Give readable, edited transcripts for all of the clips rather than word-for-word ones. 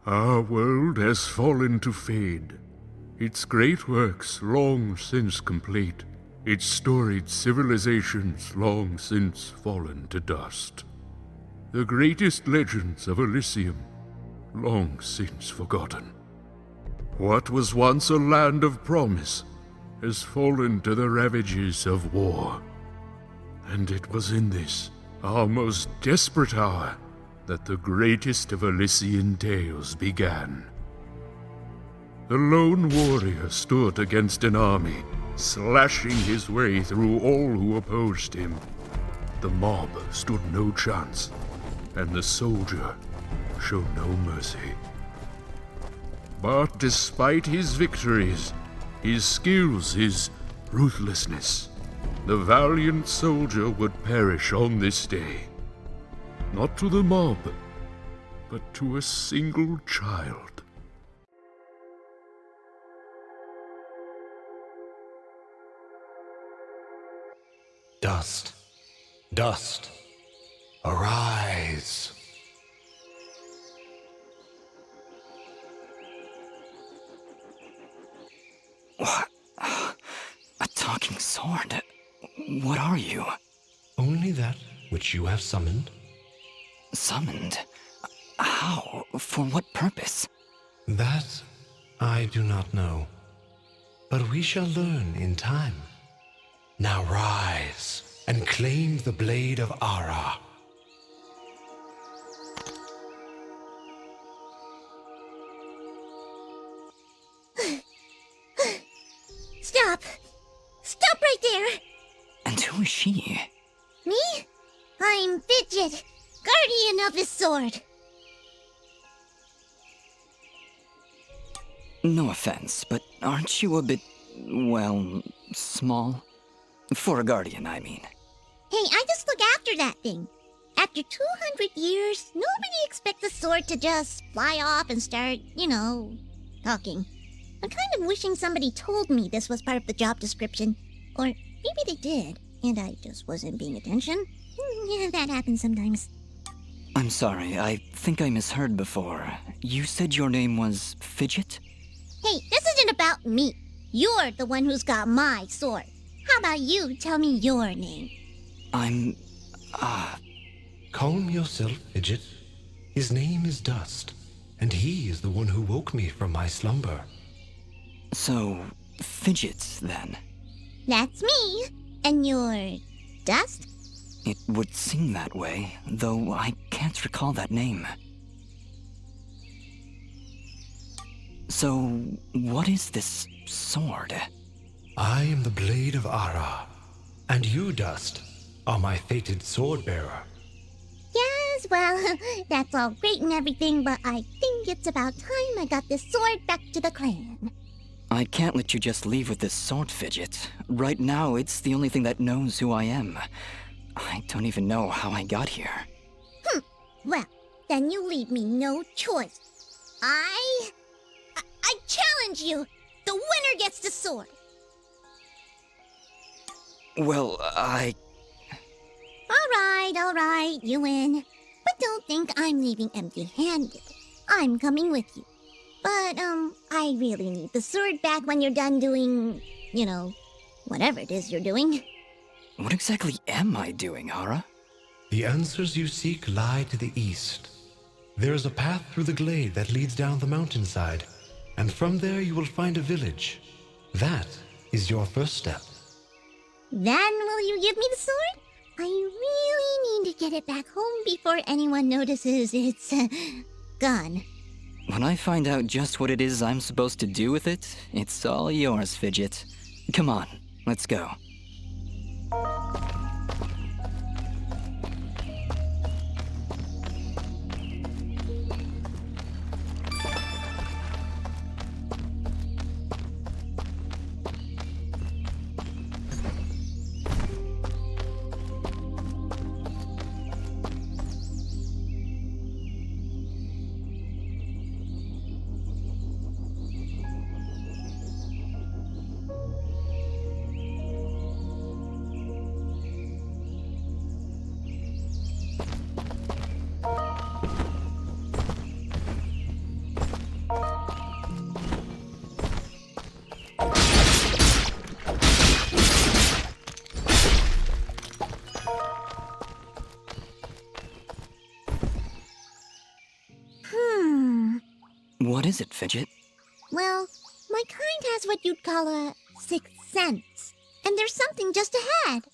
Our world has fallen to fade, its great works long since complete, its storied civilizations long since fallen to dust. The greatest legends of Elysium long since forgotten. What was once a land of promise has fallen to the ravages of war. And it was in this, our most desperate hour, that the greatest of Elysian tales began. The lone warrior stood against an army, slashing his way through all who opposed him. The mob stood no chance, and the soldier showed no mercy. But despite his victories, his skills, his ruthlessness, the valiant soldier would perish on this day. Not to the mob, but to a single child. Dust, dust, arise. What? A talking sword? What are you? Only that which you have summoned. Summoned? How? For what purpose? That I do not know. But we shall learn in time. Now rise and claim the blade of Ara. Stop! Stop right there! And who is she? Me? I'm Fidget, guardian of his sword. No offense, but aren't you a bit, well, small? For a guardian, I mean. Hey, I just look after that thing. After 200 years, nobody expects a sword to just fly off and start, talking. I'm kind of wishing somebody told me this was part of the job description. Or maybe they did, and I just wasn't paying attention. Yeah, that happens sometimes. I'm sorry, I think I misheard before. You said your name was Fidget? Hey, this isn't about me. You're the one who's got my sword. How about you tell me your name? I'm... Calm yourself, Fidget. His name is Dust, and he is the one who woke me from my slumber. So, Fidget, then? That's me. And you're... Dust? It would seem that way, though I can't recall that name. So, what is this sword? I am the blade of Ara, and you, Dust, are my fated sword-bearer. Yes, well, that's all great and everything, but I think it's about time I got this sword back to the clan. I can't let you just leave with this sword, Fidget. Right now, it's the only thing that knows who I am. I don't even know how I got here. Well, then you leave me no choice. I challenge you! The winner gets the sword! Well, All right, you win. But don't think I'm leaving empty-handed. I'm coming with you. But, I really need the sword back when you're done doing, whatever it is you're doing. What exactly am I doing, Ara? The answers you seek lie to the east. There is a path through the glade that leads down the mountainside, and from there you will find a village. That is your first step. Then will you give me the sword? I really need to get it back home before anyone notices it's, gone. When I find out just what it is I'm supposed to do with it, it's all yours, Fidget. Come on, let's go. is it, Fidget? Well, my kind has what you'd call a sixth sense. And there's something just ahead.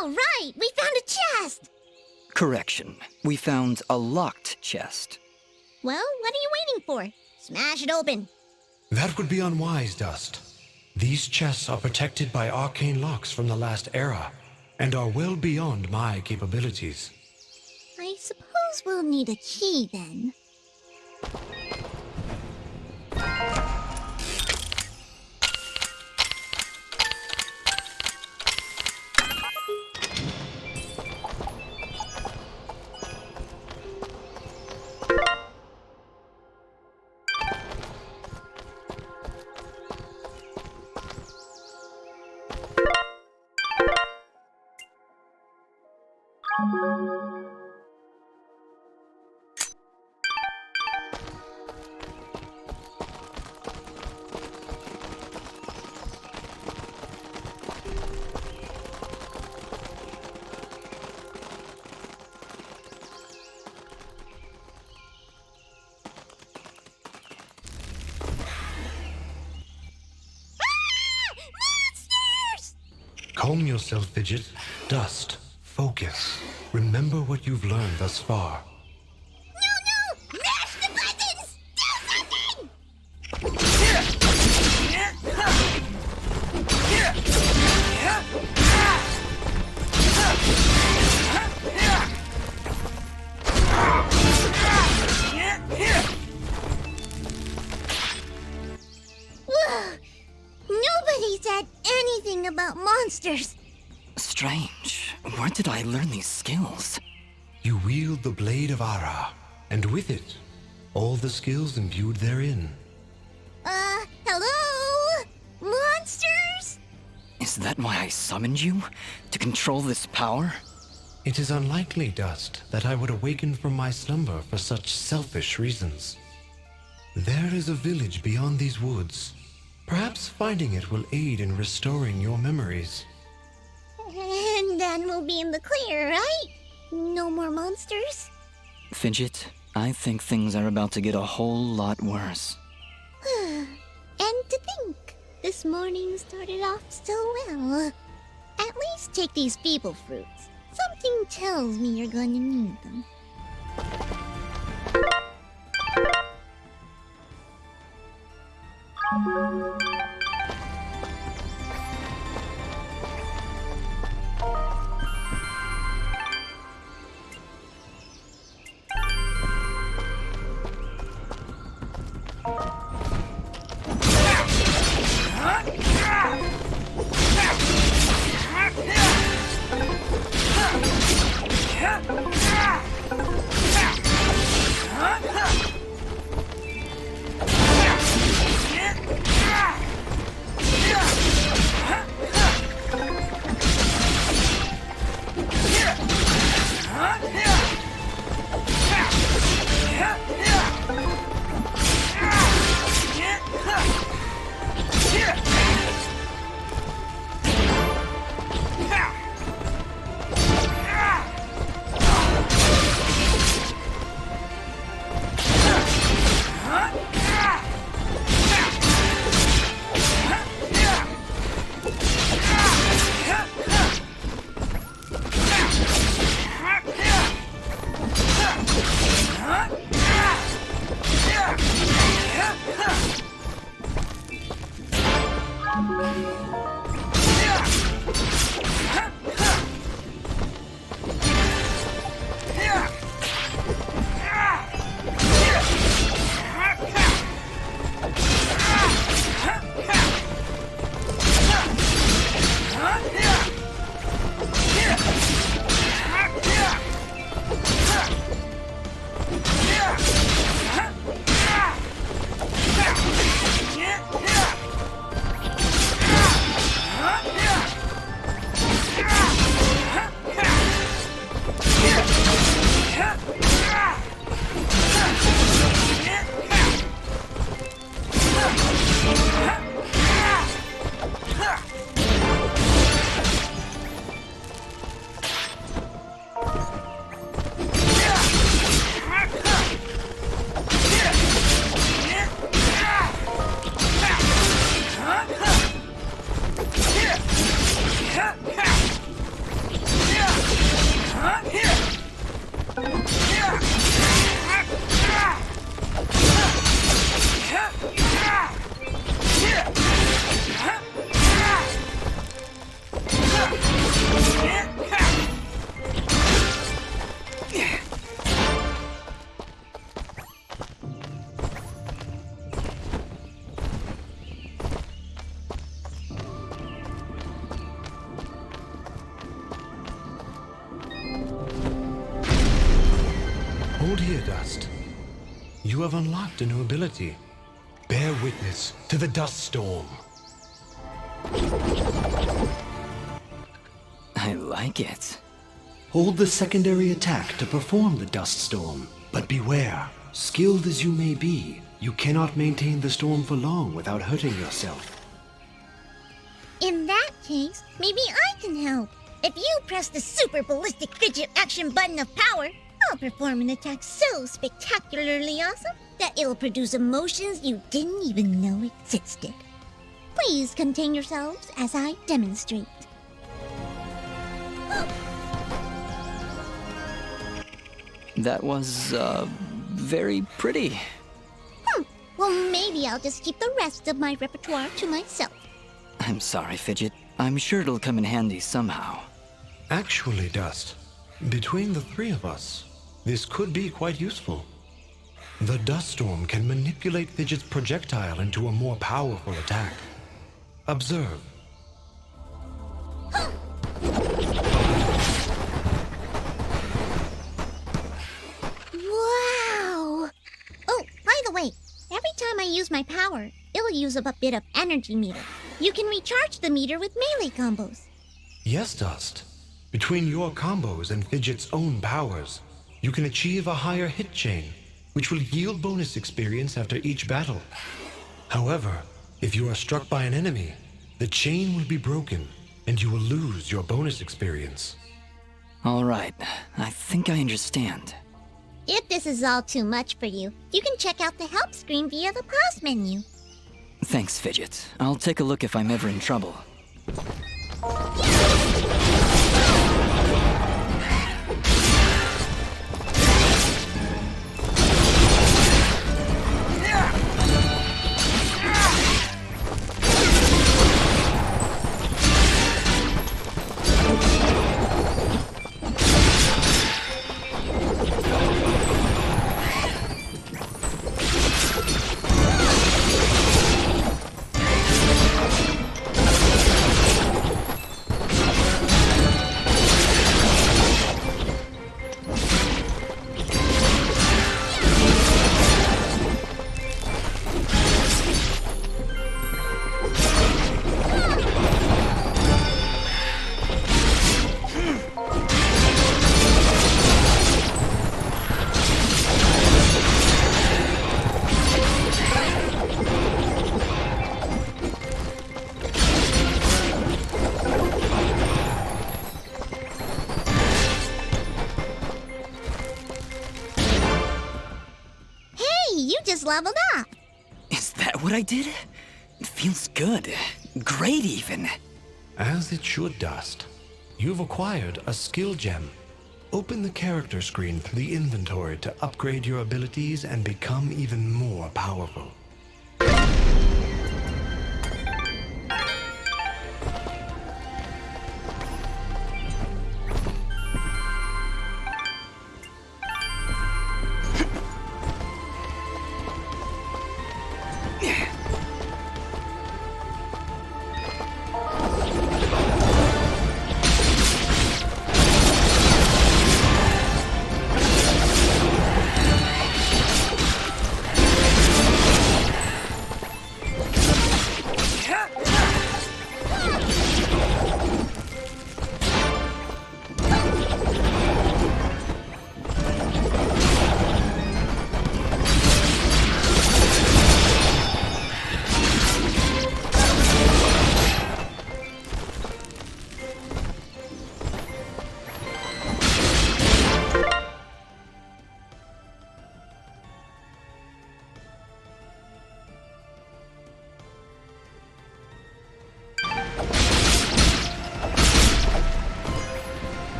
All right, we found a chest! Correction. We found a locked chest. Well, what are you waiting for? Smash it open. That would be unwise, Dust. These chests are protected by arcane locks from the last era, and are well beyond my capabilities. I suppose we'll need a key then. Calm yourself, Fidget. Dust. Focus. Remember what you've learned thus far. No! Mash the buttons! Do something! Whoa! Nobody said anything about monsters. Strange. Where did I learn these skills? You wield the Blade of Ara, and with it, all the skills imbued therein. Hello? Monsters? Is that why I summoned you? To control this power? It is unlikely, Dust, that I would awaken from my slumber for such selfish reasons. There is a village beyond these woods. Perhaps finding it will aid in restoring your memories. And then we'll be in the clear, right? No more monsters? Fidget, I think things are about to get a whole lot worse. And to think, this morning started off so well. At least take these feeble fruits. Something tells me you're going to need them. here, Dust. You have unlocked a new ability. Bear witness to the dust storm. I like it. Hold the secondary attack to perform the dust storm. But beware, skilled as you may be, you cannot maintain the storm for long without hurting yourself. In that case, maybe I can help. If you press the super ballistic fidget action button of power, I'll perform an attack so spectacularly awesome that it'll produce emotions you didn't even know existed. Please contain yourselves as I demonstrate. That was, very pretty. Well, maybe I'll just keep the rest of my repertoire to myself. I'm sorry, Fidget. I'm sure it'll come in handy somehow. Actually, Dust, between the three of us, this could be quite useful. The dust storm can manipulate Fidget's projectile into a more powerful attack. Observe. Wow! Oh, by the way, every time I use my power, it'll use up a bit of energy meter. You can recharge the meter with melee combos. Yes, Dust. Between your combos and Fidget's own powers, you can achieve a higher hit chain, which will yield bonus experience after each battle. However, if you are struck by an enemy, the chain will be broken, and you will lose your bonus experience. All right, I think I understand. If this is all too much for you, you can check out the help screen via the pause menu. Thanks, Fidget. I'll take a look if I'm ever in trouble. You just leveled up. Is that what I did? It feels good. Great, even. As it should, Dust. You've acquired a skill gem. Open the character screen through the inventory to upgrade your abilities and become even more powerful.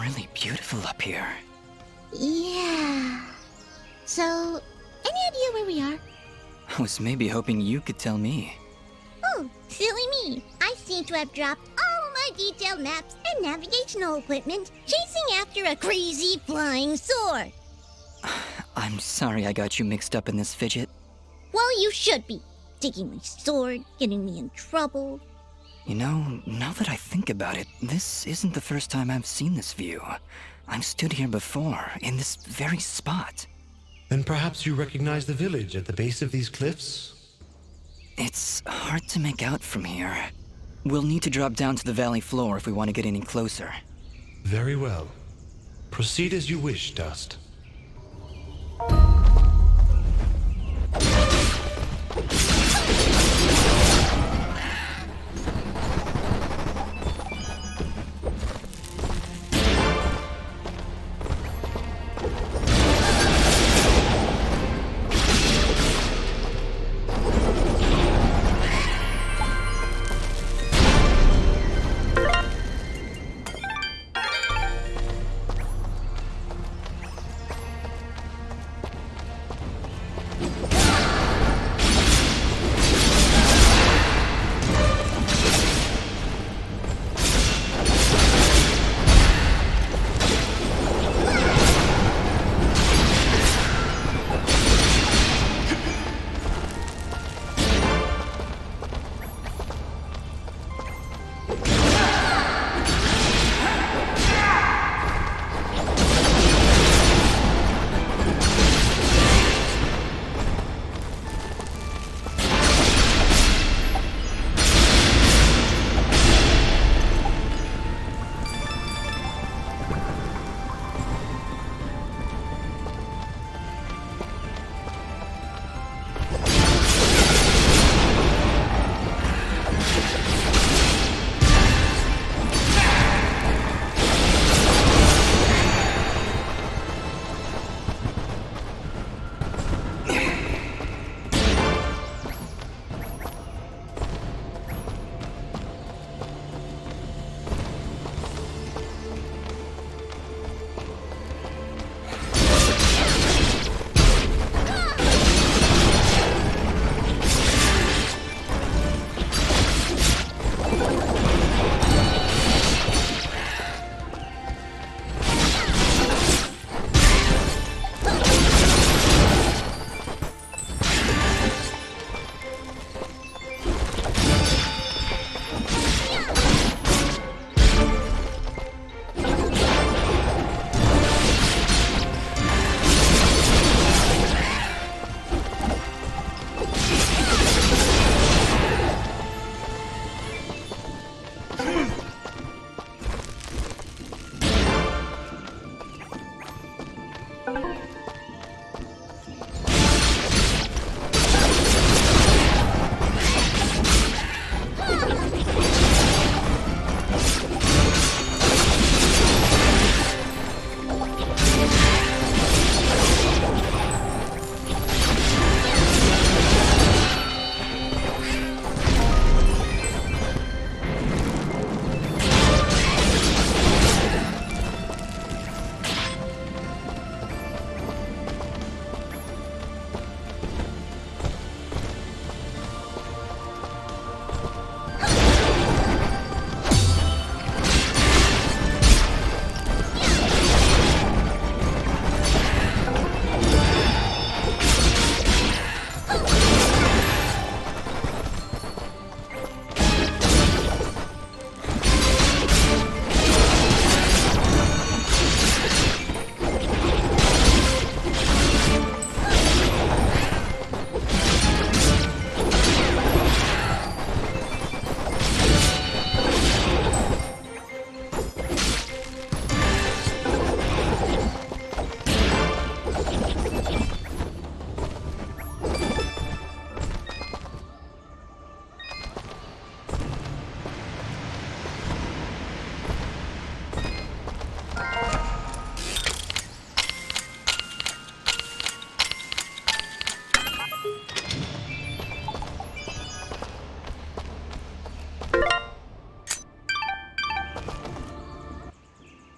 really beautiful up here. Yeah. So, any idea where we are? I was maybe hoping you could tell me. Oh, silly me. I seem to have dropped all my detailed maps and navigational equipment chasing after a crazy flying sword. I'm sorry I got you mixed up in this fidget. Well, you should be. Taking my sword, getting me in trouble. You know, now that I think about it, this isn't the first time I've seen this view. I've stood here before, in this very spot. Then perhaps you recognize the village at the base of these cliffs? It's hard to make out from here. We'll need to drop down to the valley floor if we want to get any closer. Very well. Proceed as you wish, Dust.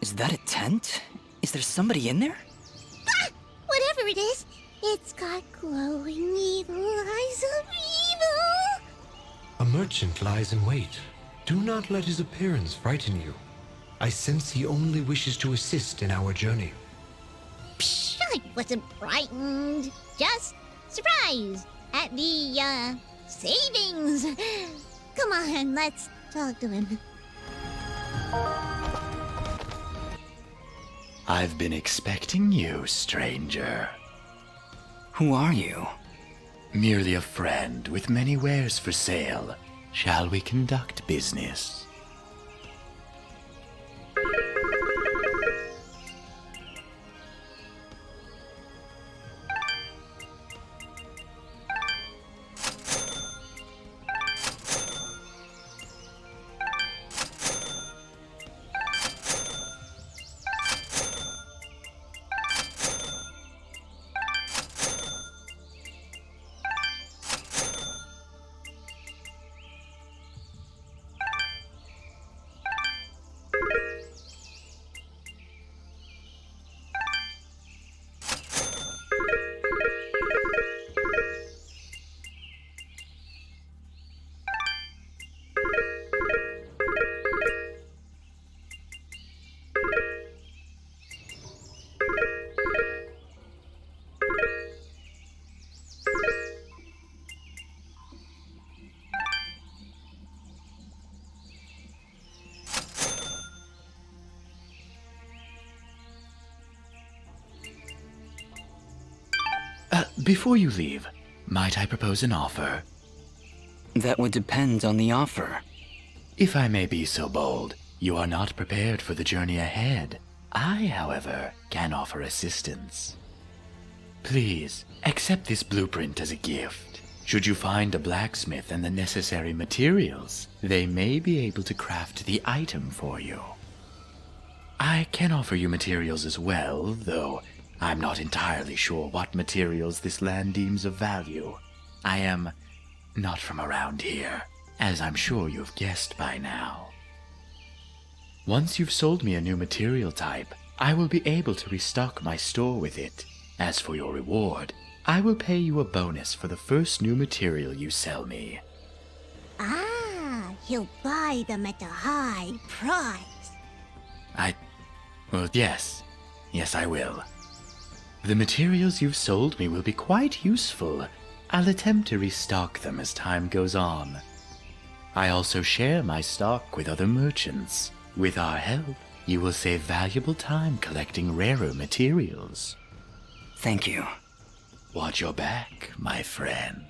Was that a tent? Is there somebody in there? Ah! Whatever it is, it's got glowing evil eyes of evil! A merchant lies in wait. Do not let his appearance frighten you. I sense he only wishes to assist in our journey. Psh, I wasn't frightened. Just surprised at the, savings. Come on, let's talk to him. I've been expecting you, stranger. Who are you? Merely a friend with many wares for sale. Shall we conduct business? Before you leave, might I propose an offer? That would depend on the offer. If I may be so bold, you are not prepared for the journey ahead. I, however, can offer assistance. Please, accept this blueprint as a gift. Should you find a blacksmith and the necessary materials, they may be able to craft the item for you. I can offer you materials as well, though I'm not entirely sure what materials this land deems of value. I am not from around here, as I'm sure you've guessed by now. Once you've sold me a new material type, I will be able to restock my store with it. As for your reward, I will pay you a bonus for the first new material you sell me. Ah, he'll buy them at a high price. Well, yes. Yes, I will. The materials you've sold me will be quite useful. I'll attempt to restock them as time goes on. I also share my stock with other merchants. With our help, you will save valuable time collecting rarer materials. Thank you. Watch your back, my friend.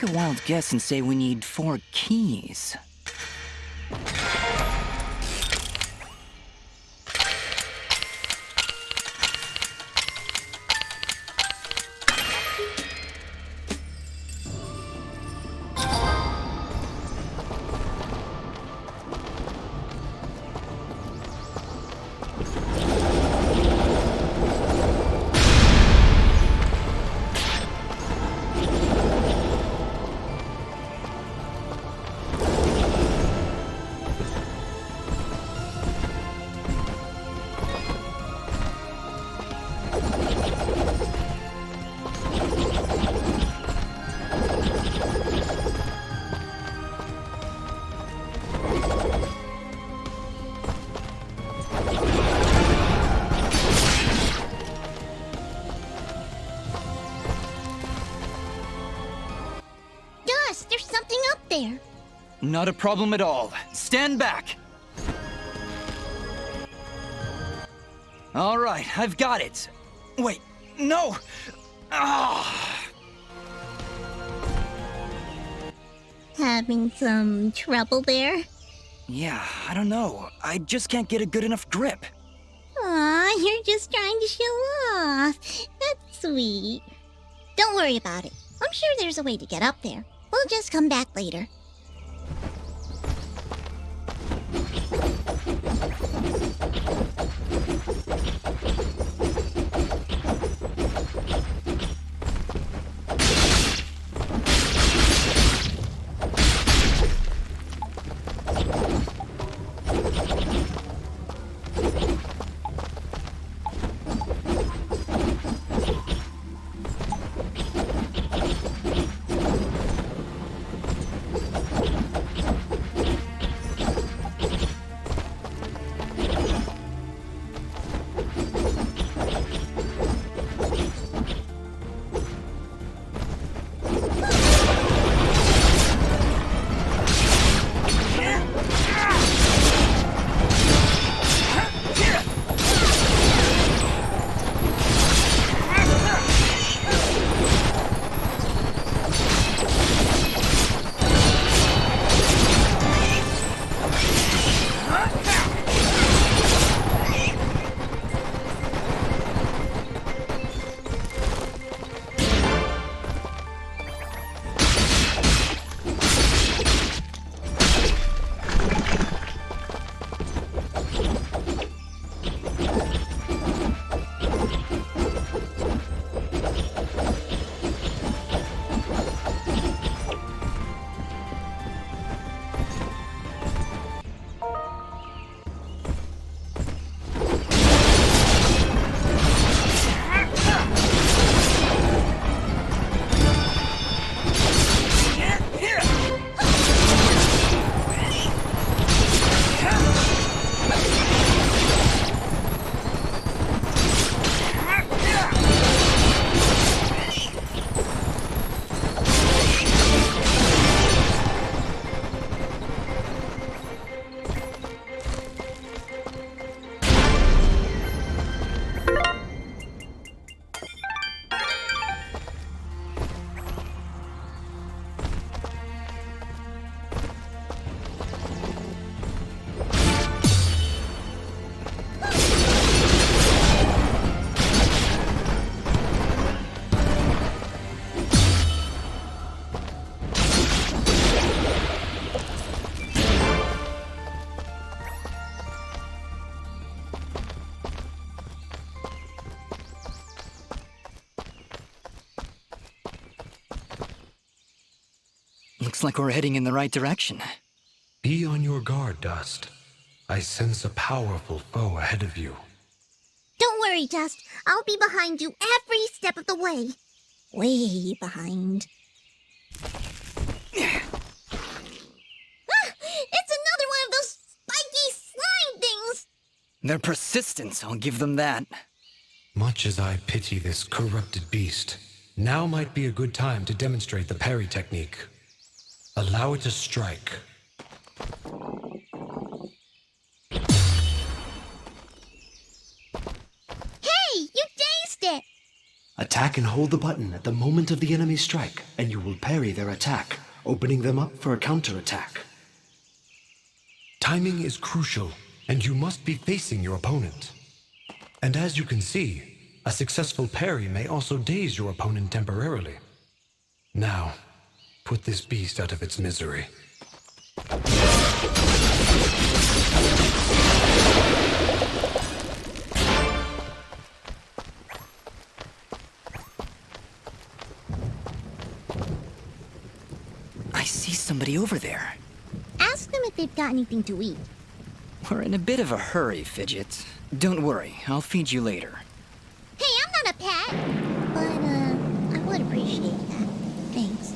take a wild guess and say we need 4 keys. There's something up there. Not a problem at all. Stand back! All right, I've got it. Wait, no! Ah! Having some trouble there? Yeah, I don't know. I just can't get a good enough grip. Aw, you're just trying to show off. That's sweet. Don't worry about it. I'm sure there's a way to get up there. We'll just come back later. Looks like we're heading in the right direction. Be on your guard, Dust. I sense a powerful foe ahead of you. Don't worry, Dust. I'll be behind you every step of the way. Way behind. Ah, it's another one of those spiky slime things! They're persistent, I'll give them that. Much as I pity this corrupted beast, now might be a good time to demonstrate the parry technique. Allow it to strike. Hey, you dazed it! Attack and hold the button at the moment of the enemy's strike, and you will parry their attack, opening them up for a counterattack. Timing is crucial, and you must be facing your opponent. And as you can see, a successful parry may also daze your opponent temporarily. Now, put this beast out of its misery. I see somebody over there. Ask them if they've got anything to eat. We're in a bit of a hurry, Fidget. Don't worry, I'll feed you later. Hey, I'm not a pet! But, I would appreciate that. Thanks.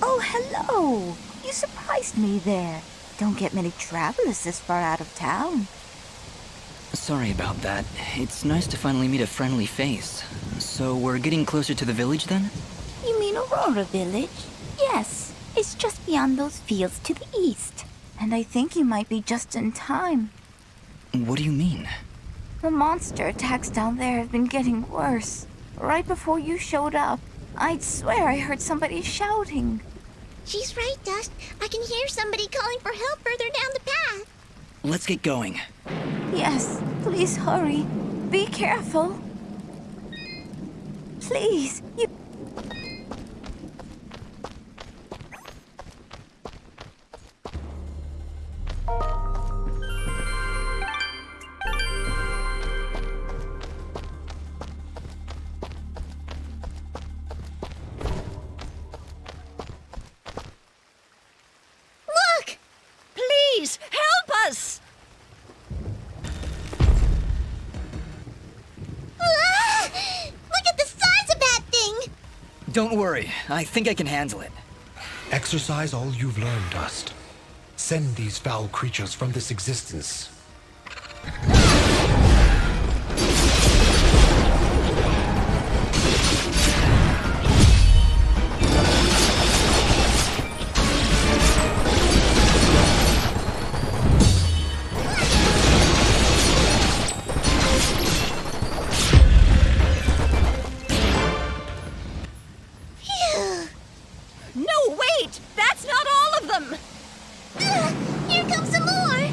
Oh, hello! You surprised me there. Don't get many travelers this far out of town. Sorry about that. It's nice to finally meet a friendly face. So we're getting closer to the village then? You mean Aurora Village? Yes, it's just beyond those fields to the east. And I think you might be just in time. What do you mean? The monster attacks down there have been getting worse. Right before you showed up, I'd swear I heard somebody shouting. She's right, Dust. I can hear somebody calling for help further down the path. Let's get going. Yes, please hurry. Be careful. Please, you... Look! Please, help us! Ah! Look at the size of that thing! Don't worry, I think I can handle it. Exercise all you've learned, Dust. Send these foul creatures from this existence. Phew! No, wait! That's not all of them! Here comes some more!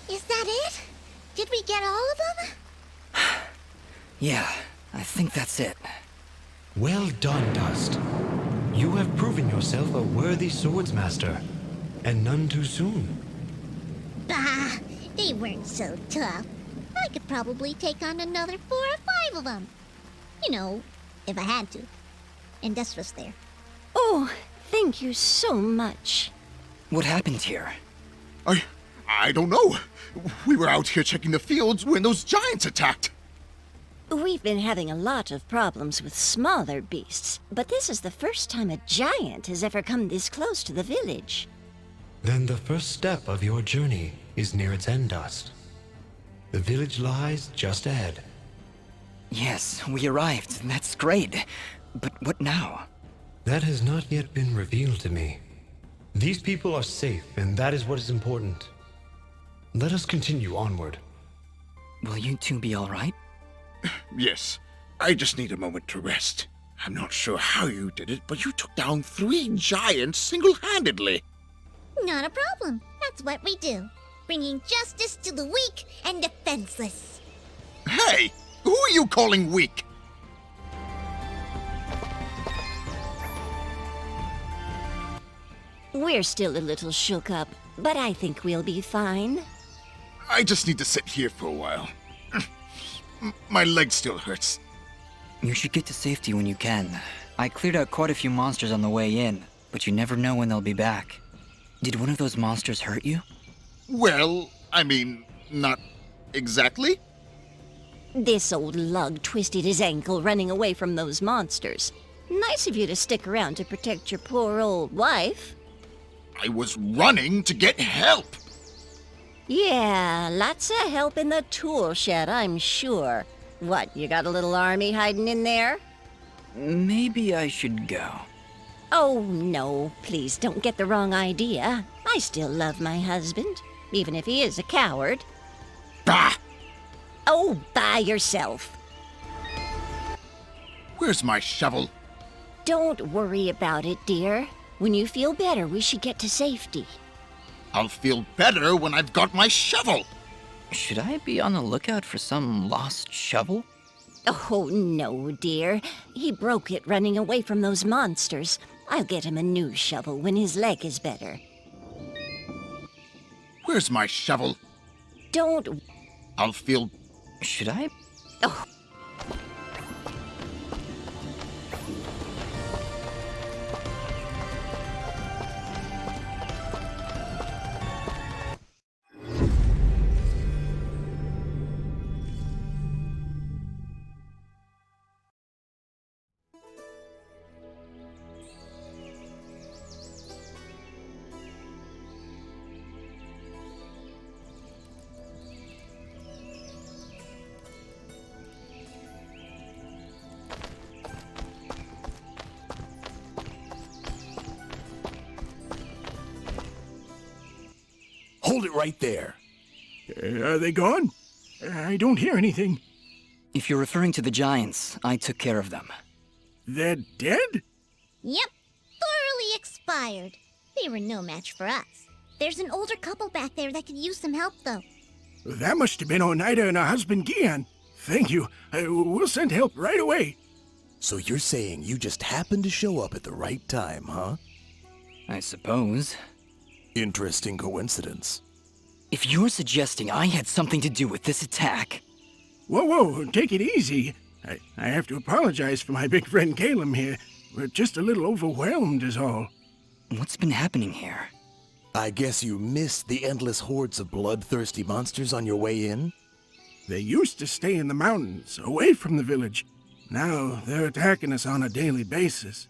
Is that it? Did we get all of them? Yeah, I think that's it. Well done, Dust. You have proven yourself a worthy swordsmaster, and none too soon. Bah! They weren't so tough. I could probably take on another 4 or 5 of them. You know, if I had to. And Dust was there. Oh, thank you so much. What happened here? I don't know. We were out here checking the fields when those giants attacked. We've been having a lot of problems with smaller beasts, but this is the first time a giant has ever come this close to the village. Then the first step of your journey is near its end, Dust. The village lies just ahead. Yes, we arrived. That's great. But what now? That has not yet been revealed to me. These people are safe, and that is what is important. Let us continue onward. Will you two be all right? Yes, I just need a moment to rest. I'm not sure how you did it, but you took down 3 giants single-handedly. Not a problem. That's what we do. Bringing justice to the weak and defenseless. Hey, who are you calling weak? We're still a little shook up, but I think we'll be fine. I just need to sit here for a while. My leg still hurts. You should get to safety when you can. I cleared out quite a few monsters on the way in, but you never know when they'll be back. Did one of those monsters hurt you? Well, I mean, not exactly. This old lug twisted his ankle running away from those monsters. Nice of you to stick around to protect your poor old wife. I was running to get help. Yeah, lots of help in the tool shed, I'm sure. What, you got a little army hiding in there? Maybe I should go. Oh, no, please don't get the wrong idea. I still love my husband, even if he is a coward. Bah! Oh, by yourself. Where's my shovel? Don't worry about it, dear. When you feel better, we should get to safety. I'll feel better when I've got my shovel. Should I be on the lookout for some lost shovel? Oh, no, dear. He broke it running away from those monsters. I'll get him a new shovel when his leg is better. Where's my shovel? Don't... I'll feel... Should I? Oh. Hold it right there. Are they gone? I don't hear anything. If you're referring to the giants, I took care of them. They're dead? Yep, thoroughly expired. They were no match for us. There's an older couple back there that could use some help, though. That must have been Oneida and her husband Gian. Thank you. We'll send help right away. So you're saying you just happened to show up at the right time, huh? I suppose. Interesting coincidence. If you're suggesting I had something to do with this attack... Whoa, take it easy. I have to apologize for my big friend Caleb here. We're just a little overwhelmed is all. What's been happening here? I guess you missed the endless hordes of bloodthirsty monsters on your way in? They used to stay in the mountains, away from the village. Now they're attacking us on a daily basis.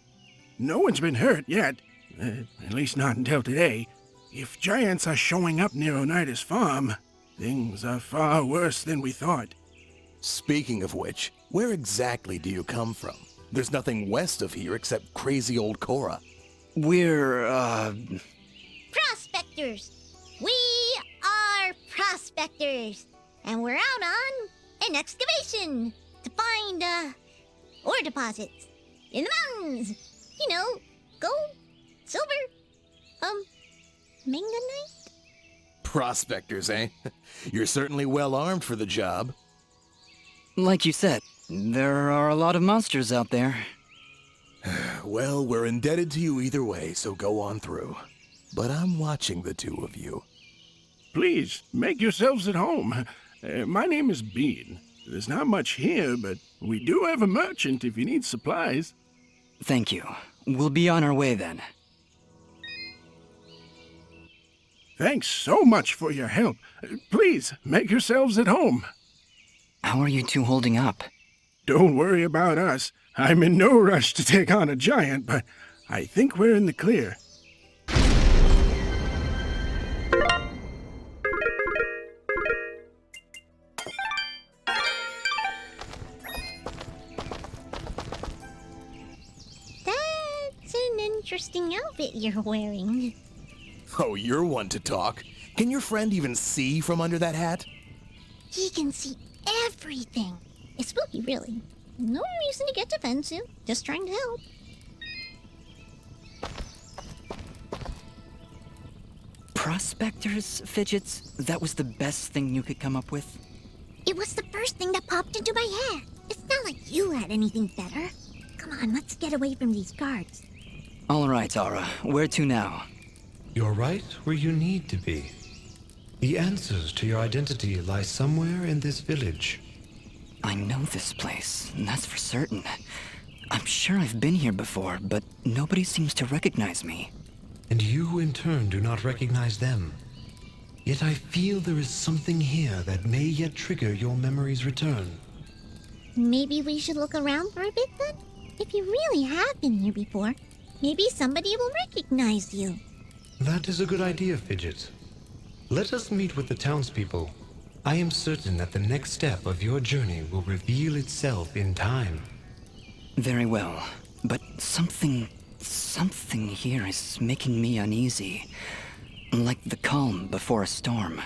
No one's been hurt yet, at least not until today. If giants are showing up near Oneida's farm, things are far worse than we thought. Speaking of which, where exactly do you come from? There's nothing west of here except crazy old Cora. We're, Prospectors! We are prospectors! And we're out on an excavation to find, ore deposits in the mountains. You know, gold, silver, manganite? Prospectors, eh? You're certainly well armed for the job. like you said, there are a lot of monsters out there. Well, we're indebted to you either way, so go on through. But I'm watching the two of you. Please, make yourselves at home. My name is Bean. There's not much here, but we do have a merchant if you need supplies. Thank you. We'll be on our way then. Thanks so much for your help. Please, make yourselves at home. How are you two holding up? Don't worry about us. I'm in no rush to take on a giant, but I think we're in the clear. That's an interesting outfit you're wearing. Oh, you're one to talk. Can your friend even see from under that hat? He can see everything. It's spooky, really. No reason to get defensive. Just trying to help. Prospectors, Fidgets? That was the best thing you could come up with? It was the first thing that popped into my head. It's not like you had anything better. Come on, let's get away from these guards. All right, Aura. Where to now? You're right where you need to be. The answers to your identity lie somewhere in this village. I know this place, that's for certain. I'm sure I've been here before, but nobody seems to recognize me. And you, in turn, do not recognize them. Yet I feel there is something here that may yet trigger your memory's return. Maybe we should look around for a bit then? If you really have been here before, maybe somebody will recognize you. That is a good idea, Fidget. Let us meet with the townspeople. I am certain that the next step of your journey will reveal itself in time. Very well, but something here is making me uneasy. Like the calm before a storm.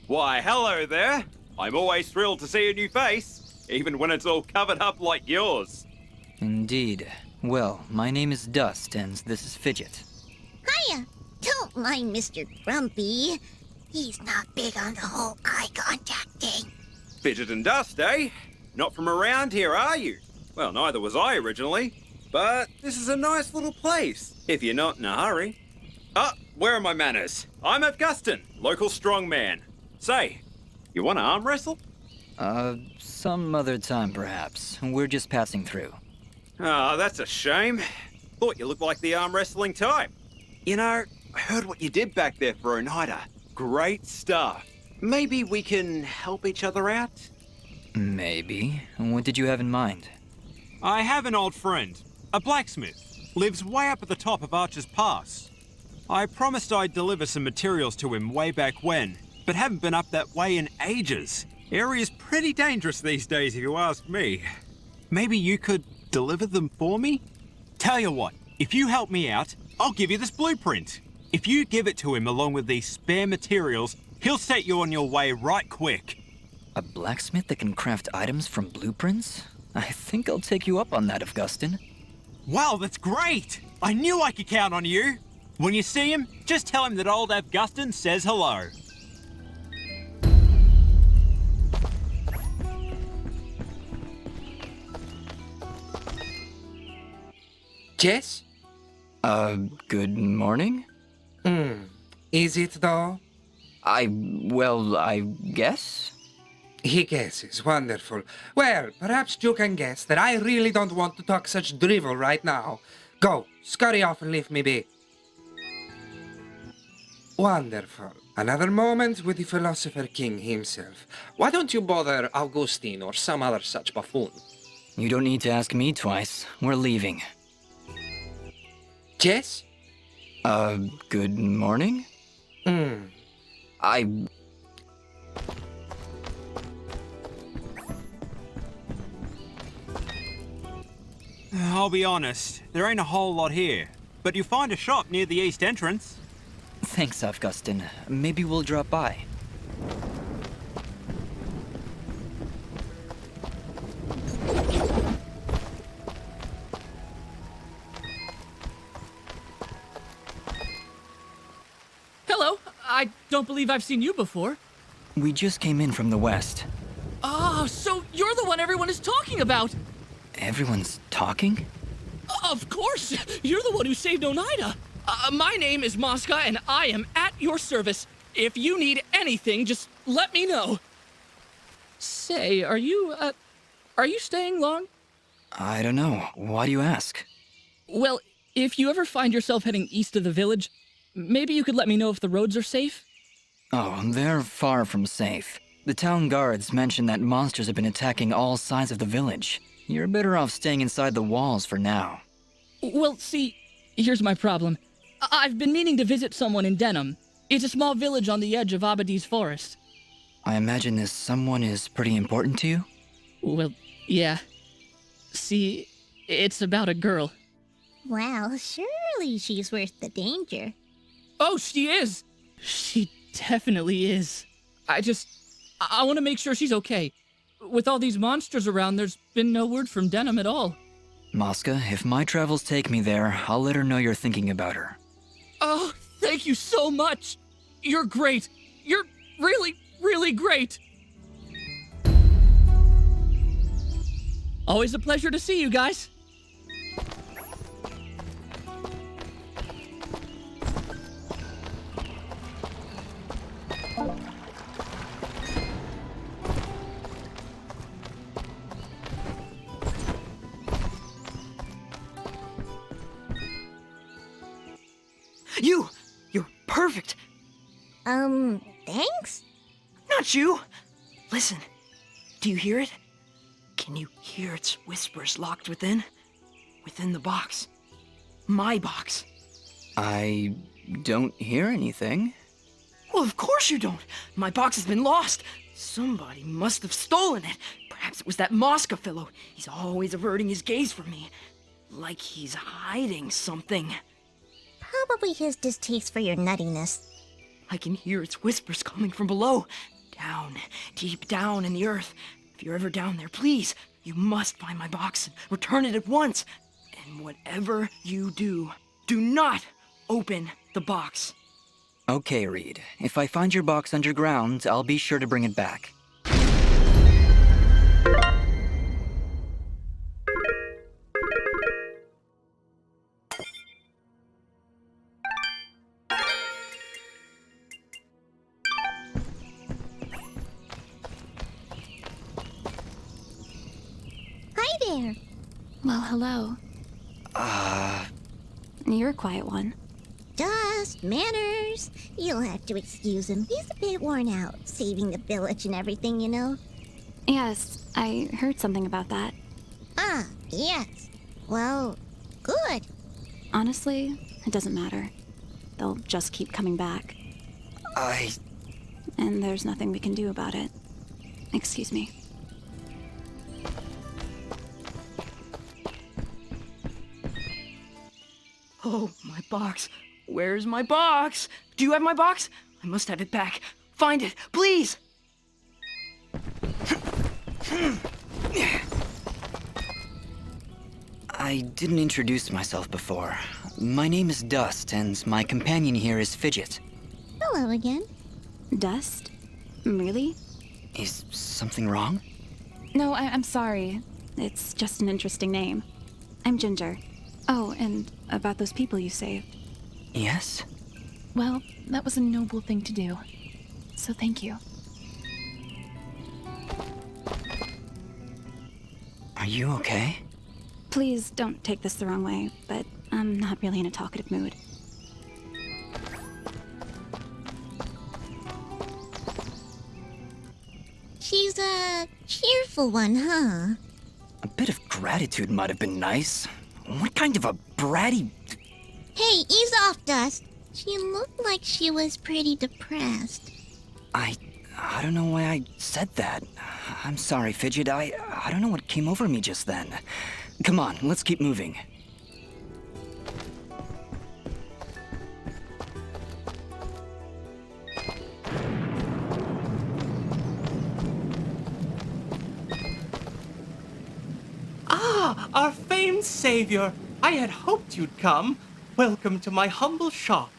Why, hello there. I'm always thrilled to see a new face, even when it's all covered up like yours. Indeed. Well, my name is Dust, and this is Fidget. Hiya! Don't mind Mr. Grumpy. He's not big on the whole eye contact thing. Fidget and Dust, eh? Not from around here, are you? Well, neither was I originally. But this is a nice little place, if you're not in a hurry. Ah, where are my manners? I'm Augustin, local strongman. Say, you want to arm wrestle? Some other time perhaps. We're just passing through. Ah, that's a shame. Thought you looked like the arm wrestling type. You know, I heard what you did back there for Oneida. Great stuff. Maybe we can help each other out? Maybe. What did you have in mind? I have an old friend, a blacksmith. Lives way up at the top of Archer's Pass. I promised I'd deliver some materials to him way back when, but haven't been up that way in ages. Area's pretty dangerous these days if you ask me. Maybe you could deliver them for me? Tell you what, if you help me out, I'll give you this blueprint. If you give it to him along with these spare materials, he'll set you on your way right quick. A blacksmith that can craft items from blueprints? I think I'll take you up on that, Augustin. Wow, that's great! I knew I could count on you. When you see him, just tell him that old Augustin says hello. Jess? Good morning? Is it though? I guess? He guesses. Wonderful. Well, perhaps you can guess that I really don't want to talk such drivel right now. Go, scurry off and leave me be. Wonderful. Another moment with the philosopher king himself. Why don't you bother Augustine or some other such buffoon? You don't need to ask me twice. We're leaving. Jess? Good morning? I'll be honest, there ain't a whole lot here. But you'll find a shop near the east entrance. Thanks, Augustin. Maybe we'll drop by. Hello. I don't believe I've seen you before. We just came in from the west. Oh, so you're the one everyone is talking about! Everyone's talking? Of course! You're the one who saved Oneida! My name is Mosca, and I am at your service. If you need anything, just let me know. Say, are you staying long? I don't know. Why do you ask? Well, if you ever find yourself heading east of the village, maybe you could let me know if the roads are safe? Oh, they're far from safe. The town guards mentioned that monsters have been attacking all sides of the village. You're better off staying inside the walls for now. Well, see, here's my problem. I've been meaning to visit someone in Denham. It's a small village on the edge of Abadi's forest. I imagine this someone is pretty important to you? Well, yeah. See, it's about a girl. Well, surely she's worth the danger. Oh, she is! She definitely is. I want to make sure she's okay. With all these monsters around, there's been no word from Denham at all. Mosca, if my travels take me there, I'll let her know you're thinking about her. Oh, thank you so much! You're great! You're really, really great! Always a pleasure to see you guys. Thanks? Not you! Listen, do you hear it? Can you hear its whispers locked within? Within the box. My box. I don't hear anything. Well, of course you don't! My box has been lost! Somebody must have stolen it. Perhaps it was that Mosca fellow. He's always averting his gaze from me. Like he's hiding something. Probably his distaste for your nuttiness. I can hear its whispers coming from below. Down, deep down in the earth. If you're ever down there, please, you must find my box and return it at once. And whatever you do, do not open the box. Okay, Reed. If I find your box underground, I'll be sure to bring it back. Hi there. Well, hello. You're a quiet one. Dust, manners. You'll have to excuse him. He's a bit worn out, saving the village and everything, you know. Yes, I heard something about that. Ah, yes. Well, good. Honestly, it doesn't matter. They'll just keep coming back. And there's nothing we can do about it. Excuse me. Oh, my box. Where's my box? Do you have my box? I must have it back. Find it, please! I didn't introduce myself before. My name is Dust, and my companion here is Fidget. Hello again. Dust? Really? Is something wrong? No, I'm sorry. It's just an interesting name. I'm Ginger. Oh, and about those people you saved. Yes? Well, that was a noble thing to do. So thank you. Are you okay? Please don't take this the wrong way, but I'm not really in a talkative mood. She's a cheerful one, huh? A bit of gratitude might have been nice. What kind of a bratty... Hey, ease off, Dust. She looked like she was pretty depressed. I don't know why I said that. I'm sorry, Fidget. I don't know what came over me just then. Come on, let's keep moving. Ah, our famed savior. I had hoped you'd come. Welcome to my humble shop.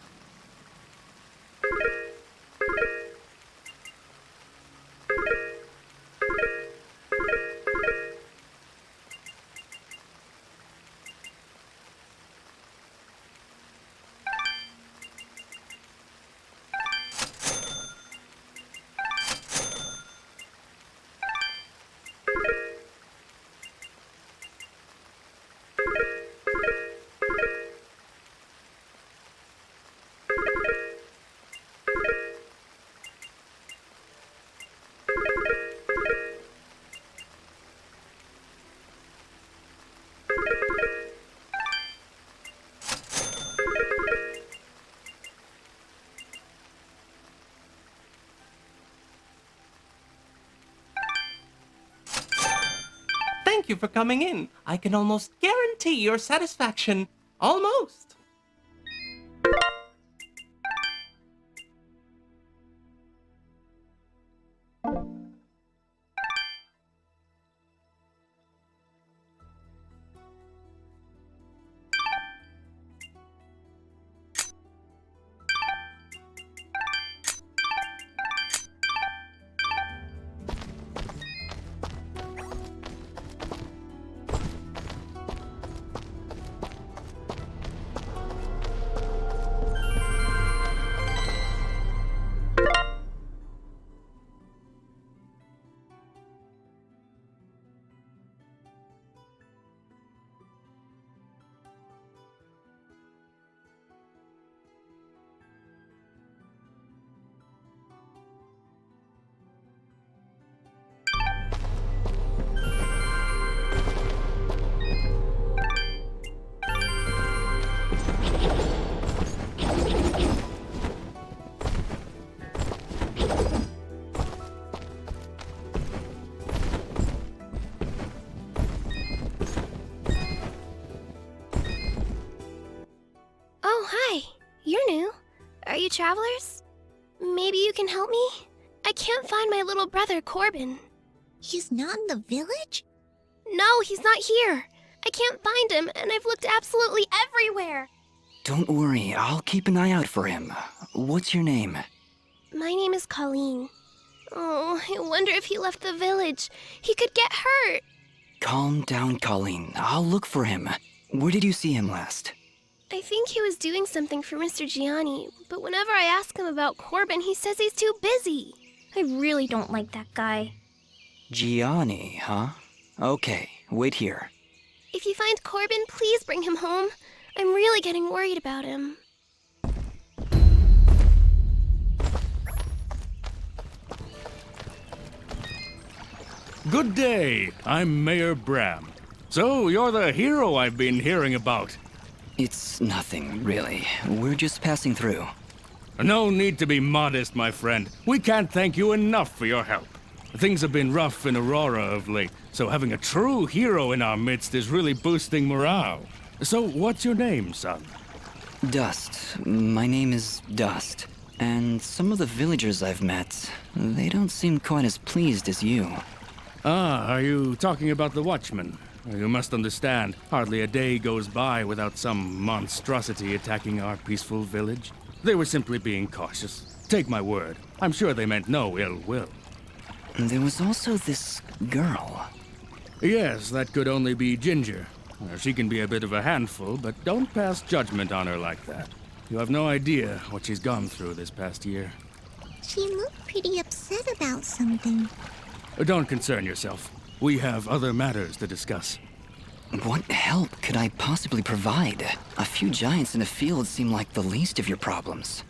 Thank you for coming in. I can almost guarantee your satisfaction. Almost. you travelers? Maybe you can help me? I can't find my little brother, Corbin. He's not in the village? No, he's not here. I can't find him, and I've looked absolutely everywhere. Don't worry, I'll keep an eye out for him. What's your name? My name is Colleen. Oh, I wonder if he left the village. He could get hurt. Calm down, Colleen. I'll look for him. Where did you see him last? I think he was doing something for Mr. Gianni, but whenever I ask him about Corbin, he says he's too busy. I really don't like that guy. Gianni, huh? Okay, wait here. If you find Corbin, please bring him home. I'm really getting worried about him. Good day. I'm Mayor Bram. So, you're the hero I've been hearing about. It's nothing, really. We're just passing through. No need to be modest, my friend. We can't thank you enough for your help. Things have been rough in Aurora of late, so having a true hero in our midst is really boosting morale. So, what's your name, son? Dust. My name is Dust. And some of the villagers I've met, they don't seem quite as pleased as you. Ah, are you talking about the Watchmen? You must understand, hardly a day goes by without some monstrosity attacking our peaceful village. They were simply being cautious. Take my word, I'm sure they meant no ill will. There was also this girl. Yes, that could only be Ginger. She can be a bit of a handful, but don't pass judgment on her like that. You have no idea what she's gone through this past year. She looked pretty upset about something. Don't concern yourself. We have other matters to discuss. What help could I possibly provide? A few giants in a field seem like the least of your problems.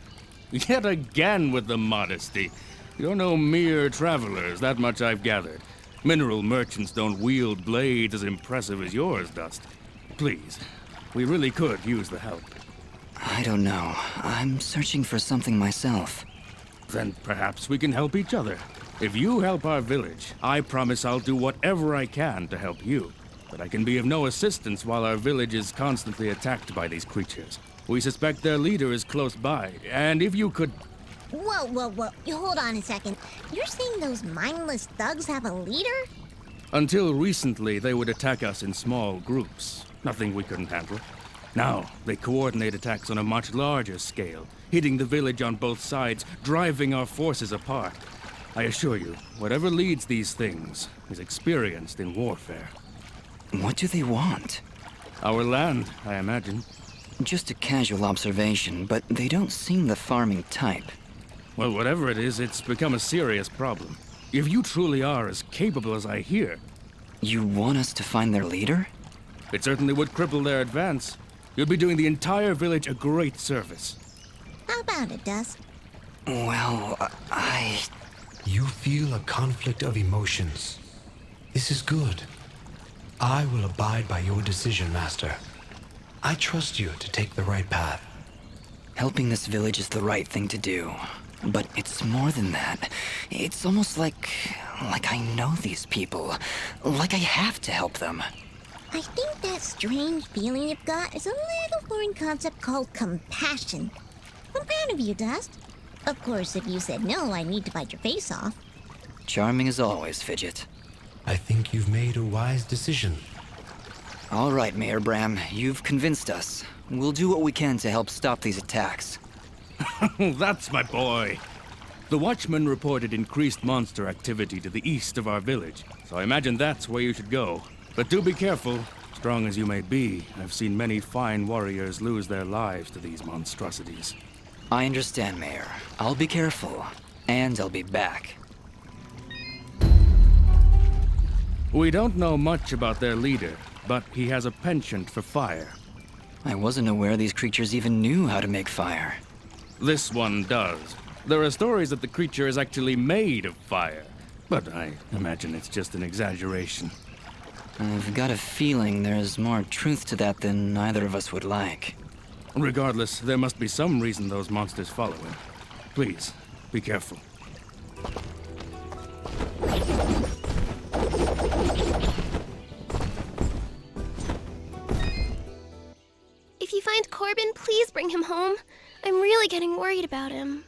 Yet again with the modesty. You're no mere travelers, that much I've gathered. Mineral merchants don't wield blades as impressive as yours, Dust. Please, we really could use the help. I don't know. I'm searching for something myself. Then perhaps we can help each other. If you help our village, I promise I'll do whatever I can to help you. But I can be of no assistance while our village is constantly attacked by these creatures. We suspect their leader is close by, and if you could... Whoa. Hold on a second. You're saying those mindless thugs have a leader? Until recently, they would attack us in small groups. Nothing we couldn't handle. Now, they coordinate attacks on a much larger scale, hitting the village on both sides, driving our forces apart. I assure you, whatever leads these things is experienced in warfare. What do they want? Our land, I imagine. Just a casual observation, but they don't seem the farming type. Well, whatever it is, it's become a serious problem. If you truly are as capable as I hear... You want us to find their leader? It certainly would cripple their advance. You'd be doing the entire village a great service. How about it, Dust? Well, You feel a conflict of emotions. This is good. I will abide by your decision, Master. I trust you to take the right path. Helping this village is the right thing to do. But it's more than that. It's almost like I know these people. Like I have to help them. I think that strange feeling you've got is a little foreign concept called compassion. I'm proud of you, Dust. Of course, if you said no, I need to bite your face off. Charming as always, Fidget. I think you've made a wise decision. All right, Mayor Bram, you've convinced us. We'll do what we can to help stop these attacks. That's my boy. The Watchmen reported increased monster activity to the east of our village, so I imagine that's where you should go. But do be careful. Strong as you may be, I've seen many fine warriors lose their lives to these monstrosities. I understand, Mayor. I'll be careful, and I'll be back. We don't know much about their leader, but he has a penchant for fire. I wasn't aware these creatures even knew how to make fire. This one does. There are stories that the creature is actually made of fire, but I imagine it's just an exaggeration. I've got a feeling there's more truth to that than either of us would like. Regardless, there must be some reason those monsters follow him. Please, be careful. If you find Corbin, please bring him home. I'm really getting worried about him.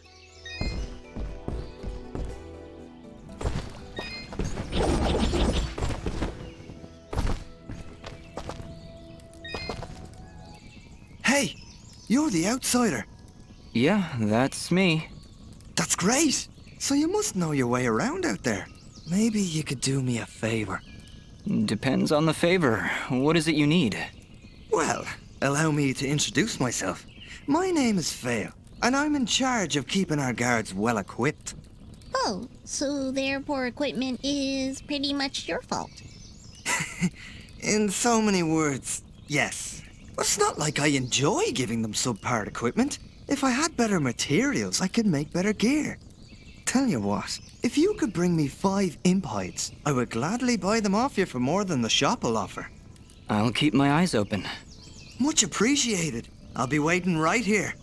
Hey, you're the outsider. Yeah, that's me. That's great. So you must know your way around out there. Maybe you could do me a favor. Depends on the favor. What is it you need? Well, allow me to introduce myself. My name is Fail, and I'm in charge of keeping our guards well equipped. Oh, so their poor equipment is pretty much your fault. In so many words, yes. But it's not like I enjoy giving them subpar equipment. If I had better materials, I could make better gear. Tell you what, if you could bring me 5 imp hides, I would gladly buy them off you for more than the shop will offer. I'll keep my eyes open. Much appreciated. I'll be waiting right here.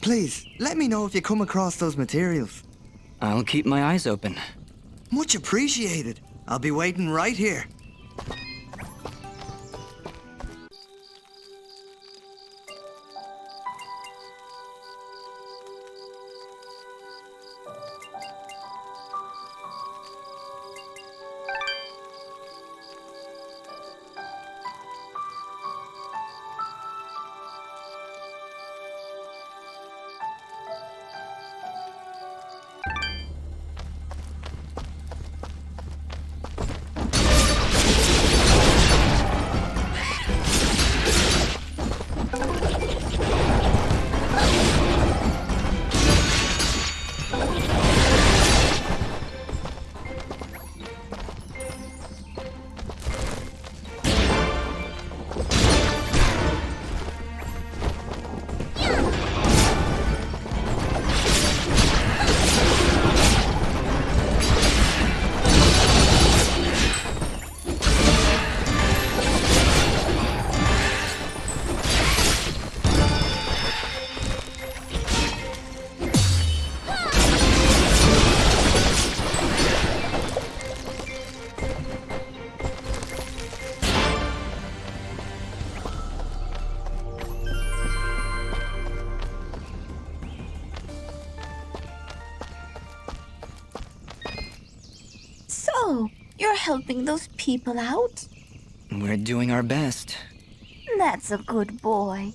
Please, let me know if you come across those materials. I'll keep my eyes open. Much appreciated. I'll be waiting right here. So, you're helping those people out? We're doing our best. That's a good boy.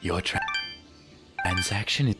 Your transaction is...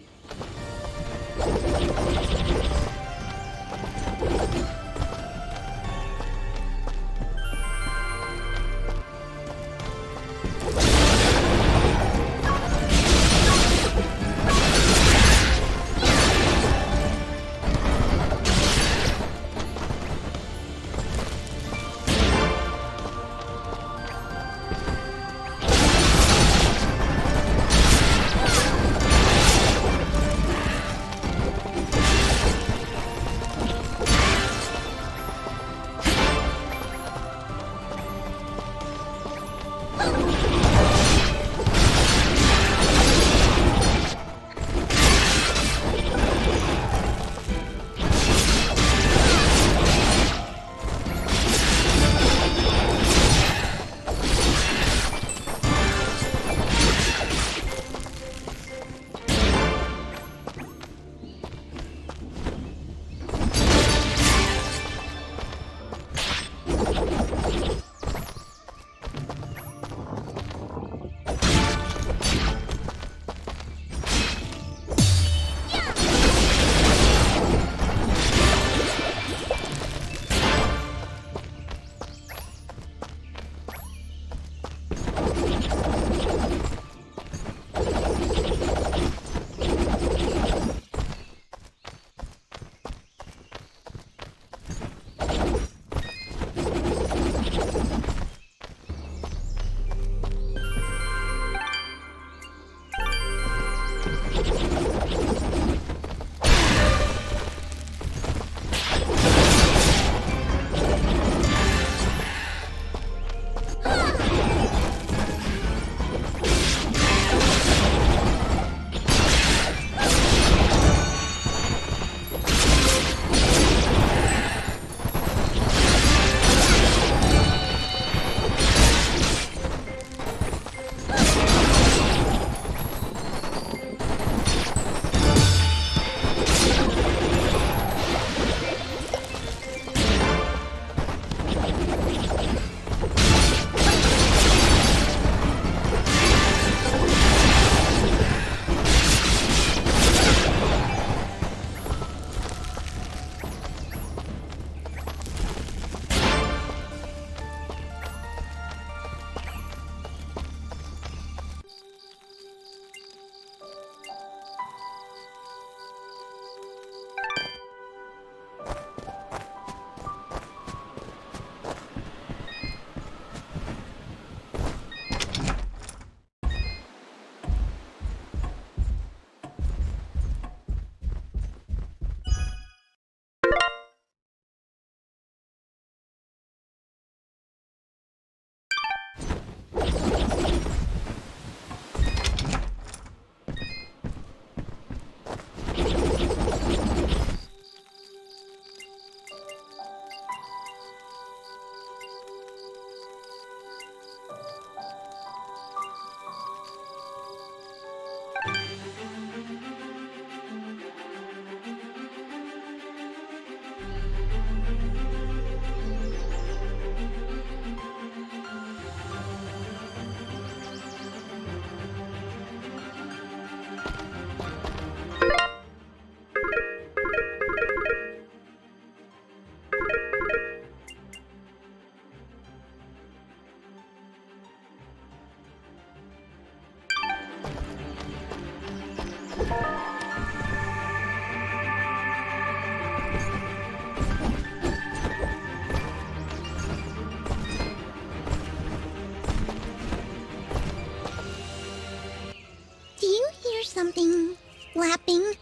something flapping?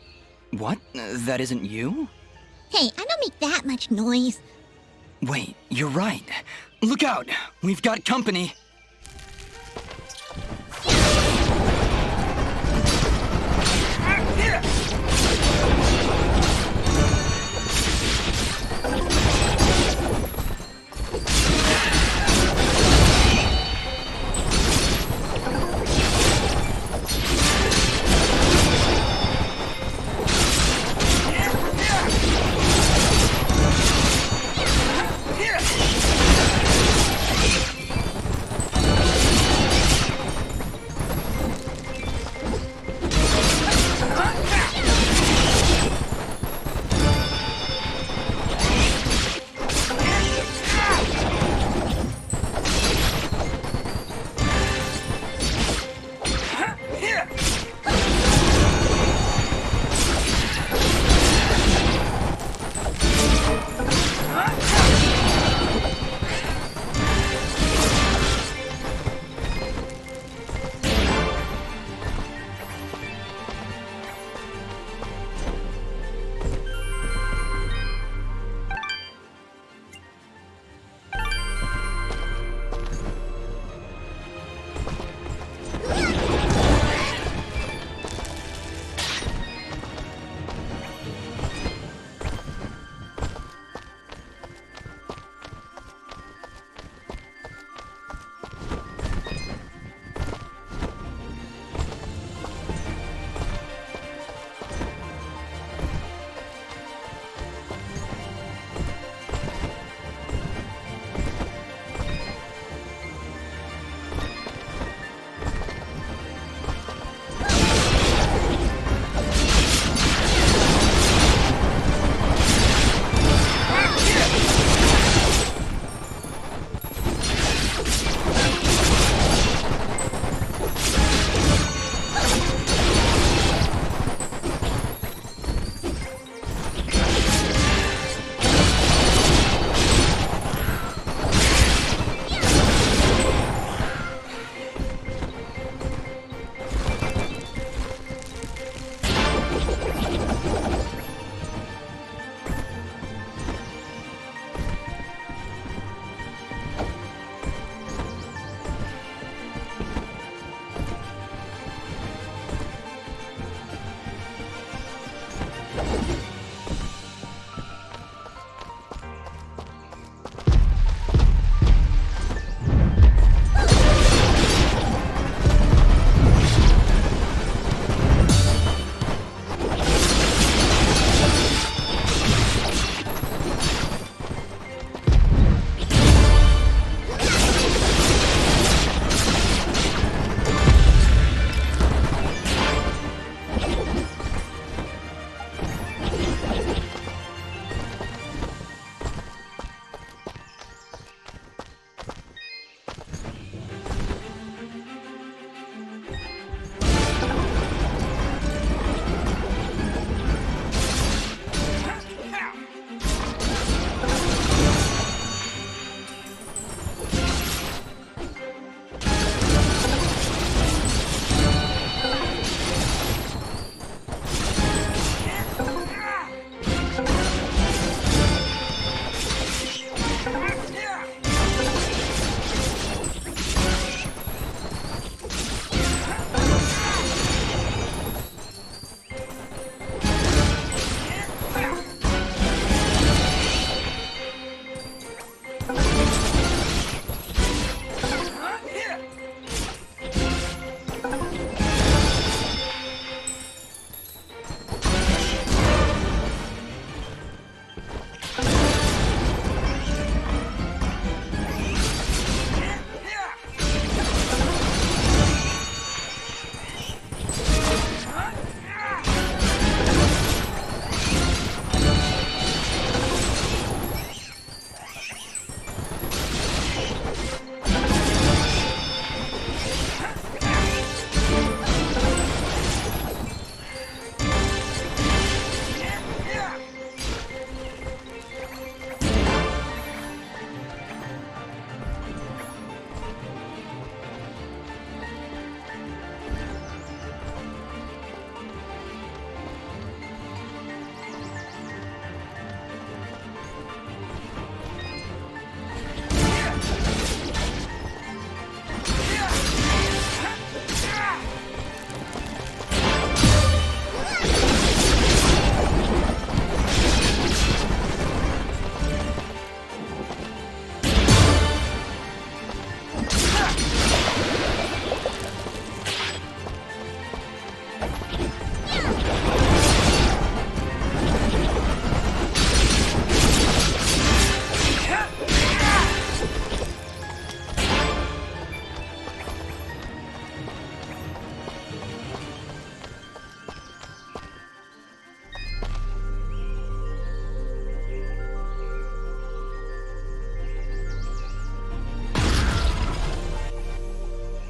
What? That isn't you? Hey, I don't make that much noise. Wait, you're right. Look out! We've got company!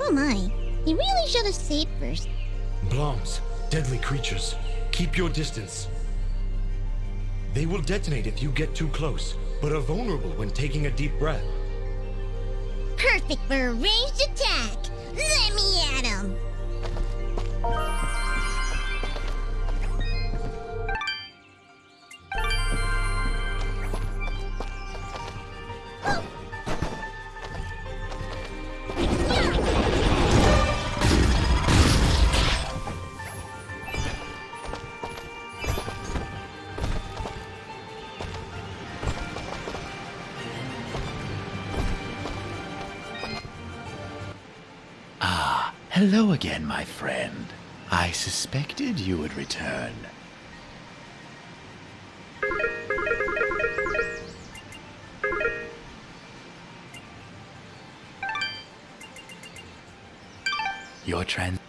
Oh my, he really should have saved first. Bloms, deadly creatures. Keep your distance. They will detonate if you get too close, but are vulnerable when taking a deep breath. Perfect for a ranged attack. Let me at him. Hello again, my friend. I suspected you would return. Your trans...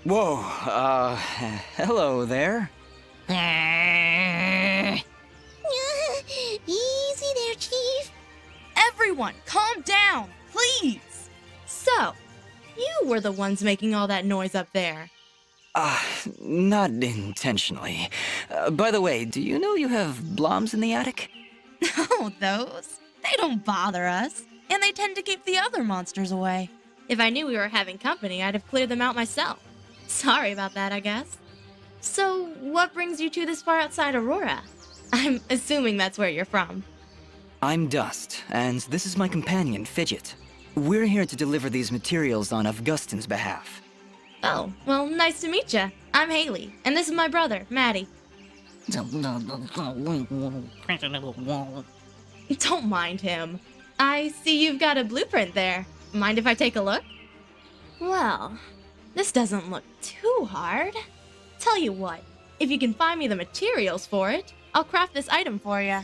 Whoa, hello there. Easy there, Chief. Everyone, calm down, please. So, you were the ones making all that noise up there. Not intentionally. By the way, do you know you have bloms in the attic? Oh, those? They don't bother us, and they tend to keep the other monsters away. If I knew we were having company, I'd have cleared them out myself. Sorry about that, I guess. So, what brings you two this far outside Aurora? I'm assuming that's where you're from. I'm Dust, and this is my companion, Fidget. We're here to deliver these materials on Augustin's behalf. Oh, well, nice to meet you. I'm Haley, and this is my brother, Maddie. Don't mind him. I see you've got a blueprint there. Mind if I take a look? Well, this doesn't look too hard. Tell you what, if you can find me the materials for it, I'll craft this item for you.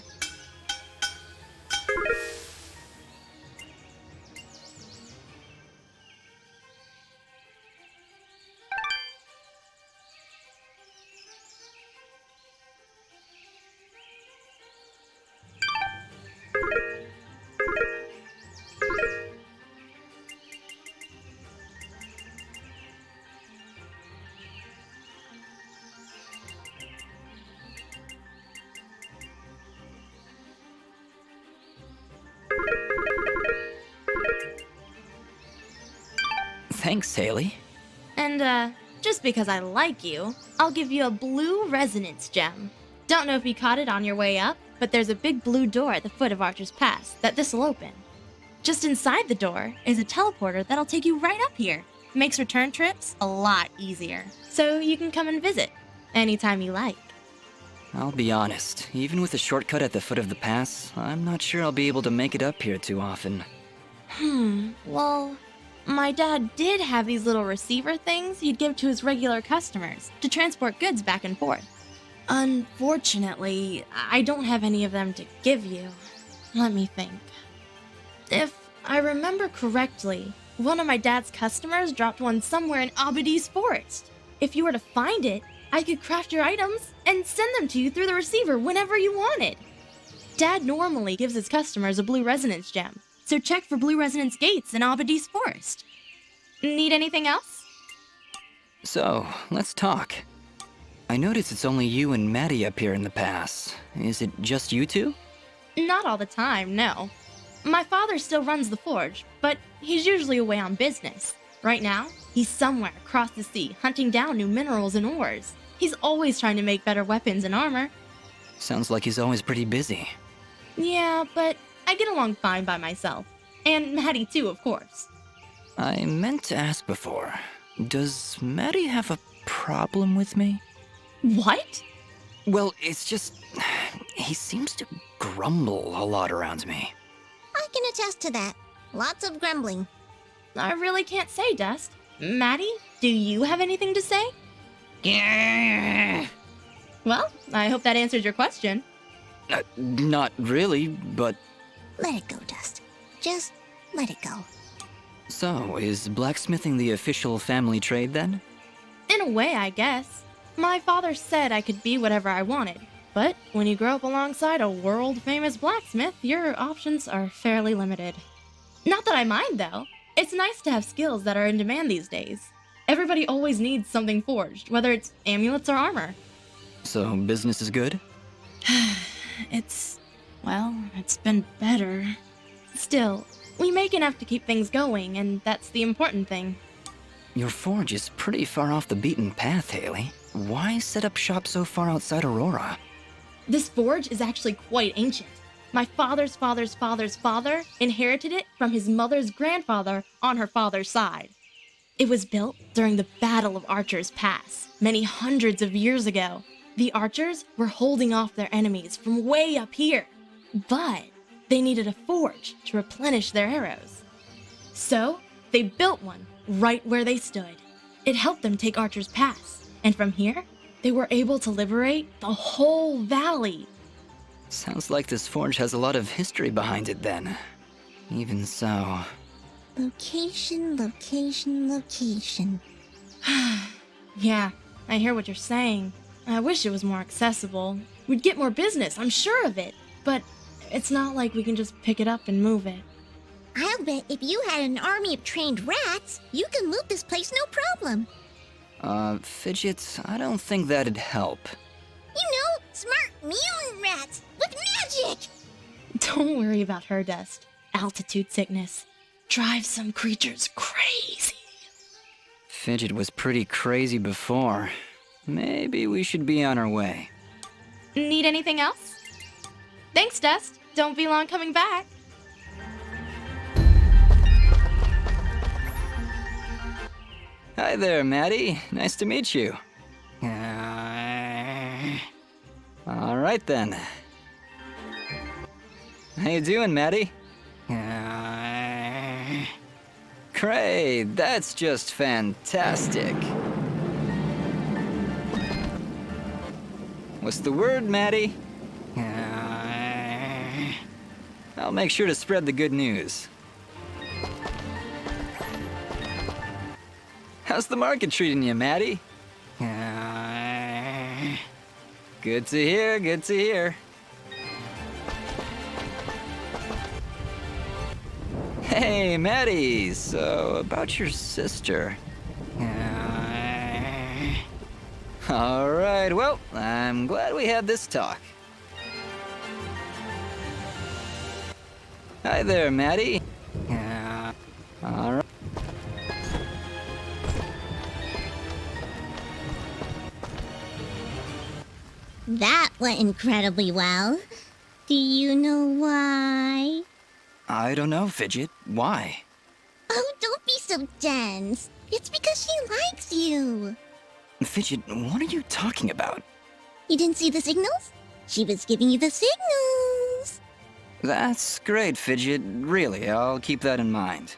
Thanks, Haley. And, just because I like you, I'll give you a blue resonance gem. Don't know if you caught it on your way up, but there's a big blue door at the foot of Archer's Pass that this'll open. Just inside the door is a teleporter that'll take you right up here. Makes return trips a lot easier. So you can come and visit anytime you like. I'll be honest, even with a shortcut at the foot of the pass, I'm not sure I'll be able to make it up here too often. Well, my dad did have these little receiver things he'd give to his regular customers to transport goods back and forth. Unfortunately, I don't have any of them to give you. Let me think. If I remember correctly, one of my dad's customers dropped one somewhere in Abadi's forest. If you were to find it, I could craft your items and send them to you through the receiver whenever you wanted. Dad normally gives his customers a blue resonance gem, so check for blue resonance gates in Abadi's forest. Need anything else? So, let's talk. I notice it's only you and Maddie up here in the pass. Is it just you two? Not all the time, no. My father still runs the forge, but he's usually away on business. Right now, he's somewhere across the sea hunting down new minerals and ores. He's always trying to make better weapons and armor. Sounds like he's always pretty busy. Yeah, but I get along fine by myself. And Maddie too, of course. I meant to ask before. Does Maddie have a problem with me? What? Well, it's just... he seems to grumble a lot around me. I can attest to that. Lots of grumbling. I really can't say, Dust. Maddie, do you have anything to say? Yeah. Well, I hope that answers your question. Not really, but... Let it go, Dust. Just let it go. So, is blacksmithing the official family trade then? In a way, I guess. My father said I could be whatever I wanted. But when you grow up alongside a world-famous blacksmith, your options are fairly limited. Not that I mind, though. It's nice to have skills that are in demand these days. Everybody always needs something forged, whether it's amulets or armor. So, business is good? It's been better. Still, we make enough to keep things going, and that's the important thing. Your forge is pretty far off the beaten path, Haley. Why set up shop so far outside Aurora? This forge is actually quite ancient. My father's father's father's father inherited it from his mother's grandfather on her father's side. It was built during the Battle of Archer's Pass, many hundreds of years ago. The archers were holding off their enemies from way up here, but they needed a forge to replenish their arrows. So, they built one right where they stood. It helped them take Archer's Pass, and from here, they were able to liberate the whole valley. Sounds like this forge has a lot of history behind it then. Even so... Location, location, location. Yeah, I hear what you're saying. I wish it was more accessible. We'd get more business, I'm sure of it. But it's not like we can just pick it up and move it. I'll bet if you had an army of trained rats, you can loot this place no problem. Fidget, I don't think that'd help. You know, smart mutant rats with magic! Don't worry about her, Dust. Altitude sickness drives some creatures crazy. Fidget was pretty crazy before. Maybe we should be on our way. Need anything else? Thanks, Dust. Don't be long coming back. Hi there, Maddie. Nice to meet you. All right then. How you doing, Maddie? Great, that's just fantastic. What's the word, Maddie? I'll make sure to spread the good news. How's the market treating you, Maddie? Good to hear, good to hear. Hey, Maddie, so about your sister. All right, well, I'm glad we had this talk. Hi there, Maddie. All right. That went incredibly well. Do you know why? I don't know, Fidget. Why? Oh, don't be so dense. It's because she likes you. Fidget, what are you talking about? You didn't see the signals? She was giving you the signals. That's great, Fidget. Really, I'll keep that in mind.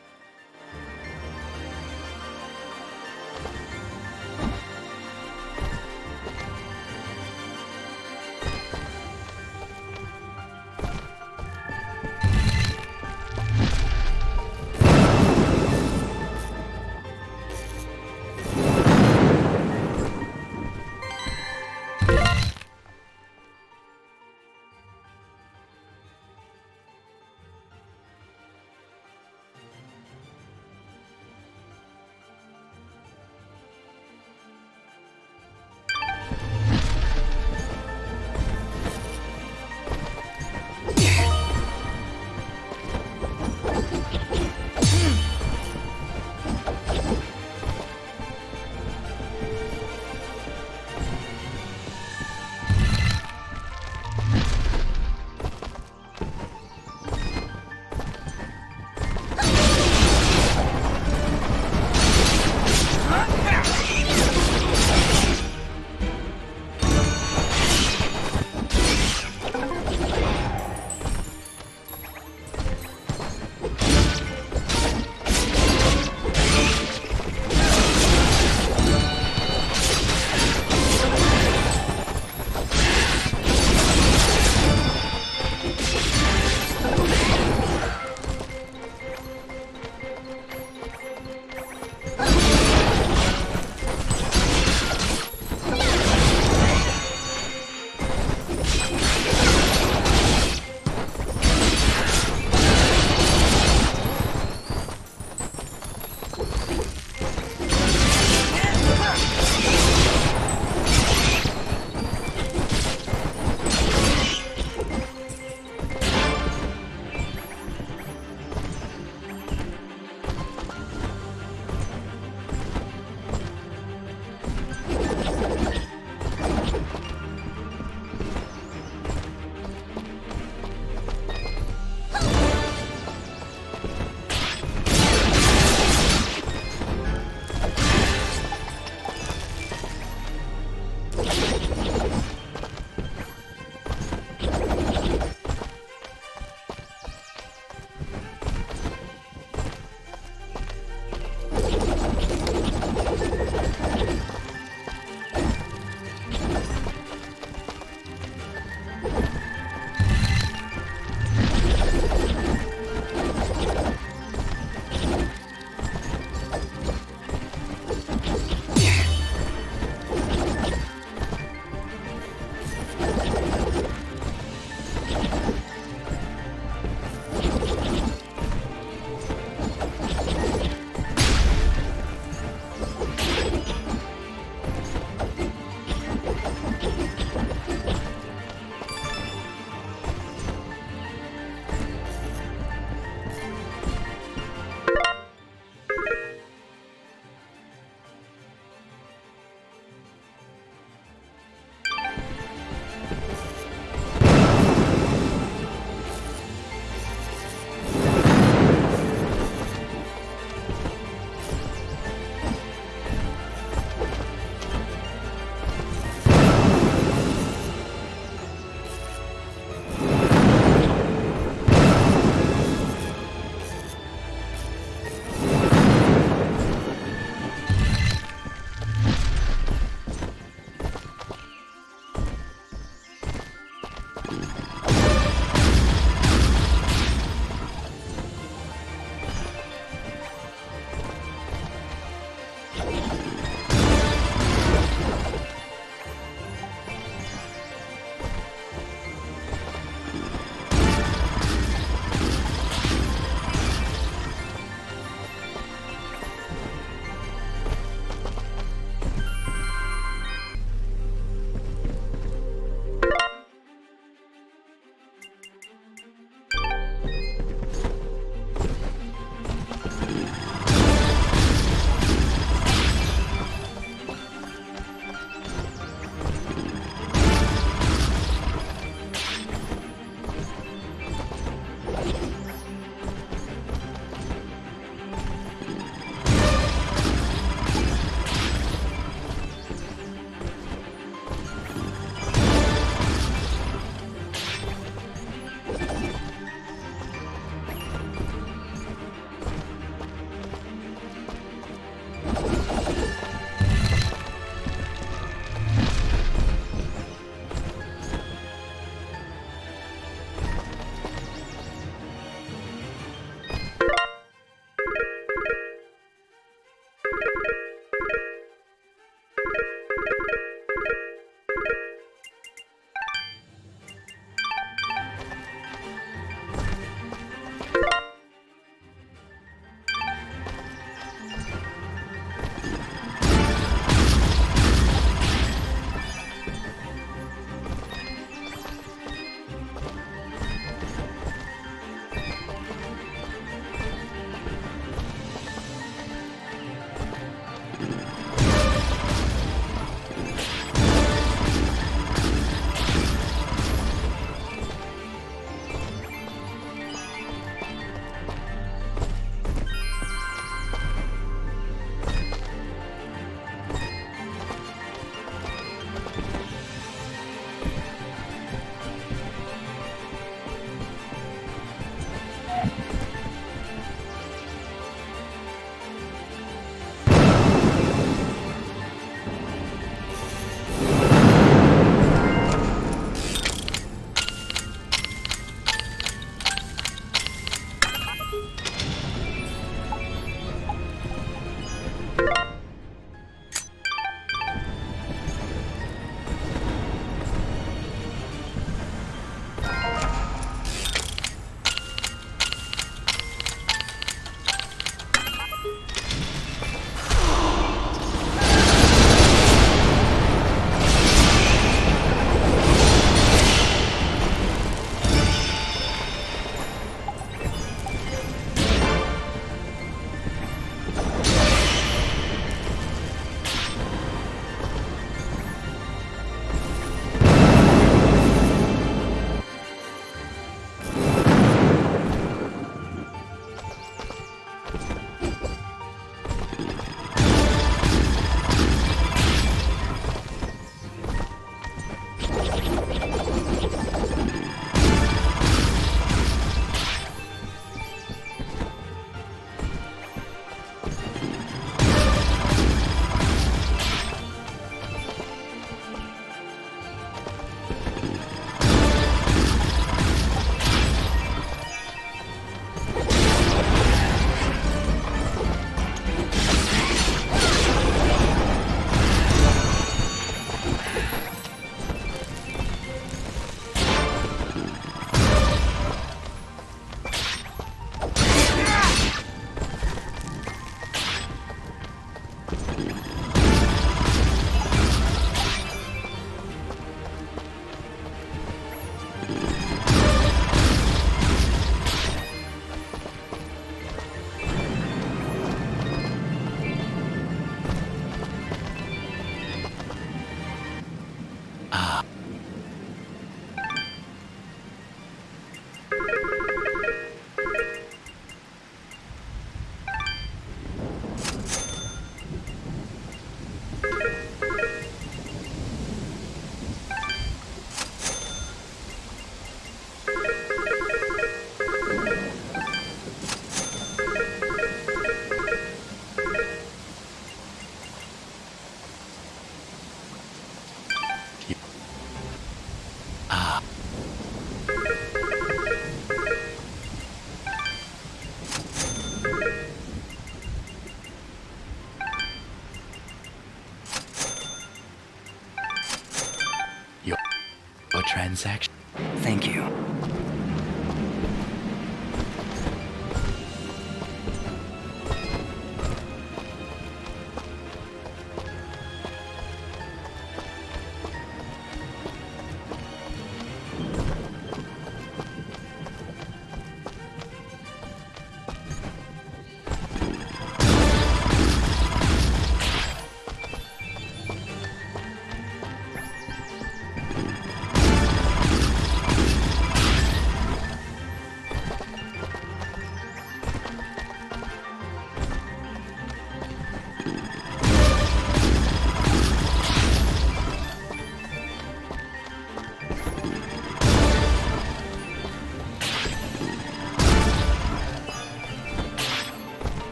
transaction. Thank you.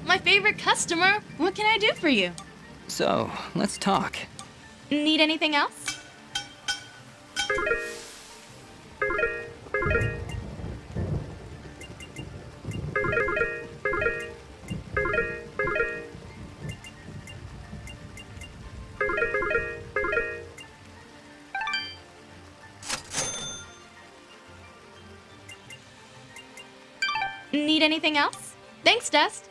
My favorite customer. What can I do for you? So, let's talk. Need anything else? Need anything else? Thanks, Dust.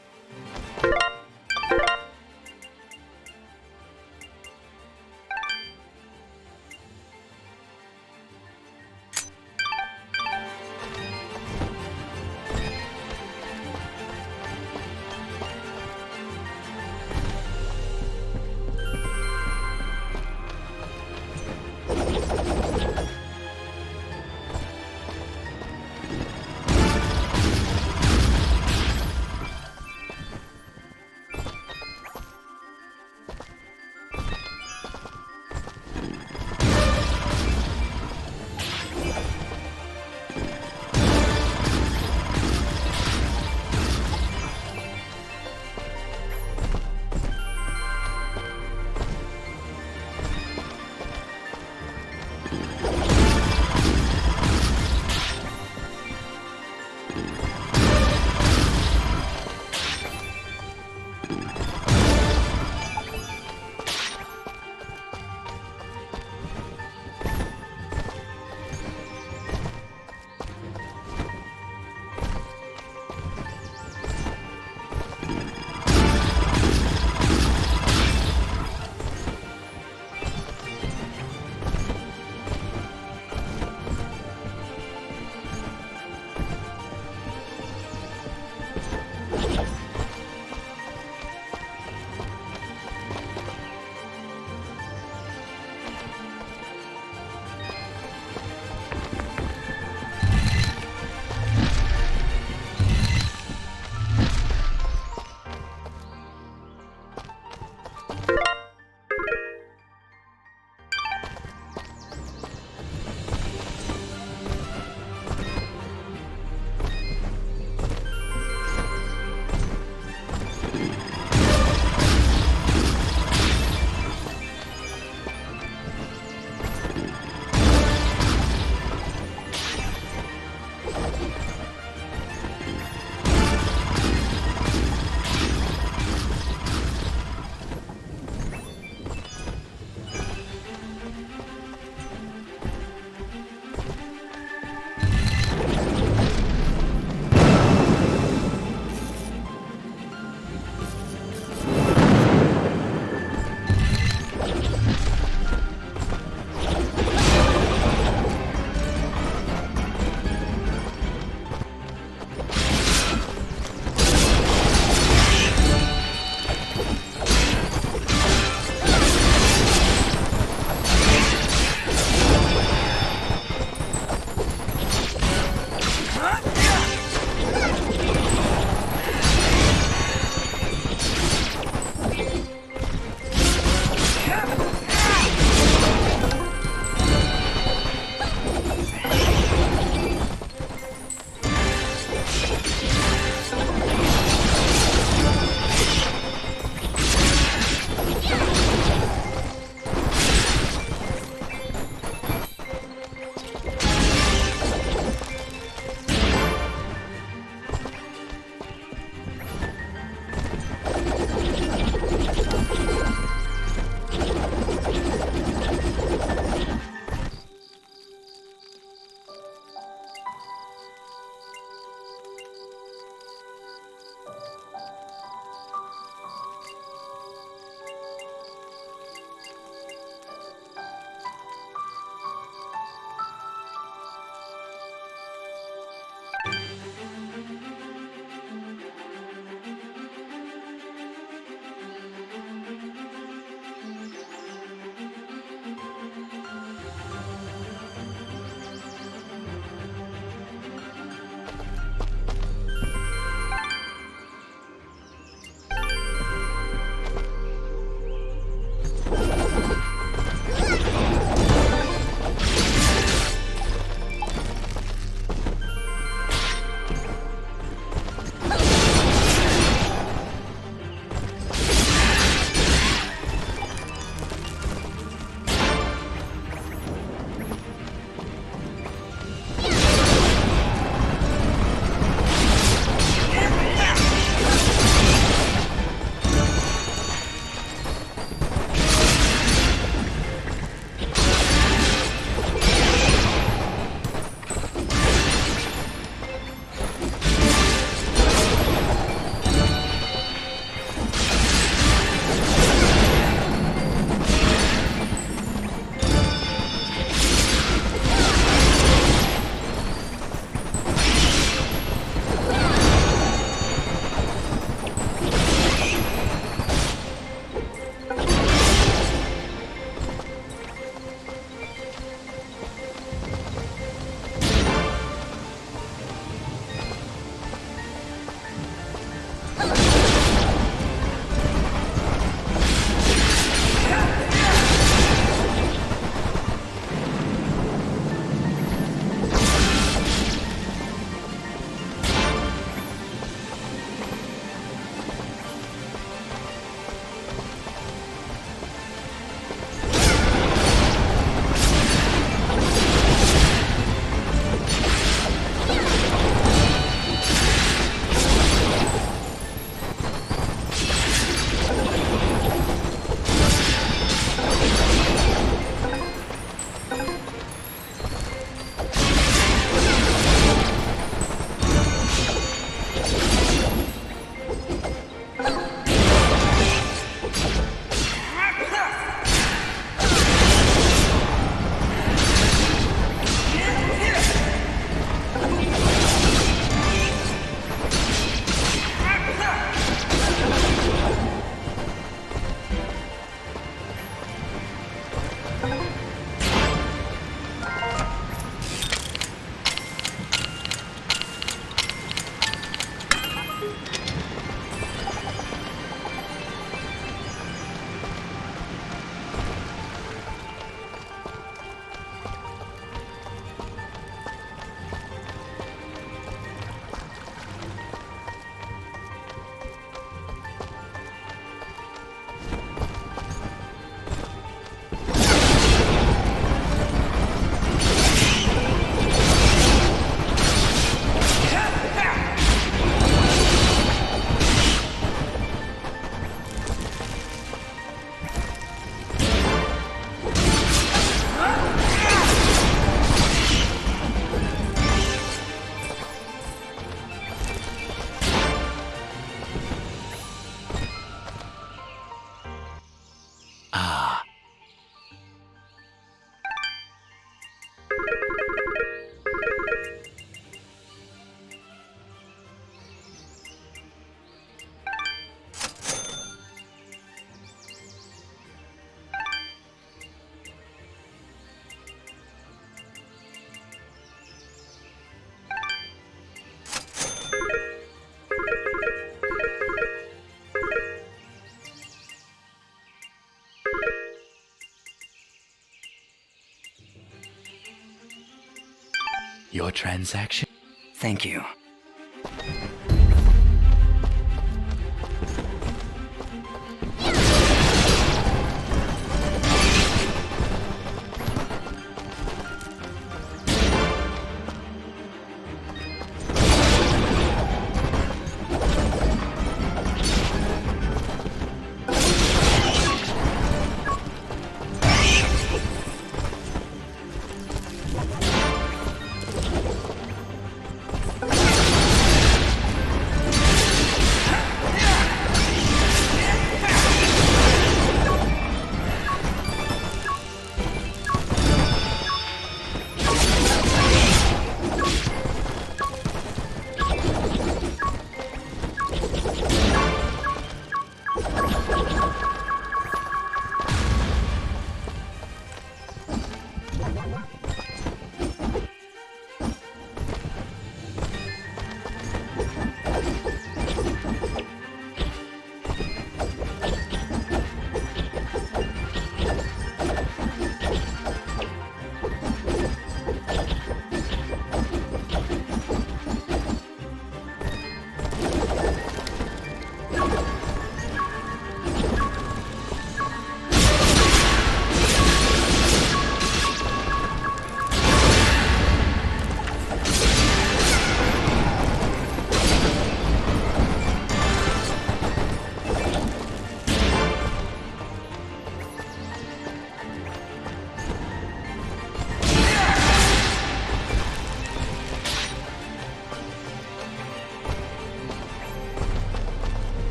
Your transaction? Thank you.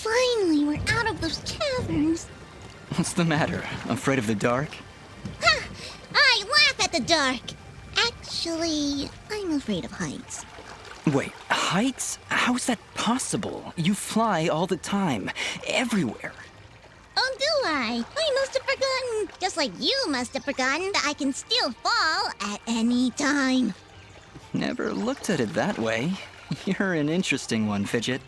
Finally, we're out of those caverns. What's the matter? Afraid of the dark? Ha! I laugh at the dark. Actually, I'm afraid of heights. Wait, heights? How's that possible? You fly all the time, everywhere. Oh, do I? I must have forgotten. Just like you must have forgotten that I can still fall at any time. Never looked at it that way. You're an interesting one, Fidget.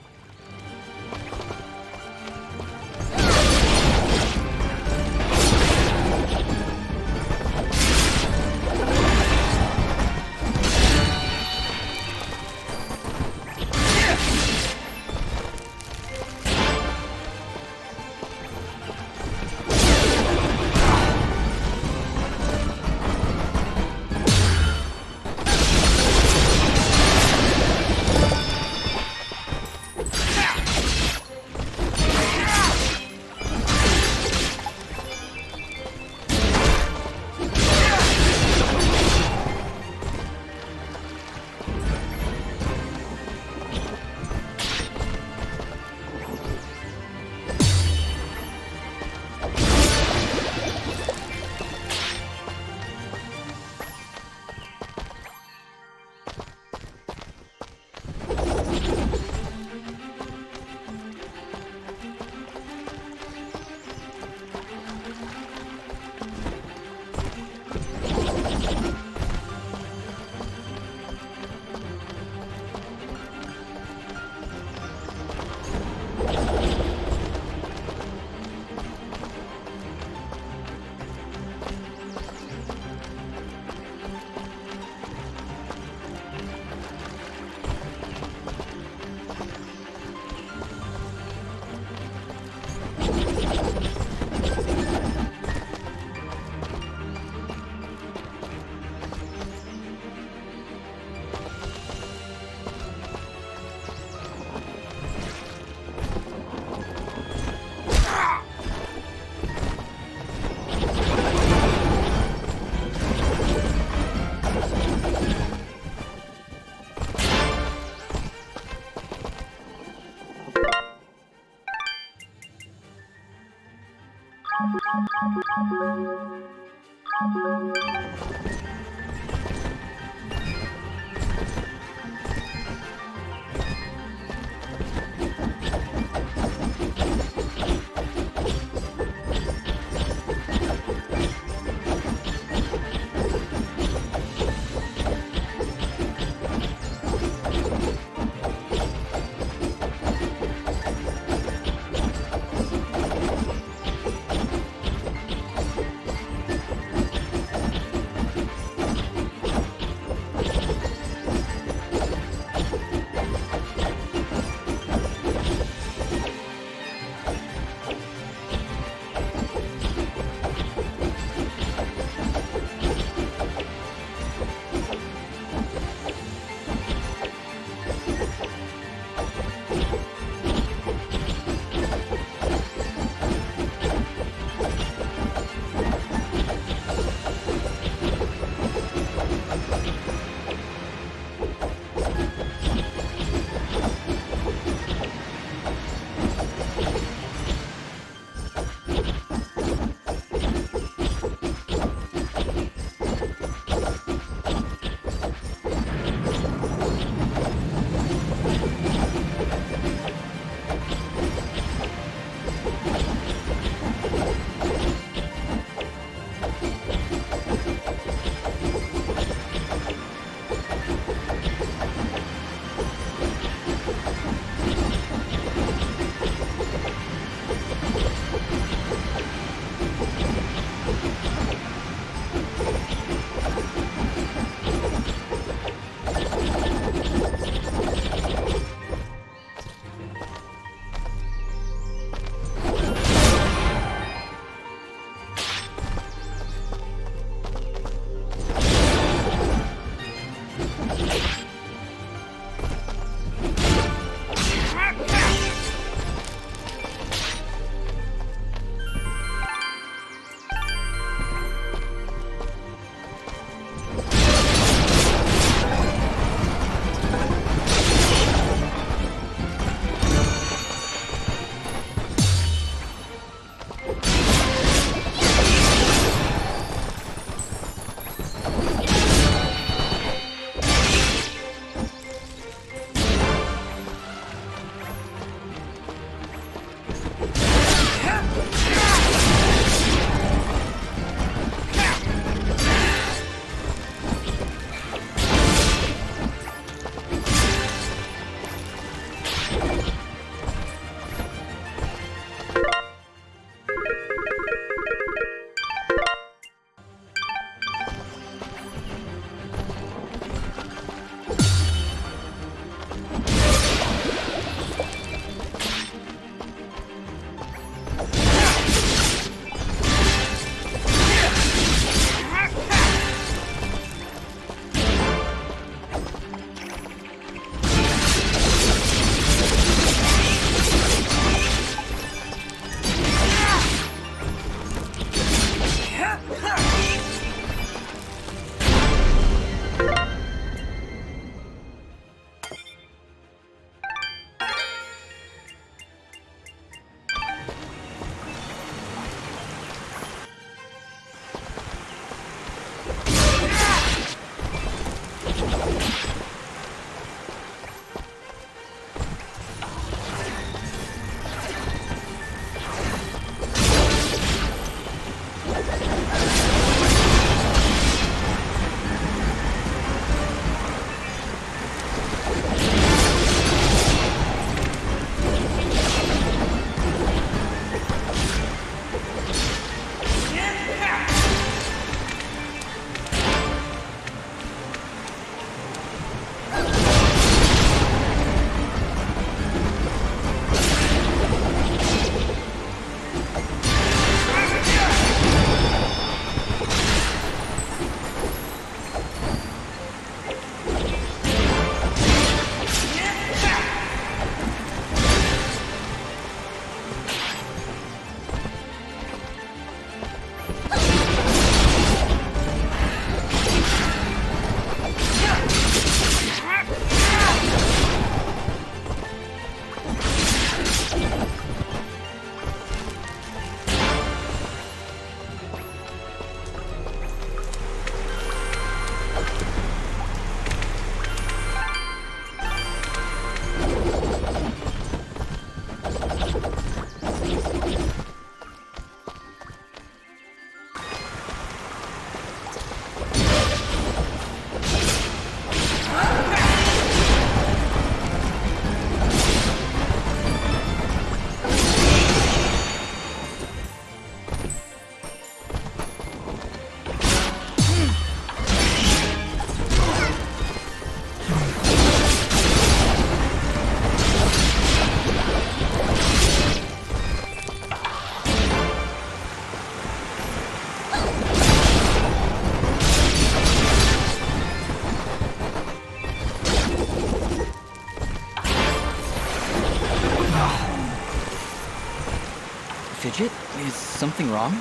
Fidget, is something wrong?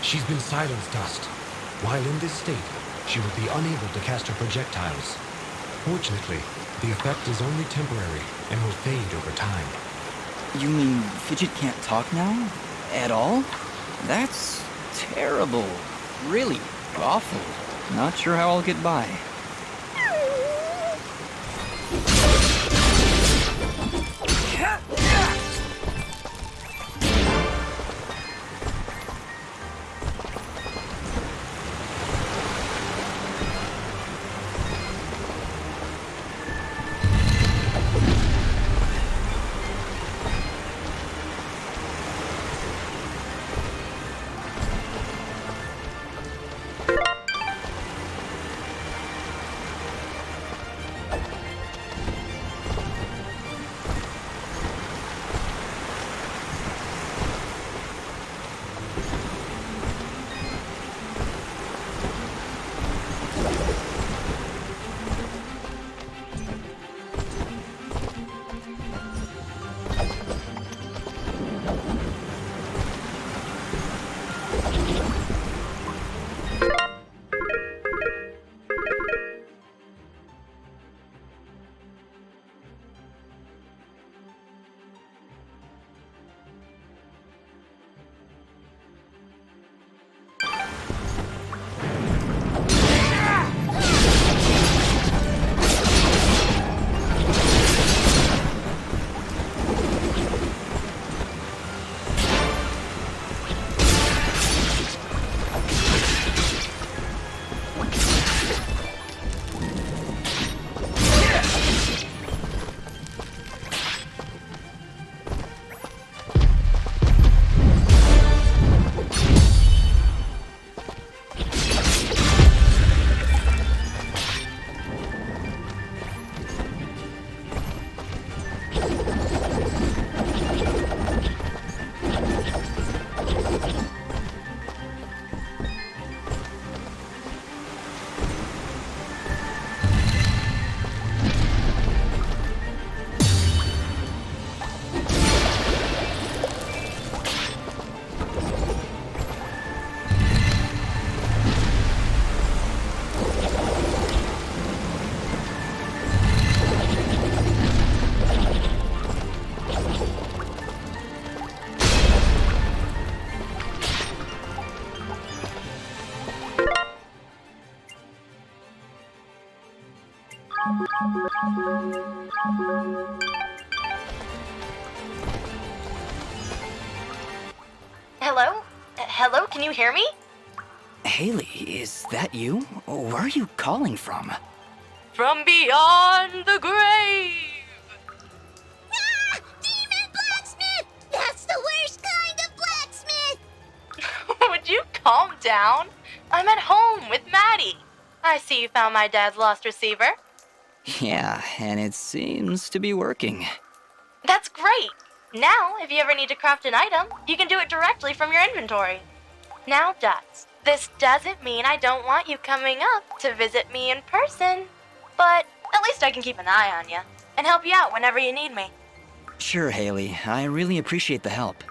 She's been silenced, Dust. While in this state, she will be unable to cast her projectiles. Fortunately, the effect is only temporary and will fade over time. You mean Fidget can't talk now? At all? That's terrible. Really awful. Not sure how I'll get by. Hello? Hello, can you hear me? Haley, is that you? Where are you calling from? From beyond the grave! Ah! Demon blacksmith! That's the worst kind of blacksmith! Would you calm down? I'm at home with Maddie. I see you found my dad's lost receiver. Yeah, and it seems to be working. That's great! Now, if you ever need to craft an item, you can do it directly from your inventory. Now, Dots, this doesn't mean I don't want you coming up to visit me in person, but at least I can keep an eye on you and help you out whenever you need me. Sure, Haley. I really appreciate the help.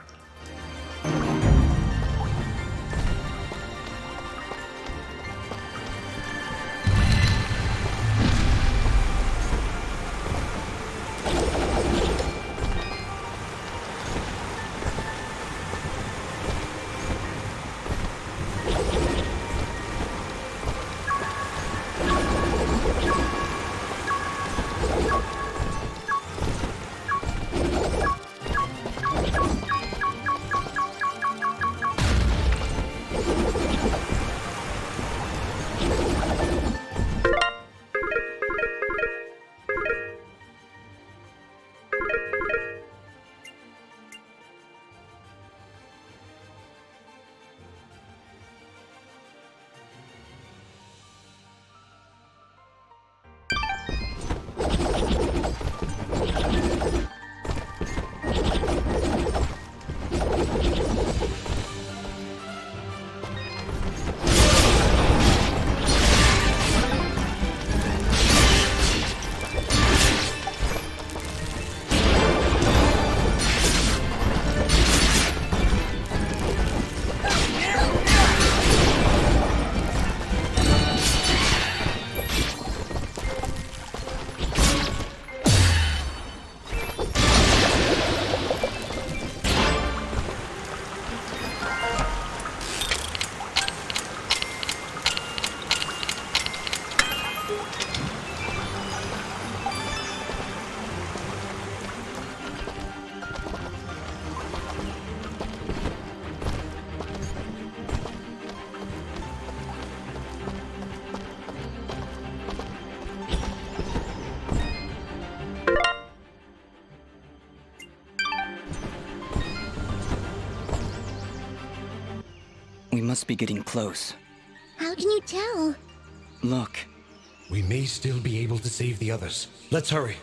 must be getting close. How can you tell? Look. We may still be able to save the others. Let's hurry.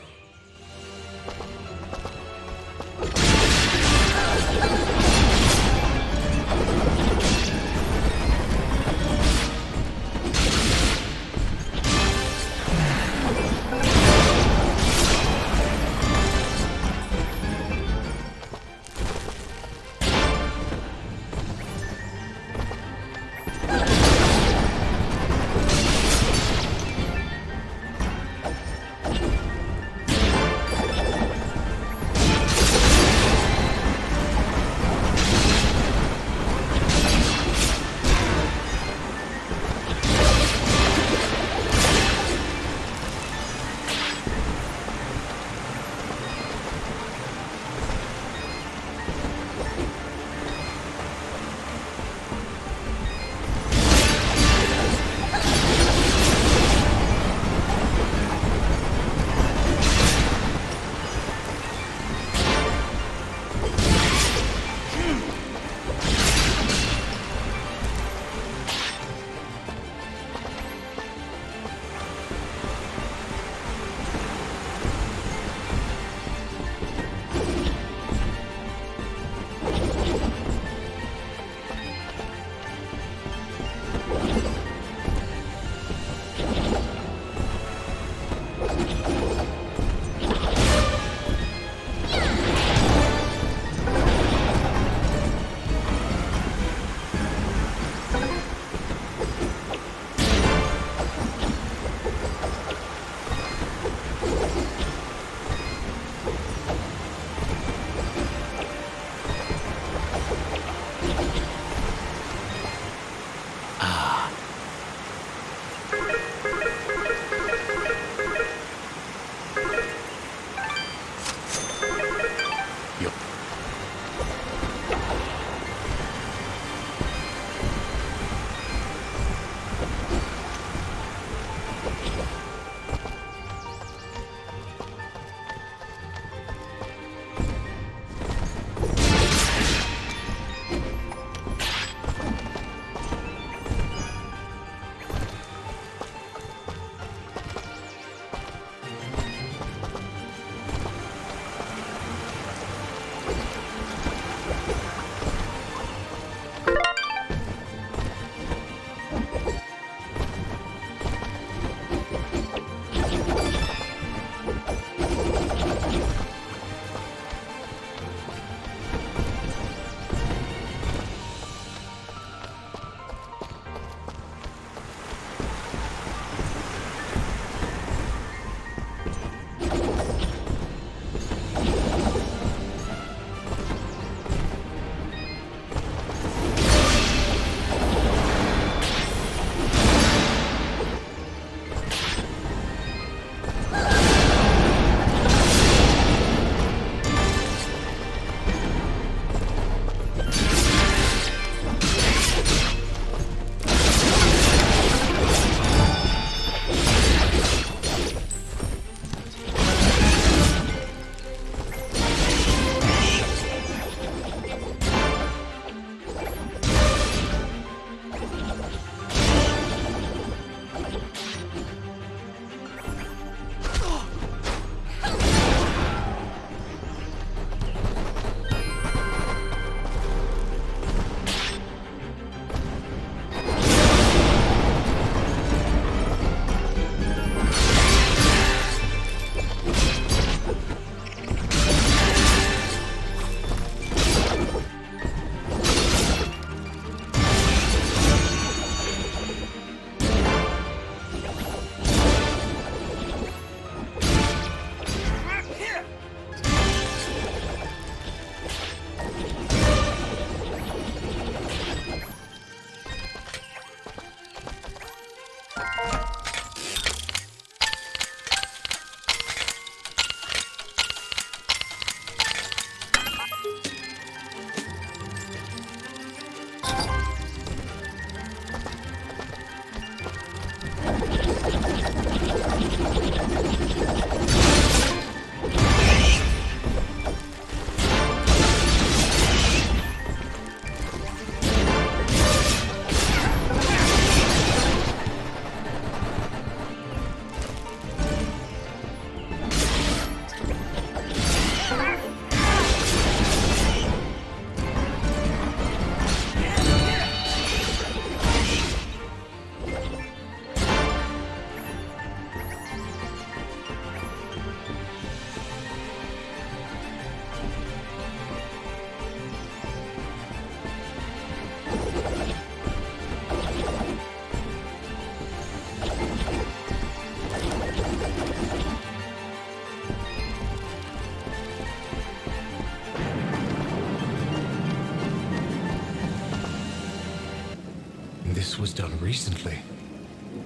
recently.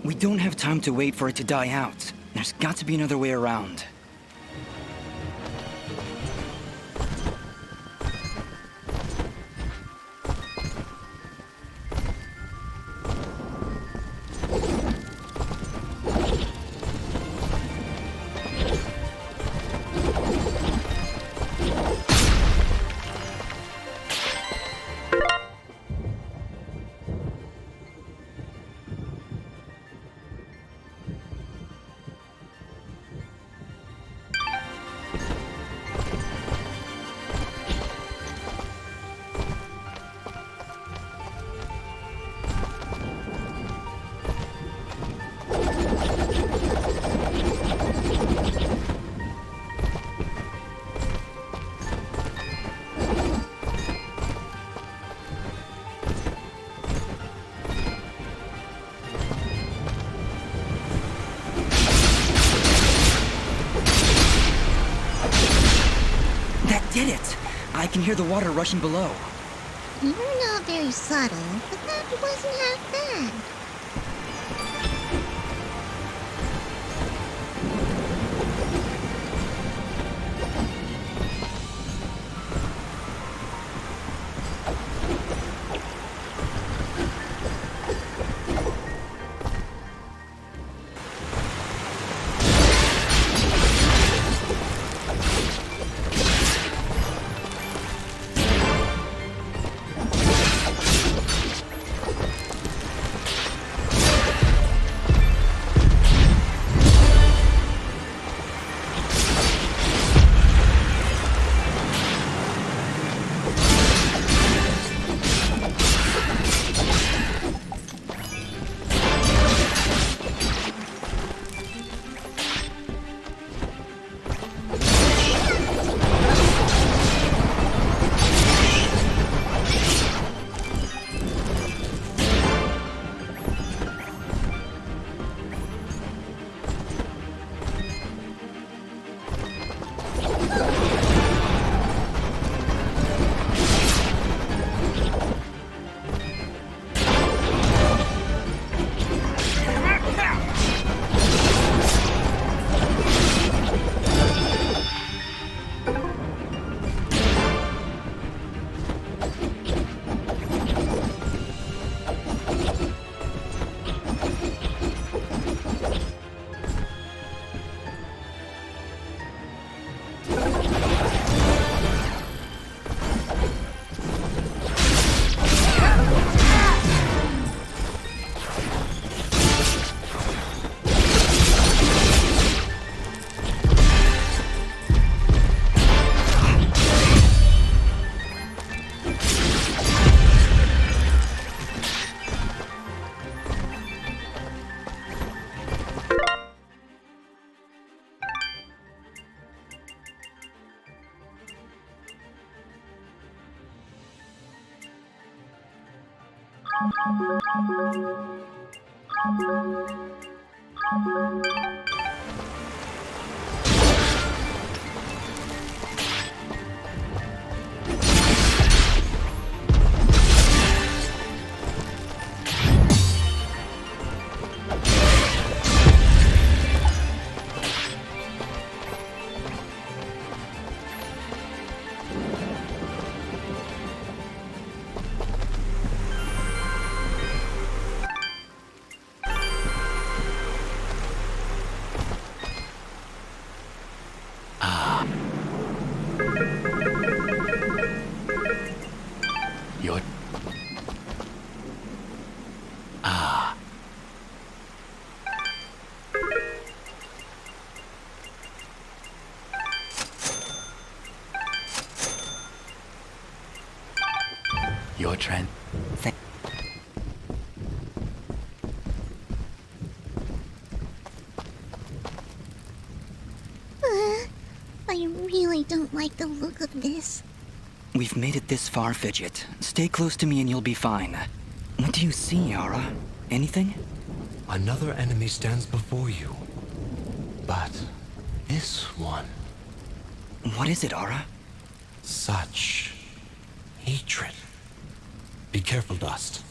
We don't have time to wait for it to die out. There's got to be another way around. Did it! I can hear the water rushing below. You're not very subtle, but that wasn't half bad. Your trend. I really don't like the look of this. We've made it this far, Fidget. Stay close to me and you'll be fine. What do you see, Yara? Anything? Another enemy stands before you. But this one... What is it, Aura? Such hatred. Be careful, Dust.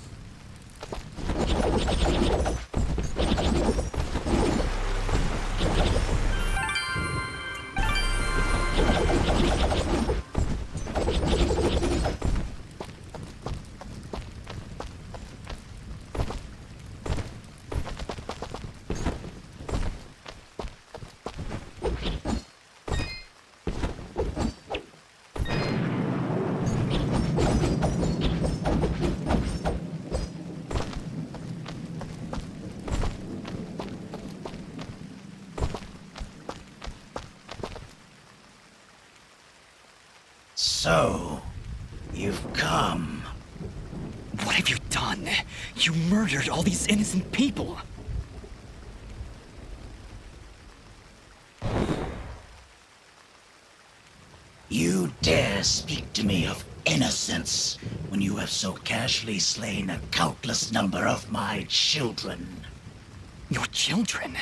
So, you've come. What have you done? You murdered all these innocent people. You dare speak to me of innocence when you have so casually slain a countless number of my children. Your children?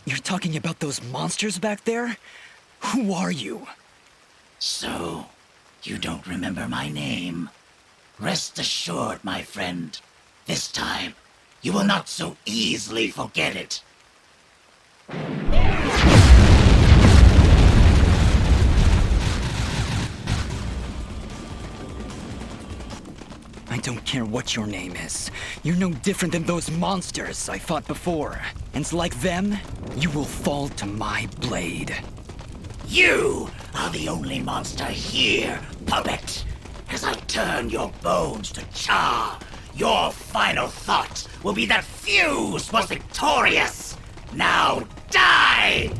You're talking about those monsters back there? Who are you? So, you don't remember my name? Rest assured, my friend, this time you will not so easily forget it. I don't care what your name is. You're no different than those monsters I fought before. And like them, you will fall to my blade. You are the only monster here, puppet. As I turn your bones to char, your final thought will be that Fuse was victorious. Now die!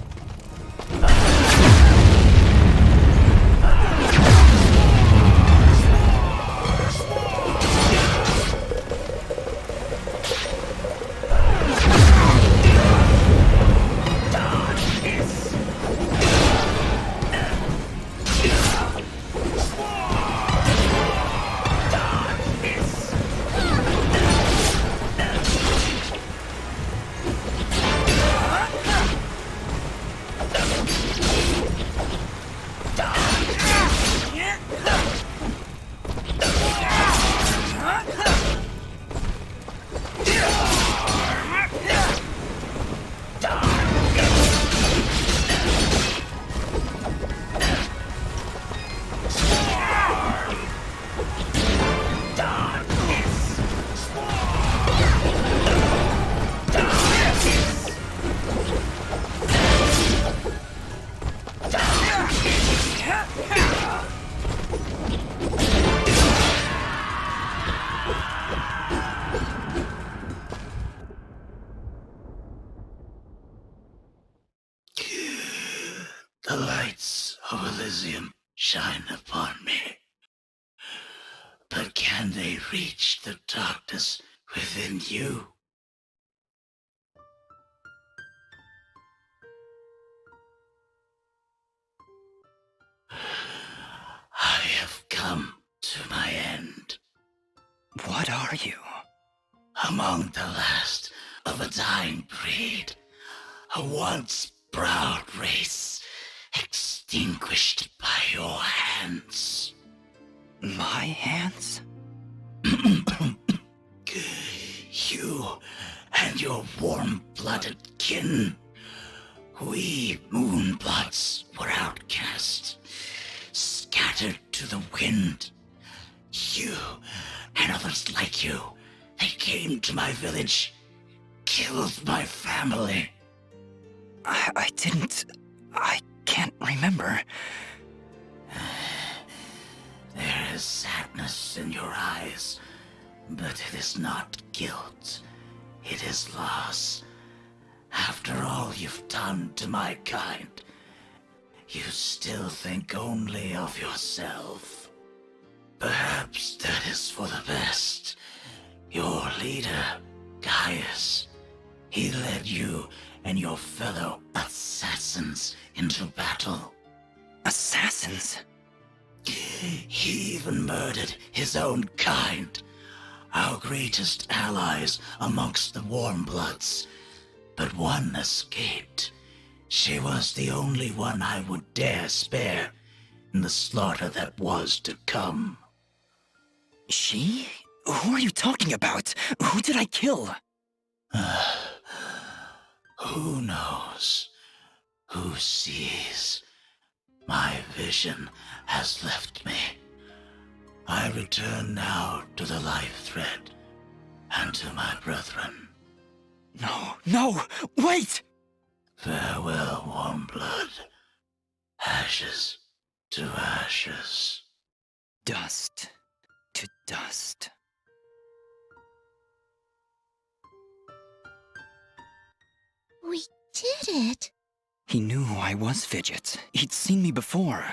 The lights of Elysium shine upon me. But can they reach the darkness within you? I have come to my end. What are you? Among the last of a dying breed, a once proud race, extinguished by your hands. My hands? You and your warm-blooded kin. We Moonblots were outcast, scattered to the wind. You and others like you, they came to my village, killed my family. I can't remember. There is sadness in your eyes, but it is not guilt. It is loss. After all you've done to my kind, you still think only of yourself. Perhaps that is for the best. Your leader, Gaius, he led you and your fellow assassins into battle. Assassins? He even murdered his own kind, our greatest allies amongst the Warmbloods. But one escaped. She was the only one I would dare spare in the slaughter that was to come. She? Who are you talking about? Who did I kill? Who knows? Who sees? My vision has left me. I return now to the life thread and to my brethren. No, wait! Farewell, warm blood. Ashes to ashes. Dust to dust. We did it. He knew who I was, Fidget. He'd seen me before.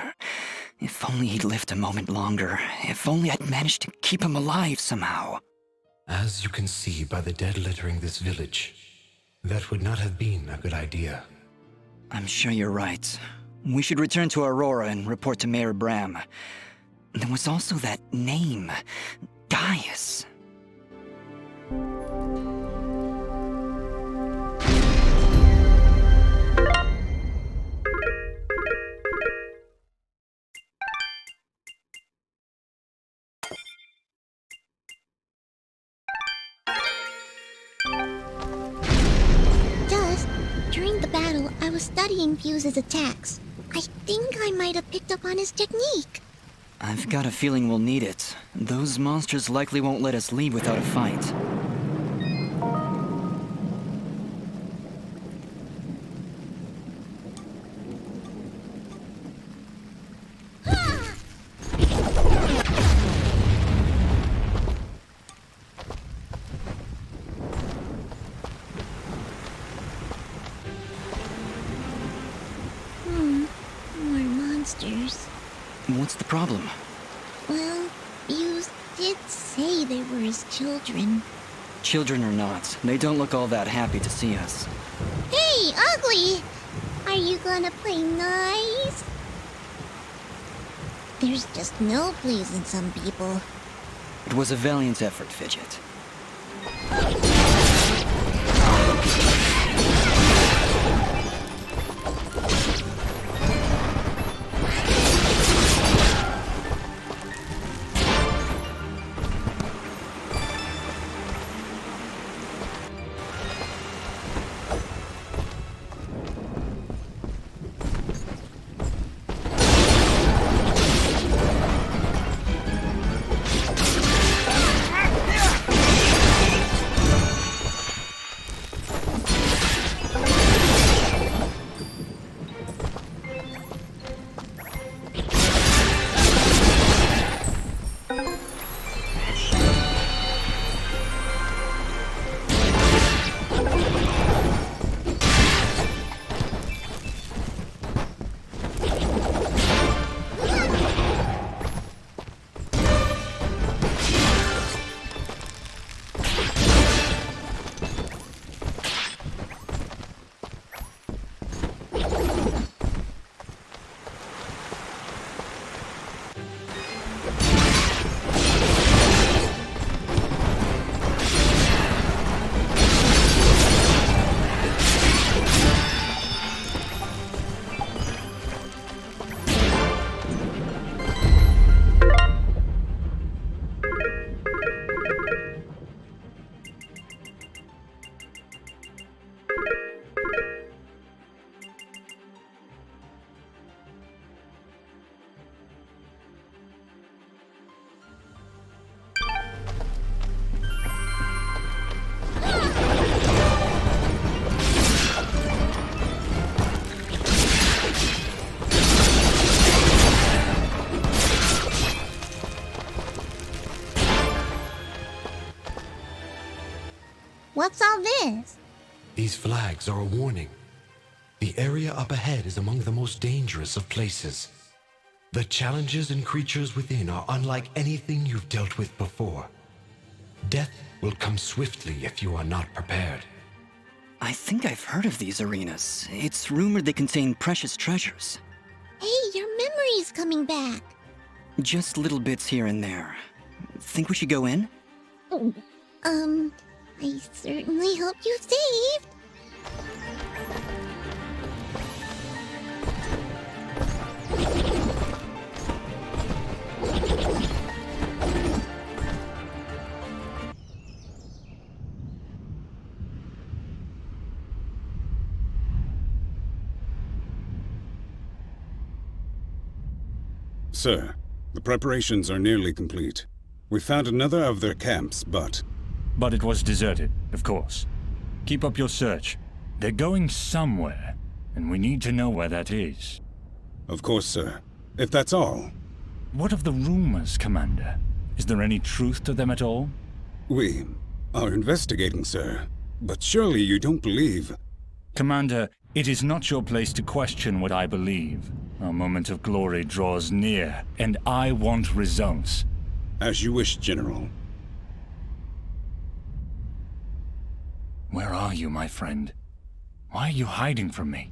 If only he'd lived a moment longer. If only I'd managed to keep him alive somehow. As you can see by the dead littering this village, that would not have been a good idea. I'm sure you're right. We should return to Aurora and report to Mayor Bram. There was also that name, Gaius. Just during the battle, I was studying Fuse's attacks. I think I might have picked up on his technique. I've got a feeling we'll need it. Those monsters likely won't let us leave without a fight. More monsters. What's the problem? Well, Fuse did say they were his children. Children or not, they don't look all that happy to see us. Hey, Ugly! Are you gonna play nice? There's just no pleasing some people. It was a valiant effort, Fidget. What's all this? These flags are a warning. The area up ahead is among the most dangerous of places. The challenges and creatures within are unlike anything you've dealt with before. Death will come swiftly if you are not prepared. I think I've heard of these arenas. It's rumored they contain precious treasures. Hey, your memory's coming back. Just little bits here and there. Think we should go in? I certainly hope you saved. Sir, the preparations are nearly complete. We found another of their camps, but... But it was deserted, of course. Keep up your search. They're going somewhere, and we need to know where that is. Of course, sir. If that's all. What of the rumors, Commander? Is there any truth to them at all? We are investigating, sir. But surely you don't believe... Commander, it is not your place to question what I believe. Our moment of glory draws near, and I want results. As you wish, General. Where are you, my friend? Why are you hiding from me?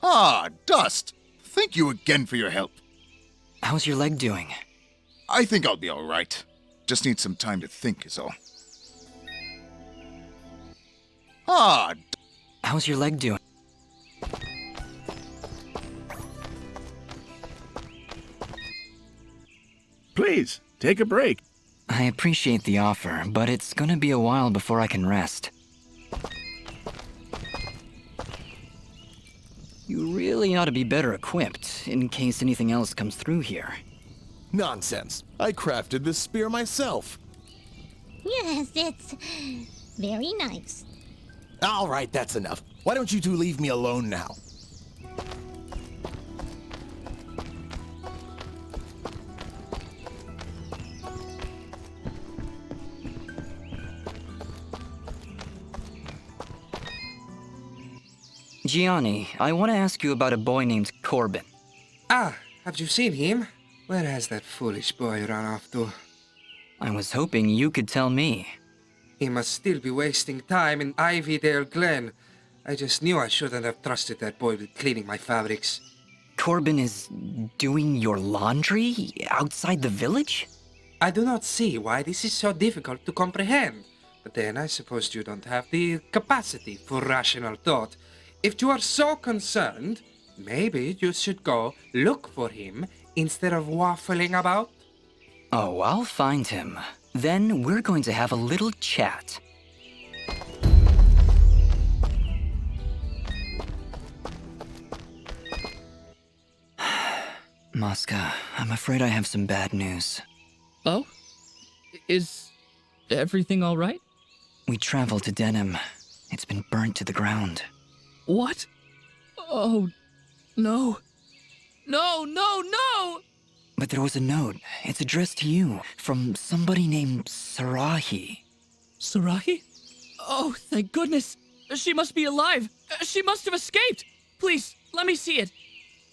Ah, Dust! Thank you again for your help. How's your leg doing? I think I'll be alright. Just need some time to think is all. Ah! How's your leg doing? Please, take a break. I appreciate the offer, but it's gonna be a while before I can rest. You really ought to be better equipped, in case anything else comes through here. Nonsense. I crafted this spear myself. Yes, it's very nice. All right, that's enough. Why don't you two leave me alone now? Gianni, I want to ask you about a boy named Corbin. Ah, have you seen him? Where has that foolish boy run off to? I was hoping you could tell me. He must still be wasting time in Ivydale Glen. I just knew I shouldn't have trusted that boy with cleaning my fabrics. Corbin is doing your laundry outside the village? I do not see why this is so difficult to comprehend. But then I suppose you don't have the capacity for rational thought. If you are so concerned, maybe you should go look for him instead of waffling about. Oh, I'll find him. Then we're going to have a little chat. Mosca, I'm afraid I have some bad news. Oh? Is everything all right? We traveled to Denim. It's been burnt to the ground. What? Oh, no. No, no, no! But there was a note. It's addressed to you from somebody named Sarahi. Sarahi? Oh, thank goodness. She must be alive. She must have escaped. Please, let me see it.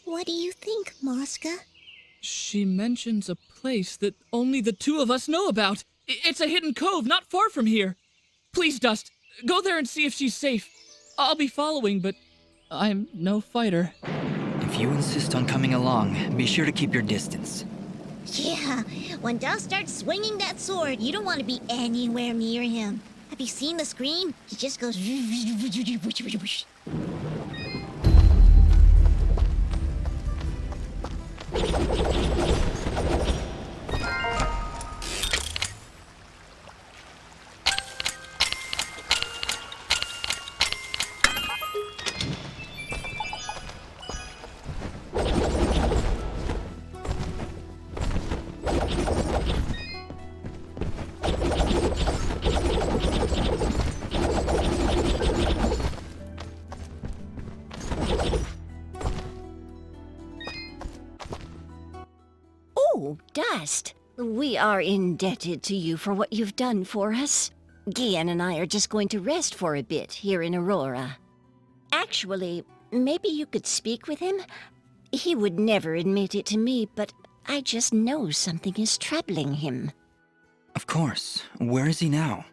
What do you think, Mosca? She mentions a place that only the two of us know about. It's a hidden cove not far from here. Please, Dust, go there and see if she's safe. I'll be following, but I'm no fighter. If you insist on coming along, be sure to keep your distance. Yeah, when Dust starts swinging that sword, you don't want to be anywhere near him. Have you seen the scream? He just goes... Oh, Dust. We are indebted to you for what you've done for us. Gian and I are just going to rest for a bit here in Aurora. Actually, maybe you could speak with him? He would never admit it to me, but I just know something is troubling him. Of course. Where is he now?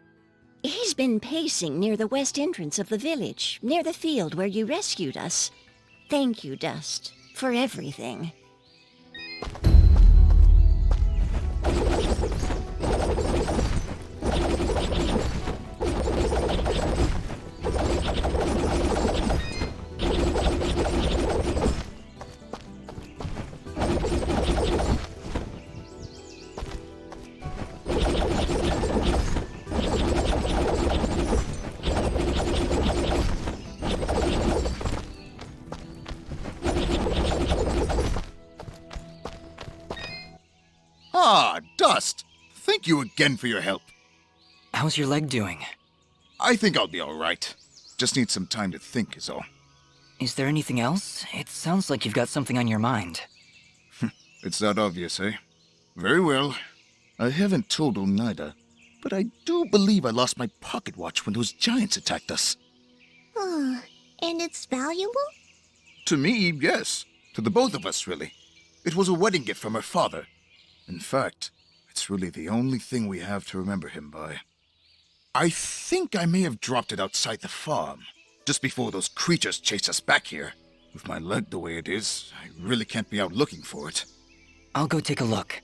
He's been pacing near the west entrance of the village, near the field where you rescued us. Thank you, Dust, for everything. Ah, Dust! Thank you again for your help. How's your leg doing? I think I'll be alright. Just need some time to think is all. Is there anything else? It sounds like you've got something on your mind. It's that obvious, eh? Very well. I haven't told Oneida, but I do believe I lost my pocket watch when those giants attacked us. Oh, and it's valuable? To me, yes. To the both of us, really. It was a wedding gift from her father. In fact, it's really the only thing we have to remember him by. I think I may have dropped it outside the farm, just before those creatures chased us back here. With my leg the way it is, I really can't be out looking for it. I'll go take a look.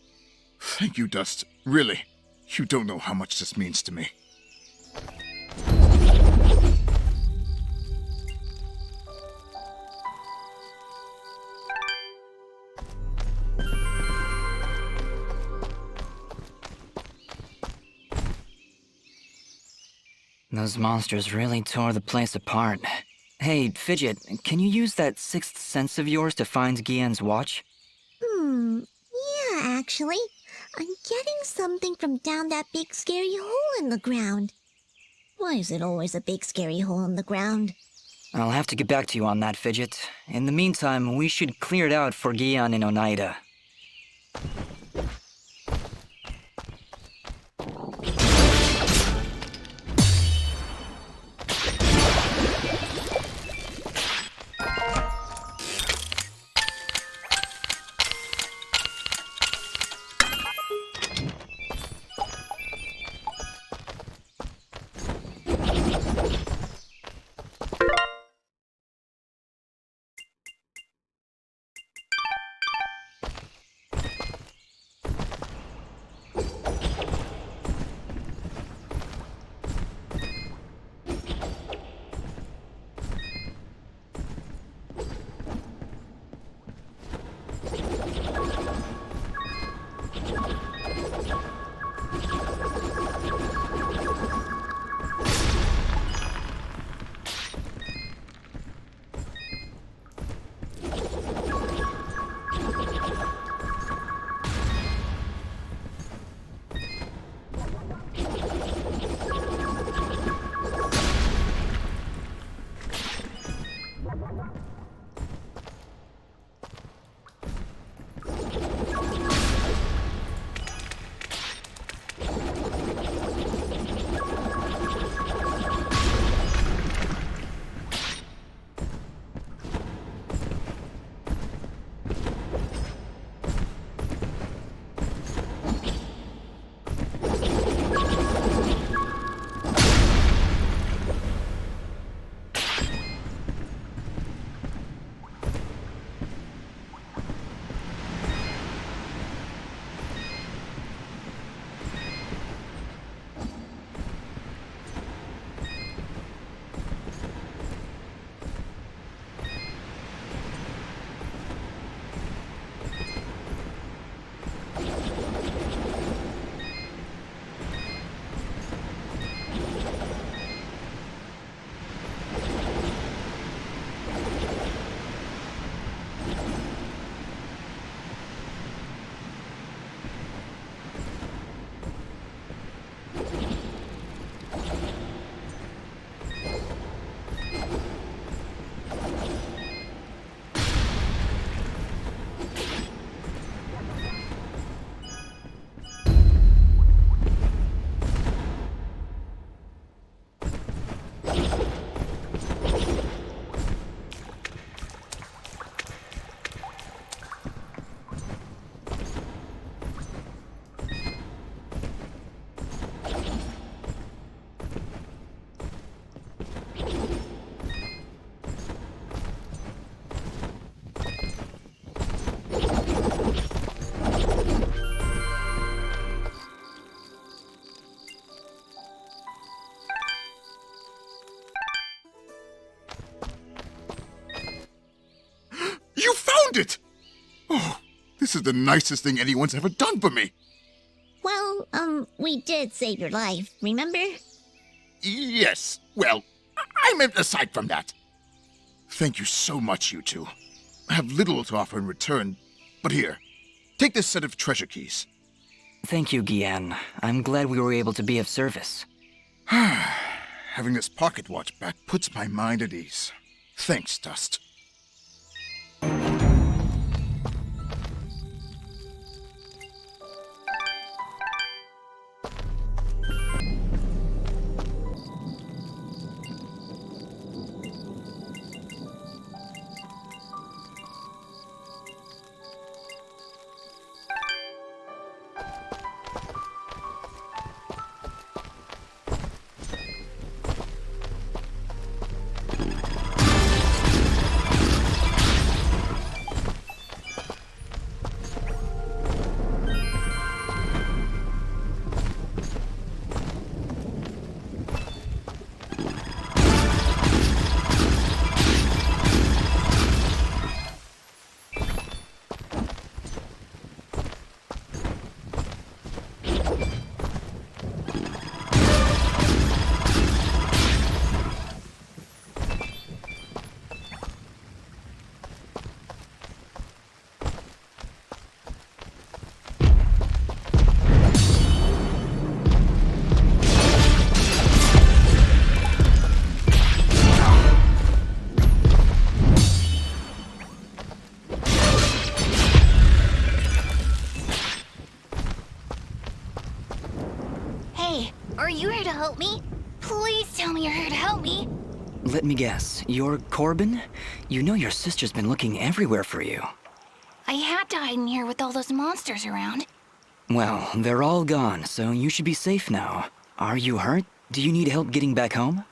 Thank you, Dust. Really, you don't know how much this means to me. Those monsters really tore the place apart. Hey, Fidget, can you use that sixth sense of yours to find Guillen's watch? Yeah, actually. I'm getting something from down that big scary hole in the ground. Why is it always a big scary hole in the ground? I'll have to get back to you on that, Fidget. In the meantime, we should clear it out for Guillen and Oneida. It! Oh, this is the nicest thing anyone's ever done for me. Well, we did save your life, remember? Yes, well, I meant aside from that. Thank you so much, you two. I have little to offer in return, but here, take this set of treasure keys. Thank you, Guillen. I'm glad we were able to be of service. Having this pocket watch back puts my mind at ease. Thanks, Dust. help me? Please tell me you're here to help me. Let me guess, you're Corbin? You know your sister's been looking everywhere for you. I had to hide in here with all those monsters around. Well, they're all gone, so you should be safe now. Are you hurt? Do you need help getting back home?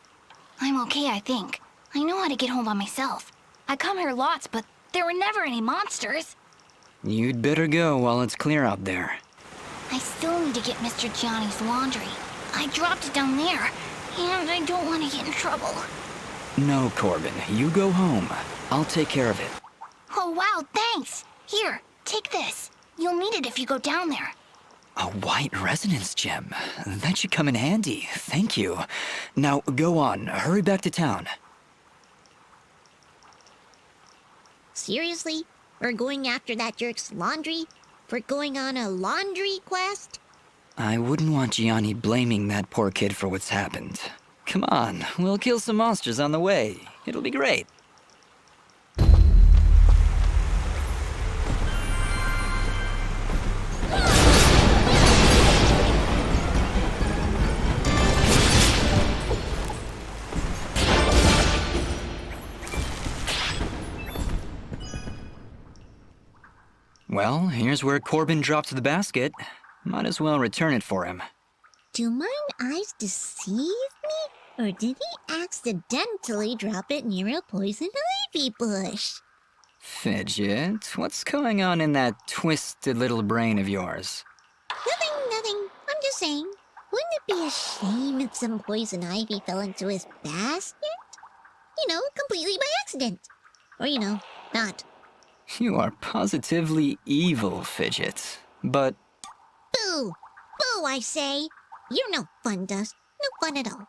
I'm okay, I think. I know how to get home by myself. I come here lots, but there were never any monsters. You'd better go while it's clear out there. I still need to get Mr. Gianni's laundry. I dropped it down there, and I don't want to get in trouble. No, Corbin, you go home. I'll take care of it. Oh, wow, thanks. Here, take this. You'll need it if you go down there. A white resonance gem. That should come in handy. Thank you. Now, go on. Hurry back to town. Seriously? We're going after that jerk's laundry? We're going on a laundry quest? I wouldn't want Gianni blaming that poor kid for what's happened. Come on, we'll kill some monsters on the way. It'll be great. Well, here's where Corbin dropped the basket. Might as well return it for him. Do mine eyes deceive me? Or did he accidentally drop it near a poison ivy bush? Fidget, what's going on in that twisted little brain of yours? Nothing. I'm just saying. Wouldn't it be a shame if some poison ivy fell into his basket? Completely by accident. Or, not. You are positively evil, Fidget. But... Boo! Boo, I say! You're no fun, Dust. No fun at all.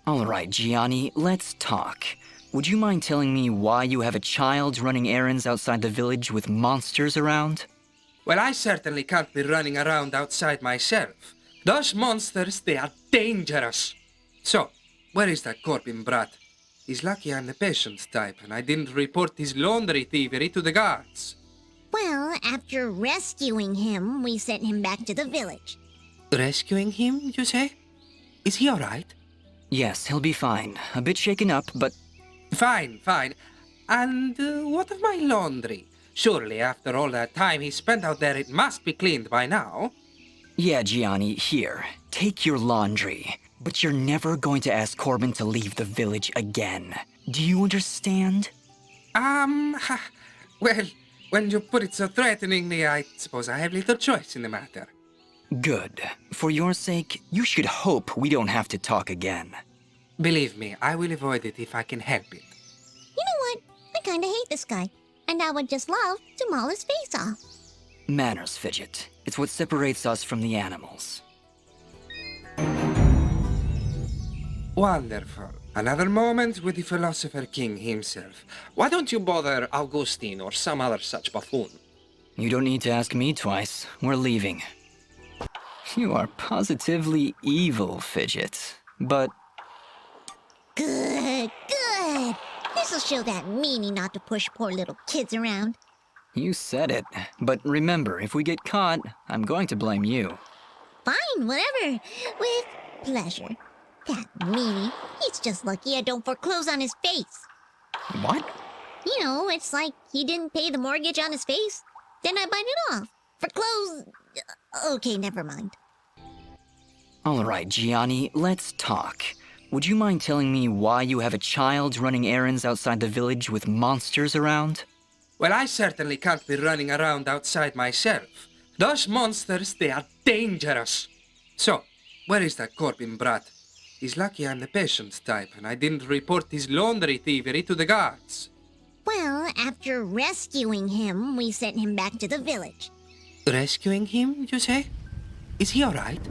All right, Gianni, let's talk. Would you mind telling me why you have a child running errands outside the village with monsters around? Well, I certainly can't be running around outside myself. Those monsters, they are dangerous. So, where is that Corbin brat? He's lucky I'm the patient type, and I didn't report his laundry thievery to the guards. Well, after rescuing him, we sent him back to the village. Rescuing him, you say? Is he all right? Yes, he'll be fine. A bit shaken up, but... Fine. And what of my laundry? Surely, after all that time he spent out there, it must be cleaned by now. Yeah, Gianni, here. Take your laundry. But you're never going to ask Corbin to leave the village again. Do you understand? Well, when you put it so threateningly, I suppose I have little choice in the matter. Good. For your sake, you should hope we don't have to talk again. Believe me, I will avoid it if I can help it. You know what? I kinda hate this guy, and I would just love to maul his face off. Manners, Fidget. It's what separates us from the animals. Wonderful. Another moment with the philosopher king himself. Why don't you bother Augustine or some other such buffoon? You don't need to ask me twice. We're leaving. You are positively evil, Fidget. But Good, good. This'll show that meanie not to push poor little kids around. you said it. But remember, if we get caught, I'm going to blame you. Fine, whatever. With pleasure. That meanie. He's just lucky I don't foreclose on his face. What? You know, it's like he didn't pay the mortgage on his face. Then I bite it off. Foreclose... Okay, never mind. All right, Gianni, let's talk. Would you mind telling me why you have a child running errands outside the village with monsters around? Well, I certainly can't be running around outside myself. Those monsters, they are dangerous. So, where is that Corbin brat? He's lucky I'm the patient type, and I didn't report his laundry thievery to the guards. Well, after rescuing him, we sent him back to the village. Rescuing him, you say? Is he all right?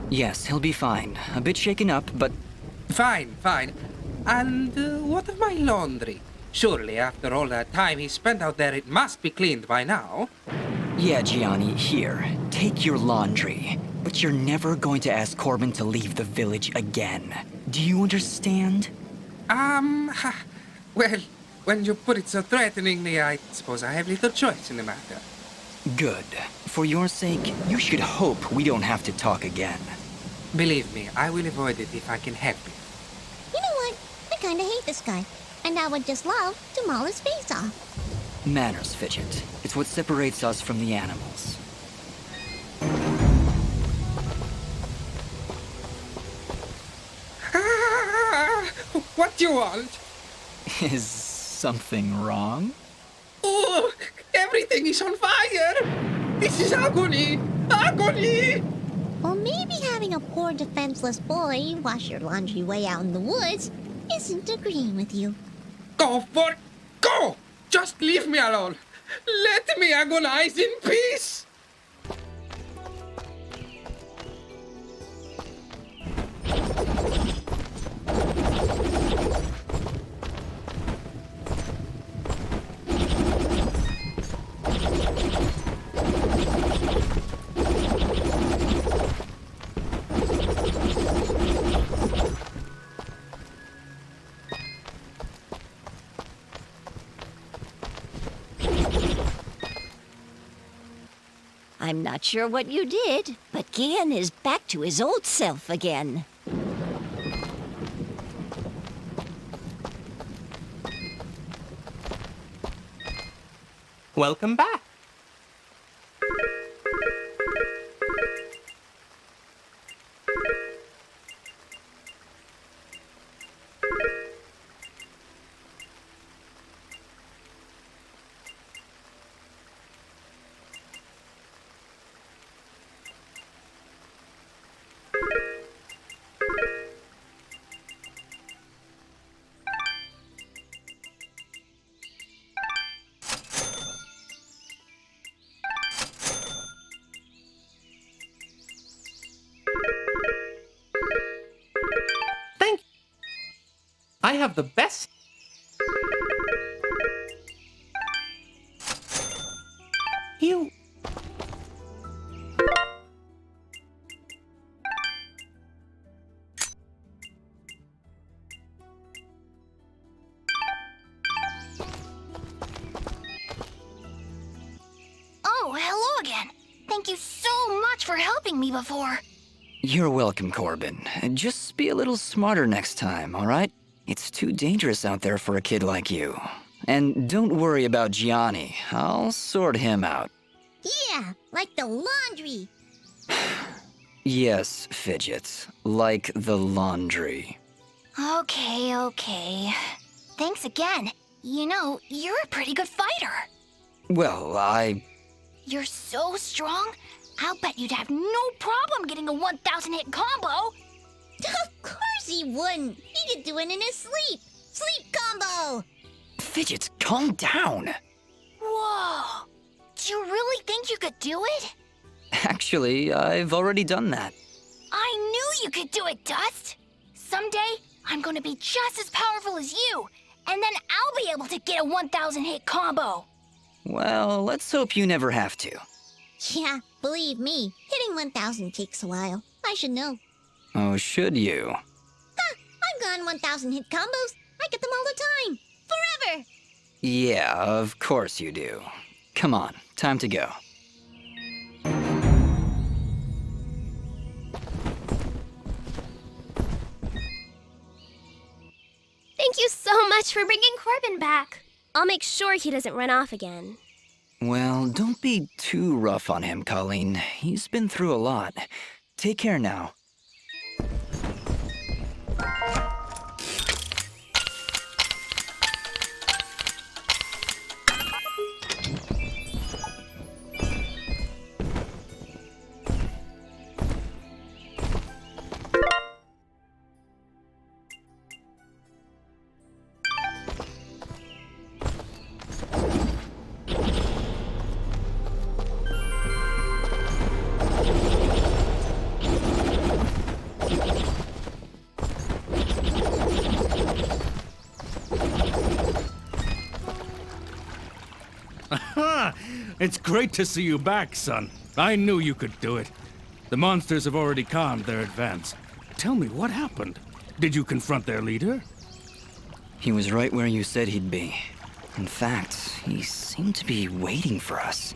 Yes, he'll be fine. A bit shaken up, but... Fine, fine. And what of my laundry? Surely, after all that time he spent out there, it must be cleaned by now. Yeah, Gianni, here. Take your laundry. But you're never going to ask Corbin to leave the village again. Do you understand? Well, when you put it so threateningly, I suppose I have little choice in the matter. Good. For your sake, you should hope we don't have to talk again. Believe me, I will avoid it if I can help it. You know what? I kinda hate this guy. And I would just love to maul his face off. Manners, Fidget. It's what separates us from the animals. What do you want? Is something wrong? Oh, everything is on fire! This is agony! Agony! Or maybe having a poor defenseless boy wash your laundry way out in the woods isn't agreeing with you. Go for it! Go! Just leave me alone! Let me agonize in peace! I'm not sure what you did, but Gian is back to his old self again. Welcome back. I have the best... You... Oh, hello again. Thank you so much for helping me before. You're welcome, Corbin. Just be a little smarter next time, all right? It's too dangerous out there for a kid like you. And don't worry about Gianni. I'll sort him out. Yeah, like the laundry. Yes, Fidget. Like the laundry. Okay. thanks again. You know, you're a pretty good fighter. Well, You're so strong, I'll bet you'd have no problem getting a 1,000 hit combo. Of course he wouldn't. He could do it in his sleep. Sleep combo. Fidget, calm down. Whoa. Do you really think you could do it? Actually, I've already done that. I knew you could do it, Dust. Someday, I'm gonna be just as powerful as you, and then I'll be able to get a 1,000 hit combo. Well, let's hope you never have to. Yeah, believe me, hitting 1,000 takes a while. I should know. Oh, should you? I've gone 1,000 hit combos. I get them all the time. Forever. Yeah, of course you do. Come on, time to go. Thank you so much for bringing Corbin back. I'll make sure he doesn't run off again. Well, don't be too rough on him, Colleen. He's been through a lot. Take care now. It's great to see you back, son. I knew you could do it. The monsters have already calmed their advance. Tell me, what happened? Did you confront their leader? He was right where you said he'd be. In fact, he seemed to be waiting for us.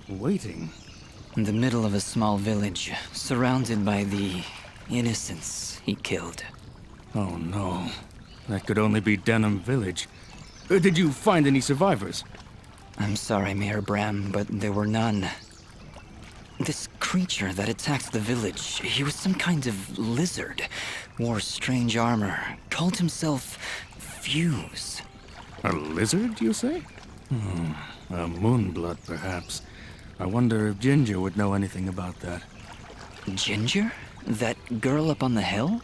Waiting? In the middle of a small village, surrounded by the innocents he killed. Oh no. That could only be Denham Village. Did you find any survivors? I'm sorry, Mayor Bram, but there were none. This creature that attacked the village, he was some kind of lizard, wore strange armor, called himself Fuse. A lizard, you say? A moonblood, perhaps. I wonder if Ginger would know anything about that. Ginger? That girl up on the hill?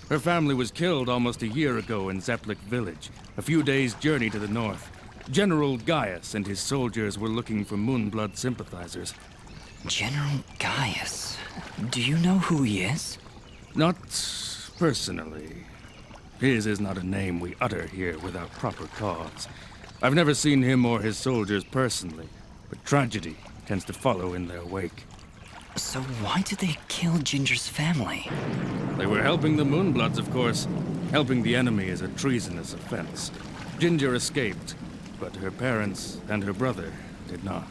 Her family was killed almost a year ago in Zepplik village, a few days' journey to the north. General Gaius and his soldiers were looking for Moonblood sympathizers. General Gaius? Do you know who he is? Not personally. His is not a name we utter here without proper cause. I've never seen him or his soldiers personally, but tragedy tends to follow in their wake. So why did they kill Ginger's family? They were helping the Moonbloods, of course. Helping the enemy is a treasonous offense. Ginger escaped, but her parents and her brother did not.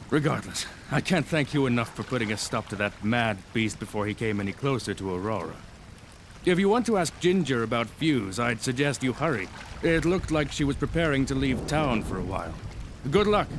Regardless, I can't thank you enough for putting a stop to that mad beast before he came any closer to Aurora. If you want to ask Ginger about Fuse, I'd suggest you hurry. It looked like she was preparing to leave town for a while. Good luck.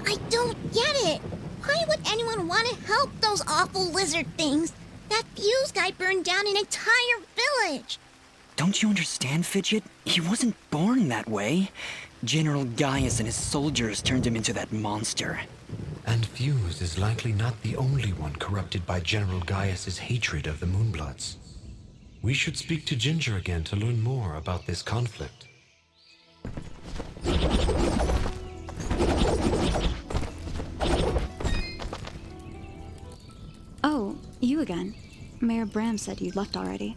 I don't get it. Why would anyone want to help those awful lizard things? That Fuse guy burned down an entire village. Don't you understand, Fidget? He wasn't born that way. General Gaius and his soldiers turned him into that monster. And Fuse is likely not the only one corrupted by General Gaius's hatred of the Moonbloods. We should speak to Ginger again to learn more about this conflict. Oh, you again. Mayor Bram said you'd left already.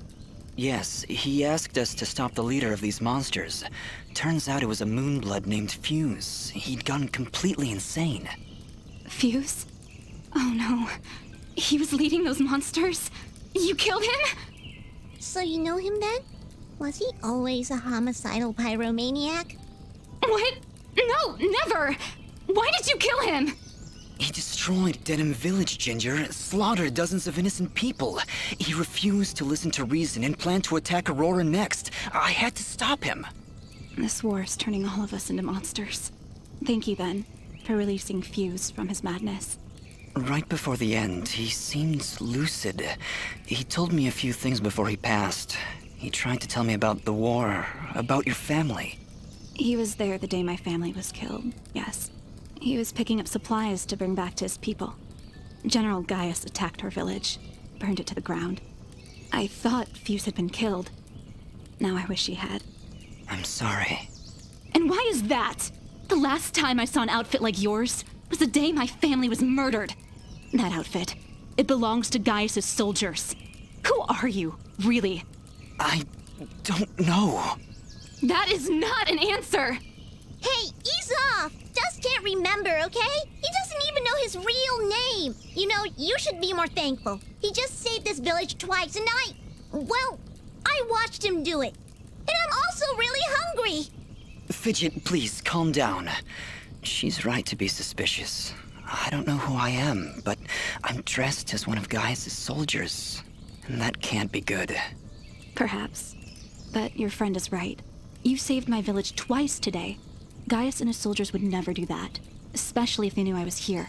Yes, he asked us to stop the leader of these monsters. Turns out it was a Moonblood named Fuse. He'd gone completely insane. Fuse? Oh no. He was leading those monsters? You killed him? So you know him then? Was he always a homicidal pyromaniac? What? No, never! Why did you kill him? He destroyed Denham Village, Ginger, slaughtered dozens of innocent people. He refused to listen to reason and planned to attack Aurora next. I had to stop him. This war is turning all of us into monsters. Thank you, then, for releasing Fuse from his madness. Right before the end, he seemed lucid. He told me a few things before he passed. He tried to tell me about the war, about your family. He was there the day my family was killed, yes. He was picking up supplies to bring back to his people. General Gaius attacked our village, burned it to the ground. I thought Fuse had been killed. Now I wish he had. I'm sorry. And why is that? The last time I saw an outfit like yours was the day my family was murdered. That outfit, it belongs to Gaius's soldiers. Who are you, really? I don't know. That is not an answer! Hey, ease off! Dust can't remember, okay? He doesn't even know his real name. You know, you should be more thankful. He just saved this village twice, and well, I watched him do it. And I'm also really hungry. Fidget, please, calm down. She's right to be suspicious. I don't know who I am, but I'm dressed as one of Gaius' soldiers. And that can't be good. Perhaps. But your friend is right. You saved my village twice today. Gaius and his soldiers would never do that, especially if they knew I was here.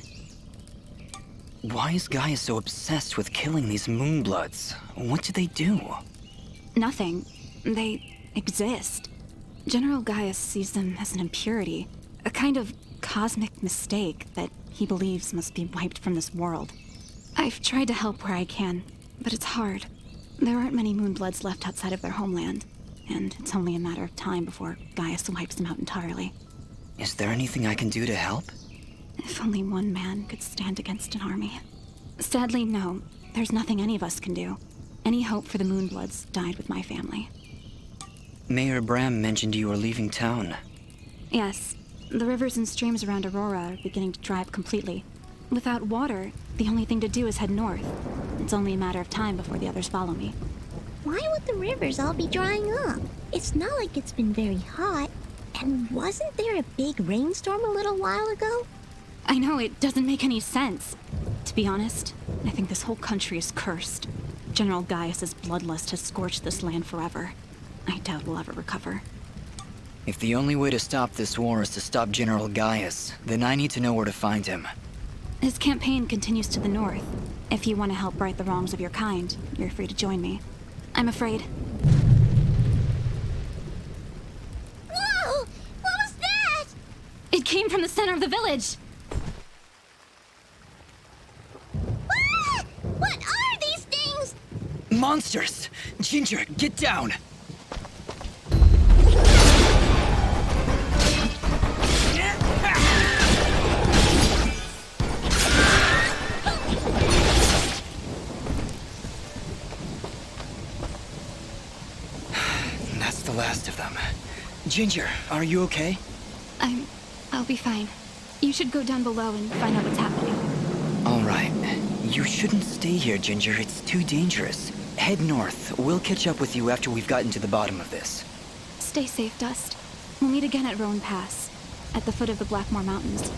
Why is Gaius so obsessed with killing these Moonbloods? What do they do? Nothing. They exist. General Gaius sees them as an impurity, a kind of cosmic mistake that he believes must be wiped from this world. I've tried to help where I can, but it's hard. There aren't many Moonbloods left outside of their homeland, and it's only a matter of time before Gaius wipes them out entirely. Is there anything I can do to help? If only one man could stand against an army. Sadly, no. There's nothing any of us can do. Any hope for the Moonbloods died with my family. Mayor Bram mentioned you were leaving town. Yes. The rivers and streams around Aurora are beginning to dry up completely. Without water, the only thing to do is head north. It's only a matter of time before the others follow me. Why would the rivers all be drying up? It's not like it's been very hot. And wasn't there a big rainstorm a little while ago? I know, it doesn't make any sense. To be honest, I think this whole country is cursed. General Gaius's bloodlust has scorched this land forever. I doubt we'll ever recover. If the only way to stop this war is to stop General Gaius, then I need to know where to find him. His campaign continues to the north. If you want to help right the wrongs of your kind, you're free to join me. I'm afraid. Whoa! What was that? It came from the center of the village! Ah! What are these things? Monsters! Ginger, get down! That's the last of them. Ginger, are you okay? I'll be fine. You should go down below and find out what's happening. All right. You shouldn't stay here, Ginger. It's too dangerous. Head north. We'll catch up with you after we've gotten to the bottom of this. Stay safe, Dust. We'll meet again at Roan Pass, at the foot of the Blackmore Mountains.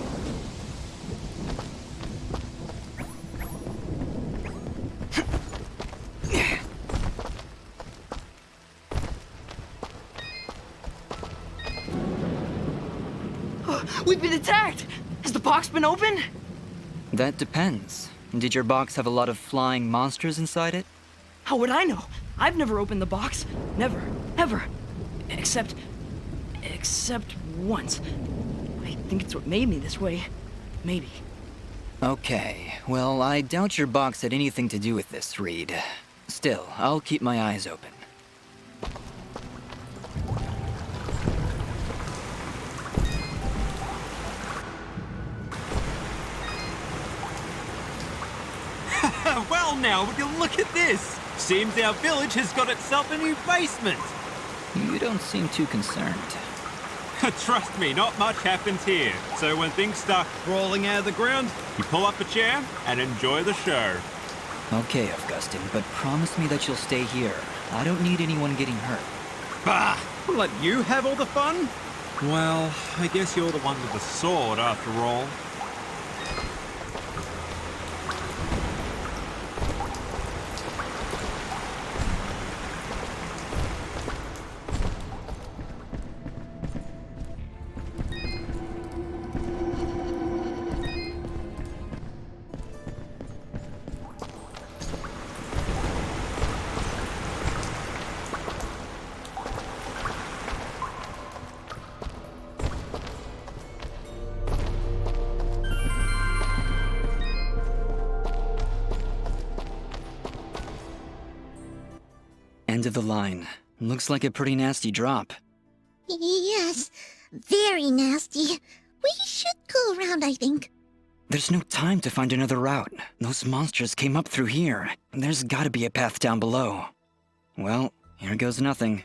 We've been attacked! Has the box been opened? That depends. Did your box have a lot of flying monsters inside it? How would I know? I've never opened the box. Never. Ever. Except once. I think it's what made me this way. Maybe. Okay. Well, I doubt your box had anything to do with this, Reed. Still, I'll keep my eyes open. Well now, would you look at this? Seems our village has got itself a new basement. You don't seem too concerned. Trust me, not much happens here. So when things start crawling out of the ground, you pull up a chair and enjoy the show. Okay, Augustine, but promise me that you'll stay here. I don't need anyone getting hurt. Bah! I'll let you have all the fun? Well, I guess you're the one with the sword after all. End of the line. Looks like a pretty nasty drop. Yes, very nasty. We should go around, I think. There's no time to find another route. Those monsters came up through here. There's gotta be a path down below. Well, here goes nothing.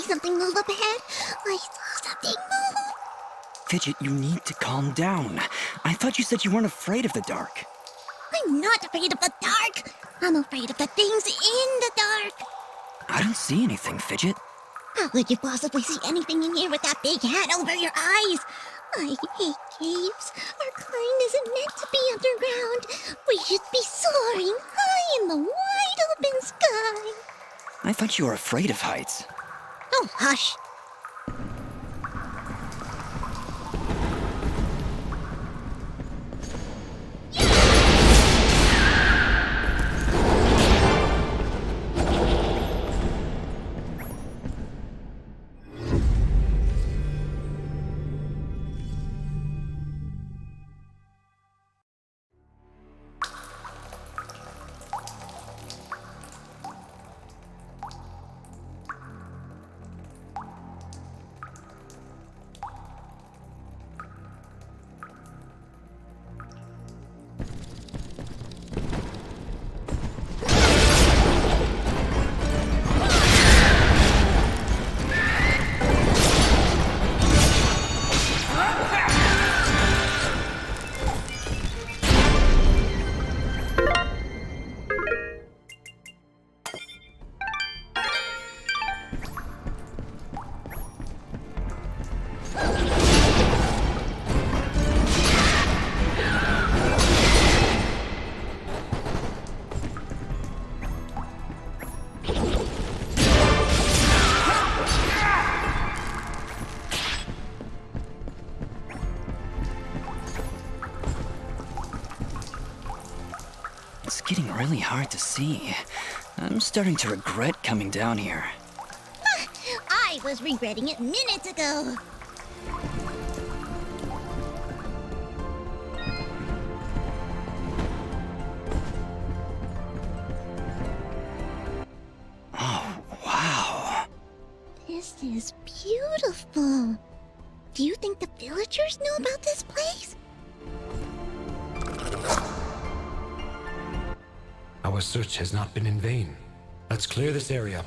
something move up ahead. I saw something move. Fidget, you need to calm down. I thought you said you weren't afraid of the dark. I'm not afraid of the dark. I'm afraid of the things in the dark. I don't see anything, Fidget. How could you possibly see anything in here with that big hat over your eyes? I hate caves. Our kind isn't meant to be underground. We should be soaring high in the wide open sky. I thought you were afraid of heights. Oh, hush. It's getting really hard to see. I'm starting to regret coming down here. I was regretting it minutes ago. Oh, wow. This is beautiful. Do you think the villagers know about this place? Our search has not been in vain. Let's clear this area.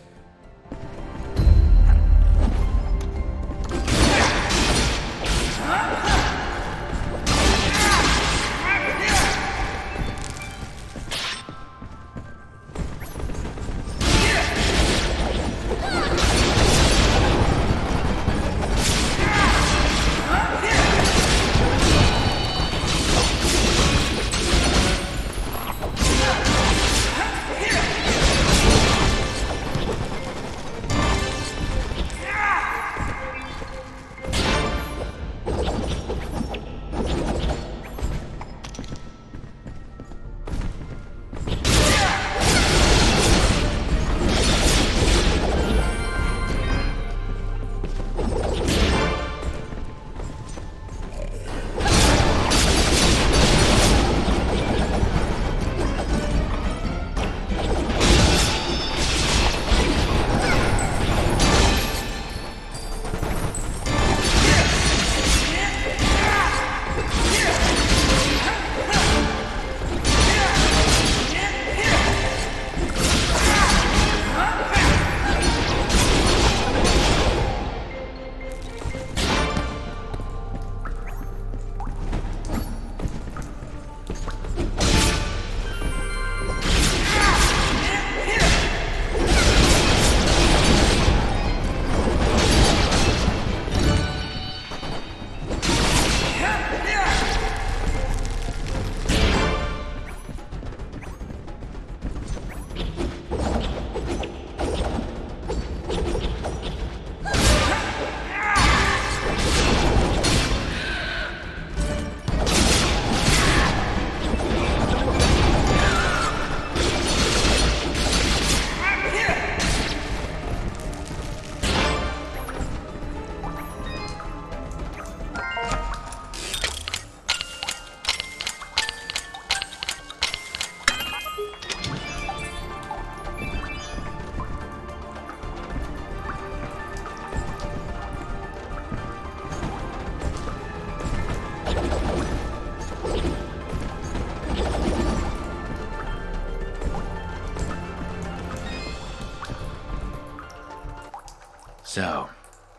So,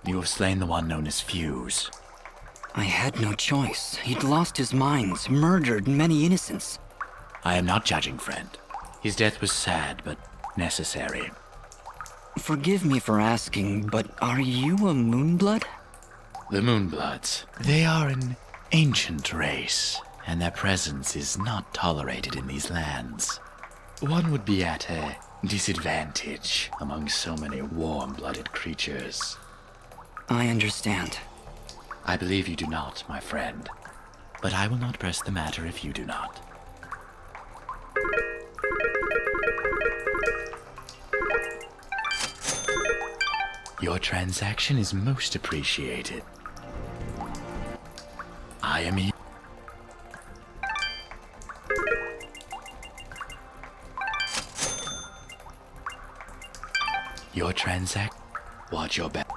you have slain the one known as Fuse. I had no choice. He'd lost his mind, murdered many innocents. I am not judging, friend. His death was sad, but necessary. Forgive me for asking, but are you a Moonblood? The Moonbloods. They are an ancient race, and their presence is not tolerated in these lands. One would be at a disadvantage among so many warm-blooded creatures. I understand. I believe you do not, my friend. But I will not press the matter if you do not. Your transaction is most appreciated. I am here. Your transact. Watch your back.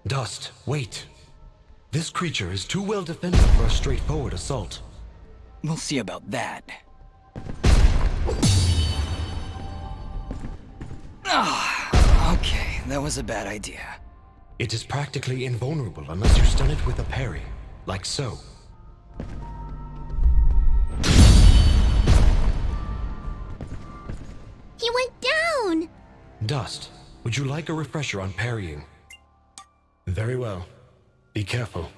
Dust, wait. This creature is too well defended for a straightforward assault. We'll see about that. Okay, that was a bad idea. It is practically invulnerable unless you stun it with a parry, like so. He went down! Dust, would you like a refresher on parrying? Very well. Be careful.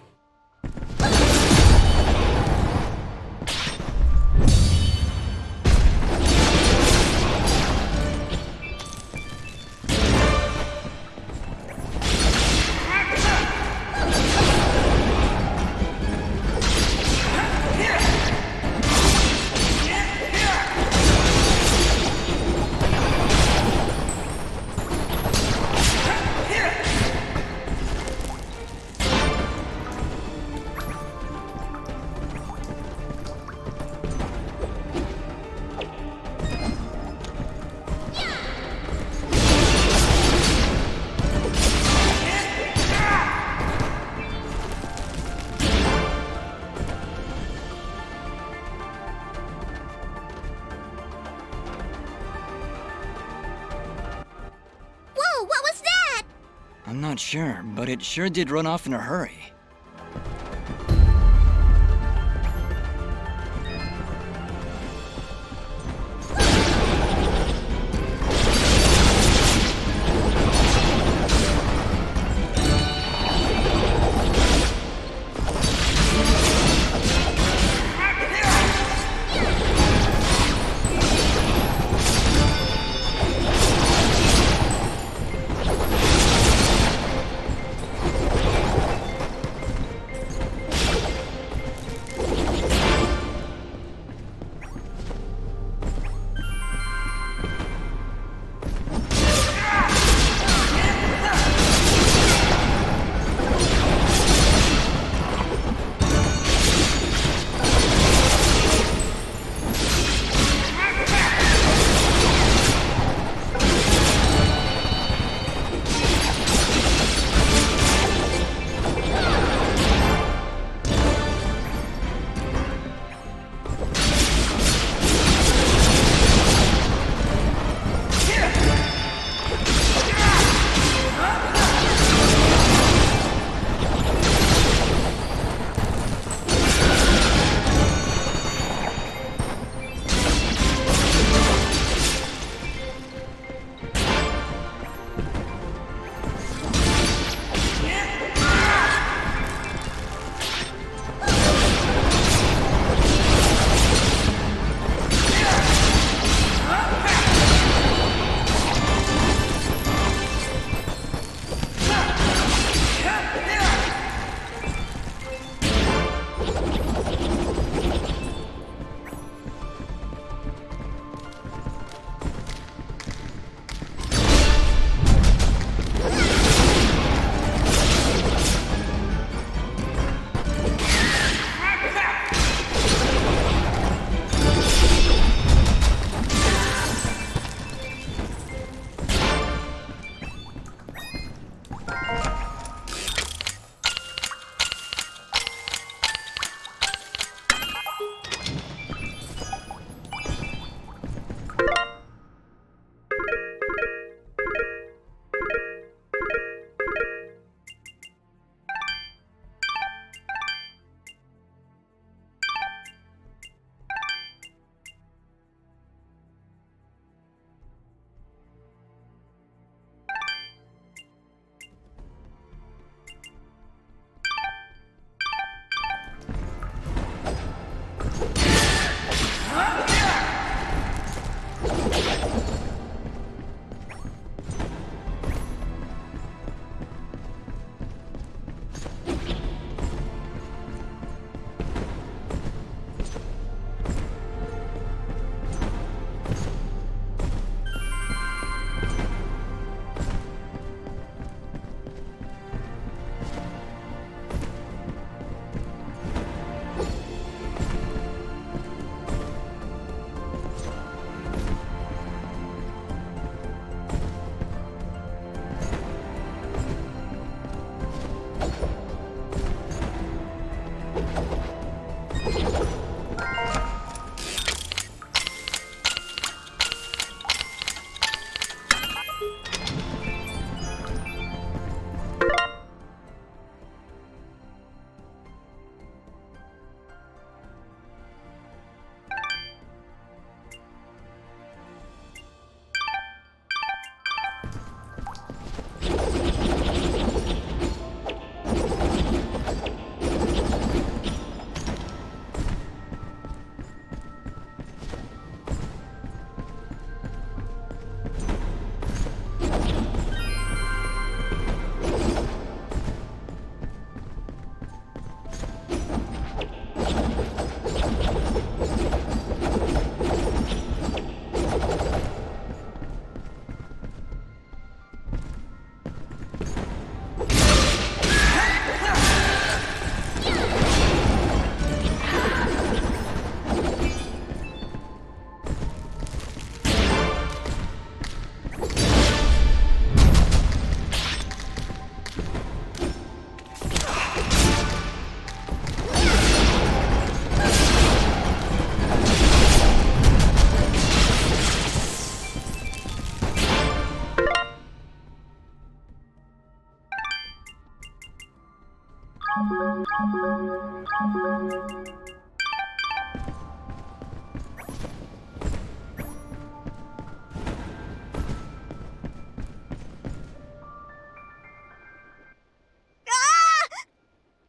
I'm not sure, but it sure did run off in a hurry.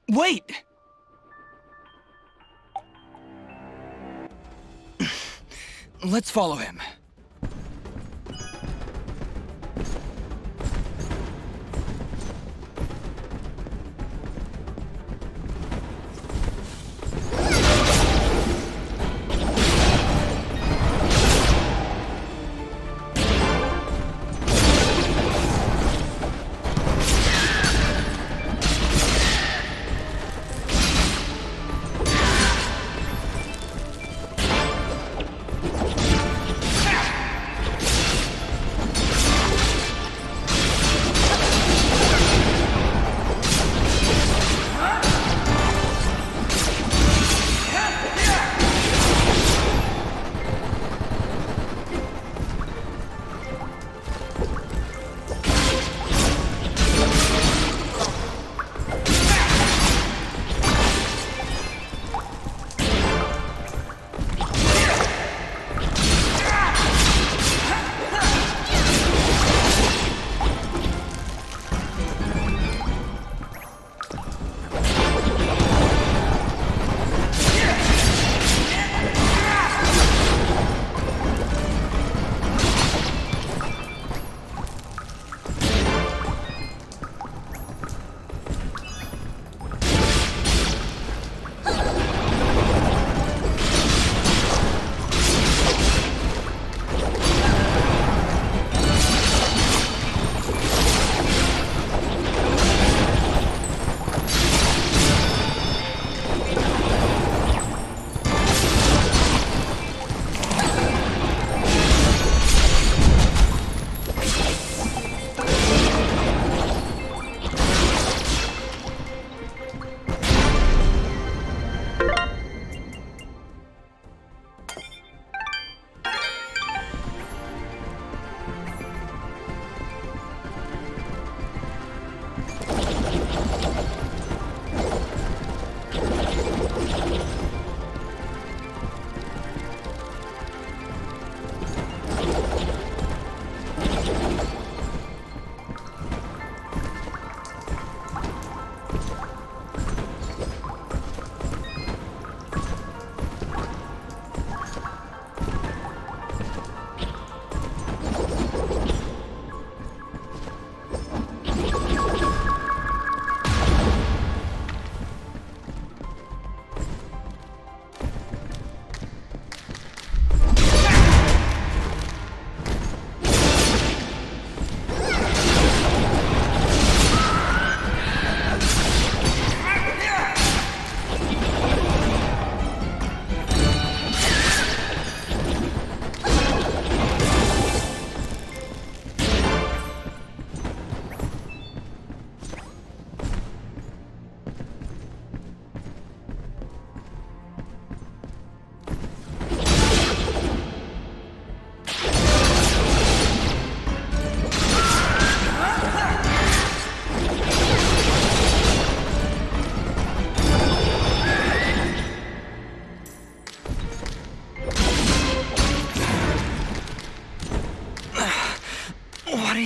Wait! Let's follow him.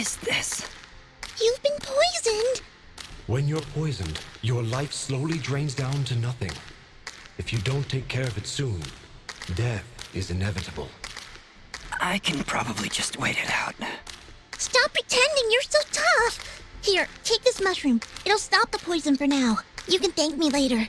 is this? You've been poisoned! When you're poisoned, your life slowly drains down to nothing. If you don't take care of it soon, death is inevitable. I can probably just wait it out. Stop pretending you're so tough! Here, take this mushroom. It'll stop the poison for now. You can thank me later.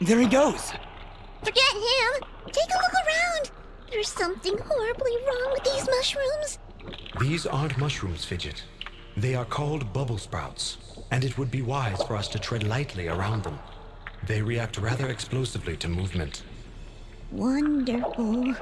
There he goes. Forget him. Take a look around. There's something horribly wrong with these mushrooms. These aren't mushrooms, Fidget. They are called bubble sprouts, and it would be wise for us to tread lightly around them. They react rather explosively to movement. Wonderful.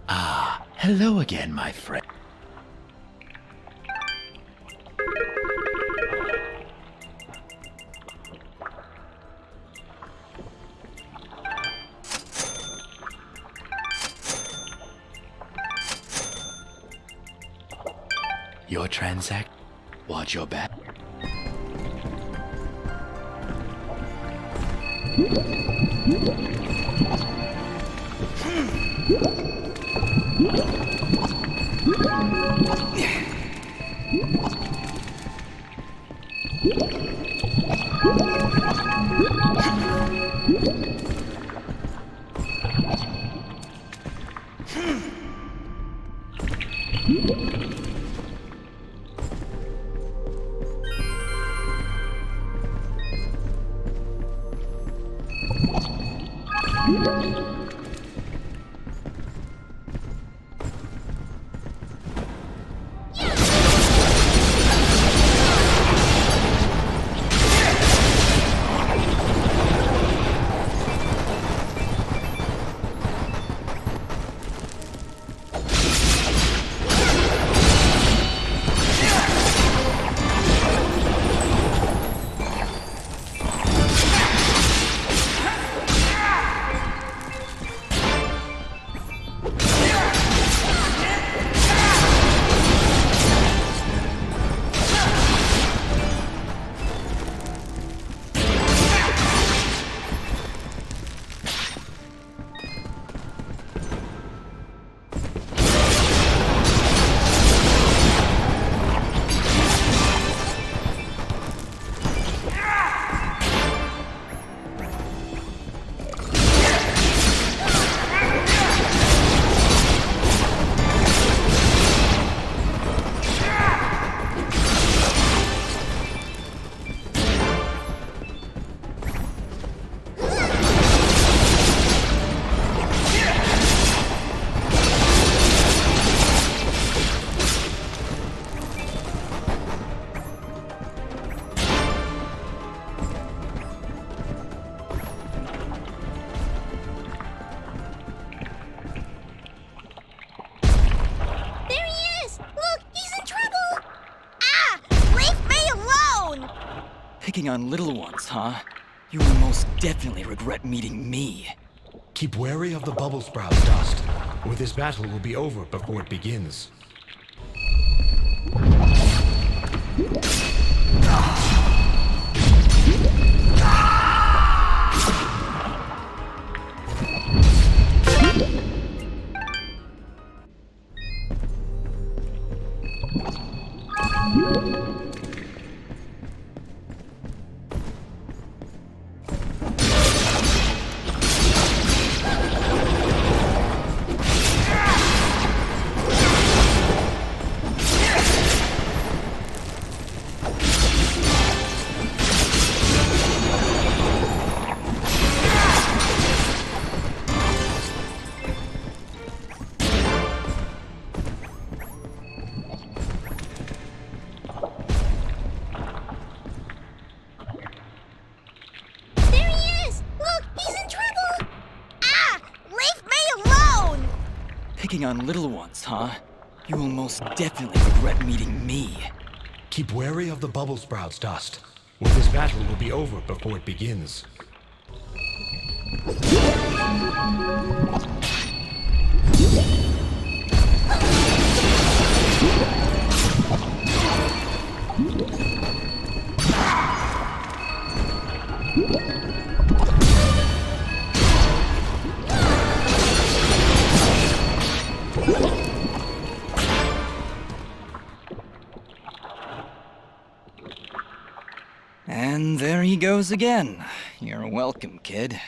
Ah, hello again, my friend. Your transact. Watch your back. Picking on little ones, huh? You will most definitely regret meeting me. Keep wary of the bubble sprouts, Dust, or this battle will be over before it begins. Picking on little ones, huh? You will most definitely regret meeting me. Keep wary of the bubble sprouts, Dust, or this battle will be over before it begins. And there he goes again. You're welcome, kid.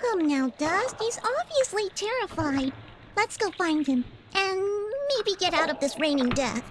Come now, Dust. He's obviously terrified. Let's go find him, and maybe get out of this raining death.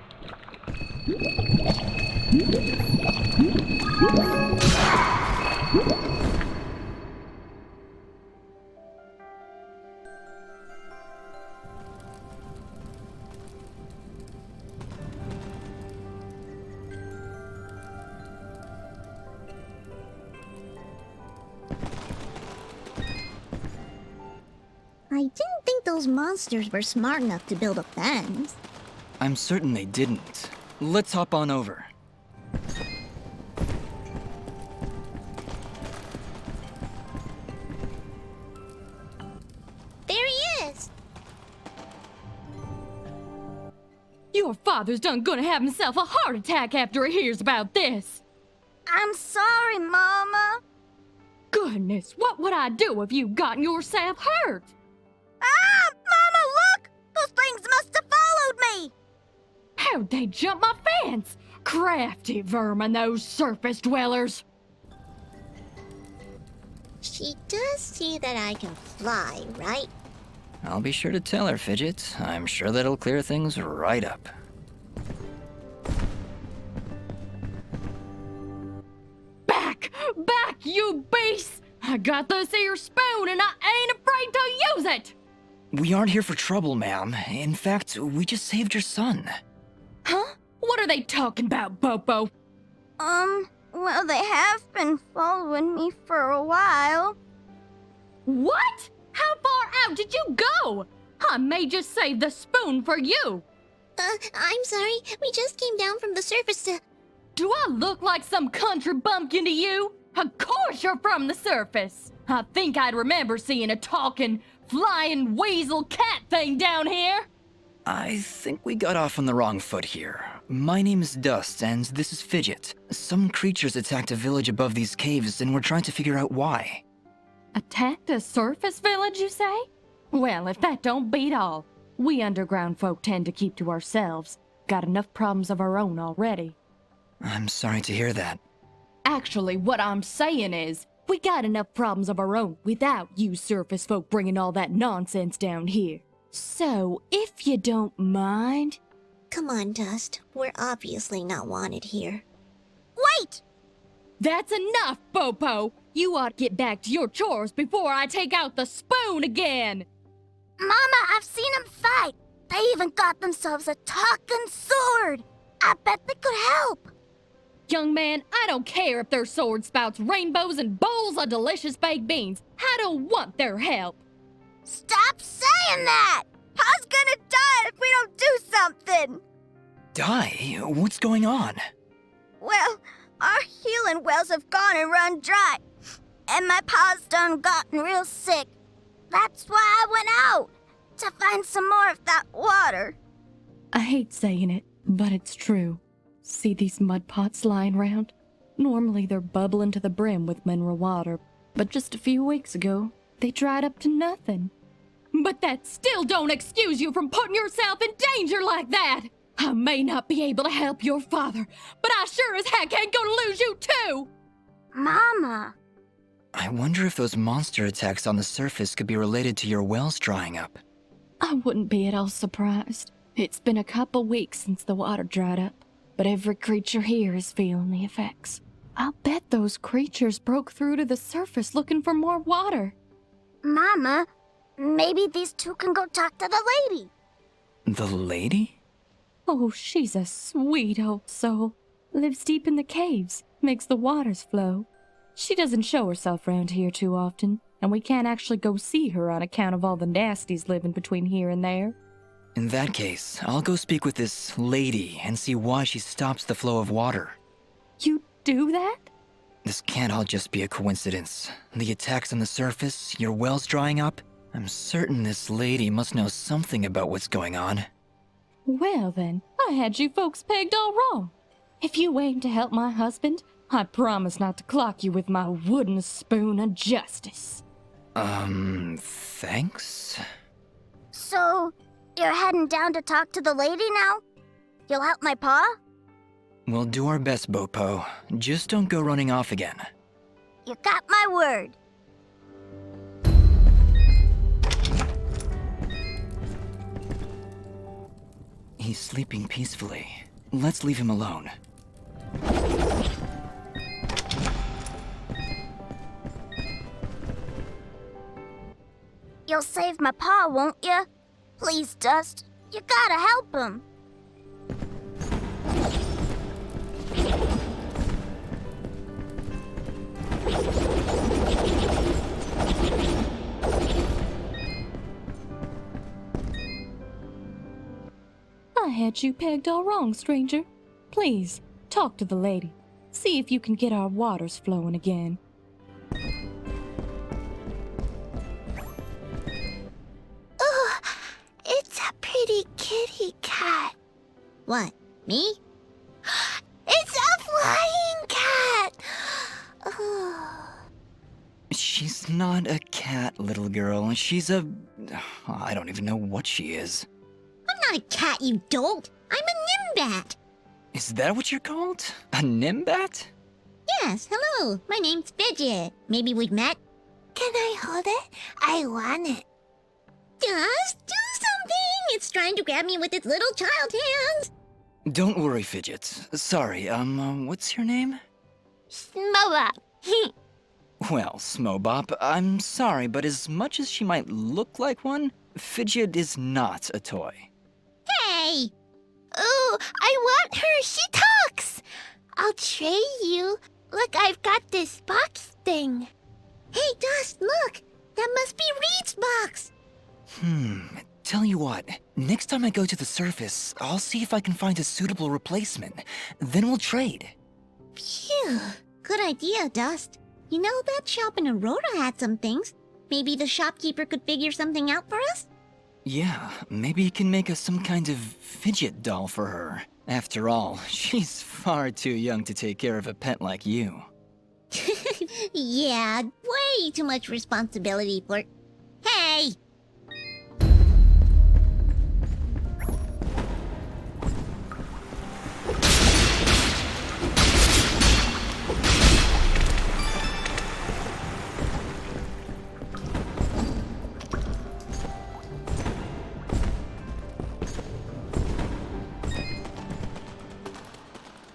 I didn't think those monsters were smart enough to build a fence. I'm certain they didn't. Let's hop on over. There he is! Your father's done gonna have himself a heart attack after he hears about this. I'm sorry, Mama. Goodness, what would I do if you gotten yourself hurt? Ah! Mama, look! Those things must have followed me! How'd they jump my fence? Crafty vermin, those surface dwellers. She does see that I can fly, right? I'll be sure to tell her, Fidget. I'm sure that'll clear things right up. Back! Back, you beast! I got this here spoon and I ain't afraid to use it! We aren't here for trouble, ma'am. In fact, we just saved your son. Huh? What are they talking about, Bopo? Well, they have been following me for a while. What? How far out did you go? I may just save the spoon for you. I'm sorry. We just came down from the surface to... Do I look like some country bumpkin to you? Of course you're from the surface. I think I'd remember seeing a talking, flying weasel cat thing down here. I think we got off on the wrong foot here. My name is Dust, and this is Fidget. Some creatures attacked a village above these caves, and we're trying to figure out why. Attacked a surface village, you say? Well, if that don't beat all. We underground folk tend to keep to ourselves. Got enough problems of our own already. I'm sorry to hear that. Actually, what I'm saying is, we got enough problems of our own without you surface folk bringing all that nonsense down here. So, if you don't mind... Come on, Dust. We're obviously not wanted here. Wait! That's enough, Bopo! You ought to get back to your chores before I take out the spoon again! Mama, I've seen them fight. They even got themselves a talking sword. I bet they could help. Young man, I don't care if their sword spouts rainbows and bowls of delicious baked beans. I don't want their help. Stop saying that! Pa's gonna die if we don't do something! Die? What's going on? Well, our healing wells have gone and run dry. And my pa's done gotten real sick. That's why I went out, to find some more of that water. I hate saying it, but it's true. See these mud pots lying around? Normally they're bubbling to the brim with mineral water, but just a few weeks ago, they dried up to nothing. But that still don't excuse you from putting yourself in danger like that! I may not be able to help your father, but I sure as heck ain't gonna lose you too! Mama! I wonder if those monster attacks on the surface could be related to your wells drying up. I wouldn't be at all surprised. It's been a couple weeks since the water dried up, but every creature here is feeling the effects. I'll bet those creatures broke through to the surface looking for more water. Mama, maybe these two can go talk to the lady. The lady? Oh, she's a sweet old soul. Lives deep in the caves, makes the waters flow. She doesn't show herself around here too often, and we can't actually go see her on account of all the nasties living between here and there. In that case, I'll go speak with this lady and see why she stops the flow of water. You do that? This can't all just be a coincidence. The attacks on the surface, your wells drying up. I'm certain this lady must know something about what's going on. Well then, I had you folks pegged all wrong. If you aim to help my husband, I promise not to clock you with my wooden spoon of justice. Thanks? So, You're heading down to talk to the lady now? You'll help my paw? We'll do our best, Bopo. Just don't go running off again. You got my word. He's sleeping peacefully. Let's leave him alone. You'll save my paw, won't you? Please, Dust. You gotta help him. I had you pegged all wrong, stranger. Please, talk to the lady. See if you can get our waters flowing again. Ooh, it's a pretty kitty cat. What, me? It's a flying cat! She's not a cat, little girl. She's a... I don't even know what she is. I'm not a cat, you dolt. I'm a nimbat. Is that what you're called? A nimbat? Yes, hello. My name's Fidget. Maybe we've met? Can I hold it? I want it. Just do something. It's trying to grab me with its little child hands. Don't worry, Fidget. Sorry, what's your name? Smobop. Well, Smobop, I'm sorry, but as much as she might look like one, Fidget is not a toy. Hey! Ooh, I want her. She talks. I'll trade you. Look, I've got this box thing. Hey, Dust, look. That must be Reed's box. Tell you what, next time I go to the surface, I'll see if I can find a suitable replacement. Then we'll trade. Phew. Good idea, Dust. You know, that shop in Aurora had some things. Maybe the shopkeeper could figure something out for us? Yeah, maybe you can make us some kind of fidget doll for her. After all, she's far too young to take care of a pet like you. Yeah, way too much responsibility for... Hey!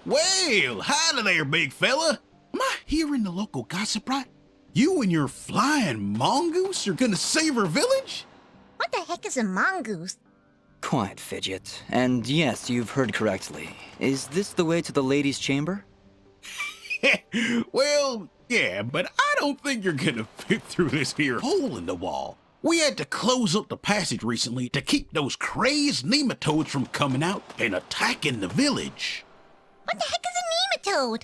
Well, howdy there, big fella. Am I hearing the local gossip right? You and your flying mongoose are gonna save our village? What the heck is a mongoose? Quiet, Fidget. And yes, you've heard correctly. Is this the way to the ladies' chamber? Well, yeah, but I don't think you're gonna fit through this here hole in the wall. We had to close up the passage recently to keep those crazed nematodes from coming out and attacking the village. What the heck is a nematode?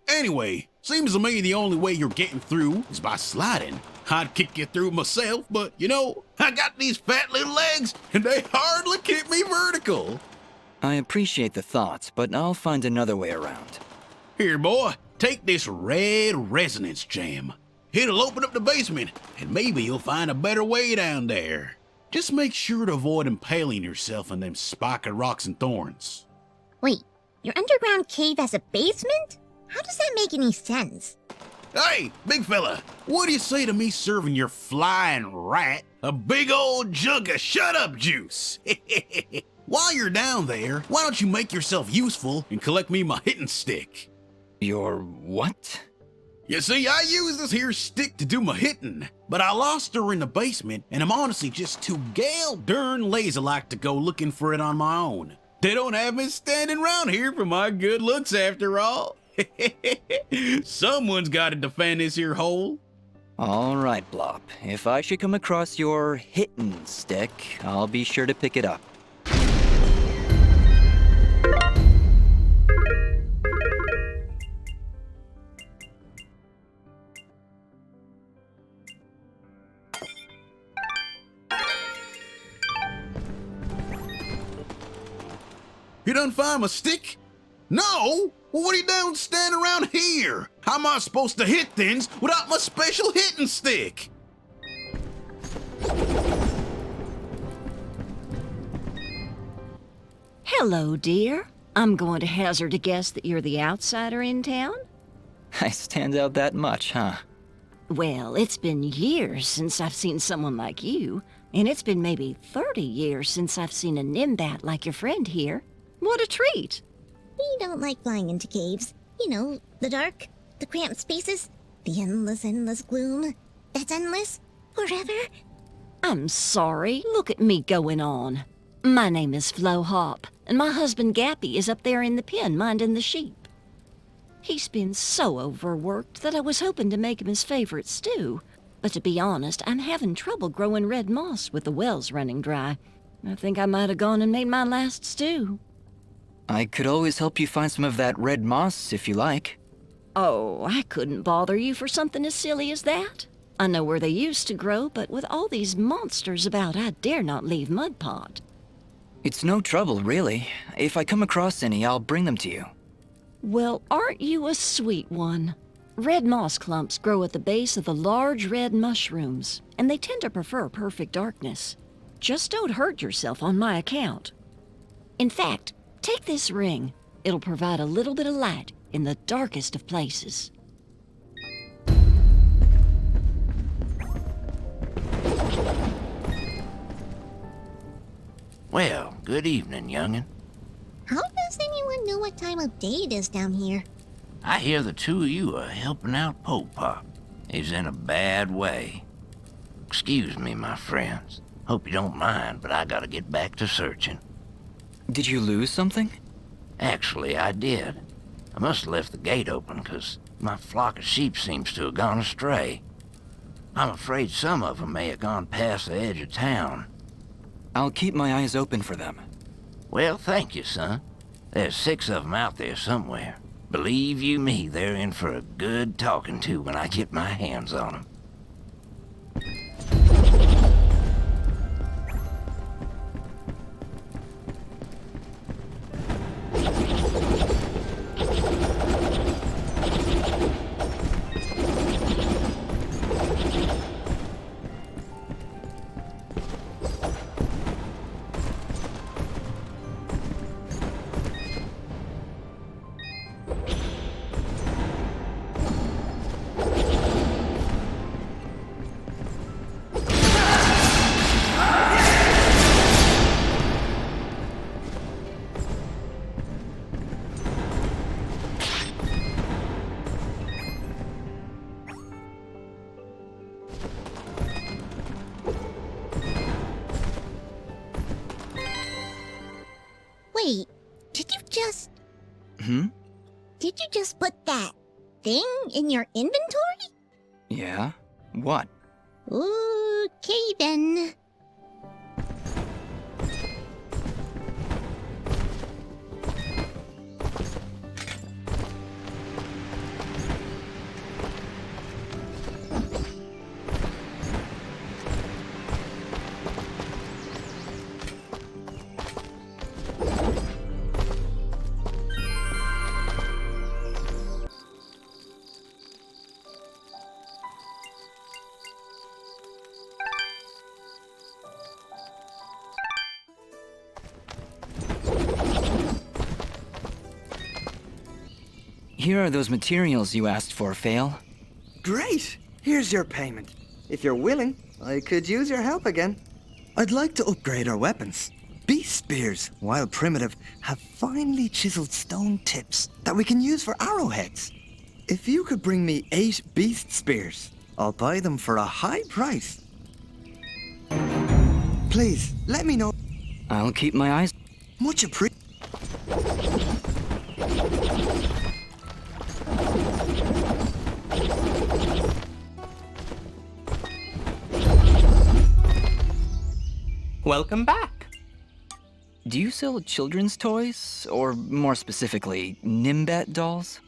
Anyway, seems to me the only way you're getting through is by sliding. I'd kick you through myself, but you know, I got these fat little legs and they hardly keep me vertical. I appreciate the thought, but I'll find another way around. Here, boy, take this red resonance jam. It'll open up the basement, and maybe you'll find a better way down there. Just make sure to avoid impaling yourself on them spiky rocks and thorns. Wait, your underground cave has a basement? How does that make any sense? Hey, big fella, what do you say to me serving your flying rat a big old jug of shut-up juice? While you're down there, why don't you make yourself useful and collect me my hitting stick? Your what? You see, I use this here stick to do my hitting, but I lost her in the basement, and I'm honestly just too gal darn lazy-like to go looking for it on my own. They don't have me standing around here for my good looks after all. Someone's got to defend this here hole. All right, Blop. If I should come across your hitting stick, I'll be sure to pick it up. You done find my stick? No? Well, what are you doing standing around here? How am I supposed to hit things without my special hitting stick? Hello, dear. I'm going to hazard a guess that you're the outsider in town? I stand out that much, huh? Well, it's been years since I've seen someone like you, and it's been maybe 30 years since I've seen a Nimbat like your friend here. What a treat! We don't like flying into caves. You know, the dark, the cramped spaces, the endless gloom. That's endless, forever. I'm sorry. Look at me going on. My name is Flo Hop, and my husband Gappy is up there in the pen minding the sheep. He's been so overworked that I was hoping to make him his favorite stew. But to be honest, I'm having trouble growing red moss with the wells running dry. I think I might have gone and made my last stew. I could always help you find some of that red moss if you like. Oh, I couldn't bother you for something as silly as that. I know where they used to grow, but with all these monsters about, I dare not leave Mudpot. It's no trouble, really. If I come across any, I'll bring them to you. Well, aren't you a sweet one? Red moss clumps grow at the base of the large red mushrooms, and they tend to prefer perfect darkness. Just don't hurt yourself on my account. In fact, take this ring. It'll provide a little bit of light in the darkest of places. Well, good evening, youngin'. How does anyone know what time of day it is down here? I hear the two of you are helping out Pop. He's in a bad way. Excuse me, my friends. Hope you don't mind, but I gotta get back to searching. Did you lose something? Actually, I did. I must have left the gate open, 'cause my flock of sheep seems to have gone astray. I'm afraid some of them may have gone past the edge of town. I'll keep my eyes open for them. Well, thank you, son. There's 6 of them out there somewhere. Believe you me, they're in for a good talking to when I get my hands on them. Wait, did you just... Hmm? Did you just put that thing in your inventory? Yeah? What? Okay then. Here are those materials you asked for, Fail. Great! Here's your payment. If you're willing, I could use your help again. I'd like to upgrade our weapons. Beast spears, while primitive, have finely chiseled stone tips that we can use for arrowheads. If you could bring me 8 beast spears, I'll buy them for a high price. Please, let me know. I'll keep my eyes... Much appreciated. Welcome back. Do you sell children's toys? Or more specifically, Nimbat dolls?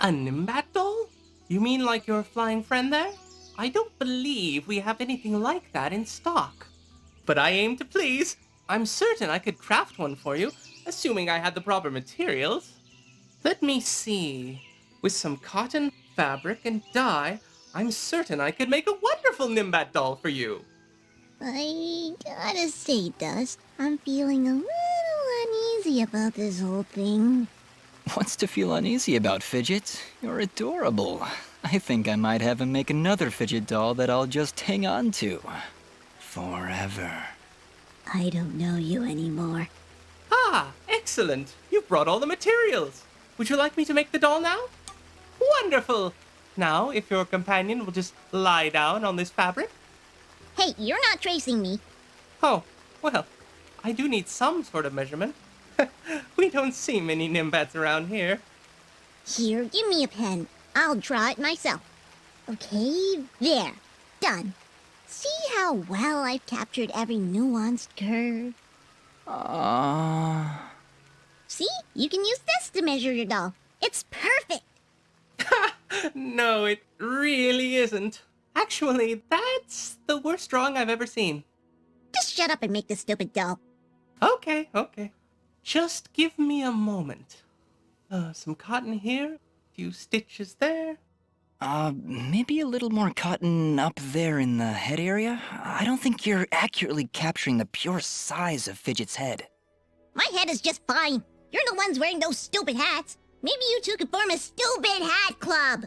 A Nimbat doll? You mean like your flying friend there? I don't believe we have anything like that in stock. But I aim to please. I'm certain I could craft one for you, assuming I had the proper materials. Let me see. With some cotton, fabric, and dye, I'm certain I could make a wonderful Nimbat doll for you. I gotta say, Dust, I'm feeling a little uneasy about this whole thing. What's to feel uneasy about, Fidget? You're adorable. I think I might have him make another fidget doll that I'll just hang on to. Forever. I don't know you anymore. Ah, excellent. You've brought all the materials. Would you like me to make the doll now? Wonderful. Now, if your companion will just lie down on this fabric. Hey, you're not tracing me. Oh, well, I do need some sort of measurement. We don't see many Nimbats around here. Here, give me a pen. I'll draw it myself. Okay, there. Done. See how well I've captured every nuanced curve? See? You can use this to measure your doll. It's perfect. No, it really isn't. Actually, that's the worst drawing I've ever seen. Just shut up and make the stupid doll. Okay. Just give me a moment. Some cotton here, a few stitches there. Maybe a little more cotton up there in the head area? I don't think you're accurately capturing the pure size of Fidget's head. My head is just fine. You're the ones wearing those stupid hats. Maybe you two could form a stupid hat club.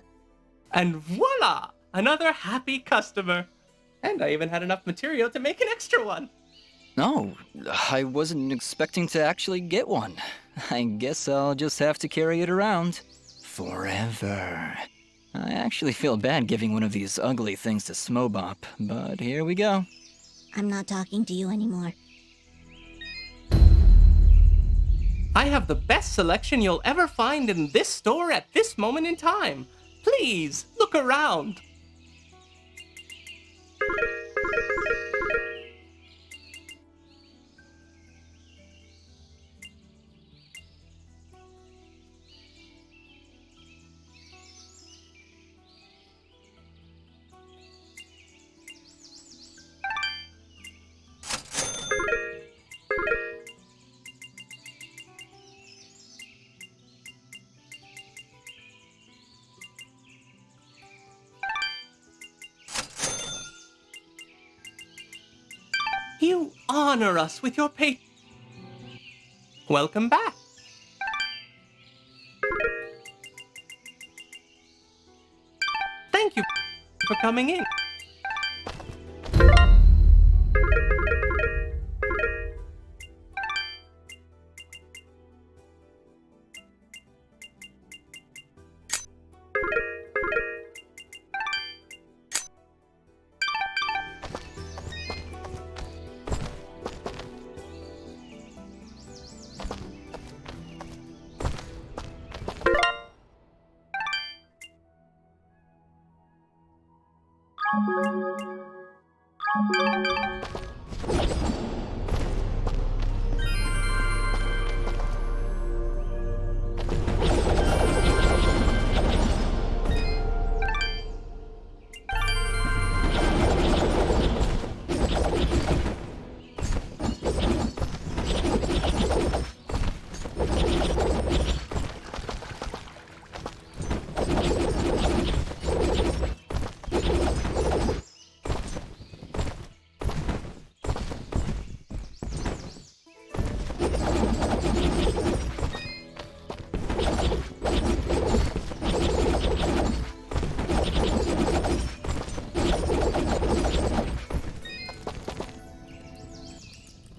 And voila! Another happy customer. And I even had enough material to make an extra one. No, I wasn't expecting to actually get one. I guess I'll just have to carry it around. Forever. I actually feel bad giving one of these ugly things to Smobop, but here we go. I'm not talking to you anymore. I have the best selection you'll ever find in this store at this moment in time. Please, look around. You honor us with your pay. Welcome back. Thank you for coming in.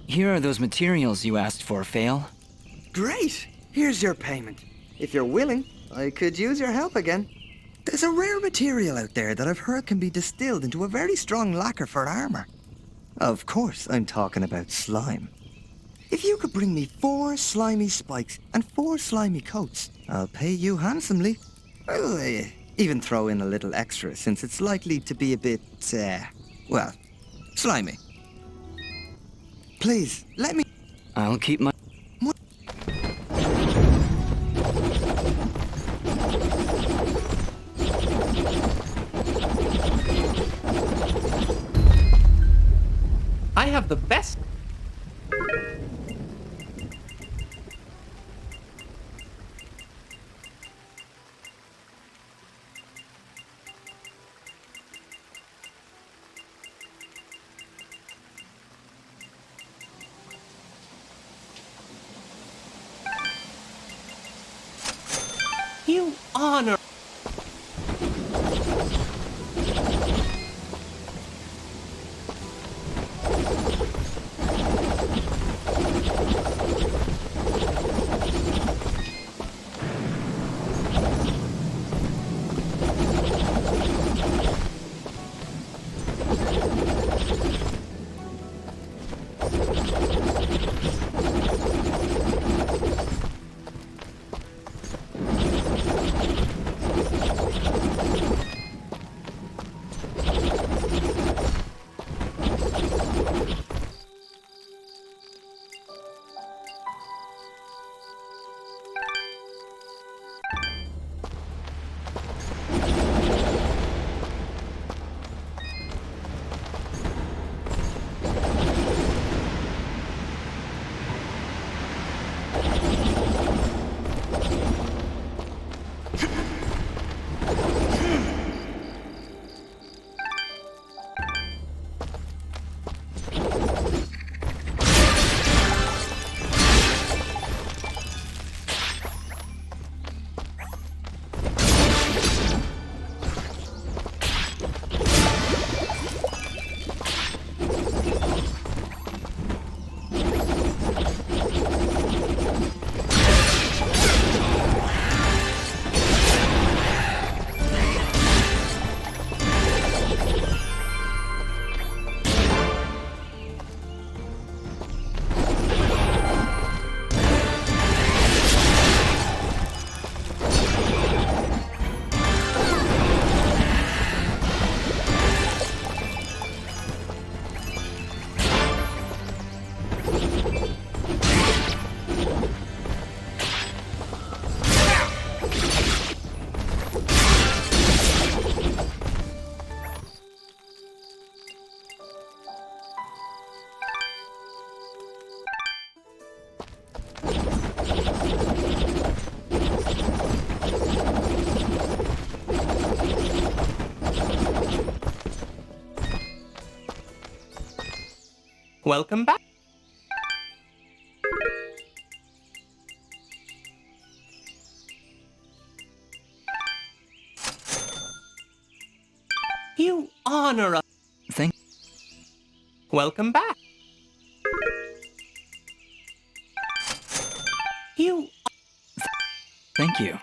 Here are those materials you asked for, Fail. Great! Here's your payment. If you're willing, I could use your help again. There's a rare material out there that I've heard can be distilled into a very strong lacquer for armor. Of course, I'm talking about slime. If you could bring me 4 slimy spikes and 4 slimy coats, I'll pay you handsomely. I'll even throw in a little extra since it's likely to be a bit, well, slimy. Please, let me... I'll keep my... I have the best... You honor. Welcome back. You honor us. Welcome back. You. Thank you.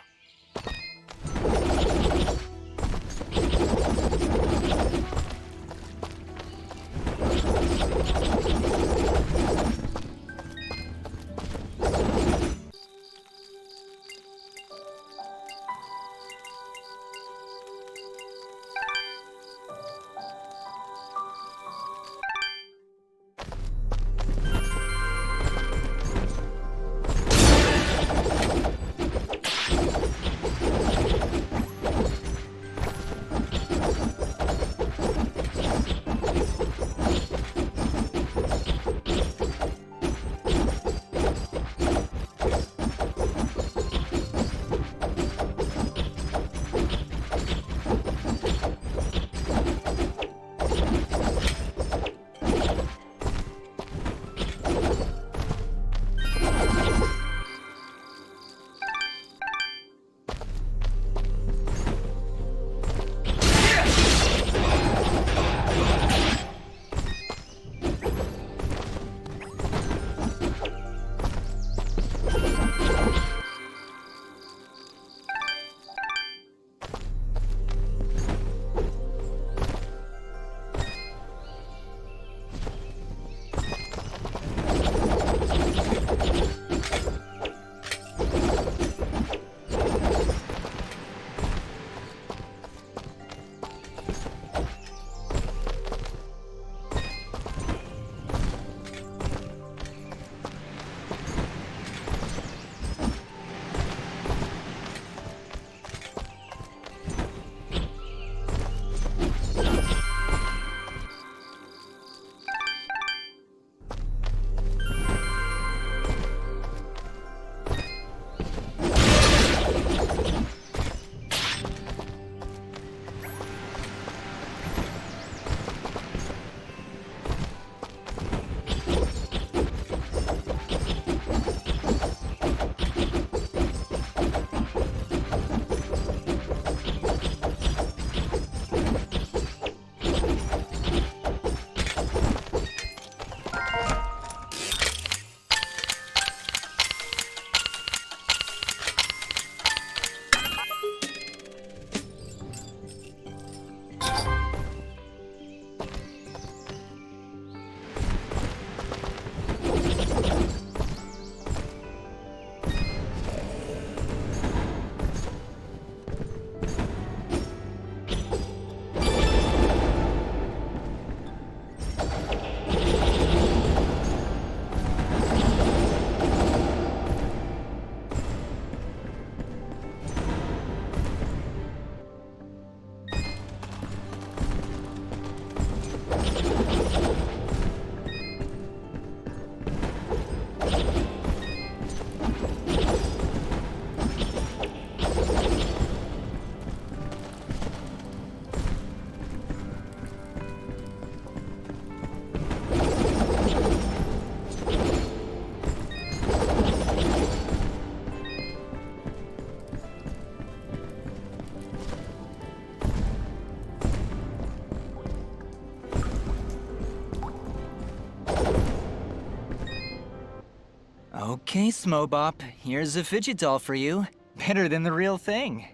Okay, Smobop, here's a fidget doll for you. Better than the real thing.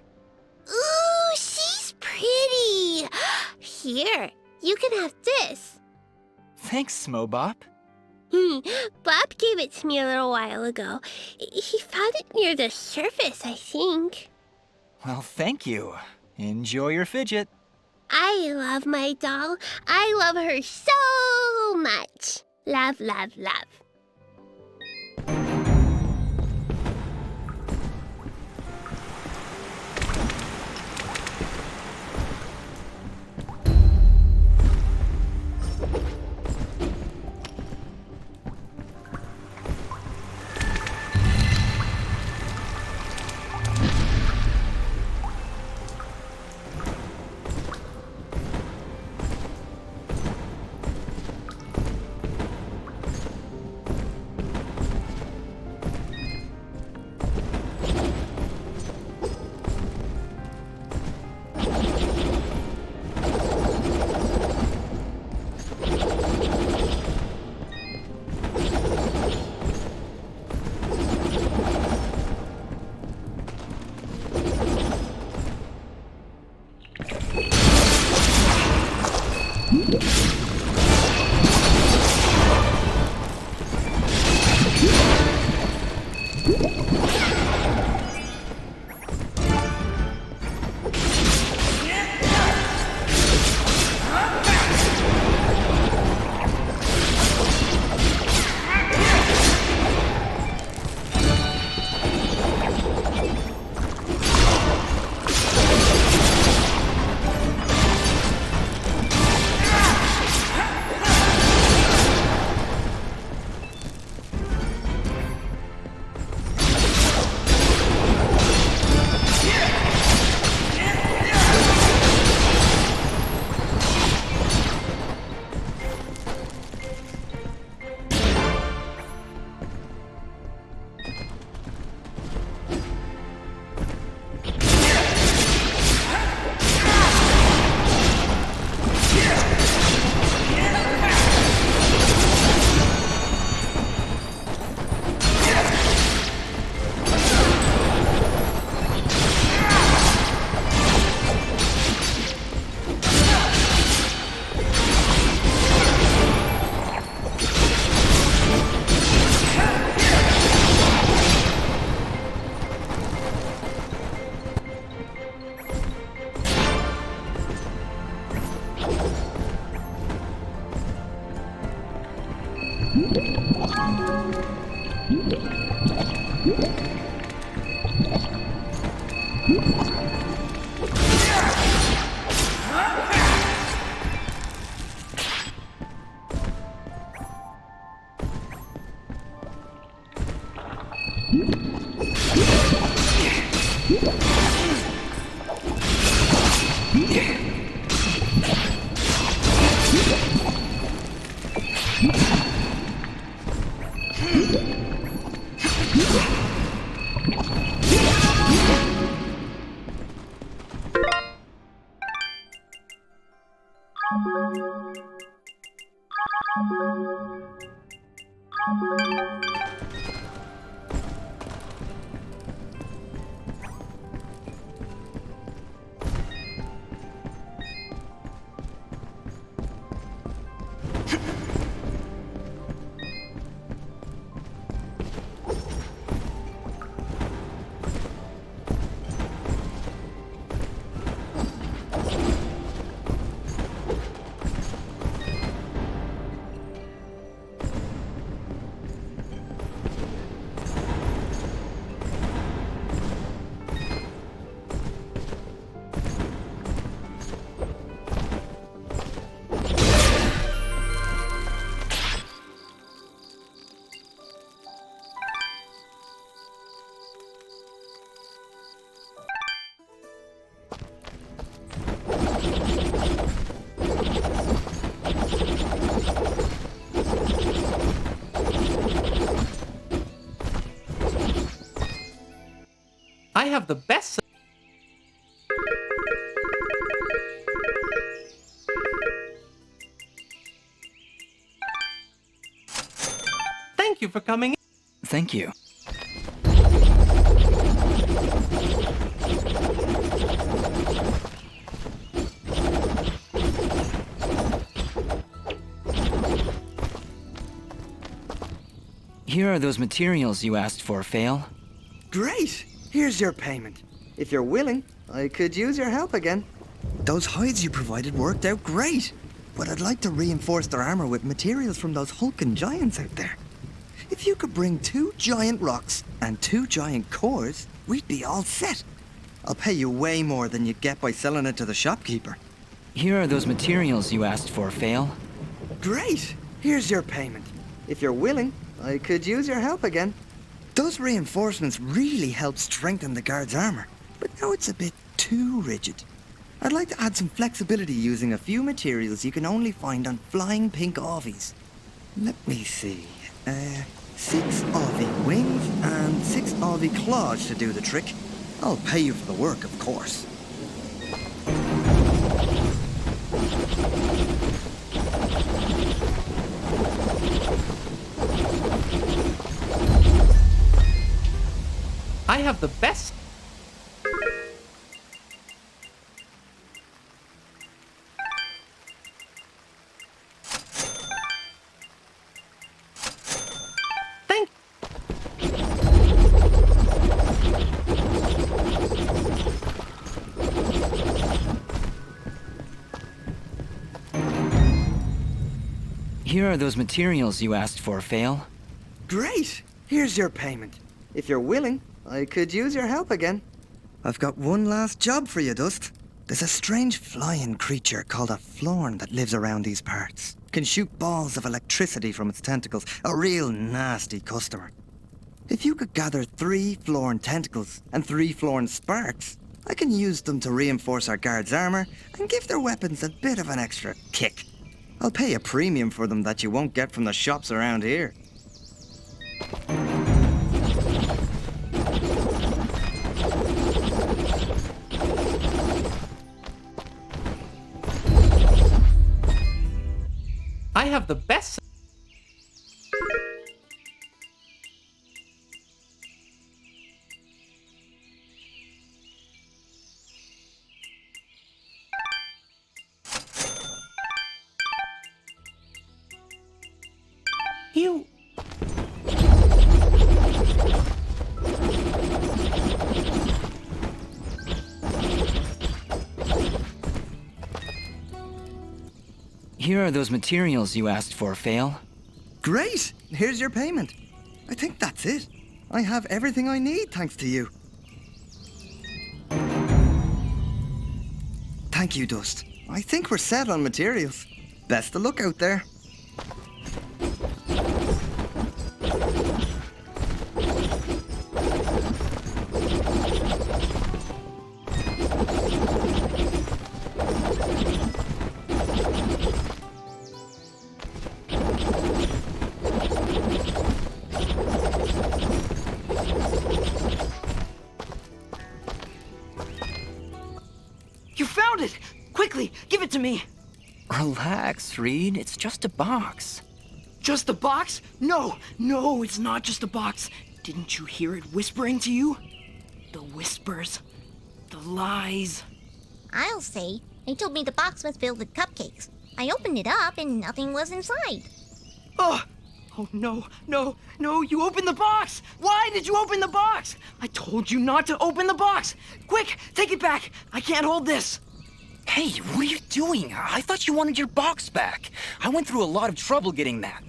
Ooh, she's pretty. Here, you can have this. Thanks, Smobop. Bob gave it to me a little while ago. He found it near the surface, I think. Well, thank you. Enjoy your fidget. I love my doll. I love her so much. Love, love, love. I have the best... Thank you for coming in. Thank you. Here are those materials you asked for, Fail. Great! Here's your payment. If you're willing, I could use your help again. Those hides you provided worked out great, but I'd like to reinforce their armor with materials from those hulking giants out there. If you could bring 2 giant rocks and 2 giant cores, we'd be all set. I'll pay you way more than you'd get by selling it to the shopkeeper. Here are those materials you asked for, Fail. Great! Here's your payment. If you're willing, I could use your help again. Those reinforcements really help strengthen the guard's armor, but now it's a bit too rigid. I'd like to add some flexibility using a few materials you can only find on flying pink Avies. Let me see. 6 Avie wings and 6 Avie claws to do the trick. I'll pay you for the work, of course. I have the best. Thank. Here are those materials you asked for, Fail. Great! Here's your payment. If you're willing, I could use your help again. I've got one last job for you, Dust. There's a strange flying creature called a Florn that lives around these parts. Can shoot balls of electricity from its tentacles. A real nasty customer. If you could gather 3 Florn tentacles and 3 Florn sparks, I can use them to reinforce our guards' armor and give their weapons a bit of an extra kick. I'll pay a premium for them that you won't get from the shops around here. I have the best. You. Here are those materials you asked for, Fail. Great! Here's your payment. I think that's it. I have everything I need thanks to you. Thank you, Dust. I think we're set on materials. Best of luck out there. You found it! Quickly, give it to me! Relax, Reed. It's just a box. Just a box? No, no, it's not just a box. Didn't you hear it whispering to you? The whispers. The lies. I'll say. They told me the box was filled with cupcakes. I opened it up and nothing was inside. Oh! Oh, no, no, no, you opened the box! Why did you open the box? I told you not to open the box! Quick, take it back! I can't hold this! Hey, what are you doing? I thought you wanted your box back. I went through a lot of trouble getting that.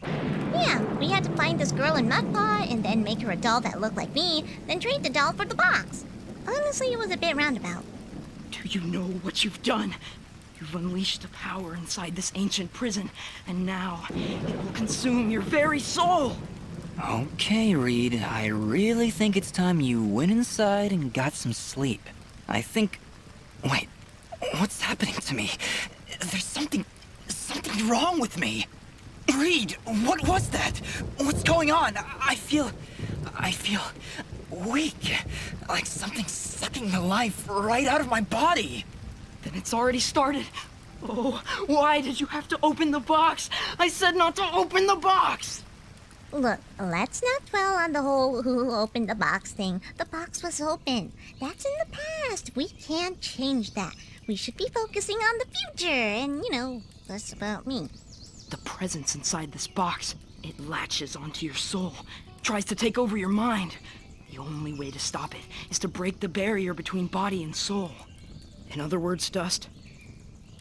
Yeah, we had to find this girl in Mudpaw and then make her a doll that looked like me, then trade the doll for the box. Honestly, it was a bit roundabout. Do you know what you've done? You've unleashed the power inside this ancient prison, and now it will consume your very soul! Okay, Reed, I really think it's time you went inside and got some sleep. I think... Wait, what's happening to me? There's something wrong with me. Reed, what was that? What's going on? I feel weak, like something's sucking the life right out of my body. Then it's already started. Oh, why did you have to open the box? I said not to open the box! Look, let's not dwell on the whole who opened the box thing. The box was open. That's in the past. We can't change that. We should be focusing on the future and, less about me. The presence inside this box, it latches onto your soul, tries to take over your mind. The only way to stop it is to break the barrier between body and soul. In other words, Dust,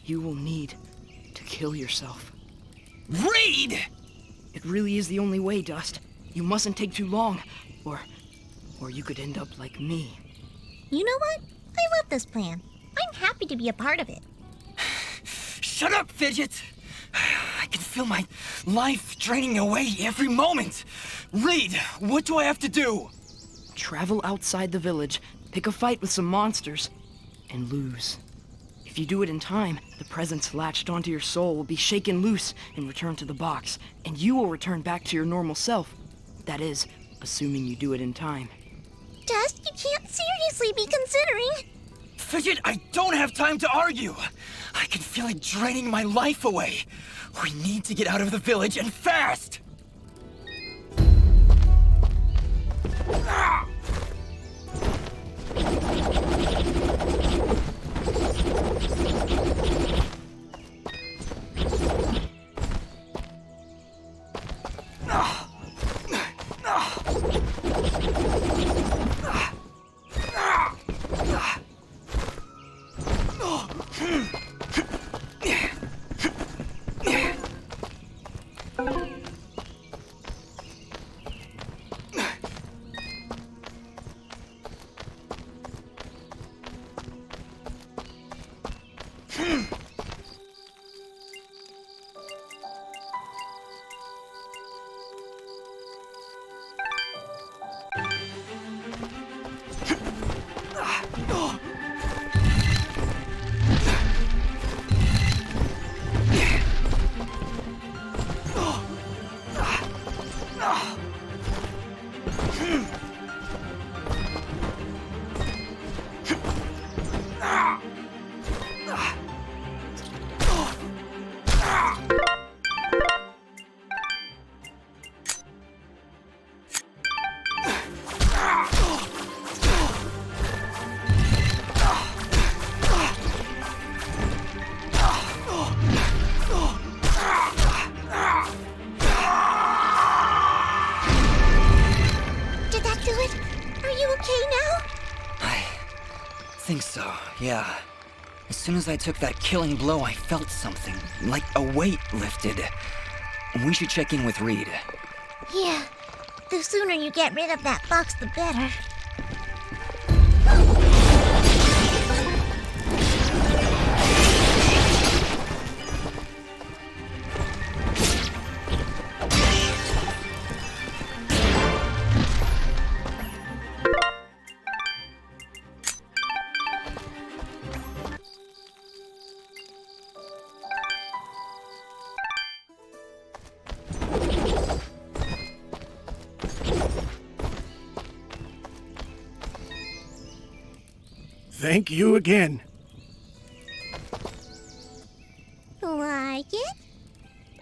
you will need to kill yourself. Reed! It really is the only way, Dust. You mustn't take too long, or you could end up like me. You know what? I love this plan. I'm happy to be a part of it. Shut up, Fidget! I can feel my life draining away every moment. Reed, what do I have to do? Travel outside the village, pick a fight with some monsters, and lose. If you do it in time, the presence latched onto your soul will be shaken loose and return to the box, and you will return back to your normal self. That is, assuming you do it in time. Dust, you can't seriously be considering. Fidget, I don't have time to argue. I can feel it draining my life away. We need to get out of the village and fast! Yeah. As soon as I took that killing blow, I felt something, like a weight lifted. We should check in with Reed. Yeah. The sooner you get rid of that box, the better. Thank you again. Like it?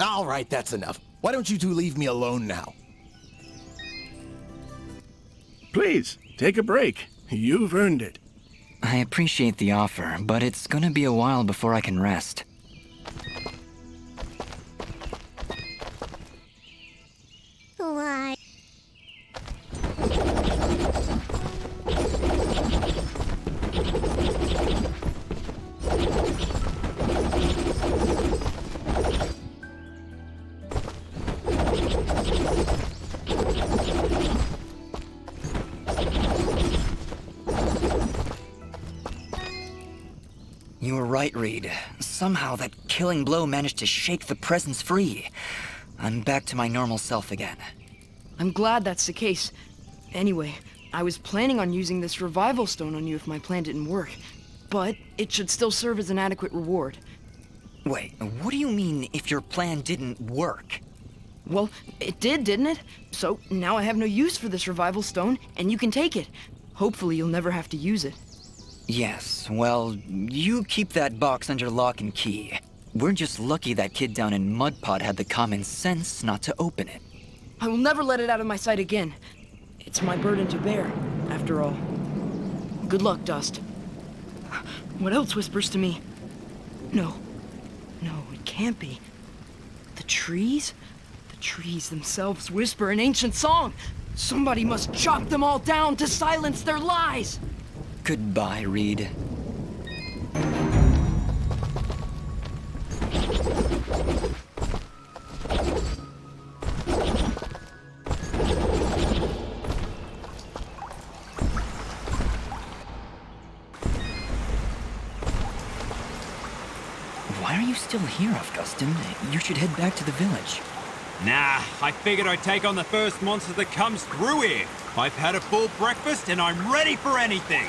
All right, that's enough. Why don't you two leave me alone now? Please, take a break. You've earned it. I appreciate the offer, but it's gonna be a while before I can rest. Why? You were right, Reed. Somehow that killing blow managed to shake the presence free. I'm back to my normal self again. I'm glad that's the case. Anyway, I was planning on using this revival stone on you if my plan didn't work, but it should still serve as an adequate reward. Wait, what do you mean if your plan didn't work? Well, it did, didn't it? So now I have no use for this revival stone, and you can take it. Hopefully you'll never have to use it. Yes, well, you keep that box under lock and key. We're just lucky that kid down in Mudpot had the common sense not to open it. I will never let it out of my sight again. It's my burden to bear, after all. Good luck, Dust. What else whispers to me? No, it can't be. The trees? The trees themselves whisper an ancient song. Somebody must chop them all down to silence their lies. Goodbye, Reed. Why are you still here, Augustin? You should head back to the village. Nah, I figured I'd take on the first monster that comes through here. I've had a full breakfast and I'm ready for anything.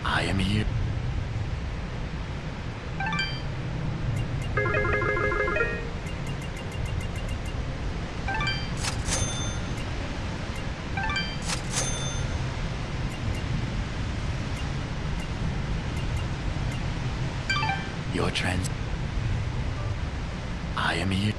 I am here. Your trans... I am here.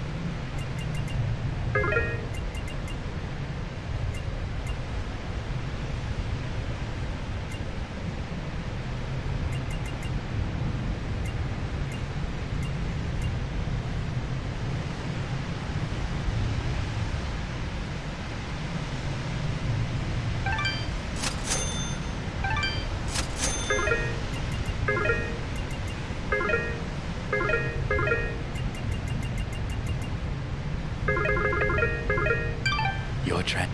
Your trend.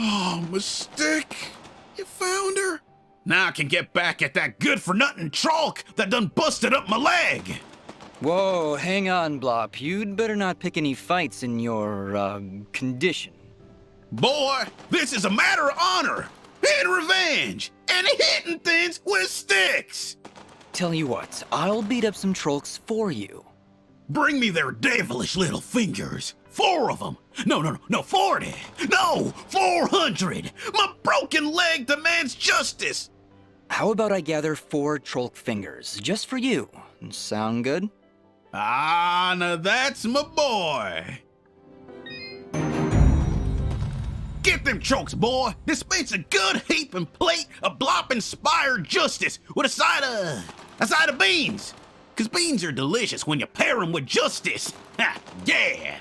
Oh, Mystique! You found her? Now I can get back at that good-for-nothing trolk that done busted up my leg! Whoa, hang on, Blop. You'd better not pick any fights in your, condition. Boy, this is a matter of honor and revenge and hitting things with sticks! Tell you what, I'll beat up some trolks for you. Bring me their devilish little fingers. 4 of them. No, 40. No, 400. My broken leg demands justice. How about I gather 4 trolk fingers, just for you? Sound good? Ah, now that's my boy. Get them trolks, boy. Dispense a good heaping plate of Blop-inspired justice with a side of beans. 'Cause beans are delicious when you pair them with justice. Ha, yeah.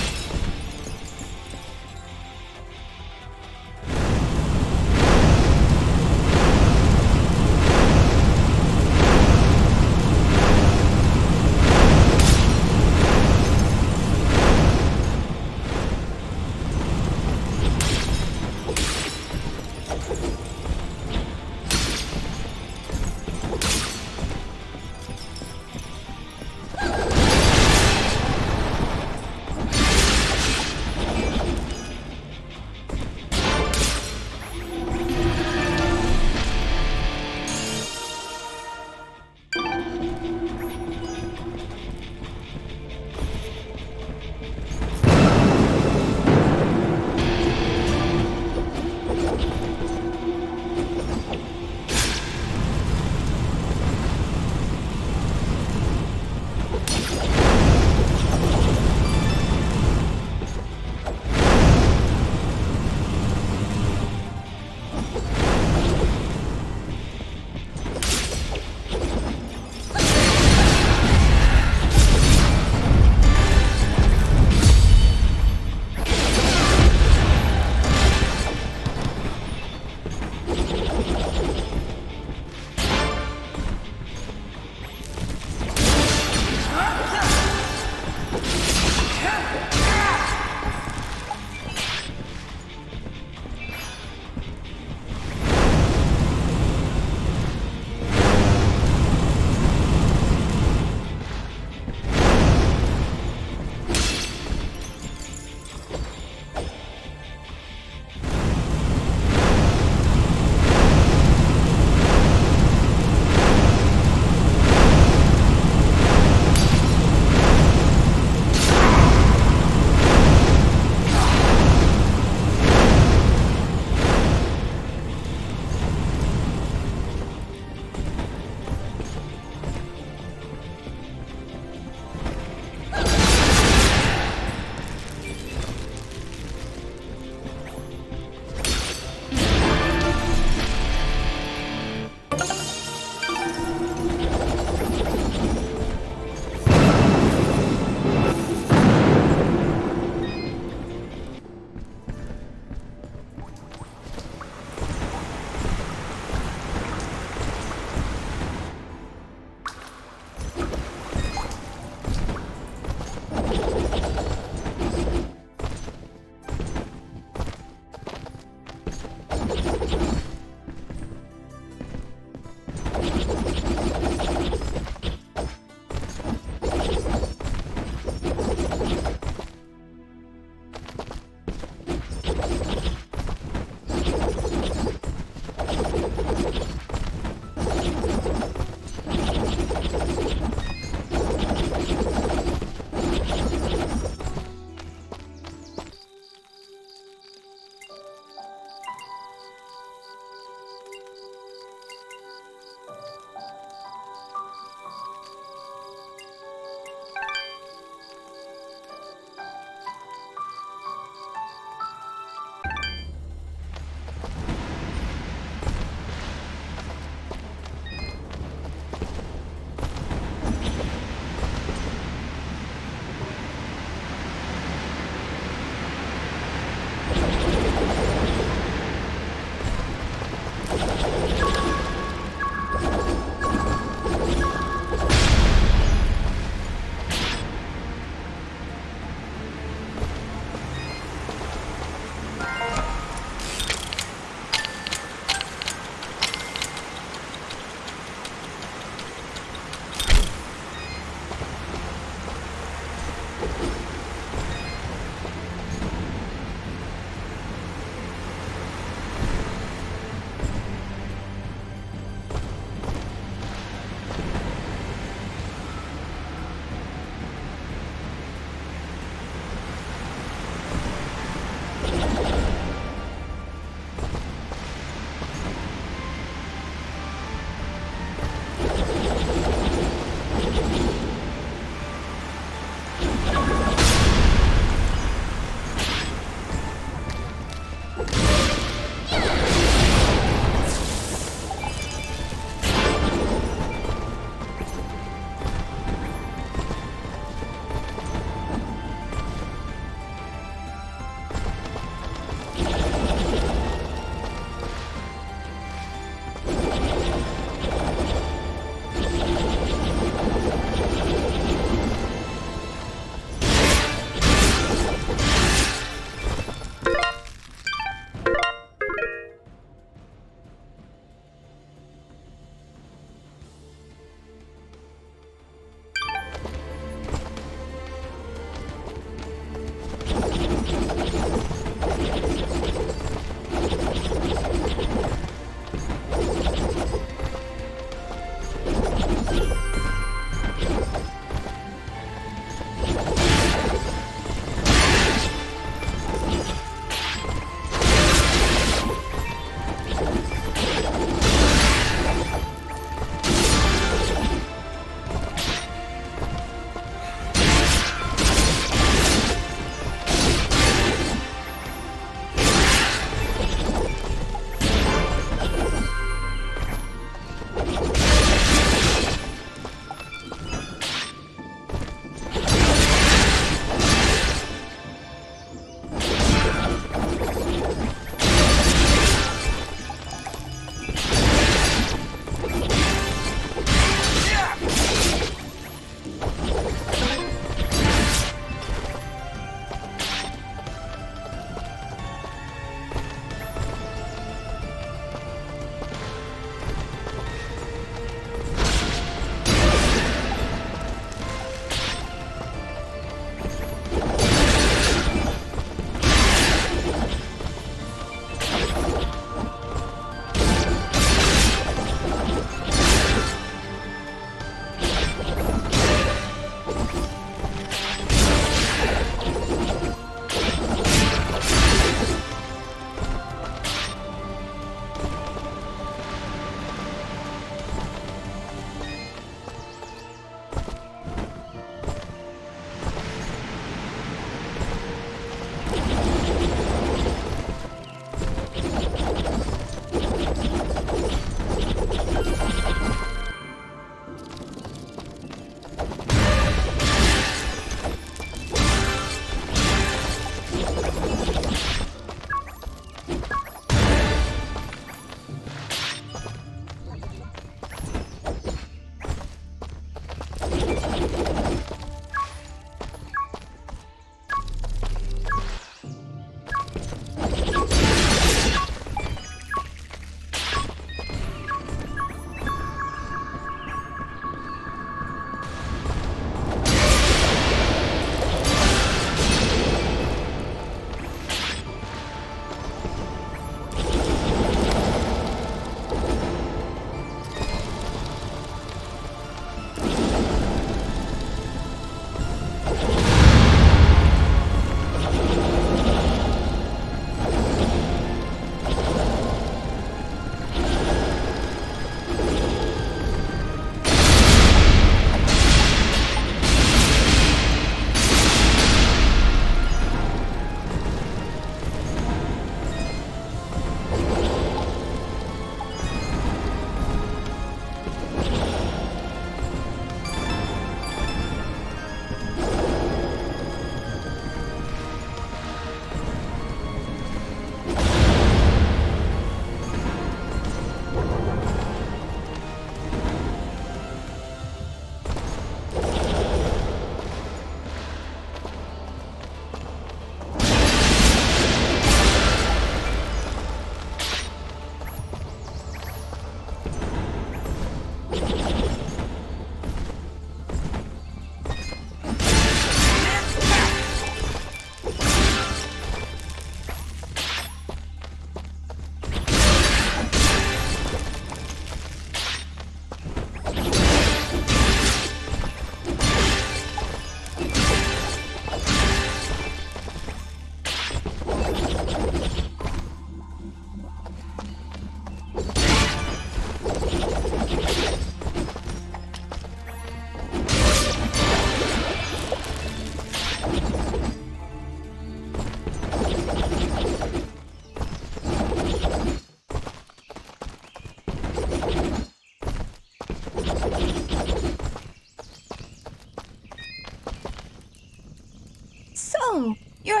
Oh, you're...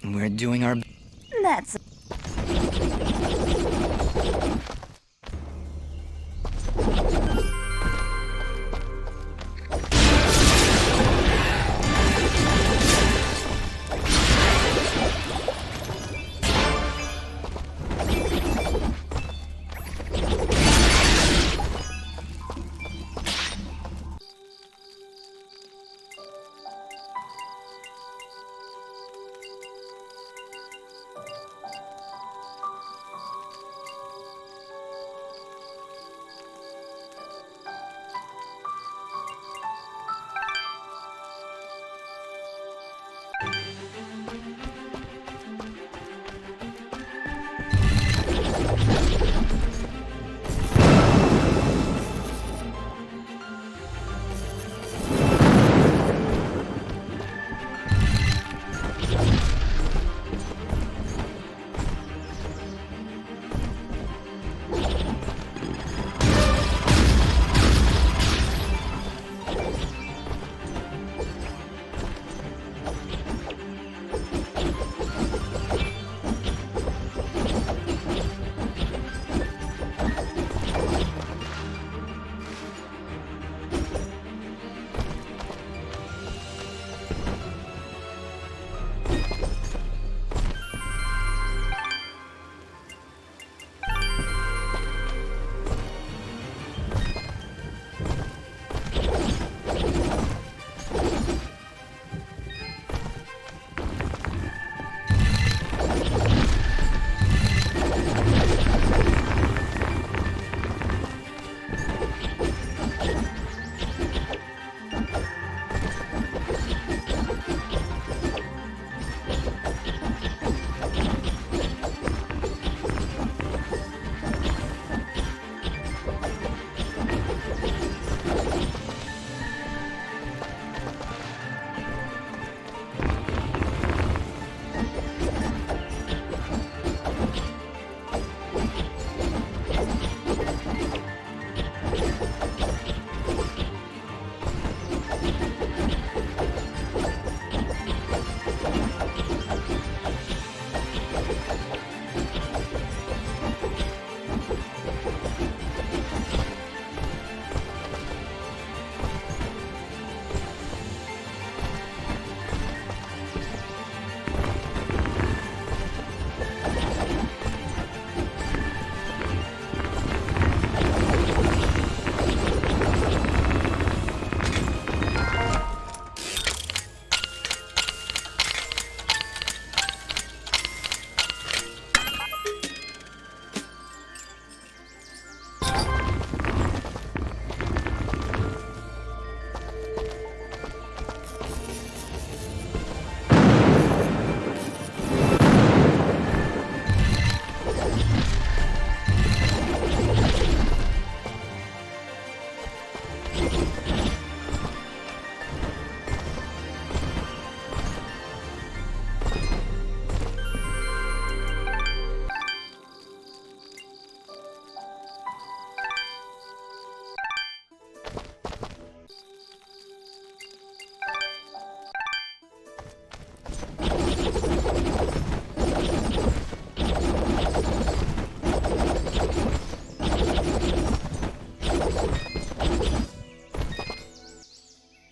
We're doing our... That's...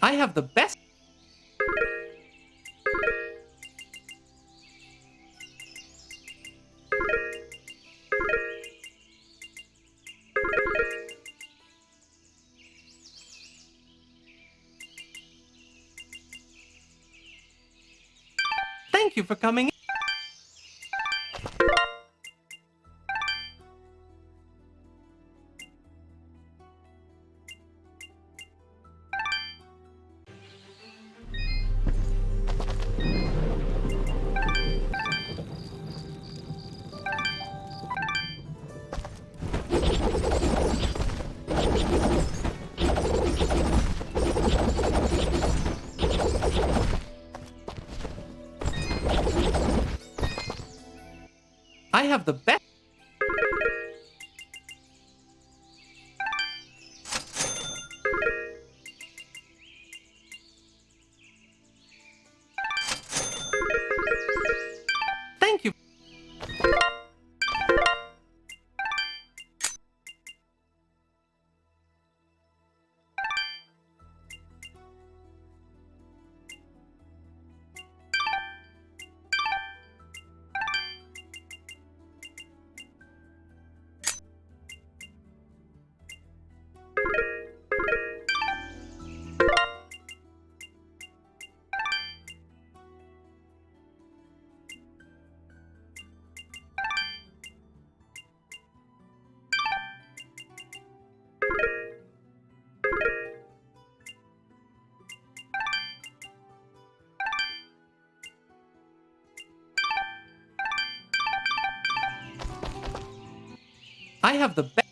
I have the best... Thank you for coming in. I have the best... I have the best.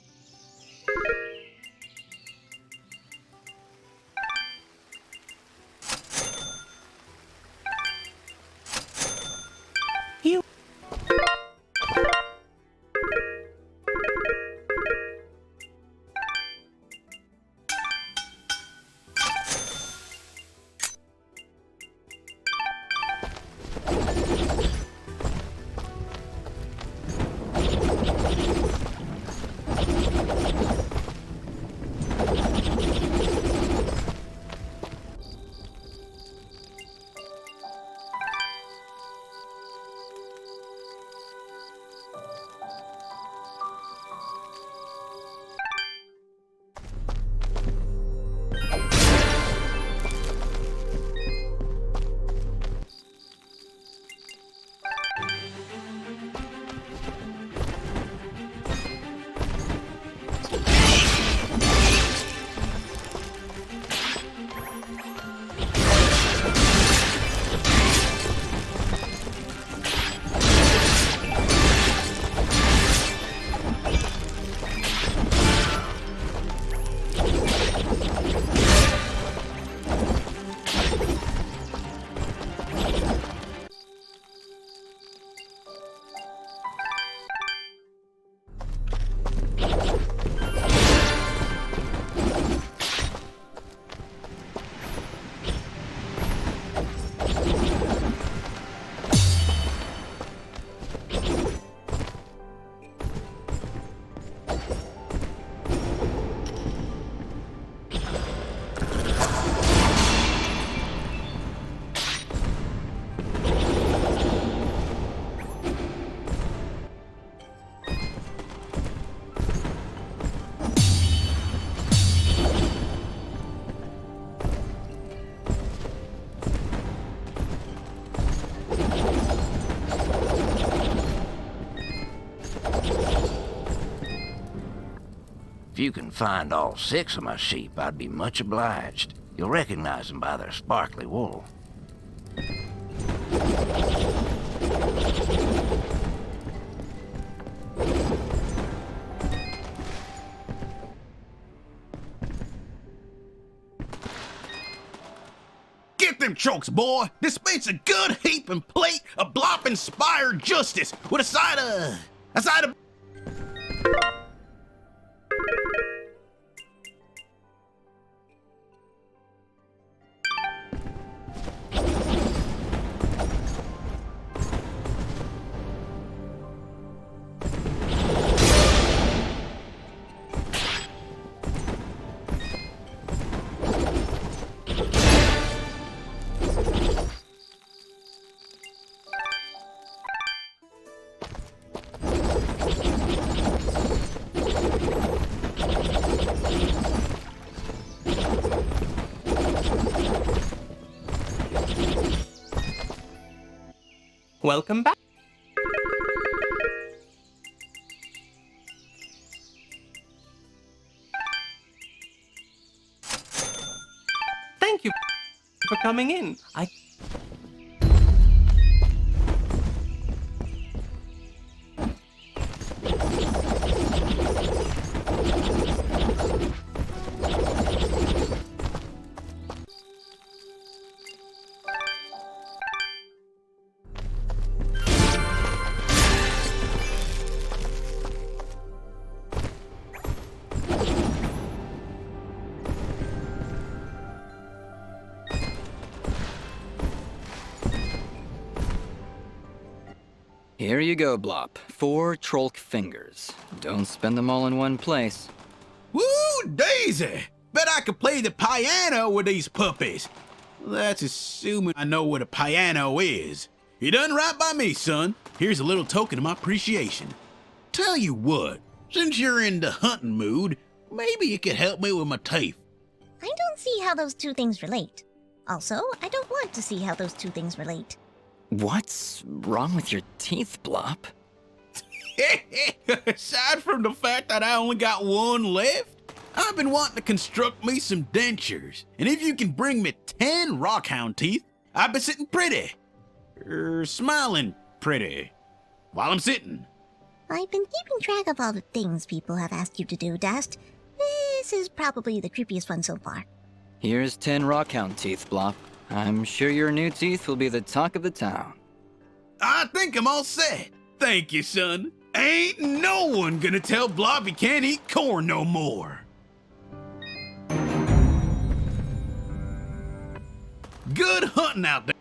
If you can find all 6 of my sheep, I'd be much obliged. You'll recognize them by their sparkly wool. Get them chokes, boy! Dispense a good heaping plate of blop-inspired justice with a side of... Welcome back. Thank you for coming in. Here you go, Blop. 4 Trolk fingers. Don't spend them all in one place. Woo, Daisy! Bet I could play the piano with these puppies. That's assuming I know what a piano is. You done right by me, son. Here's a little token of my appreciation. Tell you what, since you're in the hunting mood, maybe you could help me with my teeth. I don't see how those two things relate. Also, I don't want to see how those two things relate. What's wrong with your teeth, Blop? Aside from the fact that I only got one left, I've been wanting to construct me some dentures. And if you can bring me 10 rockhound teeth, I'll be sitting pretty. Smiling pretty. While I'm sitting. I've been keeping track of all the things people have asked you to do, Dust. This is probably the creepiest one so far. Here's 10 rockhound teeth, Blop. I'm sure your new teeth will be the talk of the town. I think I'm all set. Thank you, son. Ain't no one gonna tell Blob he can't eat corn no more. Good hunting out there.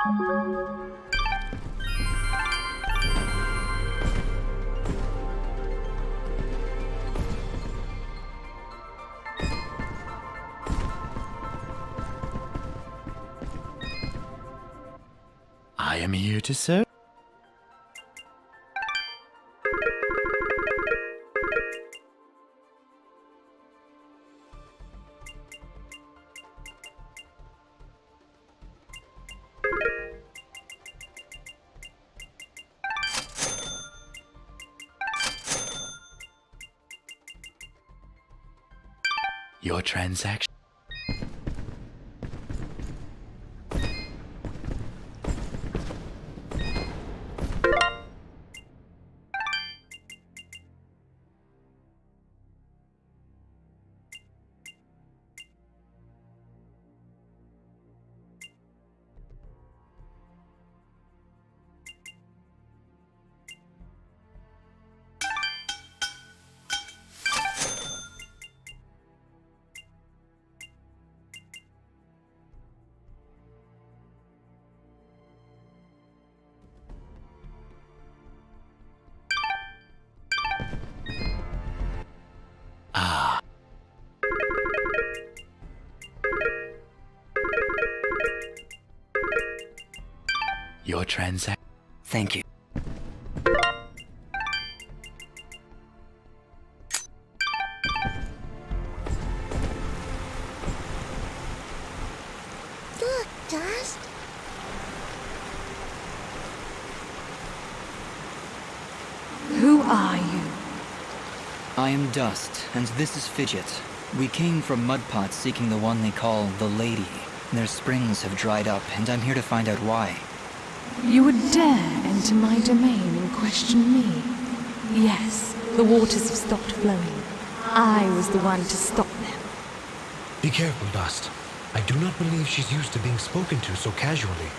I am here to serve. Your transaction. Your transaction. Thank you. Look, Dust. Who are you? I am Dust, and this is Fidget. We came from Mudpot seeking the one they call the Lady. Their springs have dried up, and I'm here to find out why. You would dare enter my domain and question me? Yes, the waters have stopped flowing. I was the one to stop them. Be careful, Dust. I do not believe she's used to being spoken to so casually.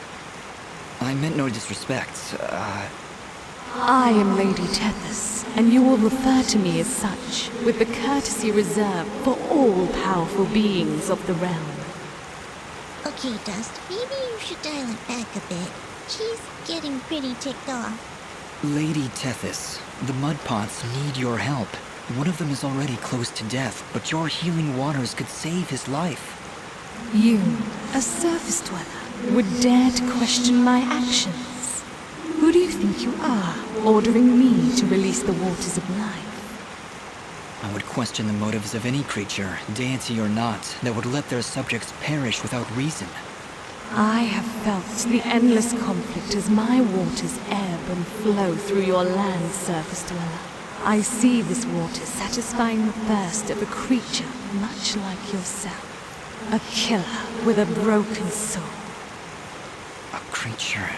I meant no disrespect. I am Lady Tethys, and you will refer to me as such, with the courtesy reserved for all powerful beings of the realm. Okay, Dust, maybe you should dial it back a bit. She's getting pretty ticked off. Lady Tethys, the Mudpots need your help. One of them is already close to death, but your healing waters could save his life. You, a surface dweller, would dare to question my actions? Who do you think you are, ordering me to release the waters of life? I would question the motives of any creature, deity or not, that would let their subjects perish without reason. I have felt the endless conflict as my waters ebb and flow through your land, surface dweller. I see this water satisfying the thirst of a creature much like yourself. A killer with a broken soul. A creature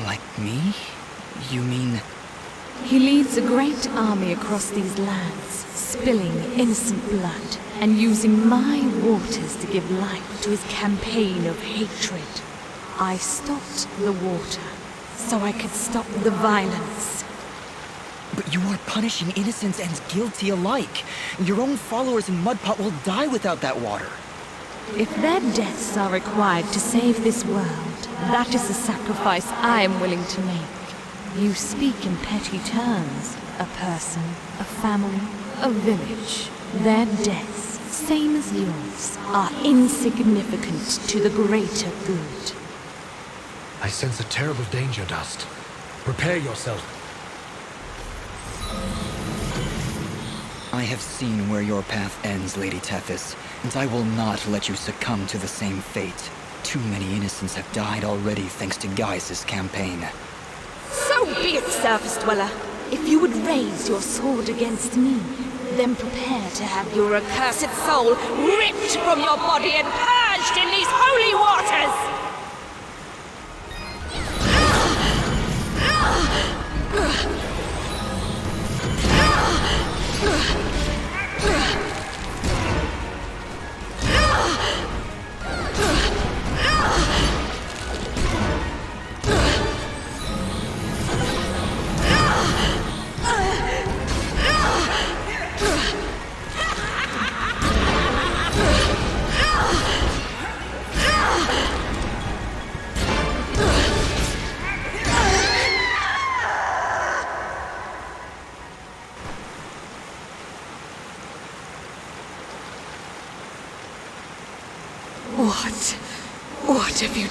like me? You mean... He leads a great army across these lands, spilling innocent blood, and using my waters to give life to his campaign of hatred. I stopped the water, so I could stop the violence. But you are punishing innocents and guilty alike. Your own followers in Mudpot will die without that water. If their deaths are required to save this world, that is the sacrifice I am willing to make. You speak in petty terms. A person, a family, a village. Their deaths, same as yours, are insignificant to the greater good. I sense a terrible danger, Dust. Prepare yourself. I have seen where your path ends, Lady Tethys, and I will not let you succumb to the same fate. Too many innocents have died already thanks to Gaius' campaign. So be it, surface dweller. If you would raise your sword against me, then prepare to have your accursed soul ripped from your body and purged in these holy waters!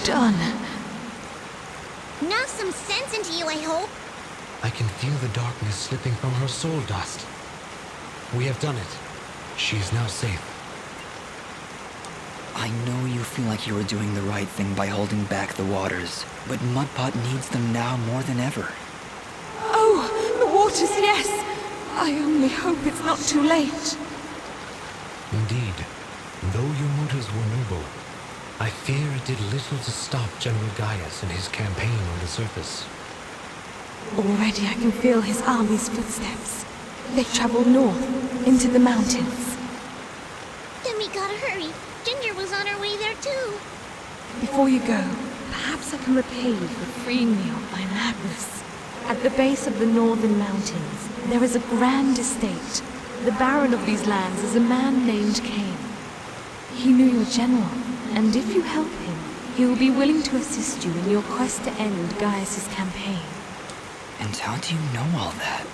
done? Knock some sense into you, I hope. I can feel the darkness slipping from her soul dust. We have done it. She is now safe. I know you feel like you were doing the right thing by holding back the waters, but Mudpot needs them now more than ever. Oh, the waters, yes! I only hope it's not too late. Indeed, though your motives were noble, I fear it did little to stop General Gaius in his campaign on the surface. Already I can feel his army's footsteps. They travel north, into the mountains. Then we gotta hurry. Ginger was on her way there too. Before you go, perhaps I can repay you for freeing me of my madness. At the base of the northern mountains, there is a grand estate. The baron of these lands is a man named Cain. He knew your general, and if you help him, he will be willing to assist you in your quest to end Gaius's campaign. And how do you know all that?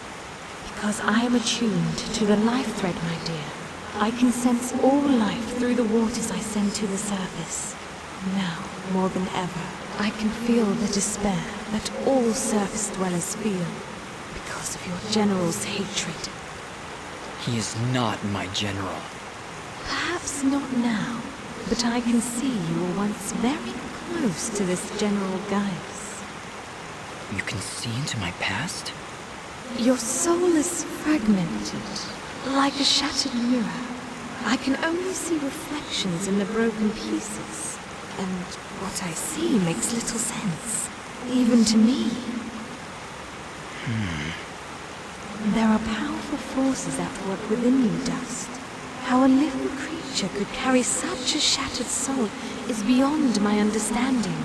Because I am attuned to the life thread, my dear. I can sense all life through the waters I send to the surface. Now, more than ever, I can feel the despair that all surface dwellers feel because of your general's hatred. He is not my general. Perhaps not now, but I can see you were once very close to this General Gaius. You can see into my past? Your soul is fragmented, like a shattered mirror. I can only see reflections in the broken pieces, and what I see makes little sense, even to me. There are powerful forces at work within you, Dust. How a living creature could carry such a shattered soul is beyond my understanding.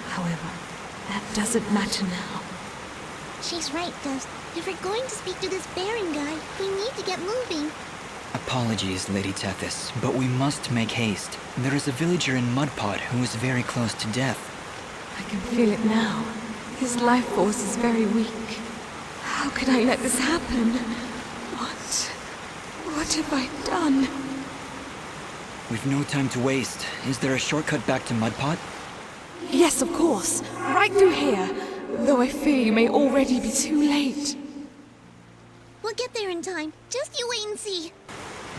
However, that doesn't matter now. She's right, Dust. If we're going to speak to this Baron guy, we need to get moving. Apologies, Lady Tethys, but we must make haste. There is a villager in Mudpot who is very close to death. I can feel it now. His life force is very weak. How could I let this happen? What have I done? We've no time to waste. Is there a shortcut back to Mudpot? Yes, of course. Right through here. Though I fear you may already be too late. We'll get there in time. Just you wait and see.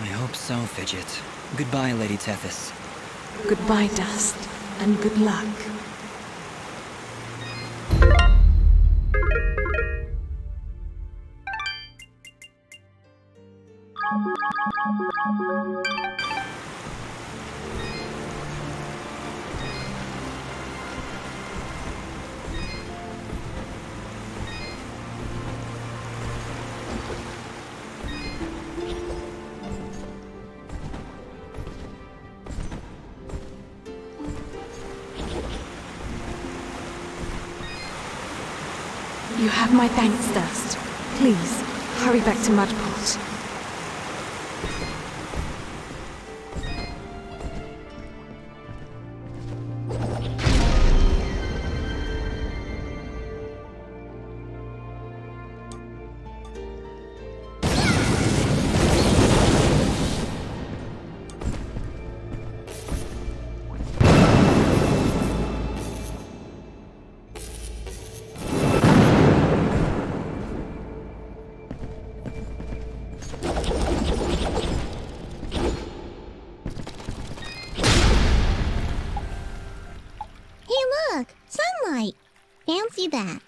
I hope so, Fidget. Goodbye, Lady Tethys. Goodbye, Dust, and good luck. You have my thanks, Dust. Please, hurry back to Mudpot. Sunlight. Fancy that.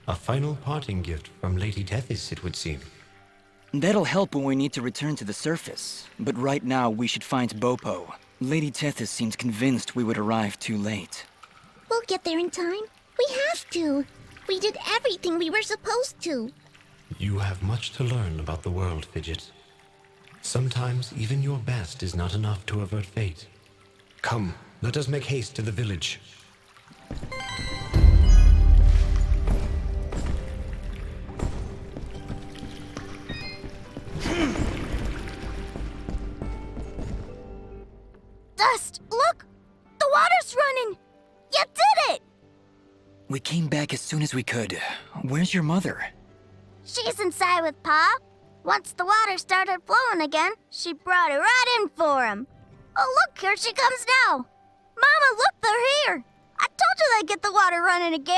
A final parting gift from Lady Tethys, it would seem. That'll help when we need to return to the surface. But right now, we should find Bopo. Lady Tethys seemed convinced we would arrive too late. We'll get there in time. We have to. We did everything we were supposed to. You have much to learn about the world, Fidget. Sometimes even your best is not enough to avert fate. Come, let us make haste to the village. Dust, look! The water's running! You did it! We came back as soon as we could. Where's your mother? She's inside with Pa. Once the water started flowing again, she brought it right in for him. Oh, look, here she comes now. Mama, look, they're here. I you they'd get the water running again.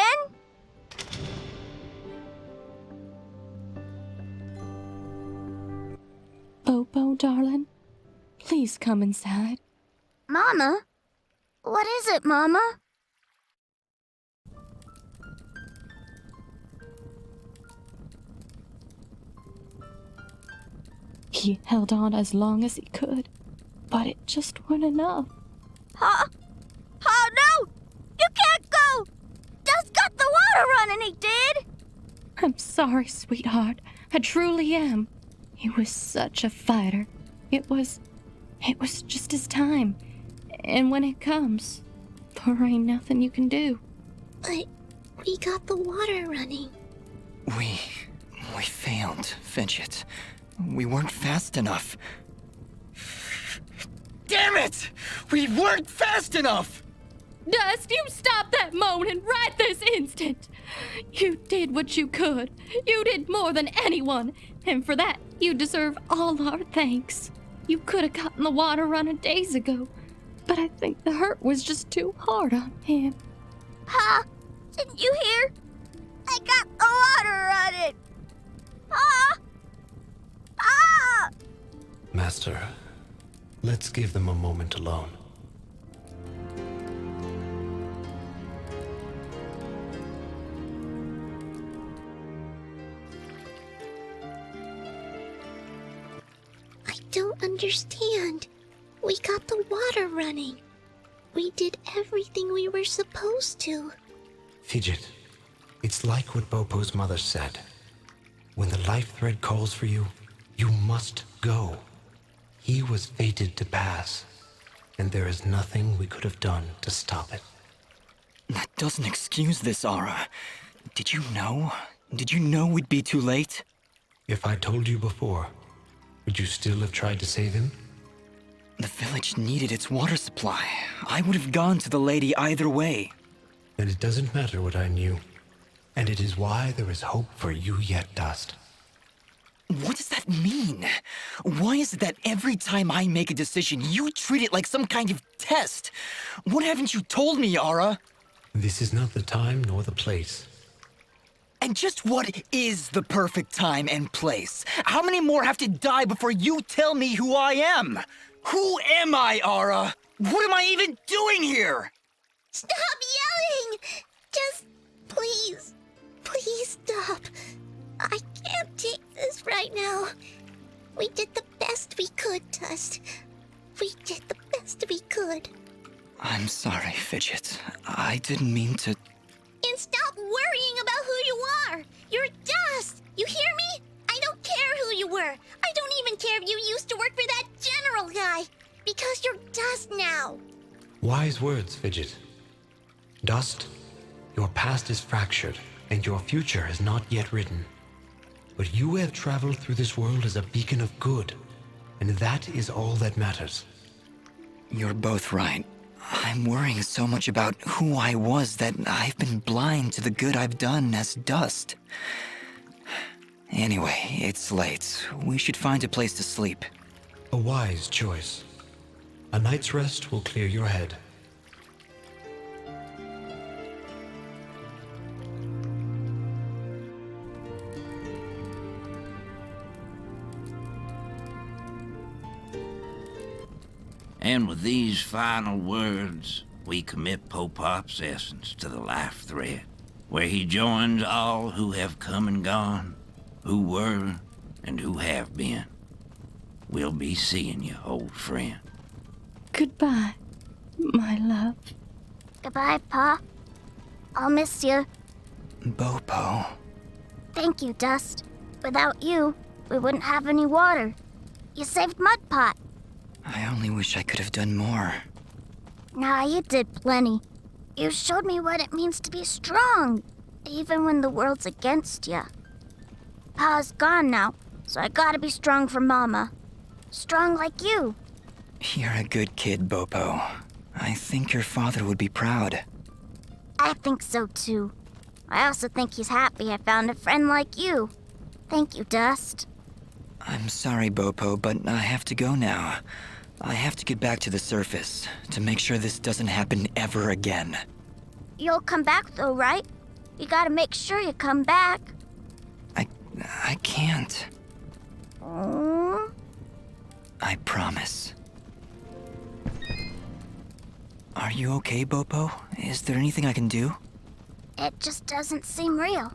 Bobo, darling, please come inside. Mama? What is it, Mama? He held on as long as he could, but it just wasn't enough. Huh? Oh, no! You can't go! Dust got the water running, he did! I'm sorry, sweetheart. I truly am. He was such a fighter. It was just his time. And when it comes, there ain't nothing you can do. But we got the water running. We failed, Fidget. We weren't fast enough. Damn it! We weren't fast enough! Dust, you stop that moaning right this instant! You did what you could. You did more than anyone. And for that, you deserve all our thanks. You could have gotten the water running days ago. But I think the hurt was just too hard on him. Pa, didn't you hear? I got the water running! Pa! Pa! Master, let's give them a moment alone. I don't understand. We got the water running. We did everything we were supposed to. Fidget, it's like what Bopo's mother said. When the life thread calls for you, you must go. He was fated to pass, and there is nothing we could have done to stop it. That doesn't excuse this, Aura. Did you know? Did you know we'd be too late? If I told you before, would you still have tried to save him? The village needed its water supply. I would have gone to the lady either way. Then it doesn't matter what I knew. And it is why there is hope for you yet, Dust. What does that mean? Why is it that every time I make a decision, you treat it like some kind of test? What haven't you told me, Aura? This is not the time nor the place. And just what is the perfect time and place? How many more have to die before you tell me who I am? Who am I, Aura? What am I even doing here? Stop yelling! Just please stop. I can't take this right now. We did the best we could, Dust. We did the best we could. I'm sorry, Fidget. I didn't mean to... And stop worrying about who you are. You're Dust. You hear me? I don't care who you were. I don't even care if you used to work for that general guy. Because you're Dust now. Wise words, Fidget. Dust, your past is fractured, and your future is not yet written. But you have traveled through this world as a beacon of good, and that is all that matters. You're both right. I'm worrying so much about who I was that I've been blind to the good I've done as Dust. Anyway, it's late. We should find a place to sleep. A wise choice. A night's rest will clear your head. And with these final words, we commit Popop's essence to the life thread, where he joins all who have come and gone, who were and who have been. We'll be seeing you, old friend. Goodbye, my love. Goodbye, Pa. I'll miss you. Bopo. Thank you, Dust. Without you, we wouldn't have any water. You saved Mudpot. I only wish I could have done more. Nah, you did plenty. You showed me what it means to be strong, even when the world's against you. Pa's gone now, so I gotta be strong for Mama. Strong like you. You're a good kid, Bopo. I think your father would be proud. I think so too. I also think he's happy I found a friend like you. Thank you, Dust. I'm sorry, Bopo, but I have to go now. I have to get back to the surface to make sure this doesn't happen ever again. You'll come back though, right? You gotta make sure you come back. I can't. Oh. I promise. Are you okay, Bopo? Is there anything I can do? It just doesn't seem real.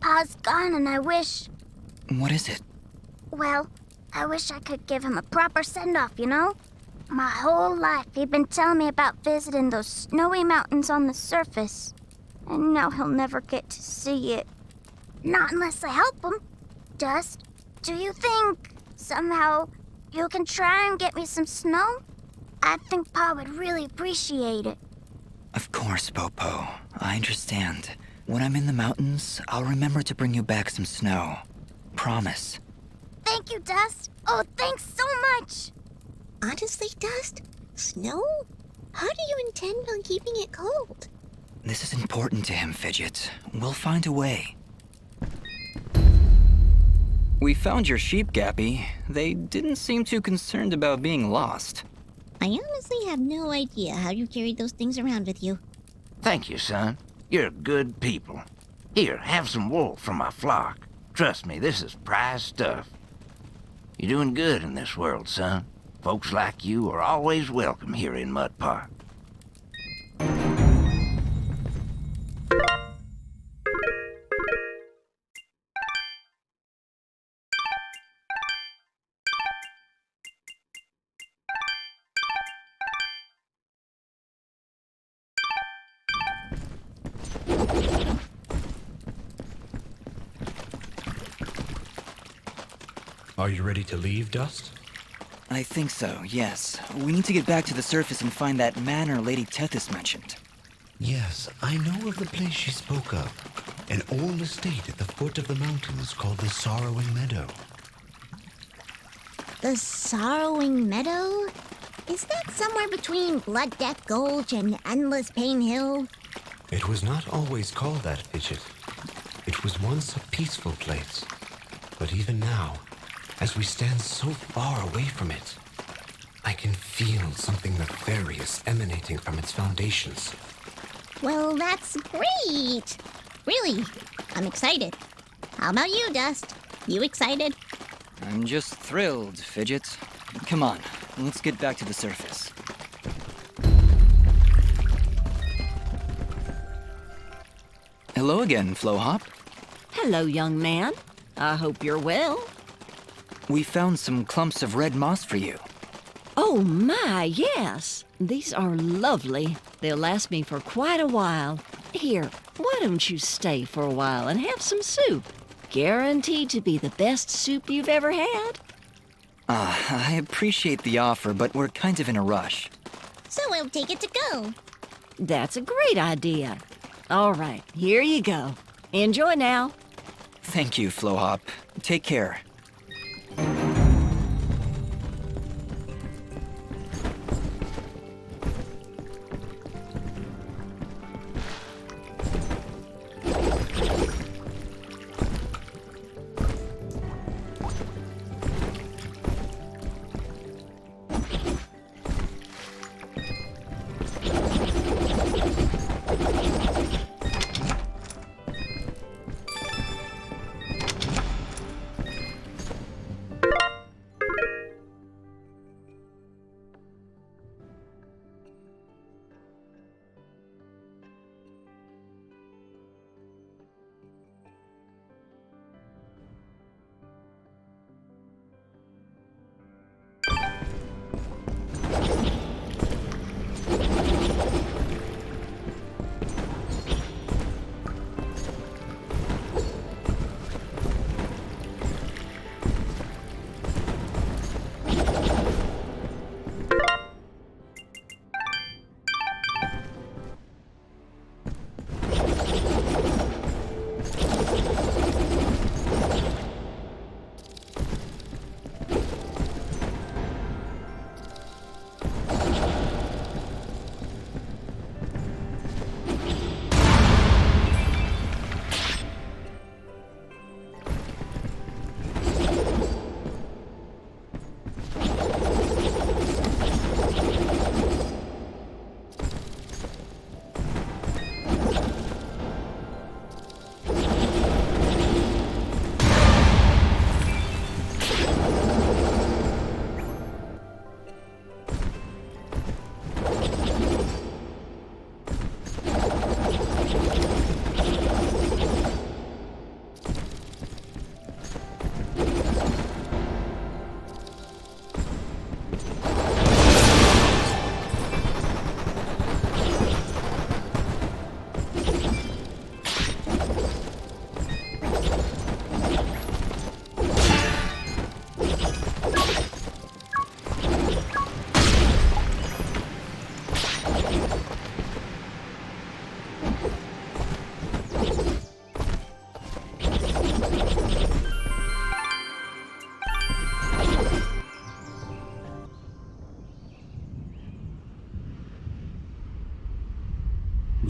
Pa's gone and I wish... What is it? Well, I wish I could give him a proper send-off, you know? My whole life he'd been telling me about visiting those snowy mountains on the surface. And now he'll never get to see it. Not unless I help him. Dust, do you think somehow you can try and get me some snow? I think Pa would really appreciate it. Of course, Bopo. I understand. When I'm in the mountains, I'll remember to bring you back some snow. Promise. Thank you, Dust. Oh, thanks so much. Honestly, Dust? Snow? How do you intend on keeping it cold? This is important to him, Fidget. We'll find a way. We found your sheep, Gappy. They didn't seem too concerned about being lost. I honestly have no idea how you carried those things around with you. Thank you, son. You're good people. Here, have some wool from my flock. Trust me, this is prize stuff. You're doing good in this world, son. Folks like you are always welcome here in Mud Park. Are you ready to leave, Dust? I think so, yes. We need to get back to the surface and find that manor Lady Tethys mentioned. Yes, I know of the place she spoke of. An old estate at the foot of the mountains called the Sorrowing Meadow. The Sorrowing Meadow? Is that somewhere between Blood Death Gulch and Endless Pain Hill? It was not always called that, Fidget. It was once a peaceful place. But even now, as we stand so far away from it, I can feel something nefarious emanating from its foundations. Well, that's great! Really, I'm excited. How about you, Dust? You excited? I'm just thrilled, Fidget. Come on, let's get back to the surface. Hello again, Flowhop. Hello, young man. I hope you're well. We found some clumps of red moss for you. Oh my, yes. These are lovely. They'll last me for quite a while. Here, why don't you stay for a while and have some soup? Guaranteed to be the best soup you've ever had. I appreciate the offer, but we're kind of in a rush. So we'll take it to go. That's a great idea. All right, here you go. Enjoy now. Thank you, Flowhop. Take care.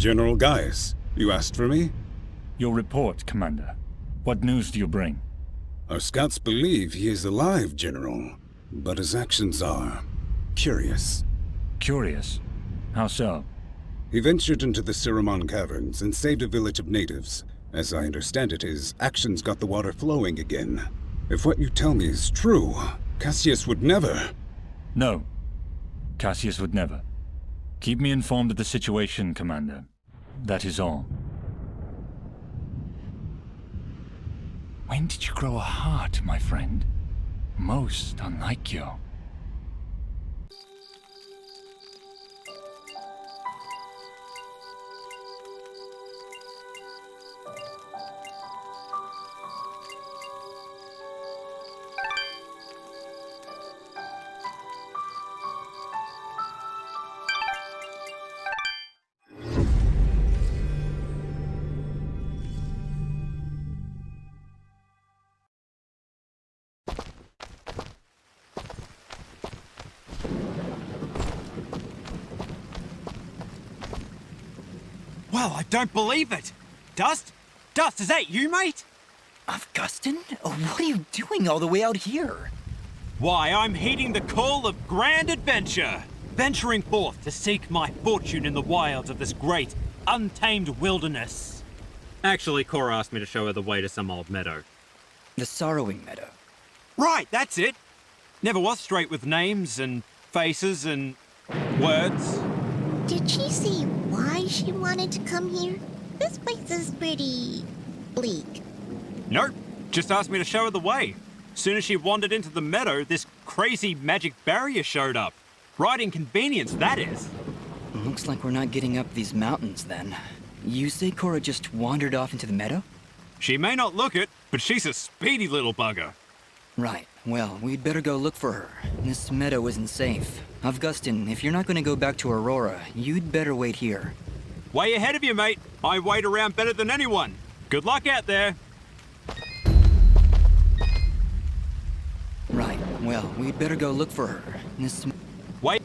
General Gaius, you asked for me? Your report, Commander. What news do you bring? Our scouts believe he is alive, General, but his actions are curious. Curious? How so? He ventured into the Siramon caverns and saved a village of natives. As I understand it, his actions got the water flowing again. If what you tell me is true, Cassius would never... No. Cassius would never. Keep me informed of the situation, Commander. That is all. When did you grow a heart, my friend? Most unlike you. Well, I don't believe it! Dust? Dust, is that you, mate? Augustin? What are you doing all the way out here? Why, I'm heeding the call of grand adventure! Venturing forth to seek my fortune in the wilds of this great, untamed wilderness. Actually, Cora asked me to show her the way to some old meadow. The Sorrowing Meadow. Right, that's it! Never was straight with names and faces and words. Did she say why she wanted to come here? This place is pretty bleak. Nope, just asked me to show her the way. Soon as she wandered into the meadow, this crazy magic barrier showed up. Right inconvenience, that is. Looks like we're not getting up these mountains, then. You say Cora just wandered off into the meadow? She may not look it, but she's a speedy little bugger. Right. Well, we'd better go look for her. This meadow isn't safe. Augustin, if you're not going to go back to Aurora, you'd better wait here. Way ahead of you, mate. I wait around better than anyone. Good luck out there. Right. Well, we'd better go look for her. This... Wait.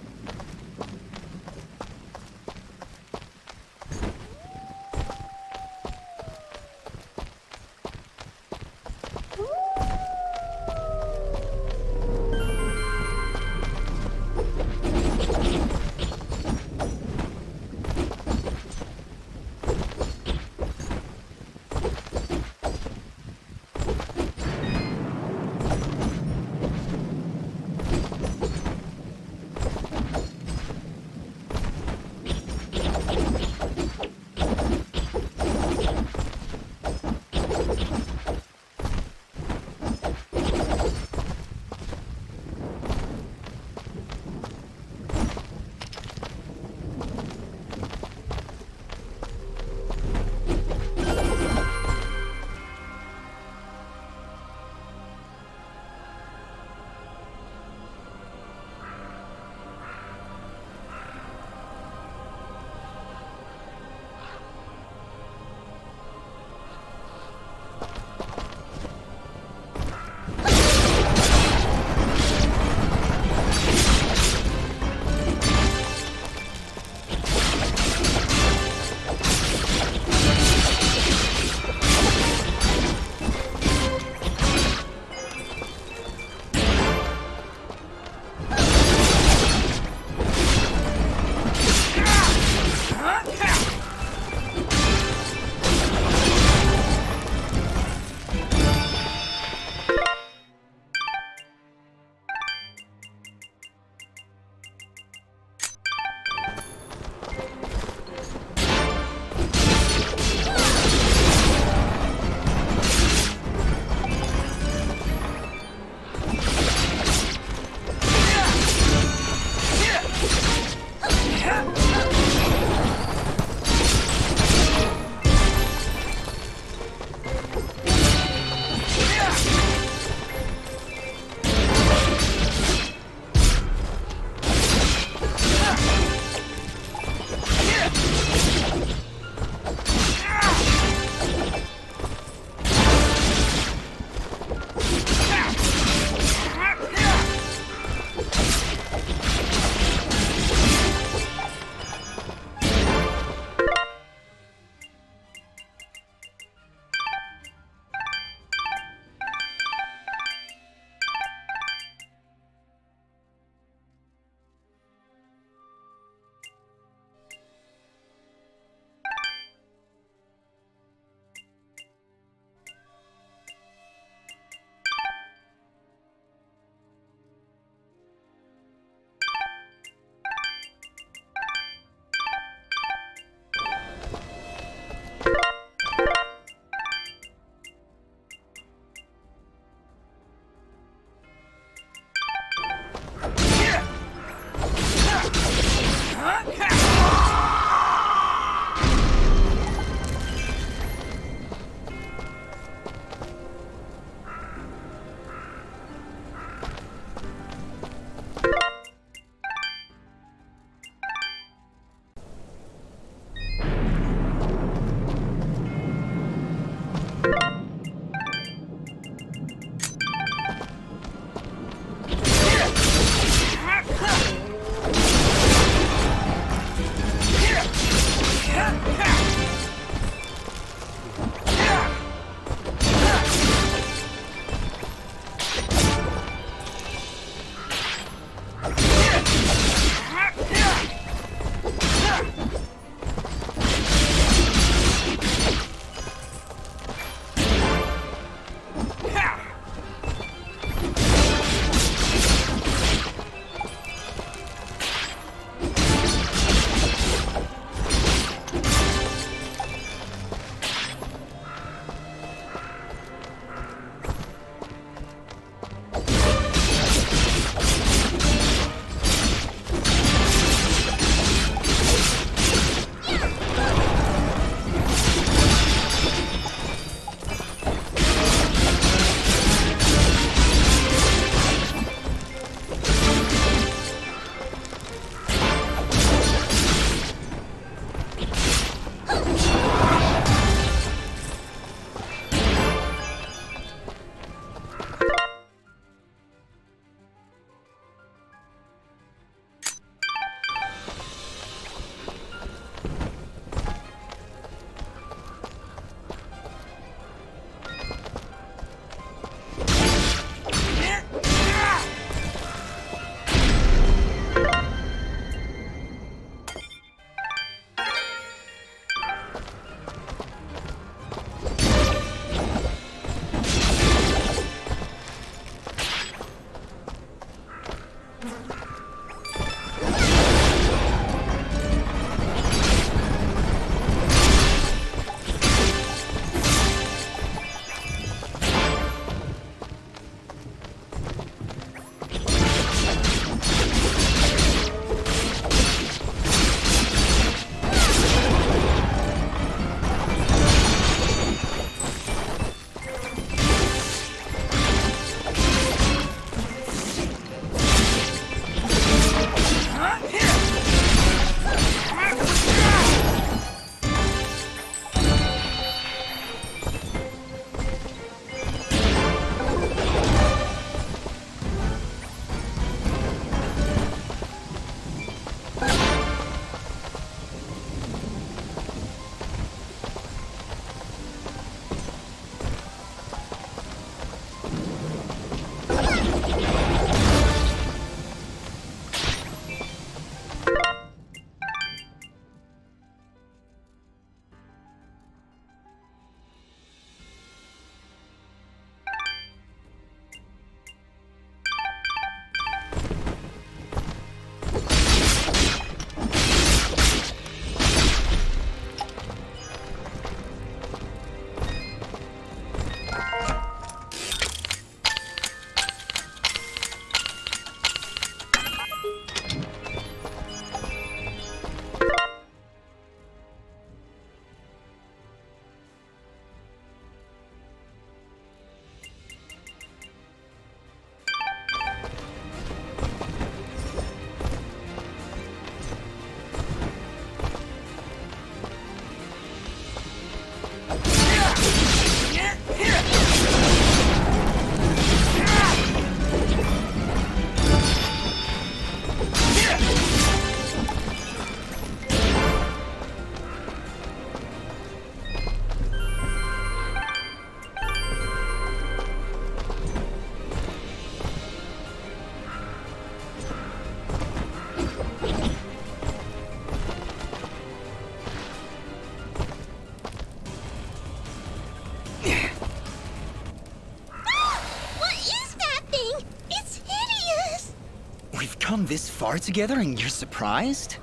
come this far together and you're surprised?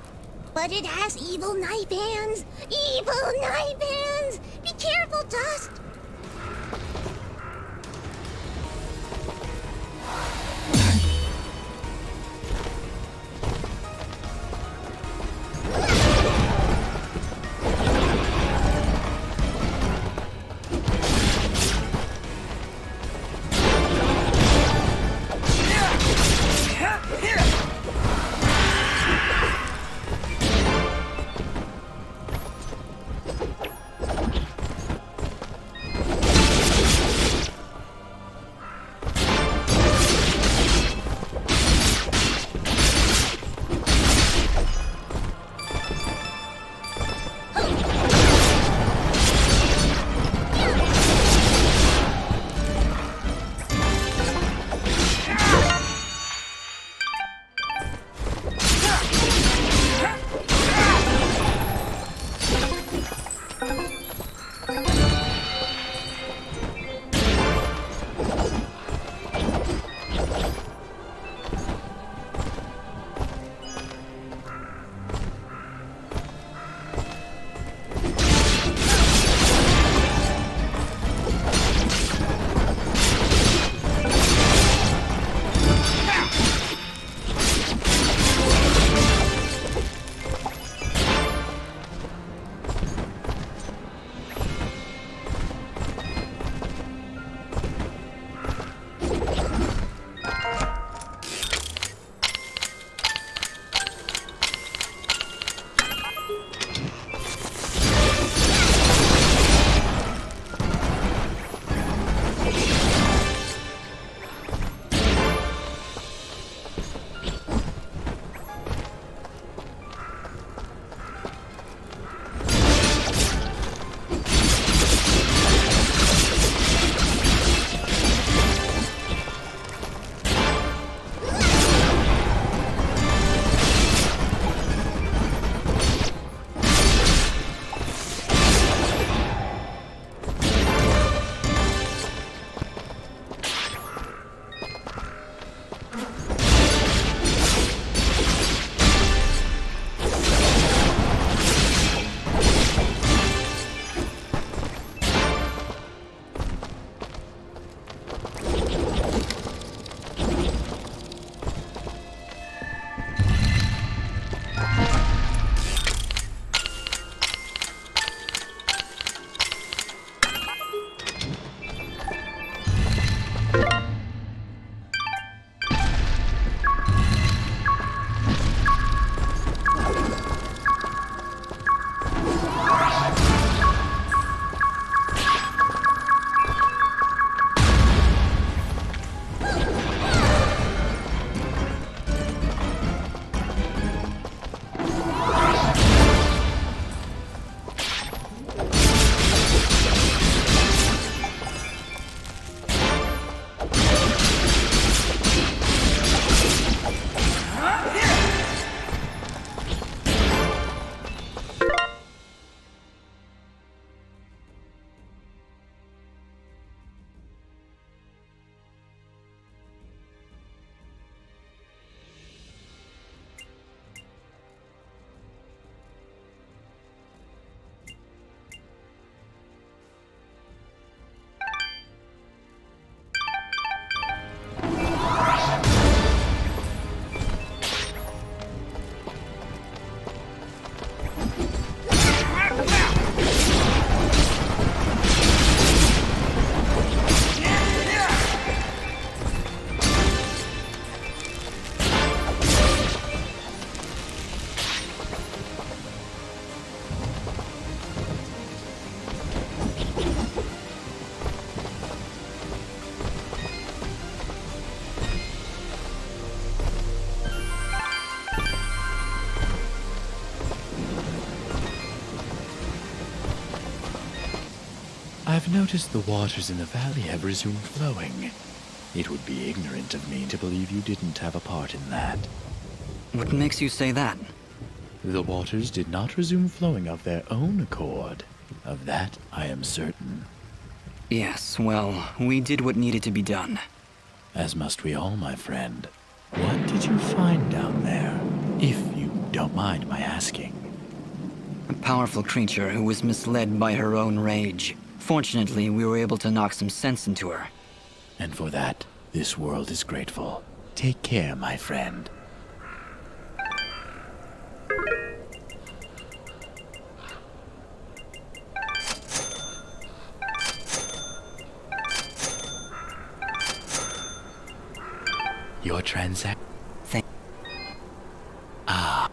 But it has evil knife hands! Evil knife hands! Be careful, Dust! I've noticed the waters in the valley have resumed flowing. It would be ignorant of me to believe you didn't have a part in that. What makes you say that? The waters did not resume flowing of their own accord. Of that, I am certain. Yes, well, we did what needed to be done. As must we all, my friend. What did you find down there, if you don't mind my asking? A powerful creature who was misled by her own rage. Fortunately, we were able to knock some sense into her. And for that, this world is grateful. Take care, my friend. Your transact... Ah.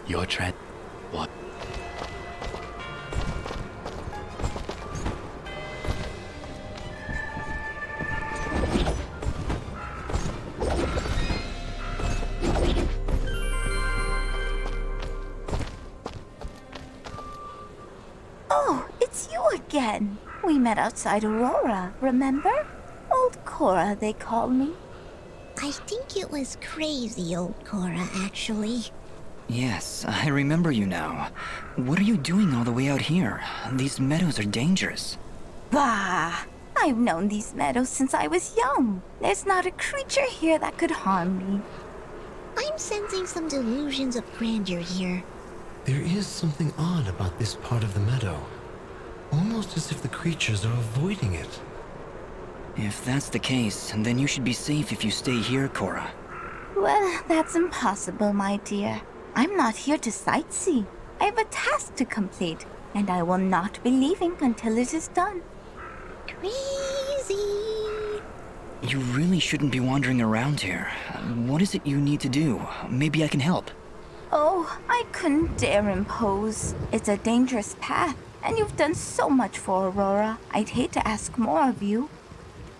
Your what? Oh, it's you again. We met outside Aurora, remember? Old Cora, they call me. I think it was crazy old Cora, actually. Yes, I remember you now. What are you doing all the way out here? These meadows are dangerous. Bah! I've known these meadows since I was young. There's not a creature here that could harm me. I'm sensing some delusions of grandeur here. There is something odd about this part of the meadow. Almost as if the creatures are avoiding it. If that's the case, then you should be safe if you stay here, Cora. Well, that's impossible, my dear. I'm not here to sightsee. I have a task to complete, and I will not be leaving until it is done. Crazy! You really shouldn't be wandering around here. What is it you need to do? Maybe I can help. Oh, I couldn't dare impose. It's a dangerous path, and you've done so much for Aurora. I'd hate to ask more of you.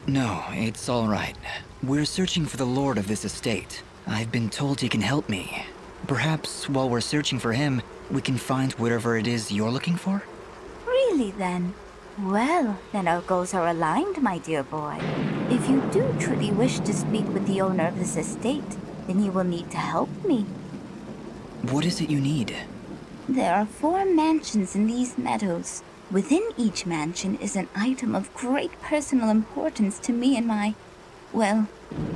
No, it's all right. We're searching for the lord of this estate. I've been told he can help me. Perhaps while we're searching for him, we can find whatever it is you're looking for? Really, then? Well, then our goals are aligned, my dear boy. If you do truly wish to speak with the owner of this estate, then you will need to help me. What is it you need? There are 4 mansions in these meadows. Within each mansion is an item of great personal importance to me and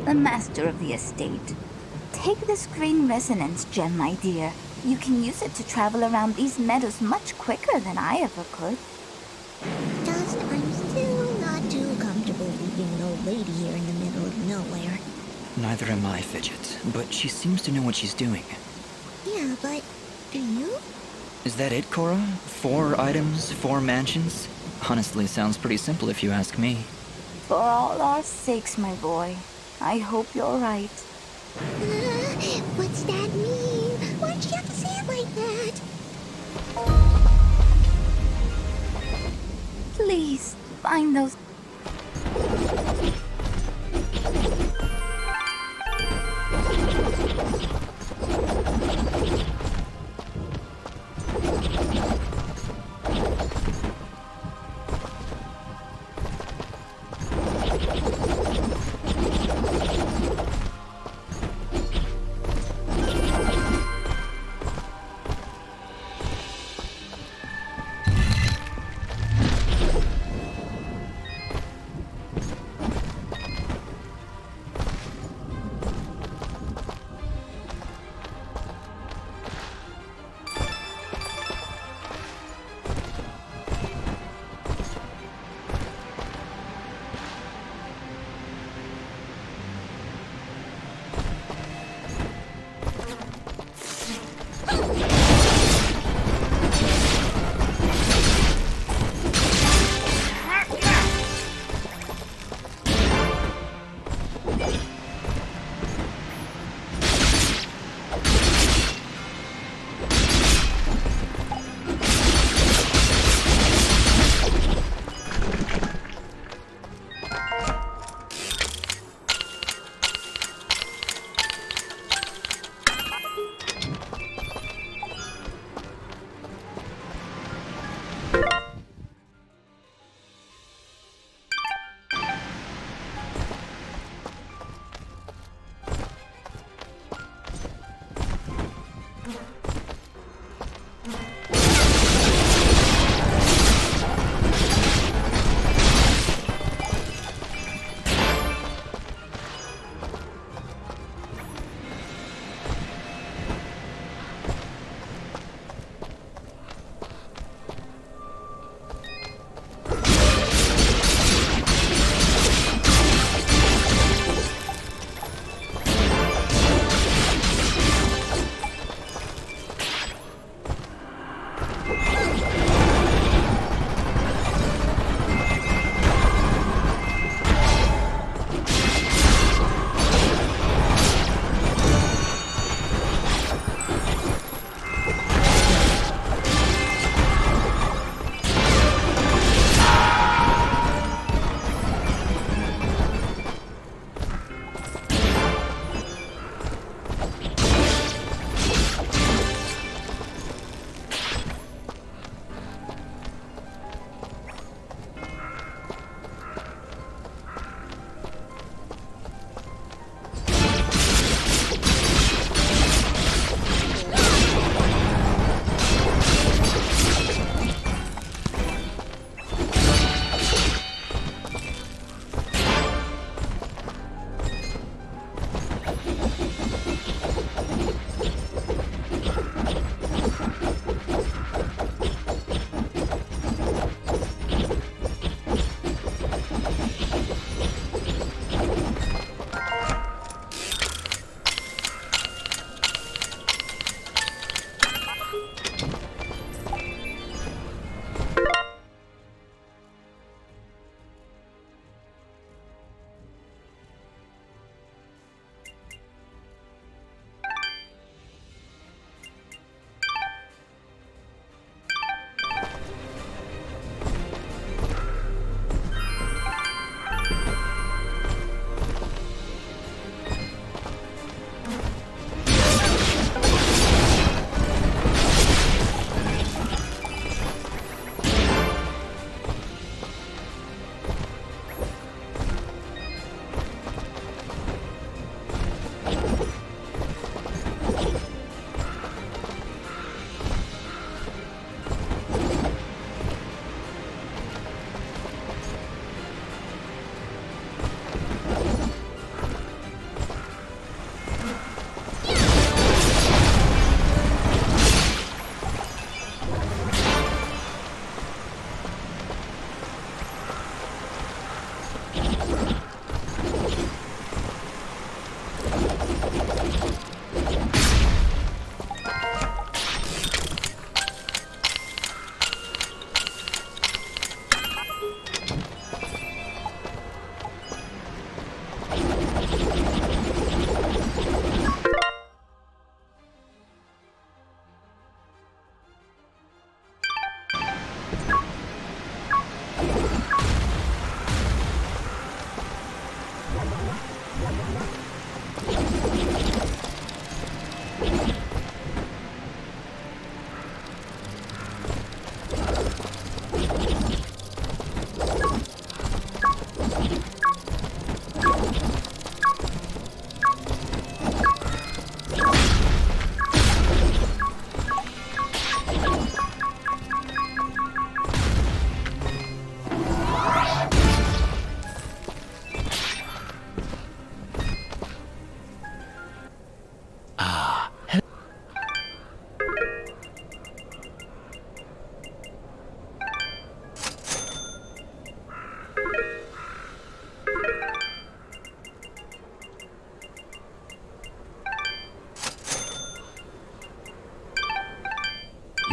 the master of the estate. Take this green resonance gem, my dear. You can use it to travel around these meadows much quicker than I ever could. Dust, I'm still not too comfortable leaving an old lady here in the middle of nowhere. Neither am I, Fidget, but she seems to know what she's doing. Yeah, but do you? Is that it, Cora? 4 items, 4 mansions? Honestly, sounds pretty simple if you ask me. For all our sakes, my boy, I hope you're right. What's that mean? Why'd you have to say it like that? Please, find those...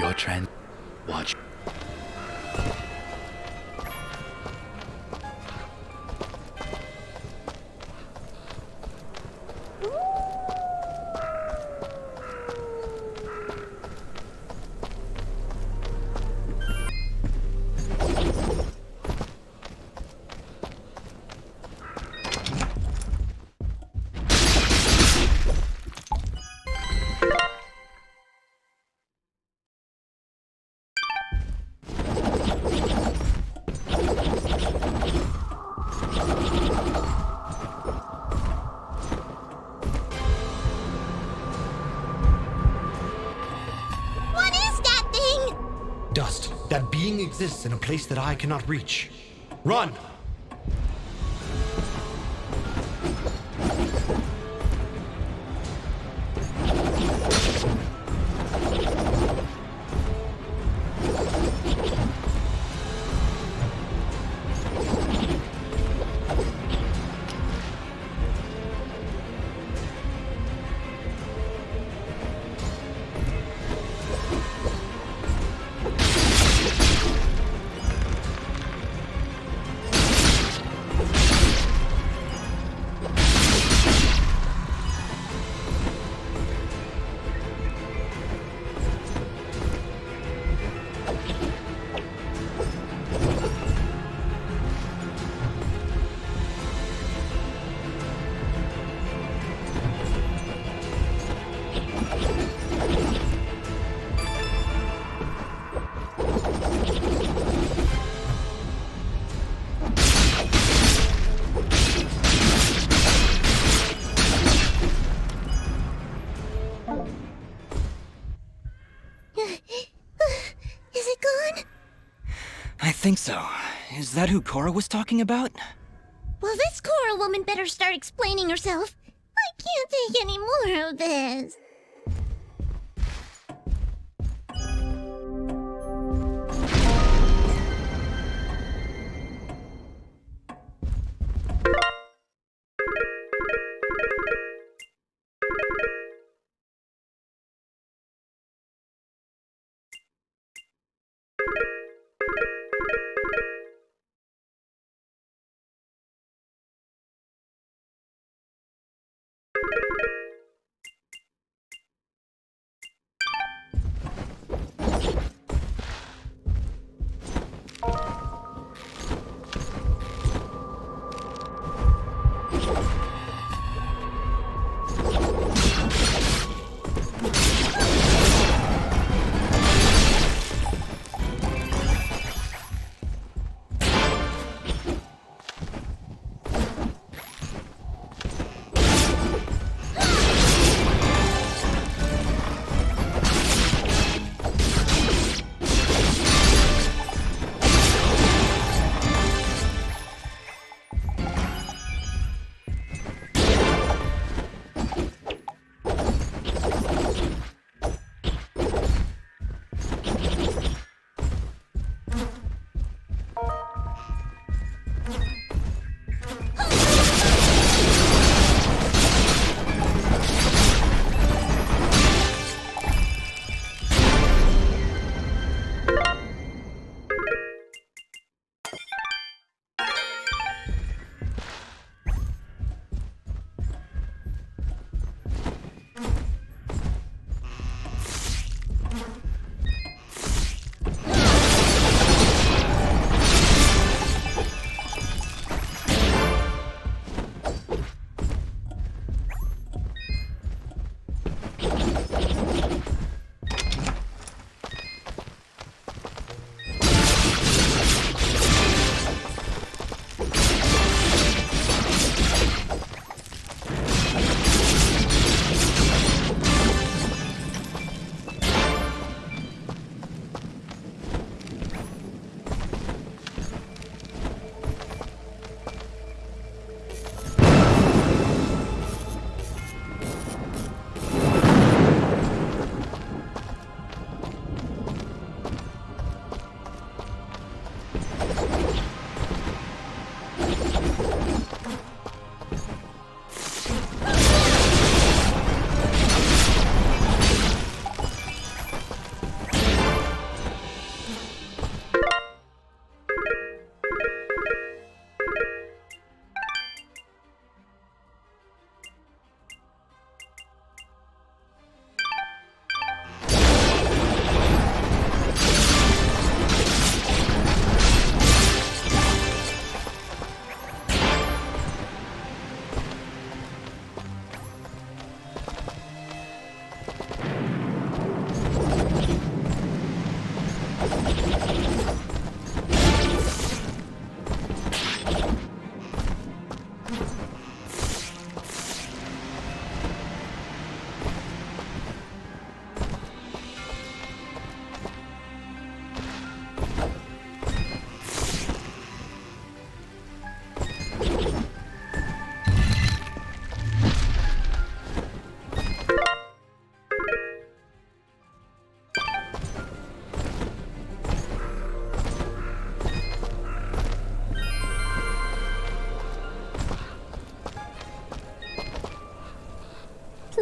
Your trend. Watch. That being exists in a place that I cannot reach. Run! Is it gone? I think so. Is that who Cora was talking about? Well, this Cora woman better start explaining herself. I can't take any more of this.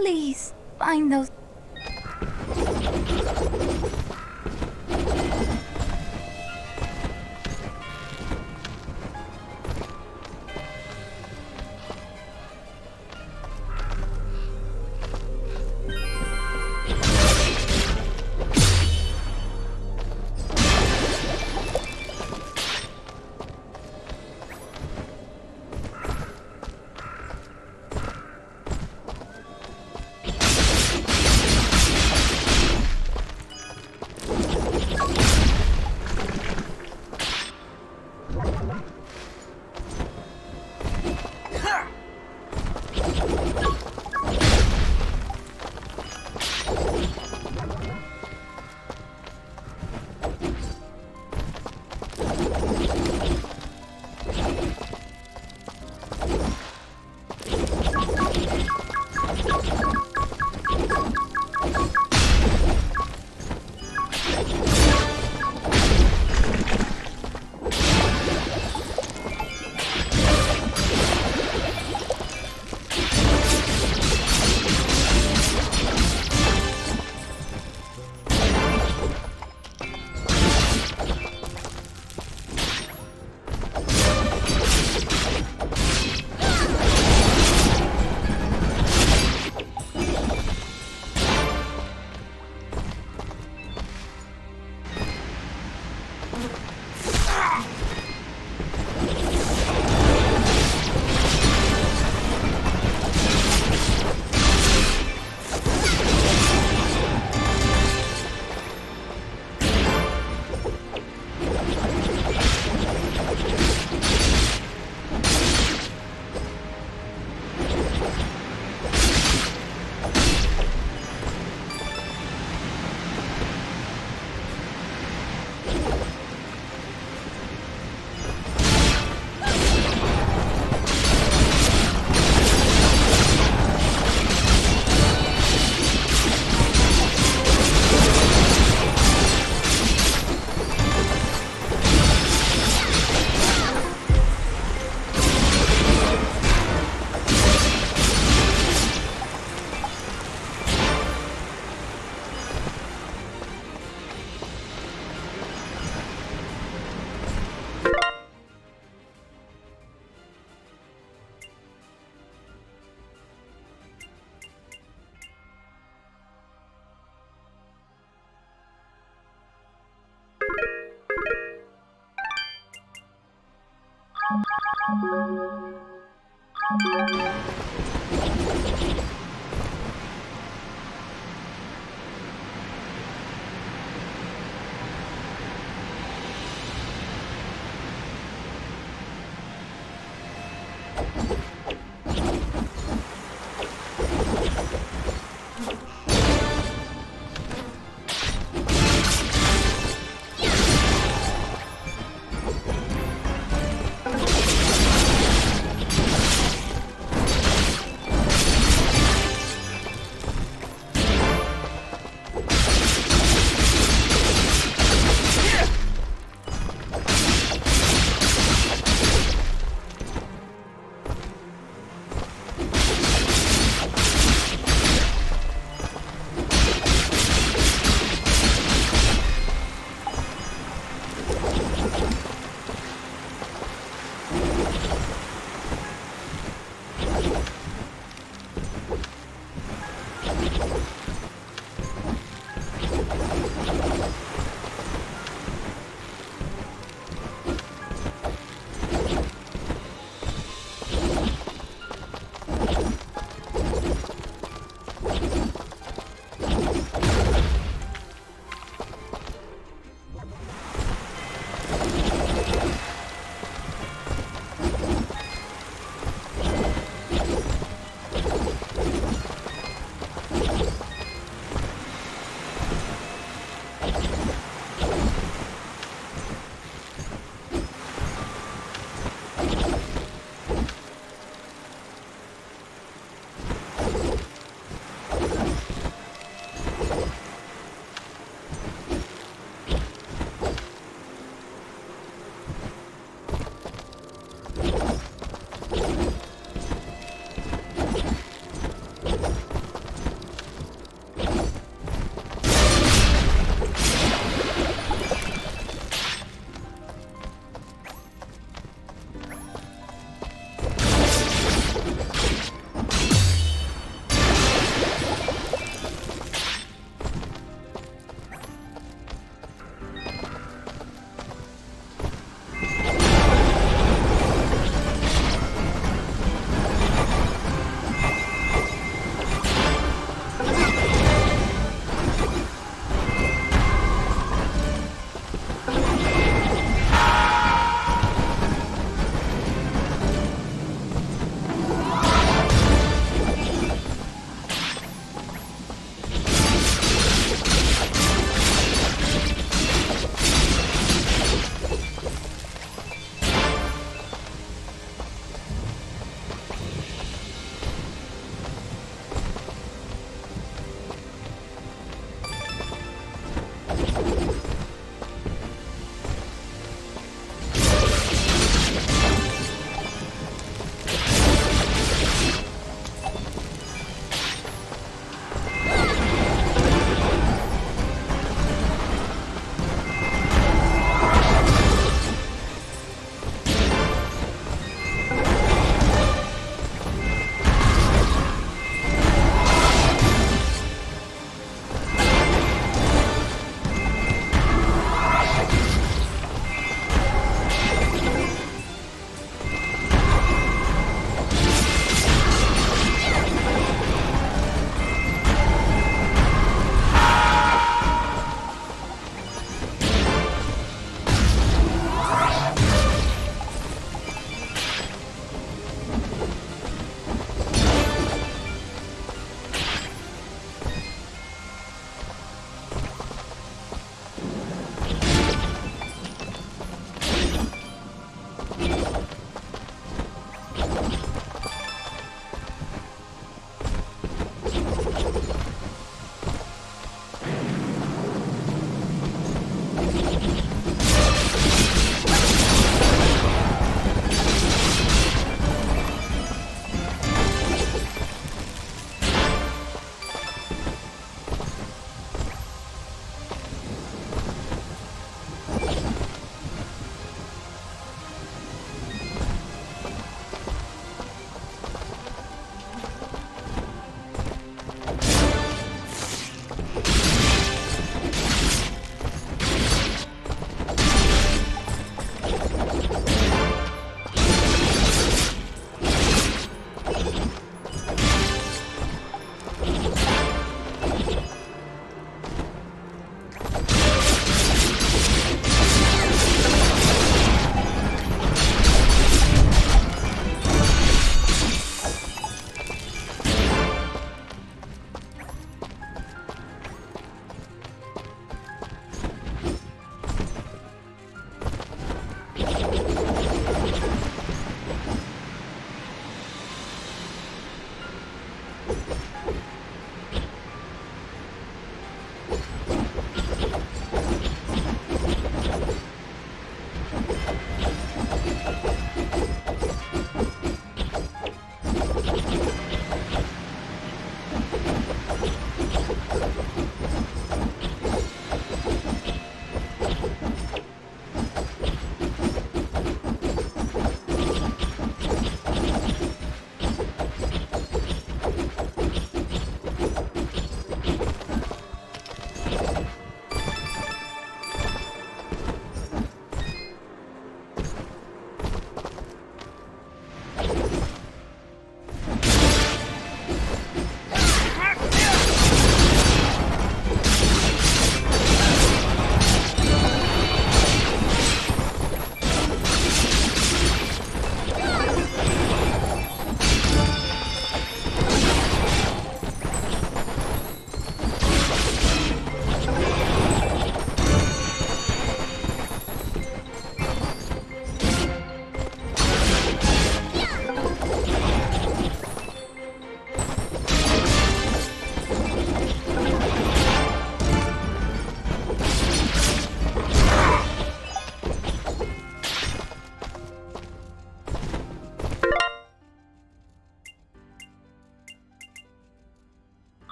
Please, find those...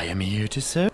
I am here to serve.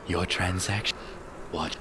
Your transaction. What?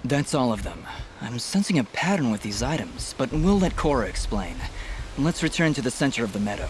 That's all of them. I'm sensing a pattern with these items, but we'll let Cora explain. Let's return to the center of the meadow.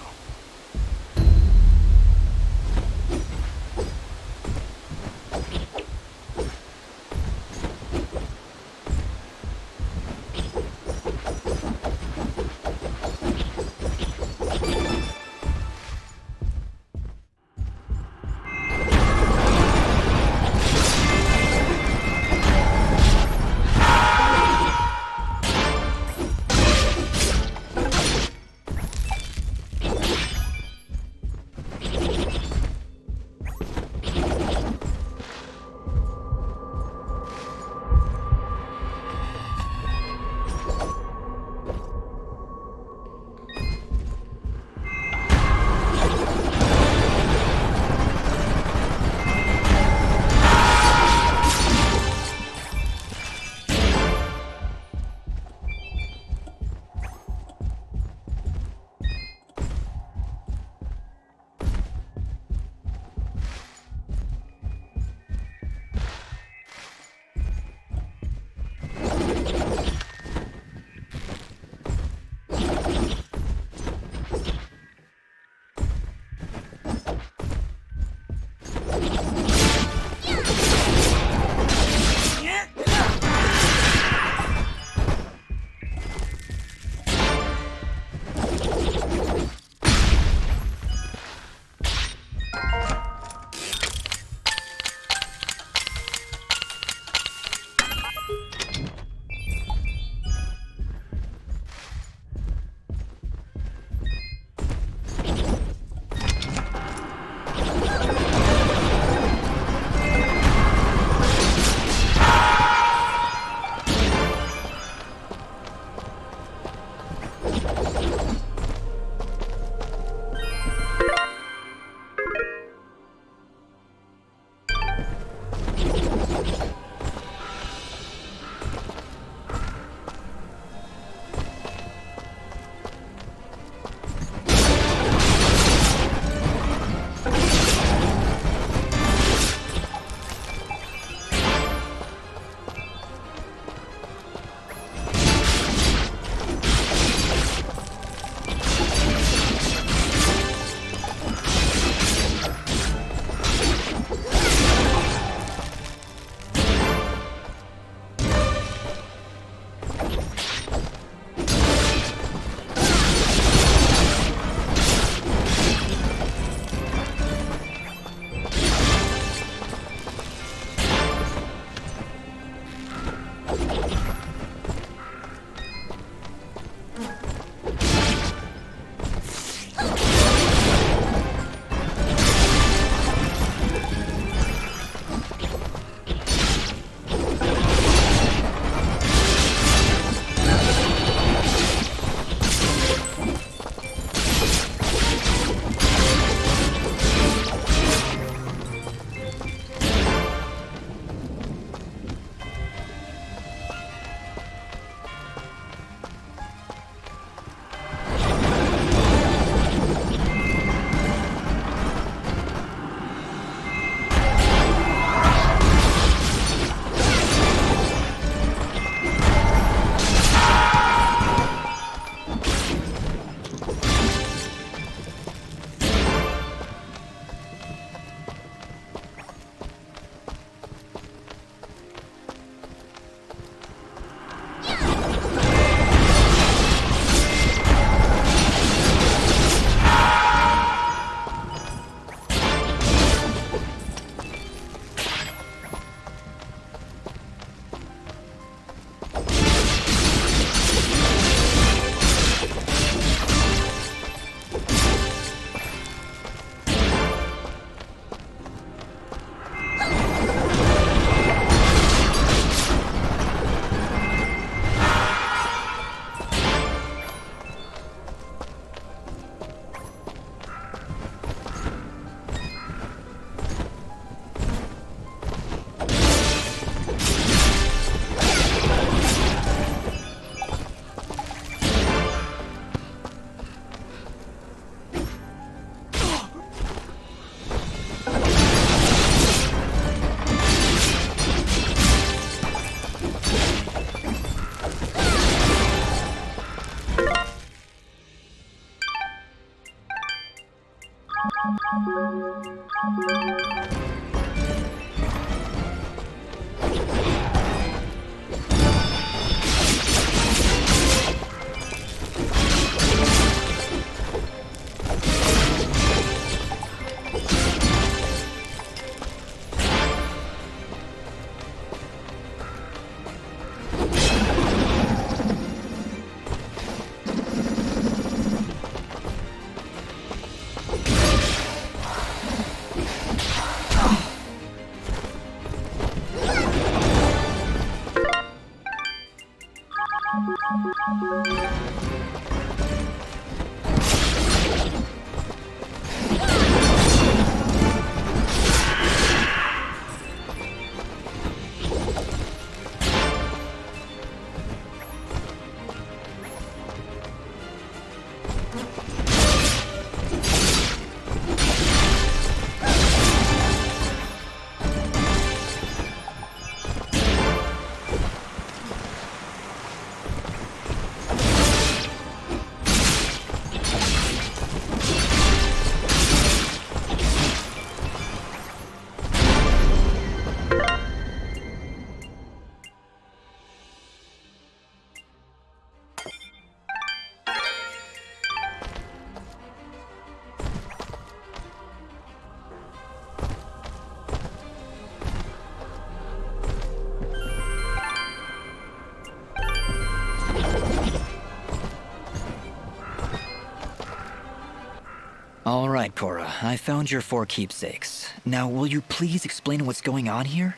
All right, Cora. I found your 4 keepsakes. Now, will you please explain what's going on here?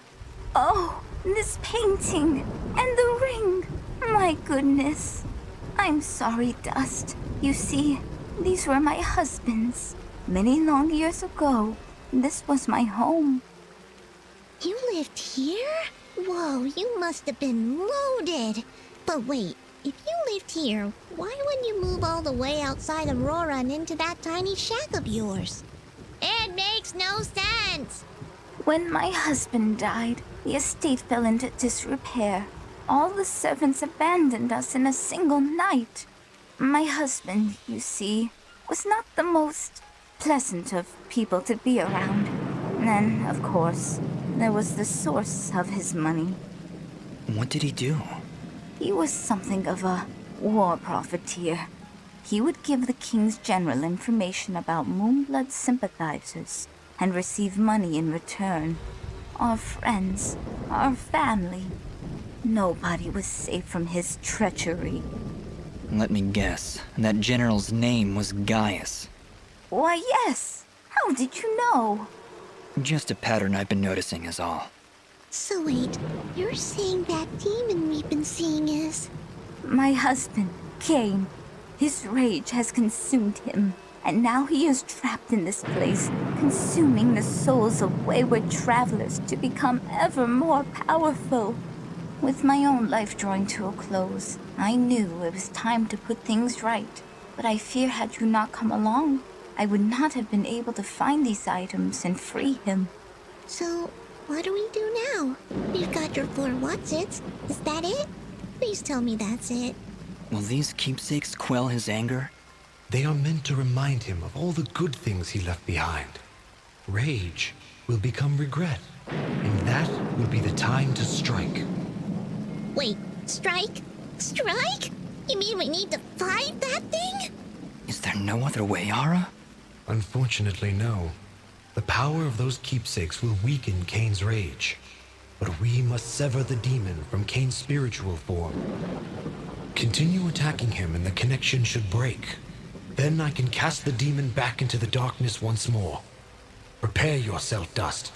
Oh, this painting and the ring. My goodness. I'm sorry, Dust. You see, these were my husband's. Many long years ago, this was my home. You lived here? Whoa, you must have been loaded. But wait, if you lived here, why wouldn't you move all the way outside Aurora and into that tiny shack of yours? It makes no sense. When my husband died, the estate fell into disrepair. All the servants abandoned us in a single night. My husband, you see, was not the most pleasant of people to be around. And then, of course, there was the source of his money. What did he do? He was something of a war profiteer. He would give the king's general information about Moonblood sympathizers and receive money in return. Our friends, our family. Nobody was safe from his treachery. Let me guess. That general's name was Gaius. Why, yes. How did you know? Just a pattern I've been noticing is all. So wait, you're saying that demon we've been seeing is... My husband, Cain. His rage has consumed him, and now he is trapped in this place, consuming the souls of wayward travelers to become ever more powerful. With my own life drawing to a close, I knew it was time to put things right. But I fear had you not come along, I would not have been able to find these items and free him. So, what do we do now? We've got your 4 what's-its. Is that it? Please tell me that's it. Will these keepsakes quell his anger? They are meant to remind him of all the good things he left behind. Rage will become regret, and that will be the time to strike. Wait, strike? Strike? You mean we need to fight that thing? Is there no other way, Ara? Unfortunately, no. The power of those keepsakes will weaken Cain's rage. But we must sever the demon from Cain's spiritual form. Continue attacking him and the connection should break. Then I can cast the demon back into the darkness once more. Prepare yourself, Dust.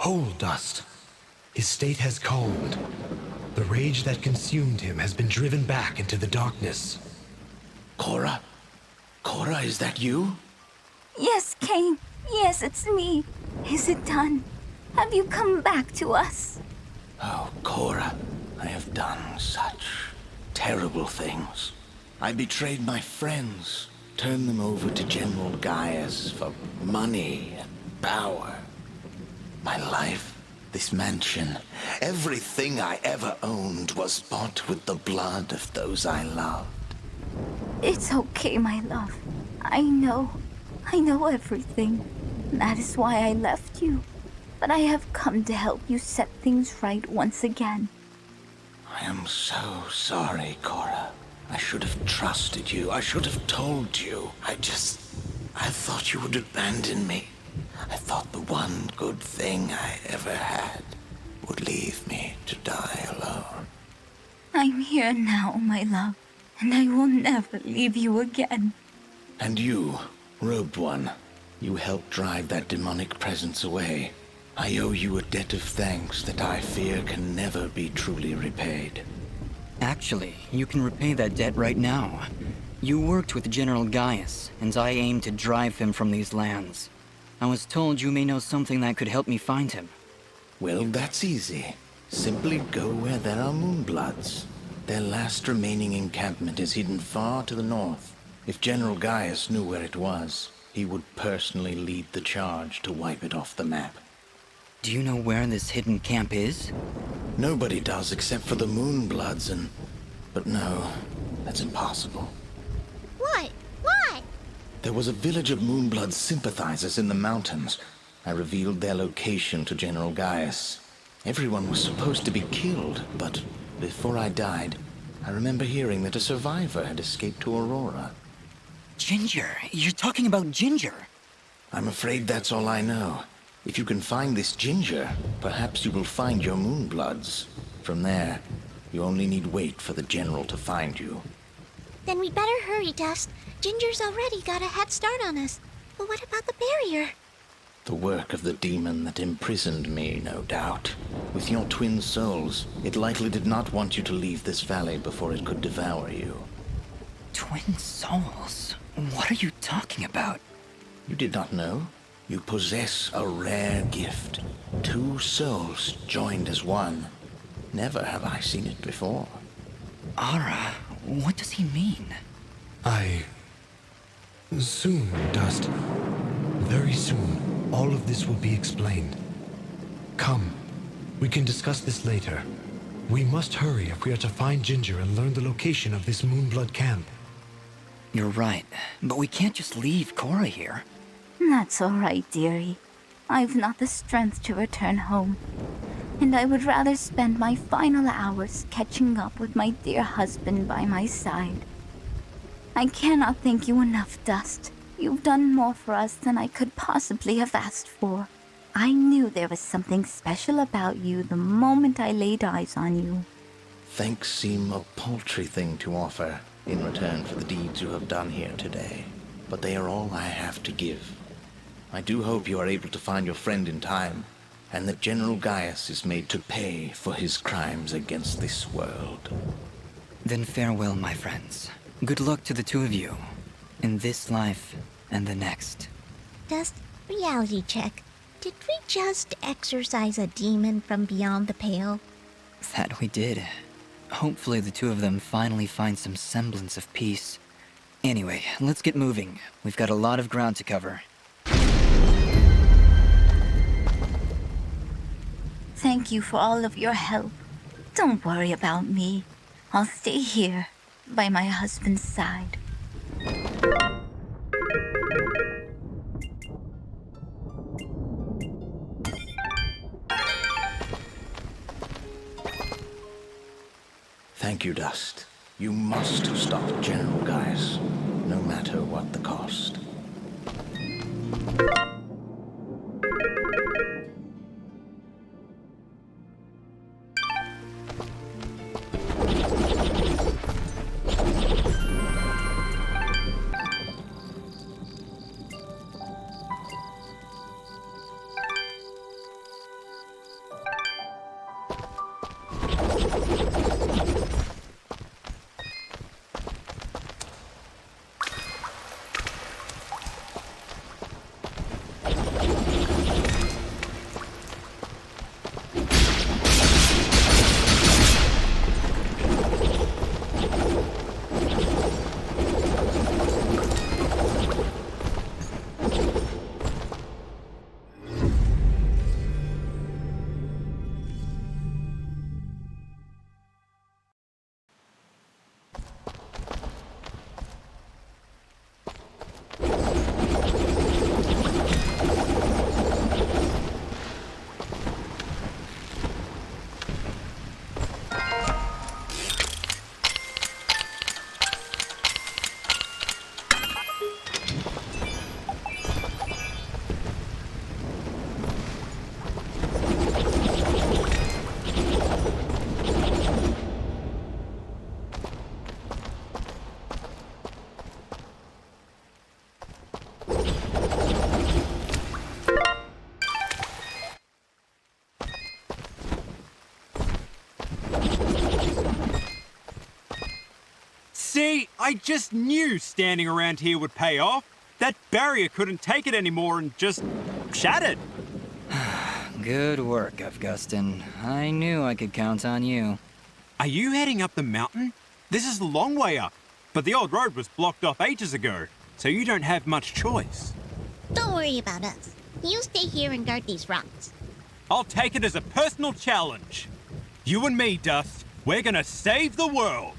Hold, Dust. His state has calmed. The rage that consumed him has been driven back into the darkness. Cora? Cora, is that you? Yes, Cain. Yes, it's me. Is it done? Have you come back to us? Oh, Cora, I have done such terrible things. I betrayed my friends, turned them over to General Gaius for money and power. My life, this mansion, everything I ever owned was bought with the blood of those I loved. It's okay, my love. I know everything. That is why I left you. But I have come to help you set things right once again. I am so sorry, Cora. I should have trusted you. I should have told you. I thought you would abandon me. I thought the one good thing I ever had would leave me to die alone. I'm here now, my love, and I will never leave you again. And you, robed one, you helped drive that demonic presence away. I owe you a debt of thanks that I fear can never be truly repaid. Actually, you can repay that debt right now. You worked with General Gaius, and I aim to drive him from these lands. I was told you may know something that could help me find him. Well, that's easy. Simply go where there are Moonbloods. Their last remaining encampment is hidden far to the north. If General Gaius knew where it was, he would personally lead the charge to wipe it off the map. Do you know where this hidden camp is? Nobody does except for the Moonbloods But no, that's impossible. What? What? There was a village of Moonblood sympathizers in the mountains. I revealed their location to General Gaius. Everyone was supposed to be killed, but before I died, I remember hearing that a survivor had escaped to Aurora. Ginger? You're talking about Ginger? I'm afraid that's all I know. If you can find this Ginger, perhaps you will find your Moonbloods. From there, you only need wait for the General to find you. Then we'd better hurry, Dust. Ginger's already got a head start on us. But what about the barrier? The work of the demon that imprisoned me, no doubt. With your twin souls, it likely did not want you to leave this valley before it could devour you. Twin souls? What are you talking about? You did not know? You possess a rare gift. 2 souls joined as one. Never have I seen it before. Ara, what does he mean? Soon, Dust. Very soon, all of this will be explained. Come, we can discuss this later. We must hurry if we are to find Ginger and learn the location of this Moonblood camp. You're right, but we can't just leave Cora here. That's all right, dearie. I've not the strength to return home, and I would rather spend my final hours catching up with my dear husband by my side. I cannot thank you enough, Dust. You've done more for us than I could possibly have asked for. I knew there was something special about you the moment I laid eyes on you. Thanks seem a paltry thing to offer in return for the deeds you have done here today, but they are all I have to give. I do hope you are able to find your friend in time, and that General Gaius is made to pay for his crimes against this world. Then farewell, my friends. Good luck to the 2 of you, in this life and the next. Dust, reality check. Did we just exorcise a demon from beyond the pale? That we did. Hopefully the 2 of them finally find some semblance of peace. Anyway, let's get moving. We've got a lot of ground to cover. Thank you for all of your help. Don't worry about me. I'll stay here, by my husband's side. Thank you, Dust. You must stop General Gaius, no matter what the cost. I just knew standing around here would pay off. That barrier couldn't take it anymore and just shattered. Good work, Augustin. I knew I could count on you. Are you heading up the mountain? This is a long way up, but the old road was blocked off ages ago, so you don't have much choice. Don't worry about us. You stay here and guard these rocks. I'll take it as a personal challenge. You and me, Dust, we're gonna save the world.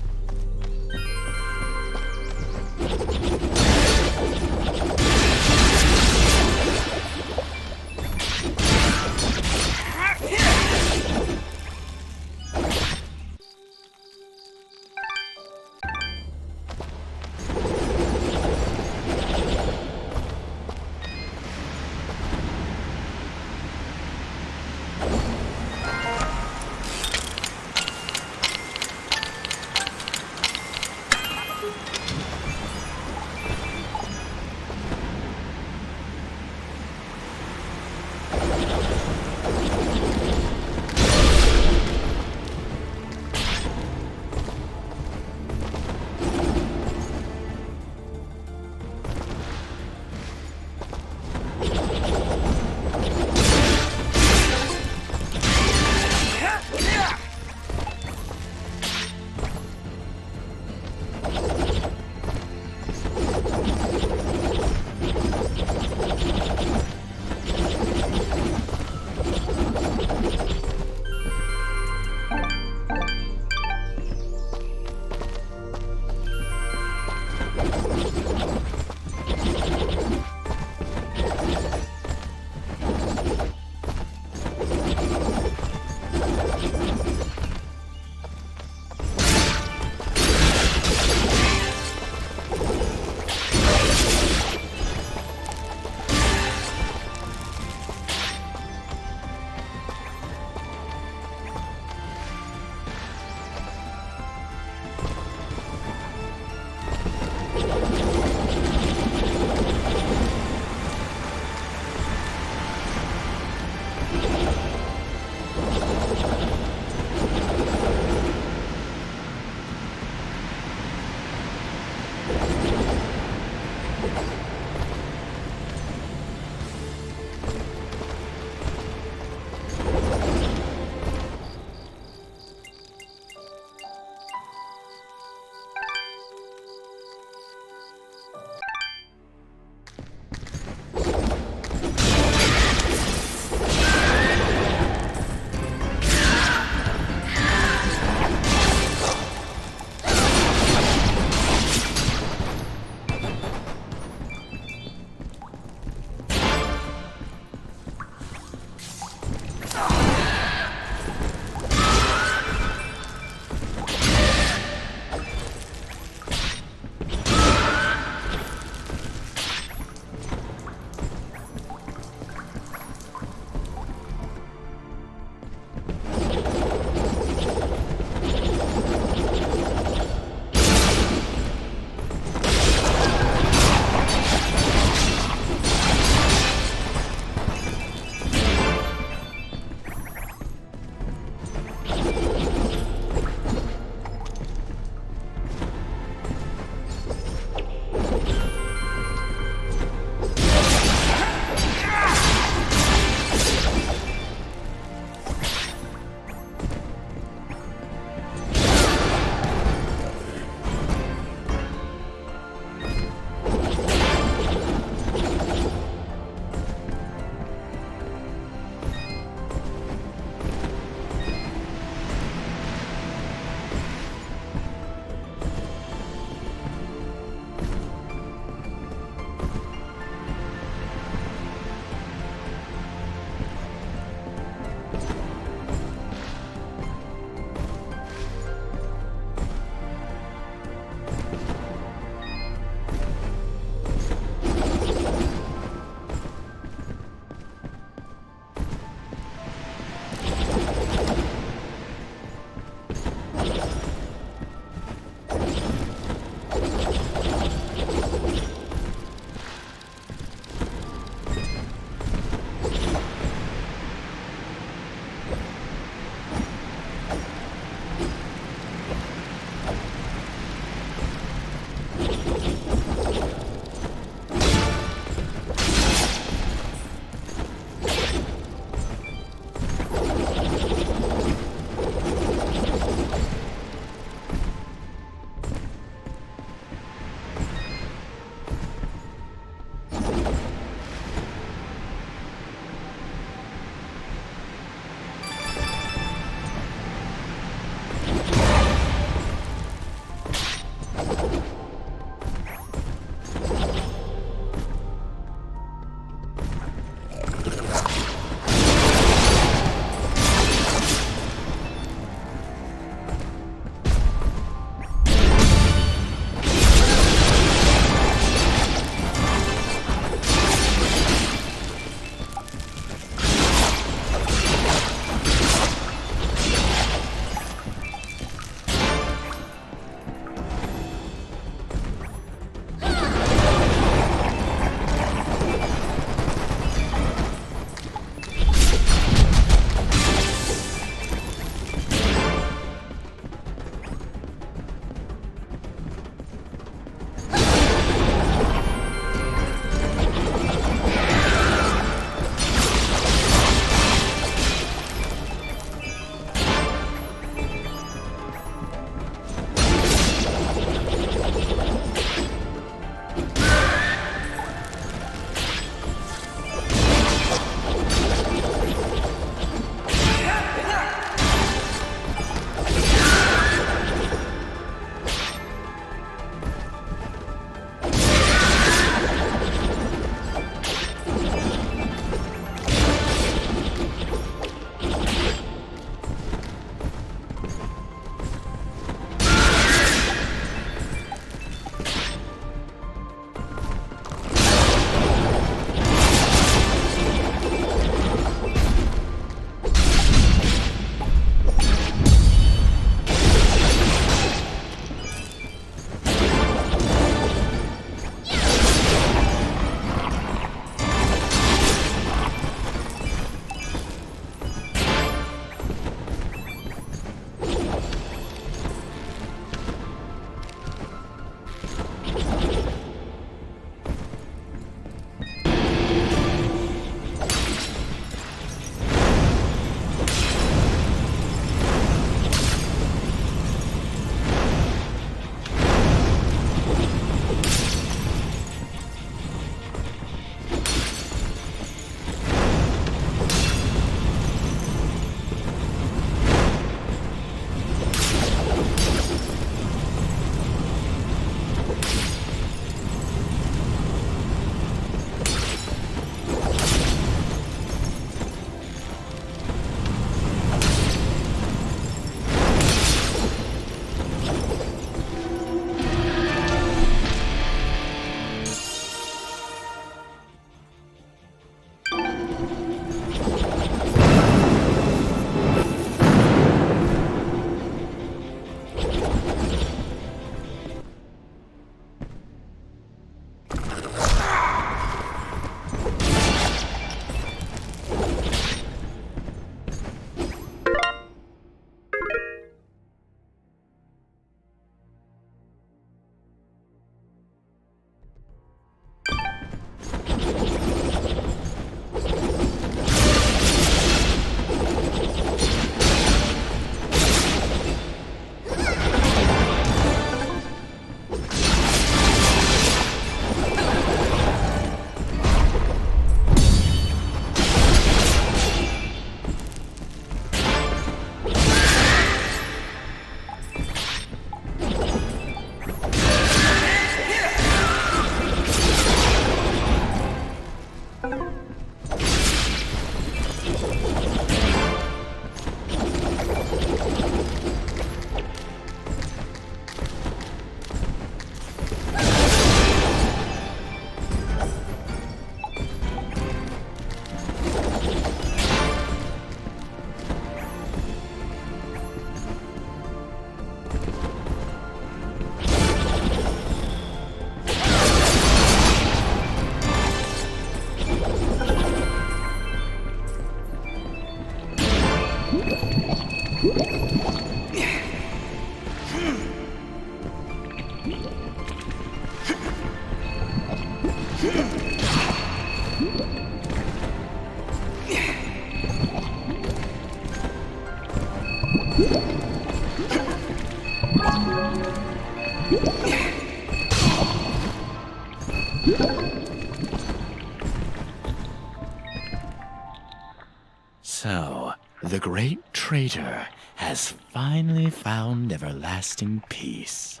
So, the great traitor has finally found everlasting peace.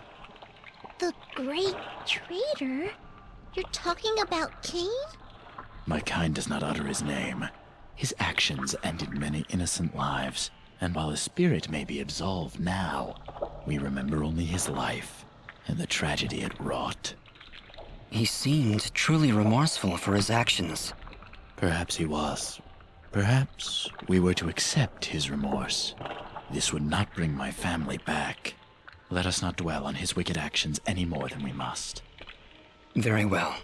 The Great Traitor? You're talking about Cain? My kind does not utter his name. His actions ended many innocent lives, and while his spirit may be absolved now, we remember only his life and the tragedy it wrought. He seemed truly remorseful for his actions. Perhaps he was. Perhaps we were to accept his remorse. This would not bring my family back. Let us not dwell on his wicked actions any more than we must. Very well.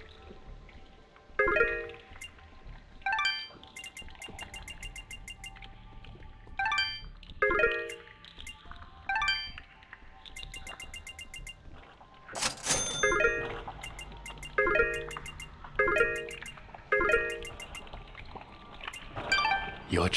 Your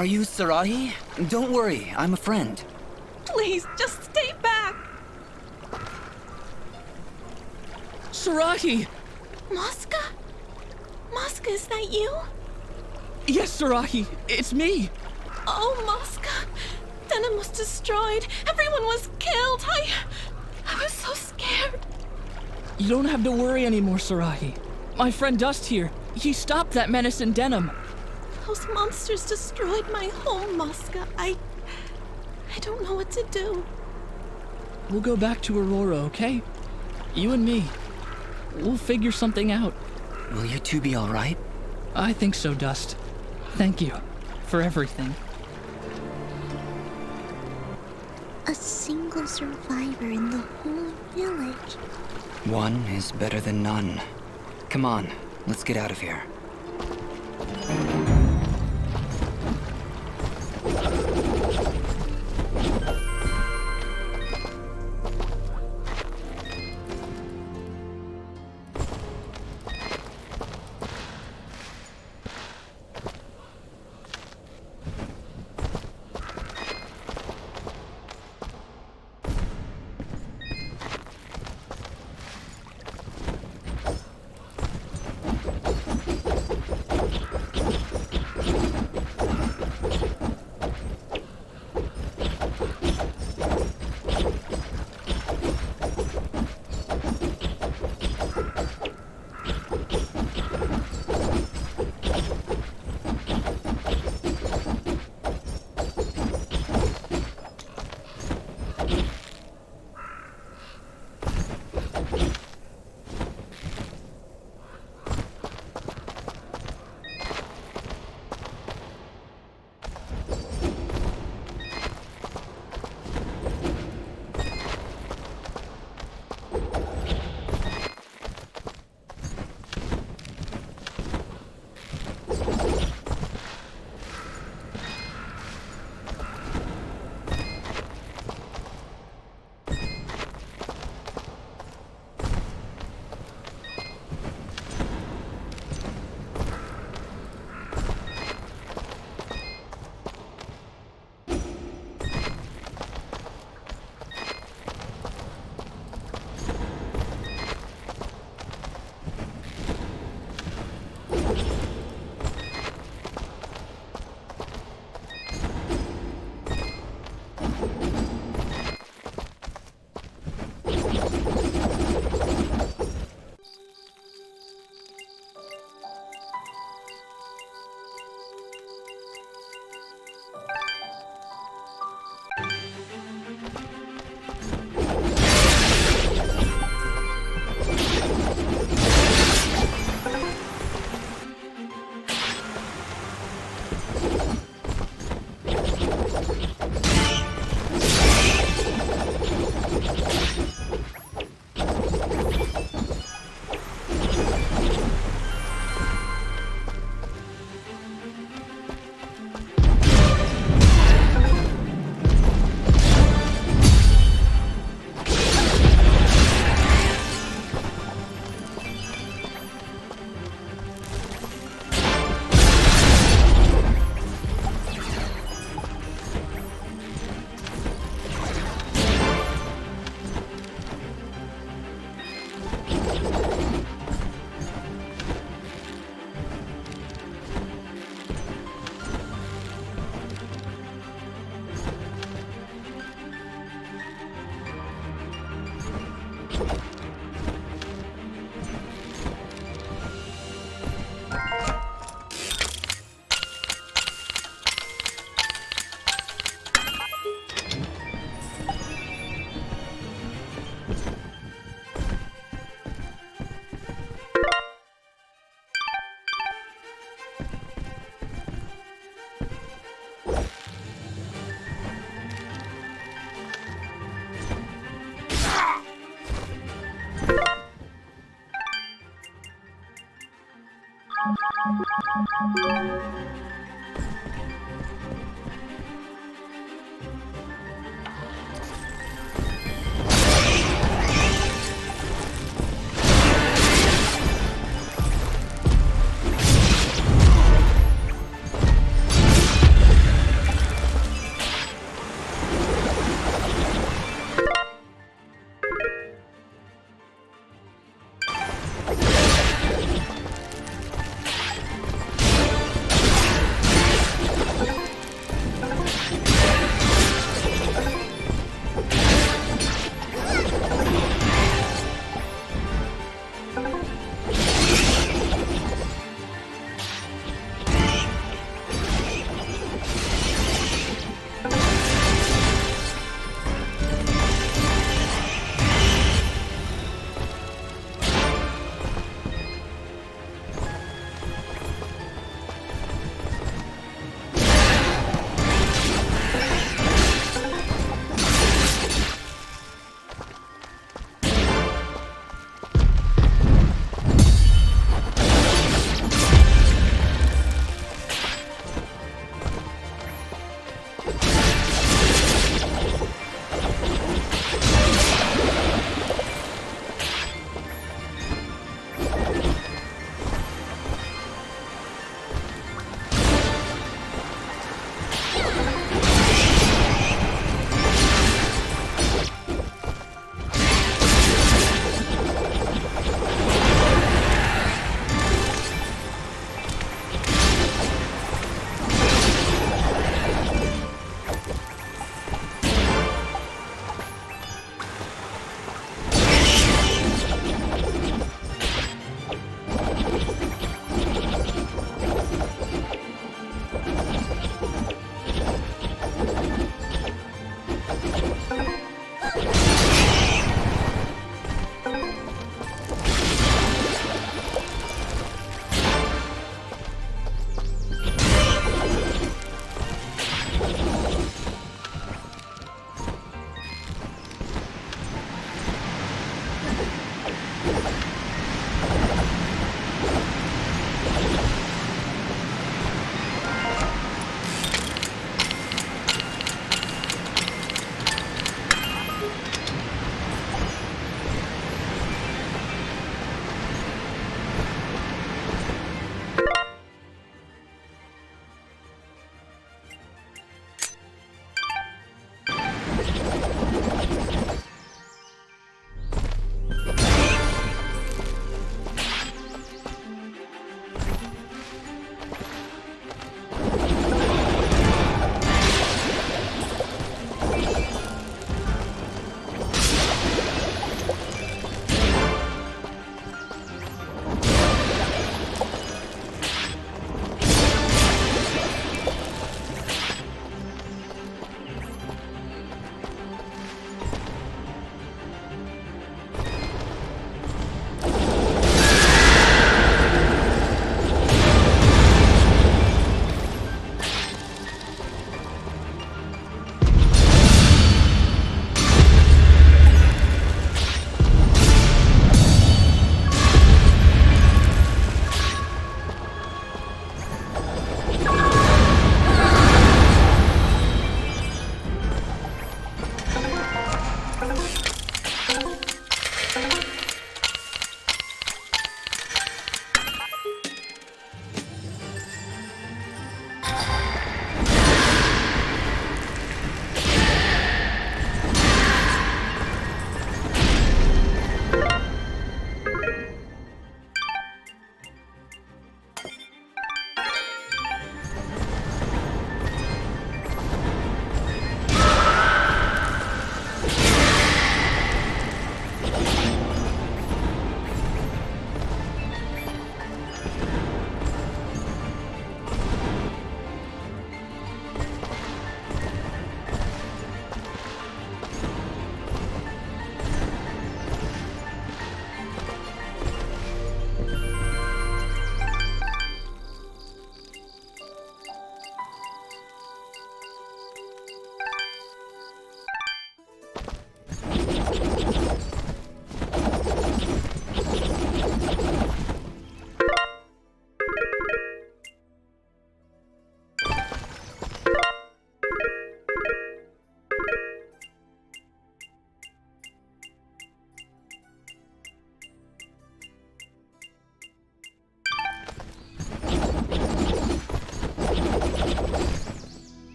Are you Sarahi? Don't worry, I'm a friend. Please, just stay back. Sarahi! Mosca? Mosca, is that you? Yes, Sarahi, it's me. Oh, Mosca. Denim was destroyed. Everyone was killed. I was so scared. You don't have to worry anymore, Sarahi. My friend Dust here, he stopped that menace in Denim. Those monsters destroyed my home, Mosca. I don't know what to do. We'll go back to Aurora, okay? You and me. We'll figure something out. Will you two be all right? I think so, Dust. Thank you for everything. A single survivor in the whole village. One is better than none. Come on, let's get out of here.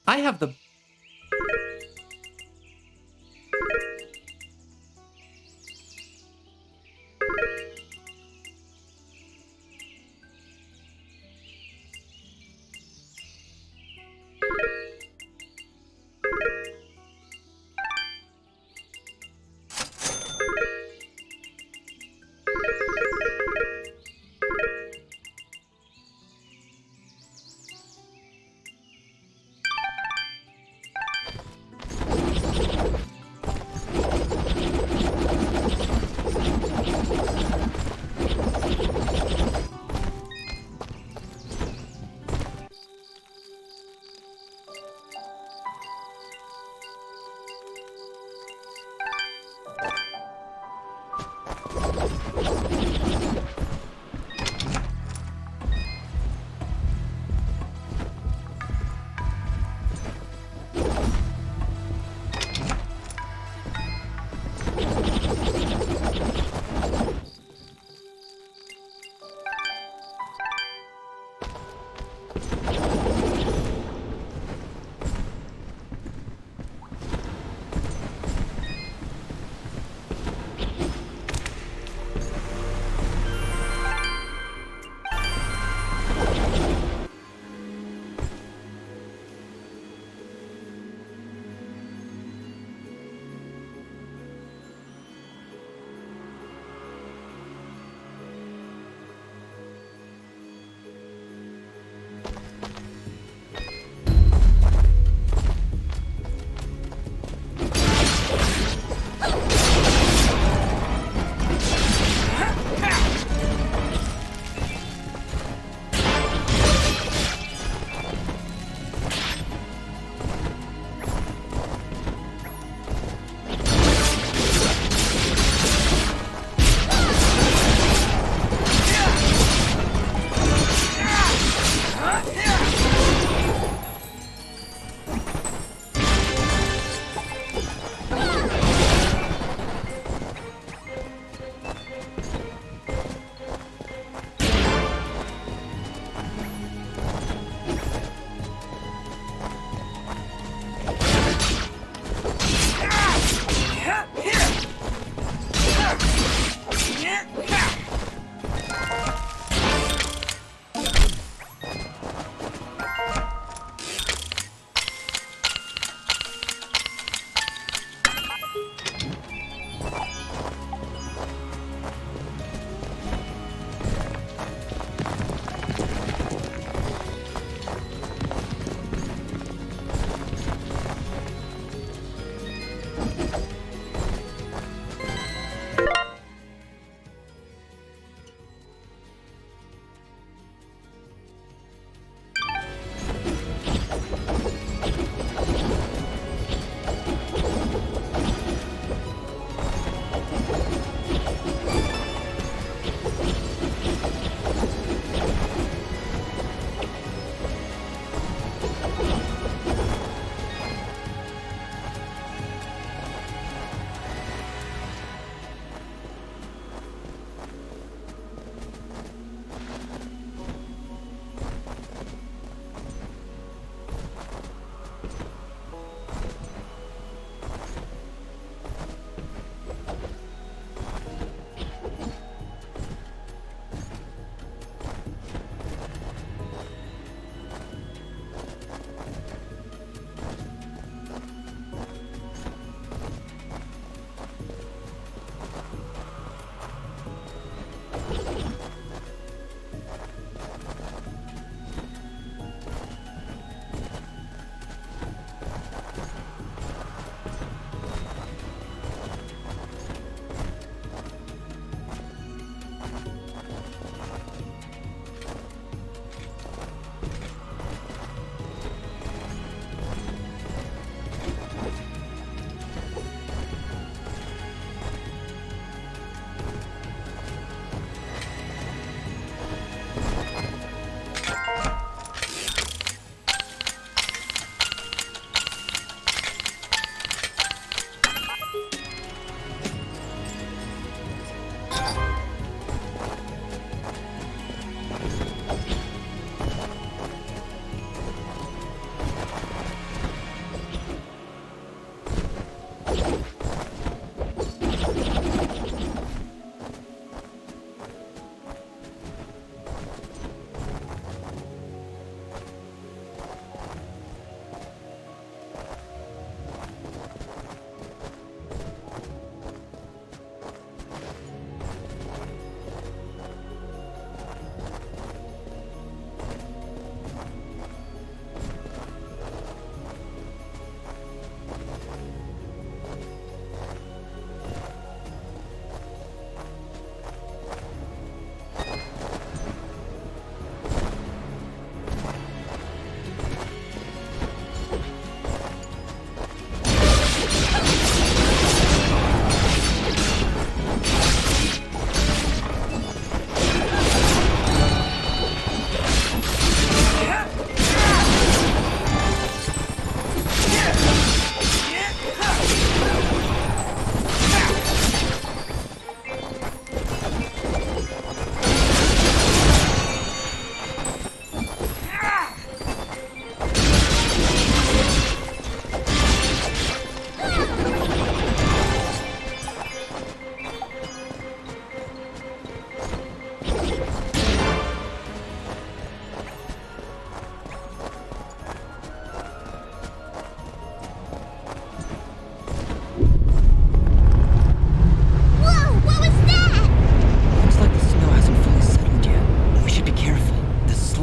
I have the...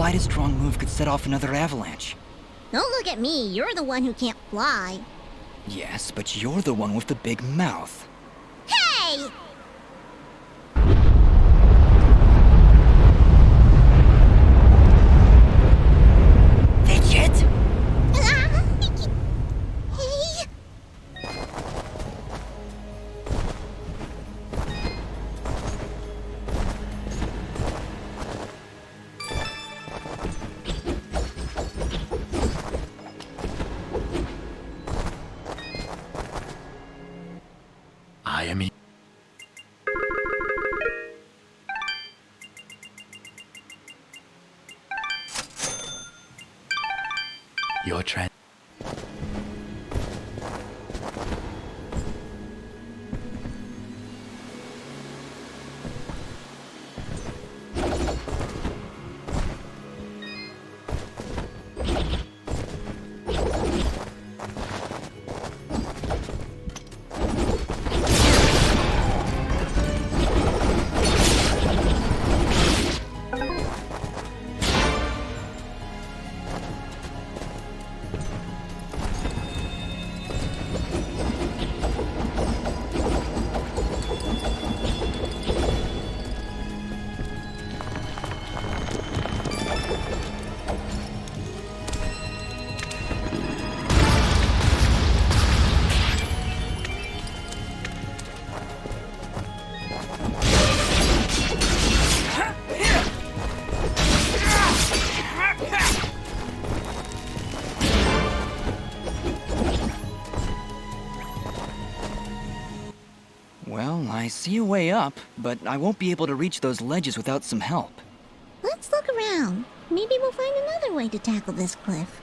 slightest strong move could set off another avalanche. Don't look at me. You're the one who can't fly. Yes, but you're the one with the big mouth. Hey! Fidget! Hey! I am. Your trend. Well, I see a way up, but I won't be able to reach those ledges without some help. Let's look around. Maybe we'll find another way to tackle this cliff.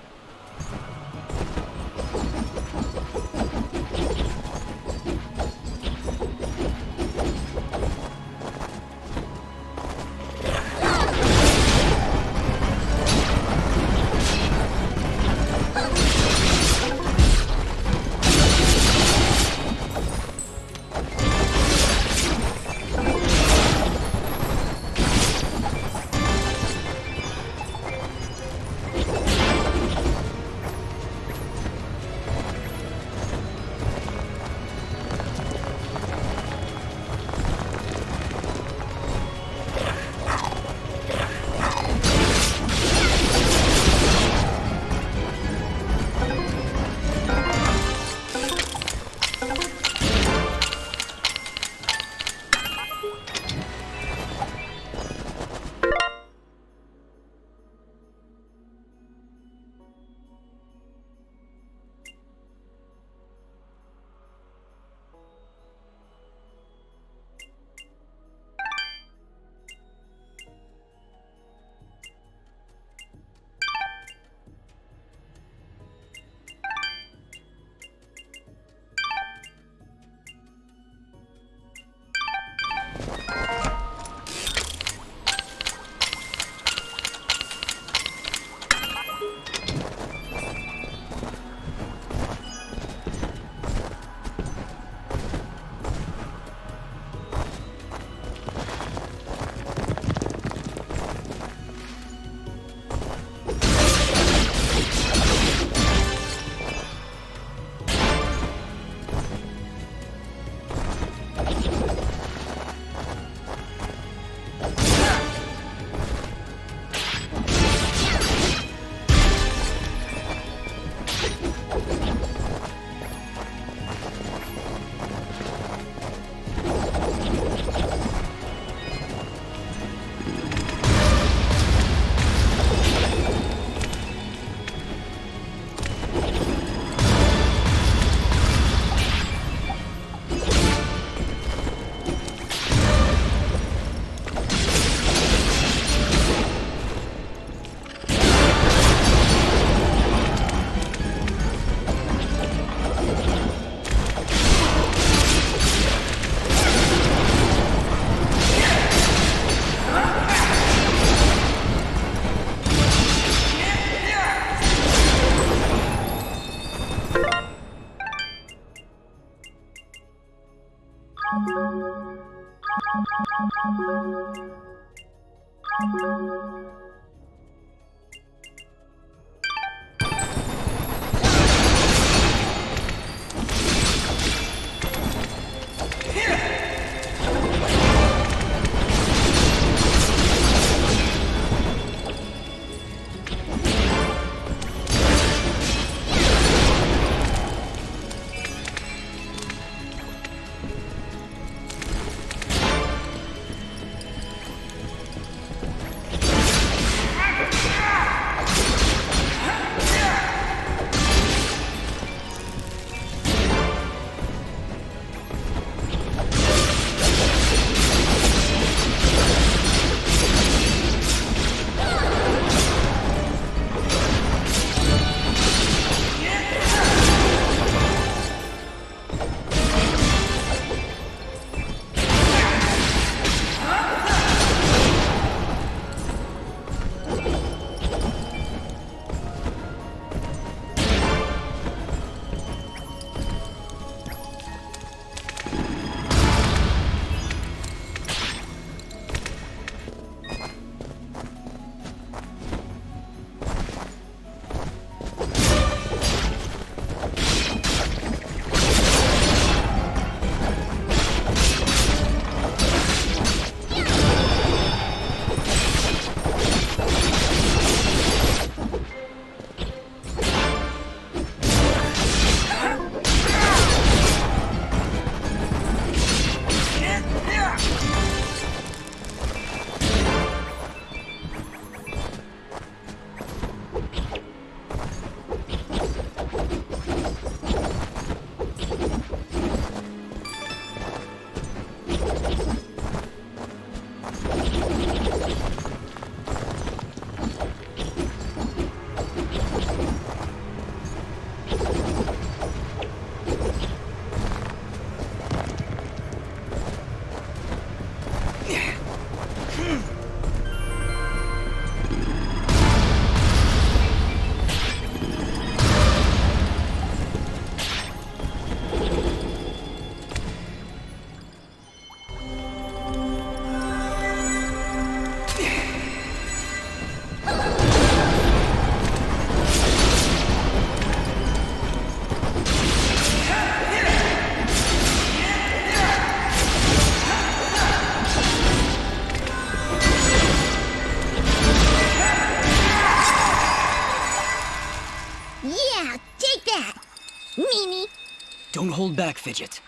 Don't hold back, Fidget.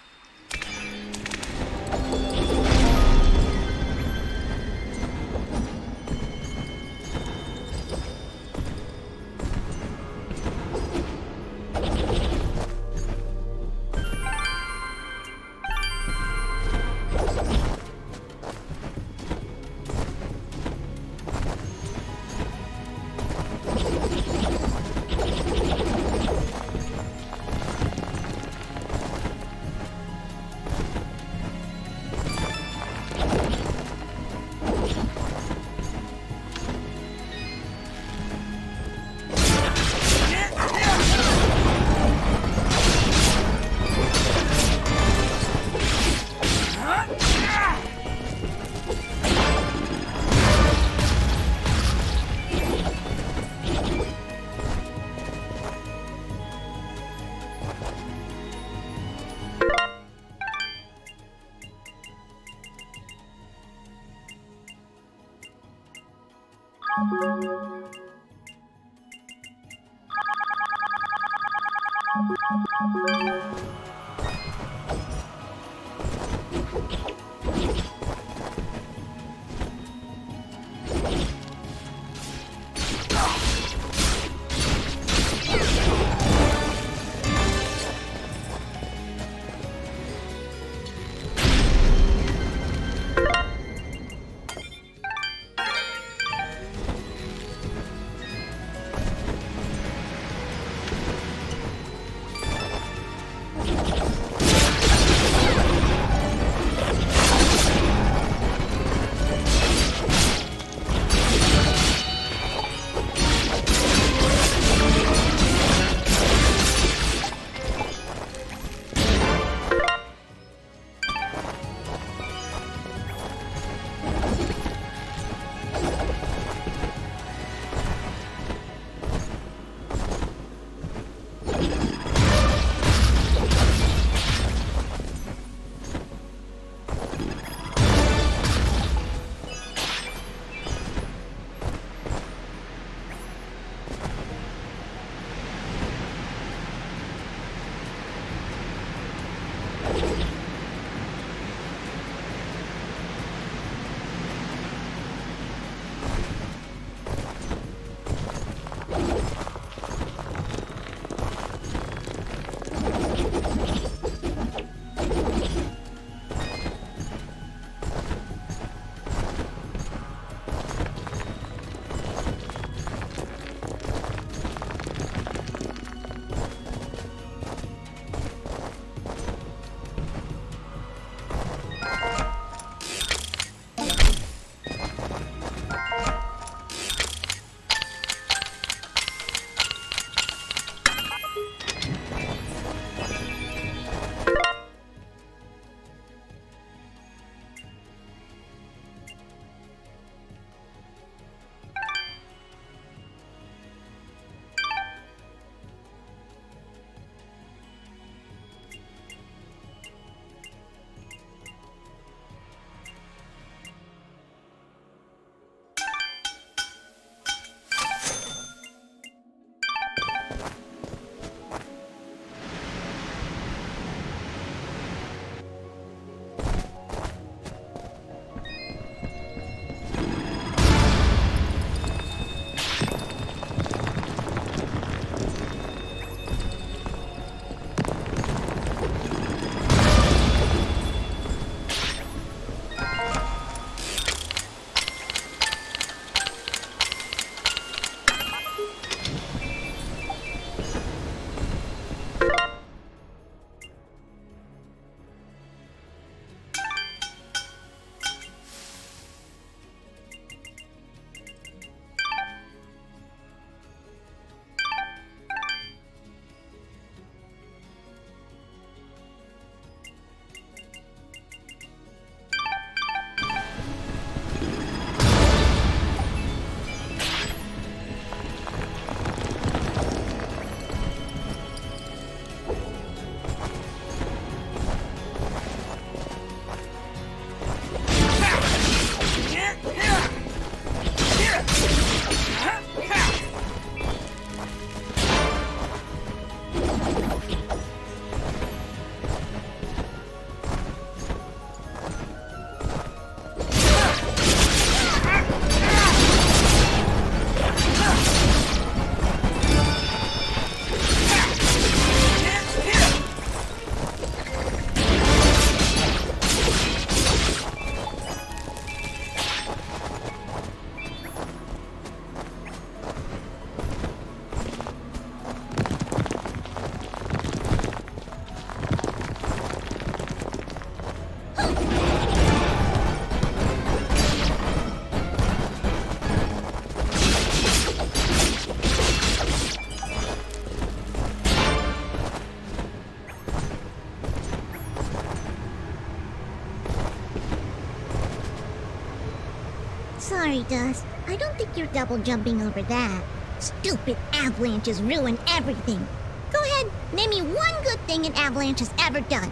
sorry, Dust. I don't think you're double jumping over that. Stupid avalanches ruin everything. Go ahead, name me one good thing an avalanche has ever done.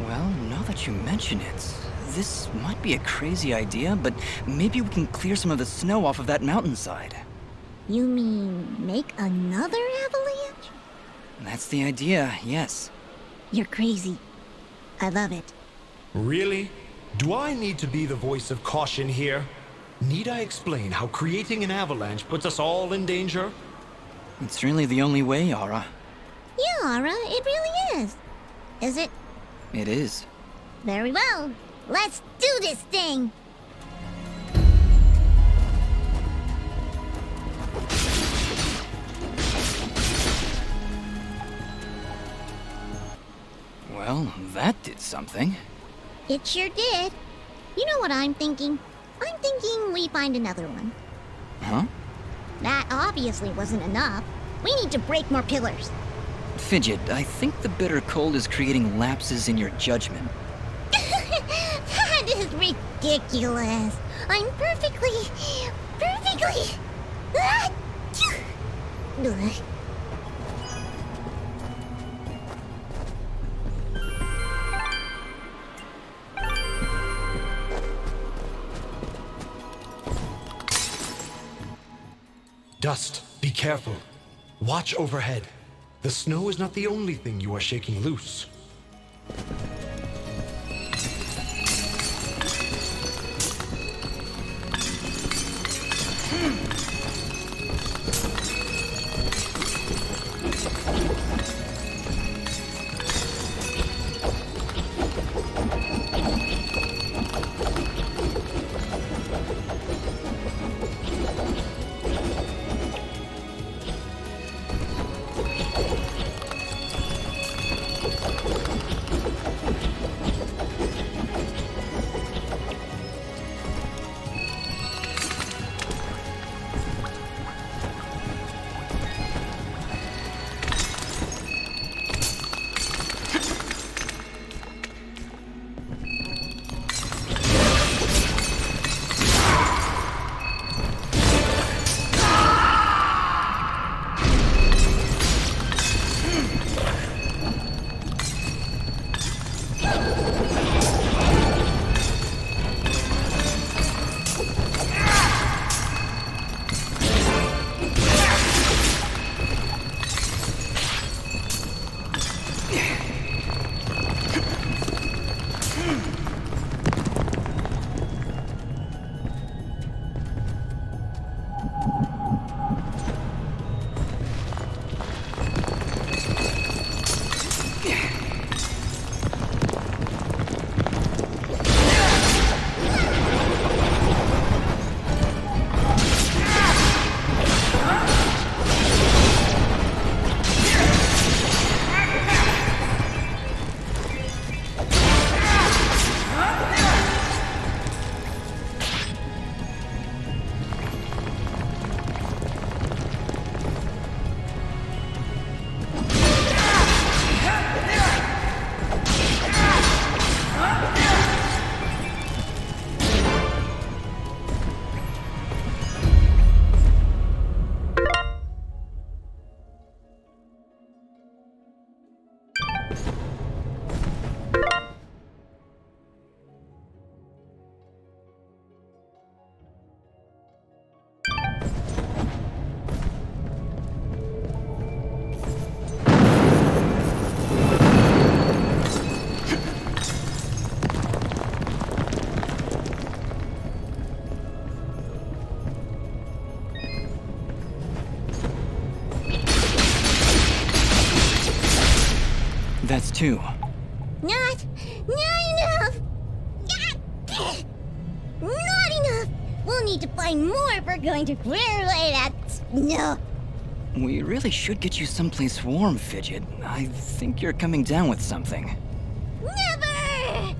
Well, now that you mention it, this might be a crazy idea, but maybe we can clear some of the snow off of that mountainside. You mean make another avalanche? That's the idea, yes. You're crazy. I love it. Really? Do I need to be the voice of caution here? Need I explain how creating an avalanche puts us all in danger? It's really the only way, Aura. Yeah, Aura, it really is. Is it? It is. Very well. Let's do this thing! Well, that did something. It sure did. You know what I'm thinking? I'm thinking we find another one. Huh? That obviously wasn't enough. We need to break more pillars. Fidget, I think the bitter cold is creating lapses in your judgment. That is ridiculous. I'm perfectly... Ugh. Dust, be careful. Watch overhead. The snow is not the only thing you are shaking loose. That's two. Not enough! Not enough! We'll need to find more if we're going to clear away that snow. We really should get you someplace warm, Fidget. I think you're coming down with something. Never!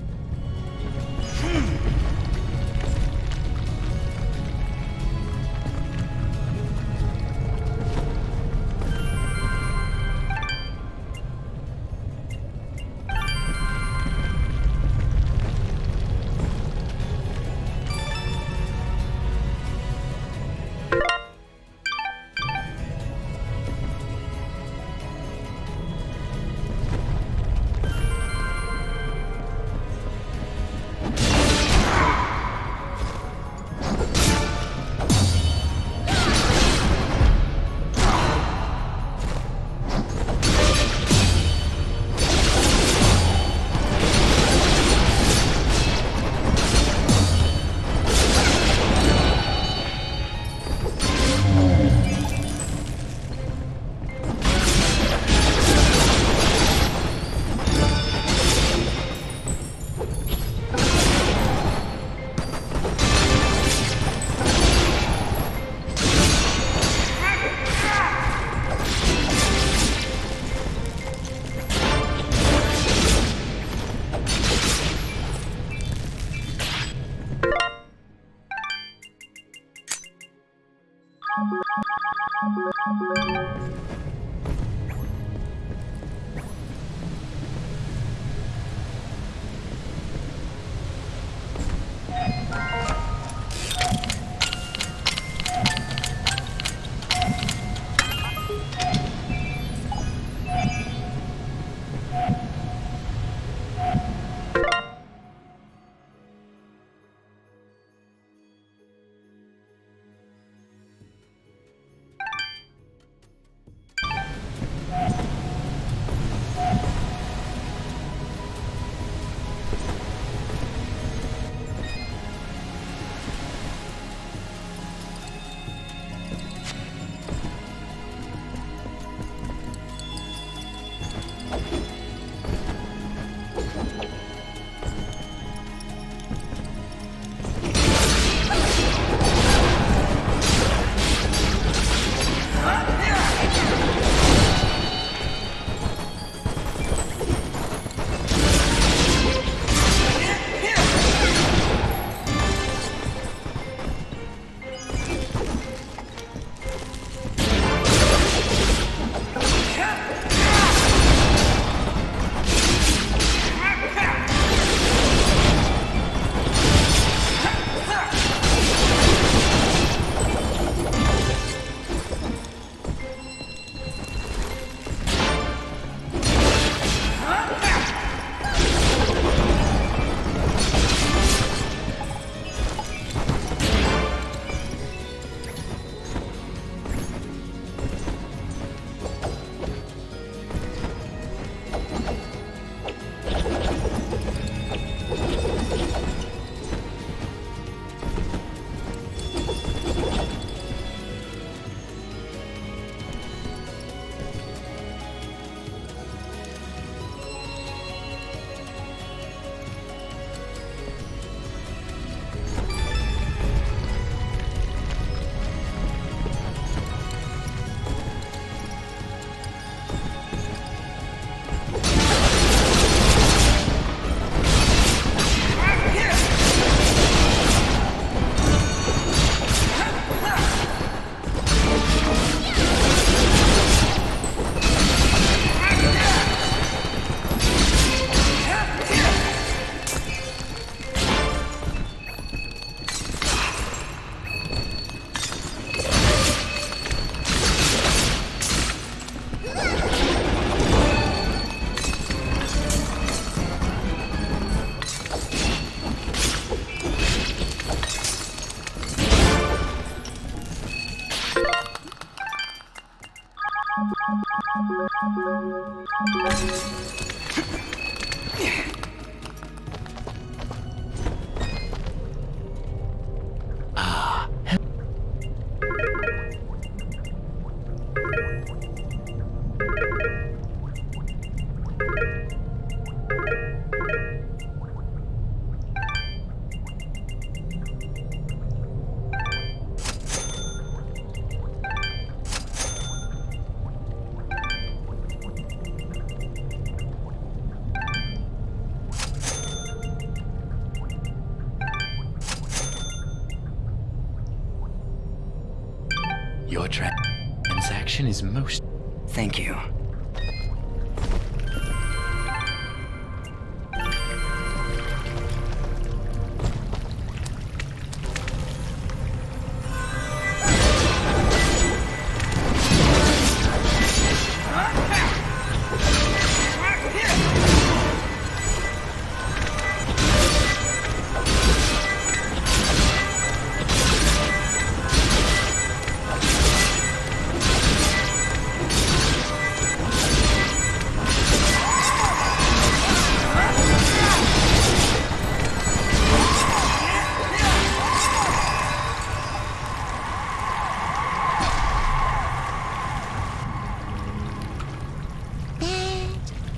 Your transaction is most... Thank you.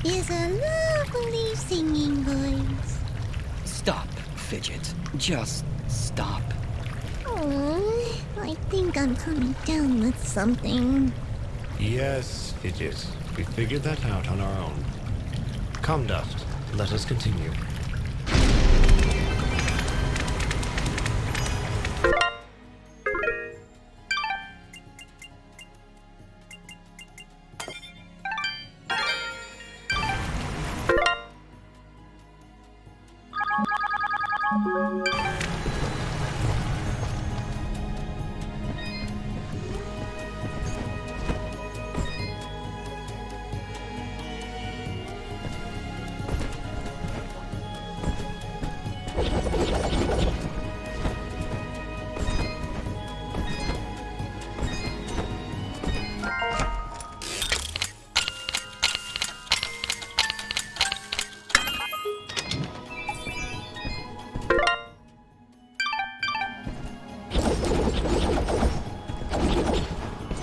Is a lovely singing voice. Stop, Fidget. Just stop. Oh, I think I'm coming down with something. Yes, Fidget. We figured that out on our own. Come, Dust. Let us continue.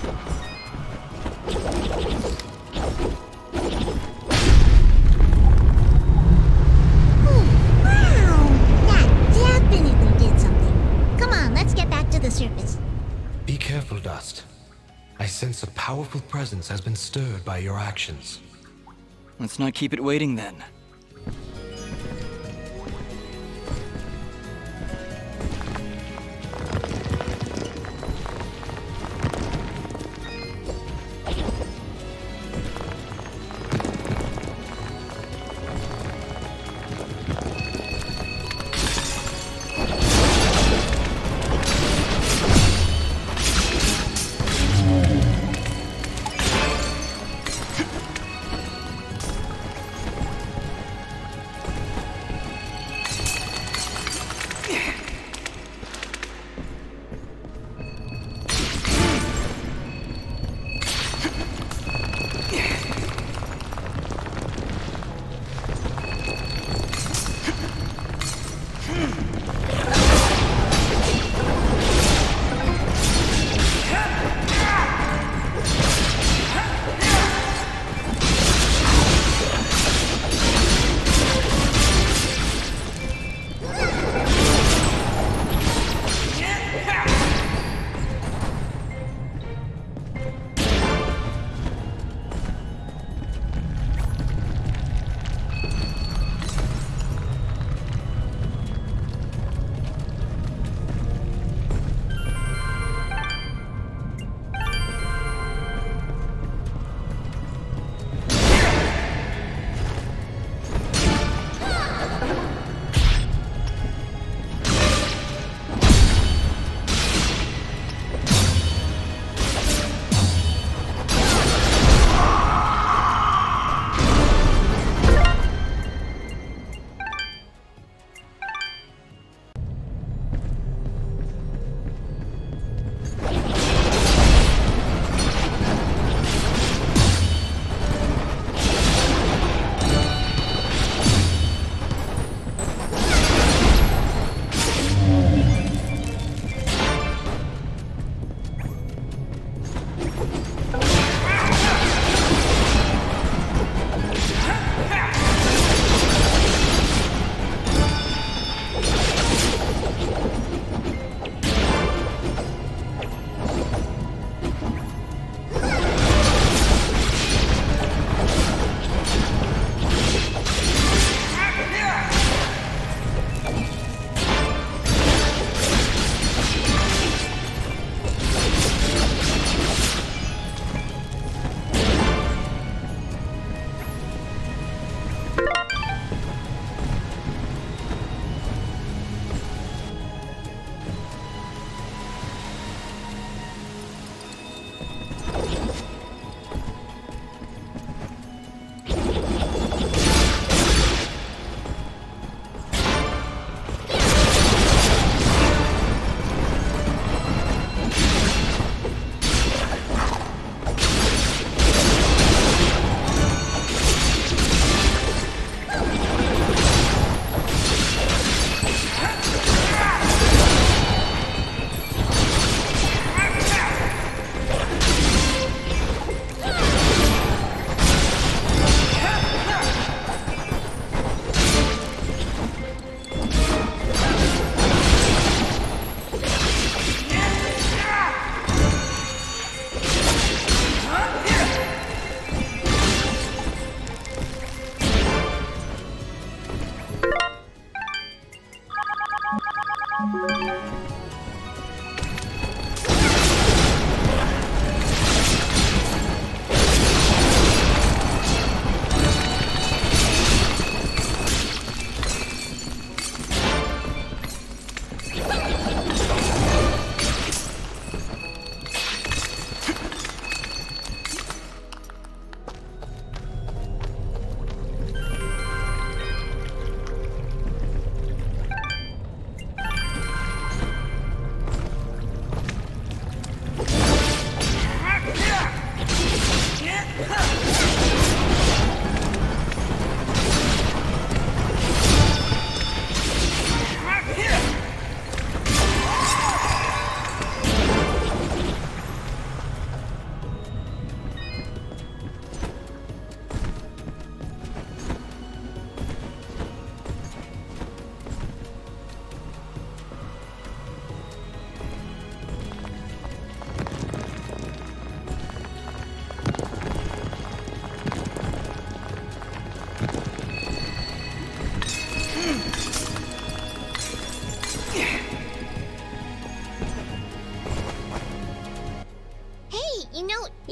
That definitely did something. Come on, let's get back to the surface. Be careful, Dust. I sense a powerful presence has been stirred by your actions. Let's not keep it waiting then.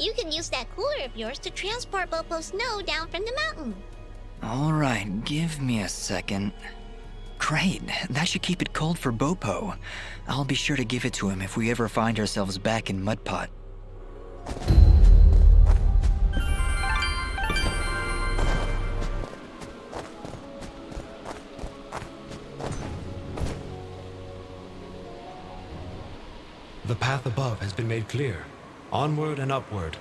You can use that cooler of yours to transport Bopo's snow down from the mountain. All right, give me a second. Great, that should keep it cold for Bopo. I'll be sure to give it to him if we ever find ourselves back in Mudpot. The path above has been made clear. Onward and upward.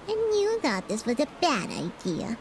And you thought this was a bad idea.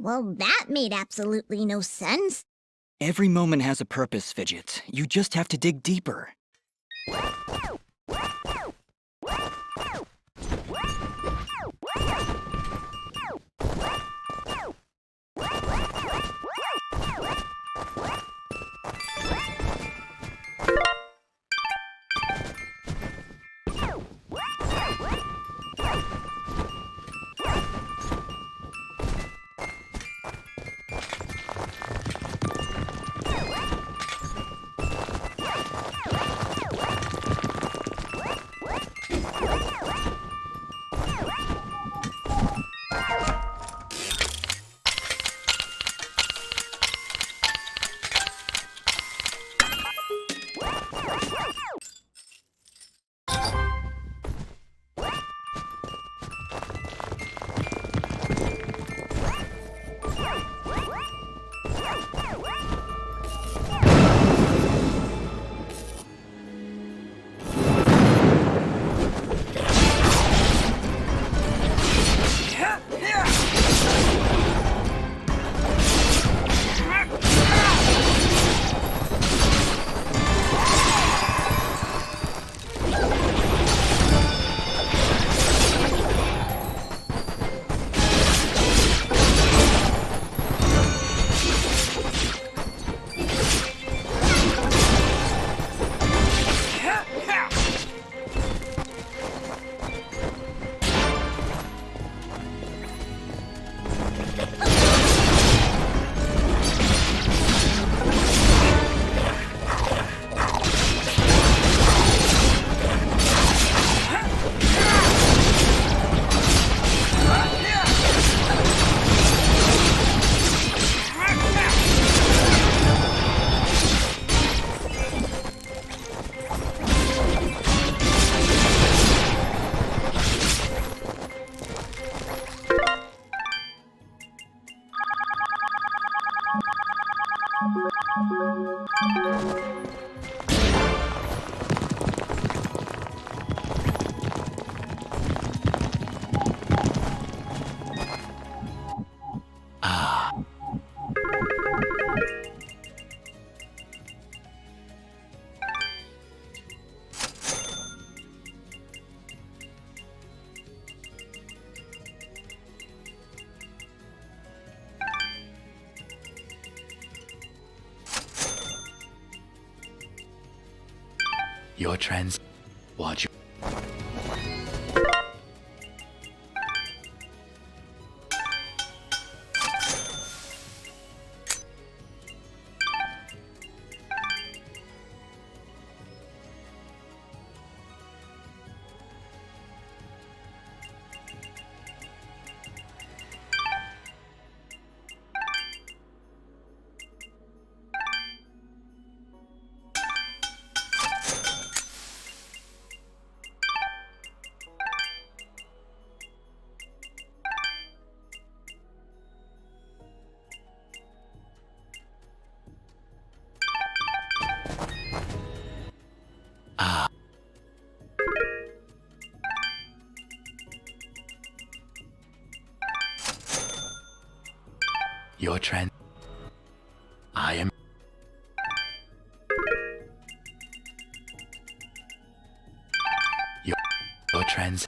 Well, that made absolutely no sense. Every moment has a purpose, Fidget. You just have to dig deeper. Your trans... Watch. Your trans... I am... Your trans...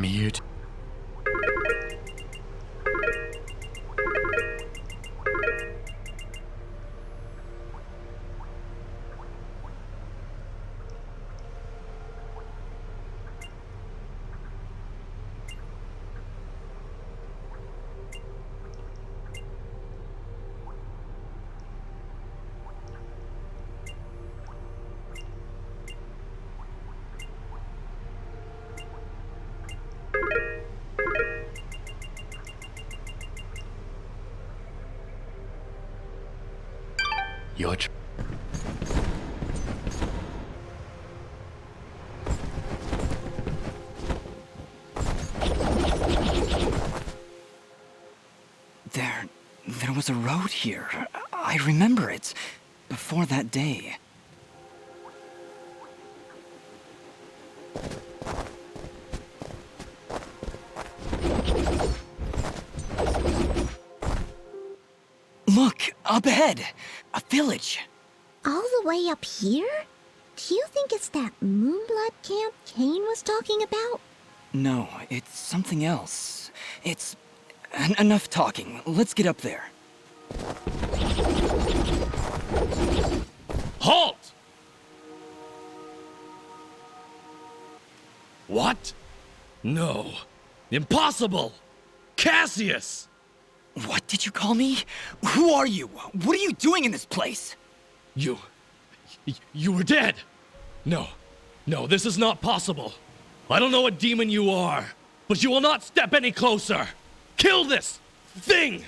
am here to... Your There was a road here. I remember it. Before that day. Look, up ahead. A village. All the way up here? Do you think it's that Moonblood camp Kane was talking about? No, it's something else. It's... enough talking. Let's get up there. Halt! What? No. Impossible! Cassius! What did you call me? Who are you? What are you doing in this place? You were dead! No, this is not possible. I don't know what demon you are, but you will not step any closer! Kill this thing!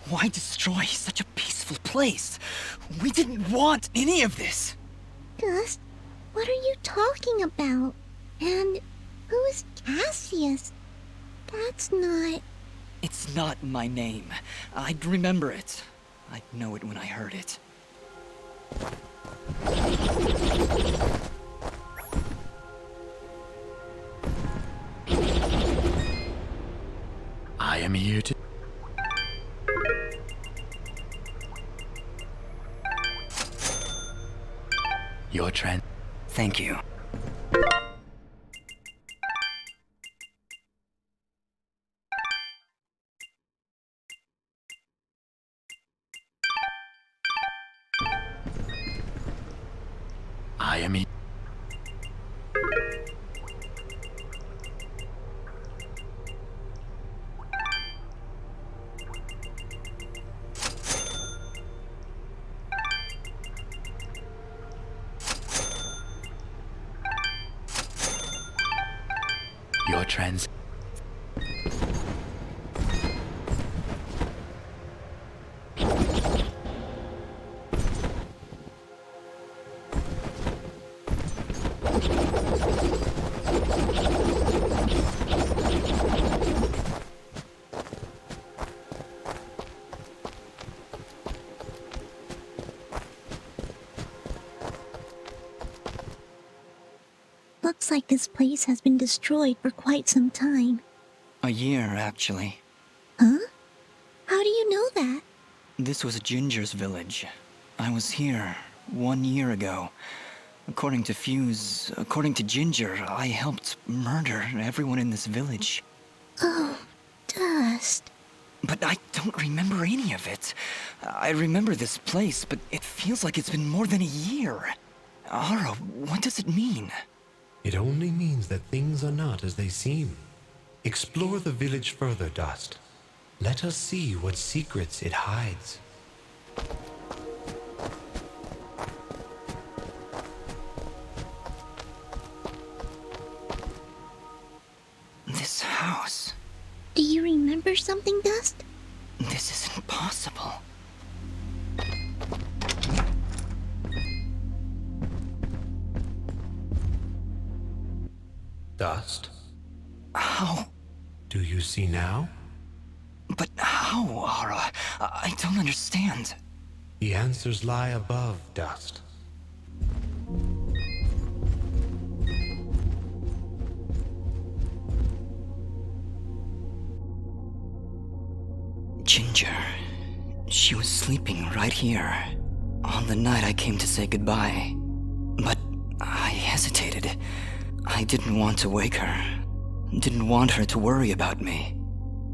Why destroy such a peaceful place? We didn't want any of this. Gus, what are you talking about? And who is Cassius? That's not... It's not my name. I'd remember it. I'd know it when I heard it. I am here to... Your trend. Thank you. I am here. Your trans... Looks like this place has been destroyed for quite some time. A year, actually. Huh? How do you know that? This was Ginger's village. I was here 1 year ago. According to Fuse, according to Ginger, I helped murder everyone in this village. Oh, Dust. But I don't remember any of it. I remember this place, but it feels like it's been more than a year. Ara, what does it mean? It only means that things are not as they seem. Explore the village further, Dust. Let us see what secrets it hides. This house. Do you remember something, Dust? This isn't possible. Dust? How? Do you see now? But how, Ara? I don't understand. The answers lie above, Dust. Ginger. She was sleeping right here. On the night I came to say goodbye. But I hesitated. I didn't want to wake her. Didn't want her to worry about me.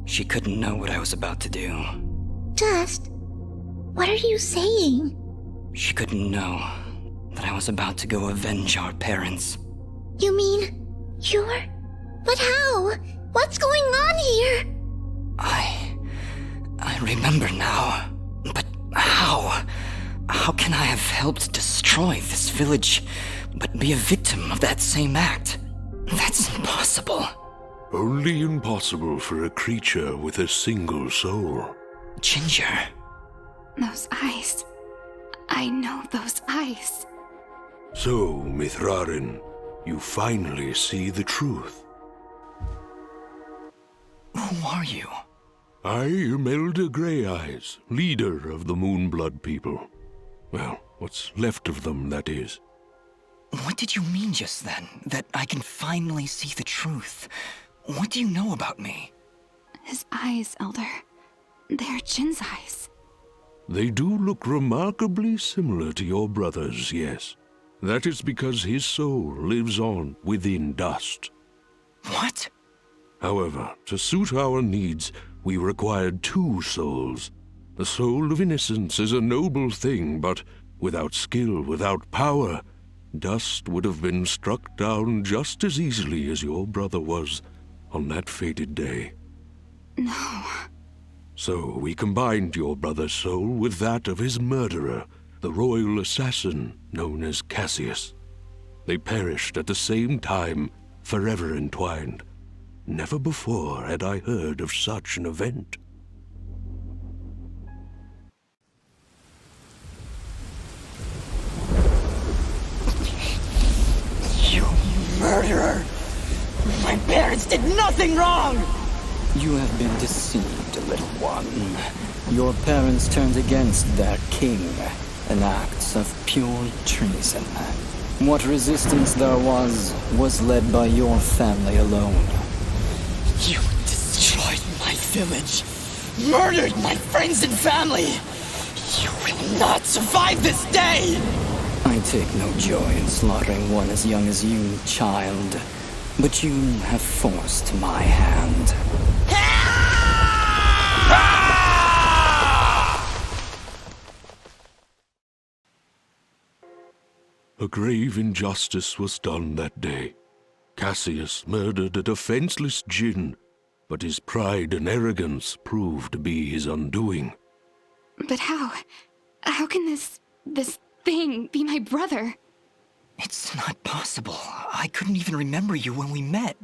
She couldn't know what I was about to do. Dust, what are you saying? She couldn't know that I was about to go avenge our parents. You mean you're... But how? What's going on here? I remember now. But how? How can I have helped destroy this village, but be a victim of that same act? That's impossible. Only impossible for a creature with a single soul. Ginger. Those eyes. I know those eyes. So, Mithrarin, you finally see the truth. Who are you? I am Elder Grey-Eyes, leader of the Moonblood people. Well, what's left of them, that is. What did you mean just then? That I can finally see the truth? What do you know about me? His eyes, Elder. They're Jin's eyes. They do look remarkably similar to your brother's, yes. That is because his soul lives on within Dust. What? However, to suit our needs, we required two souls. The soul of innocence is a noble thing, but without skill, without power, Dust would have been struck down just as easily as your brother was on that fated day. No. So we combined your brother's soul with that of his murderer, the royal assassin known as Cassius. They perished at the same time, forever entwined. Never before had I heard of such an event. You murderer! My parents did nothing wrong! You have been deceived, little one. Your parents turned against their king, an act of pure treason. What resistance there was led by your family alone. You destroyed my village, murdered my friends and family. You will not survive this day! I take no joy in slaughtering one as young as you, child. But you have forced my hand. A grave injustice was done that day. Cassius murdered a defenseless Jinn, but his pride and arrogance proved to be his undoing. But how? How can this thing be my brother? It's not possible. I couldn't even remember you when we met.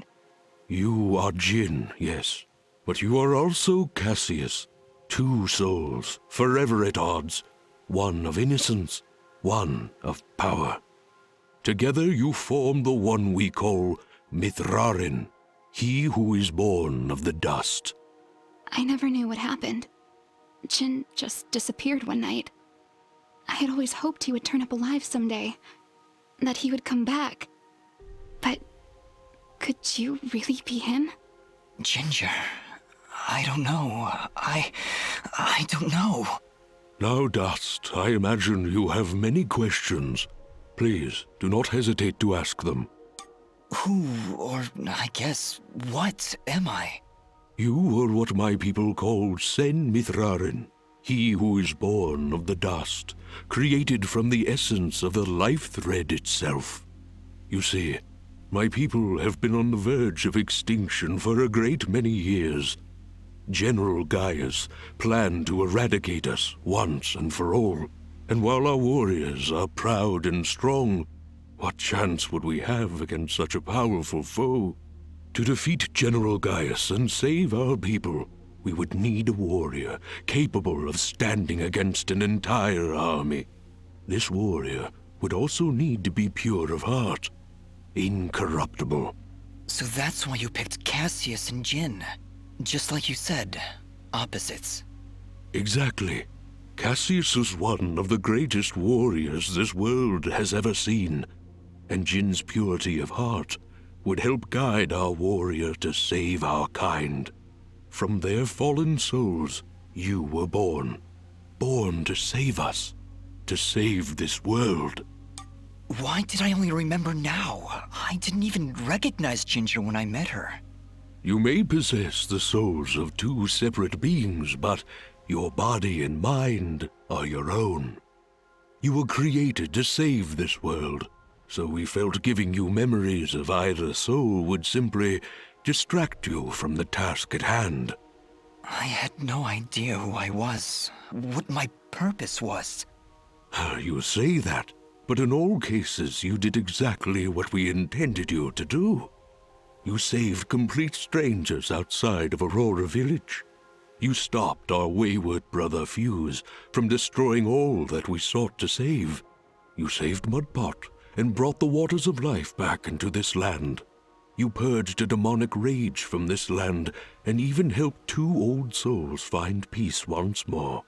You are Jinn, yes. But you are also Cassius. Two souls, forever at odds. One of innocence, one of power. Together you form the one we call Mithrarin, he who is born of the dust. I never knew what happened. Jin just disappeared one night. I had always hoped he would turn up alive someday. That he would come back. But could you really be him? Ginger, I don't know. I don't know. Now, Dust, I imagine you have many questions. Please, do not hesitate to ask them. Who, or I guess, what am I? You are what my people call Sen Mithrarin, he who is born of the dust, created from the essence of the life thread itself. You see, My people have been on the verge of extinction for a great many years. General Gaius planned to eradicate us once and for all, and while our warriors are proud and strong, what chance would we have against such a powerful foe? To defeat General Gaius and save our people, we would need a warrior capable of standing against an entire army. This warrior would also need to be pure of heart, incorruptible. So that's why you picked Cassius and Jin. Just like you said, opposites. Exactly. Cassius is one of the greatest warriors this world has ever seen, and Jin's purity of heart would help guide our warrior to save our kind. From their fallen souls, you were born. Born to save us. To save this world. Why did I only remember now? I didn't even recognize Ginger when I met her. You may possess the souls of two separate beings, but your body and mind are your own. You were created to save this world, so we felt giving you memories of either soul would simply distract you from the task at hand. I had no idea who I was, what my purpose was. You say that, but in all cases you did exactly what we intended you to do. You saved complete strangers outside of Aurora Village. You stopped our wayward brother Fuse from destroying all that we sought to save. You saved Mudpot and brought the waters of life back into this land. You purged a demonic rage from this land and even helped two old souls find peace once more.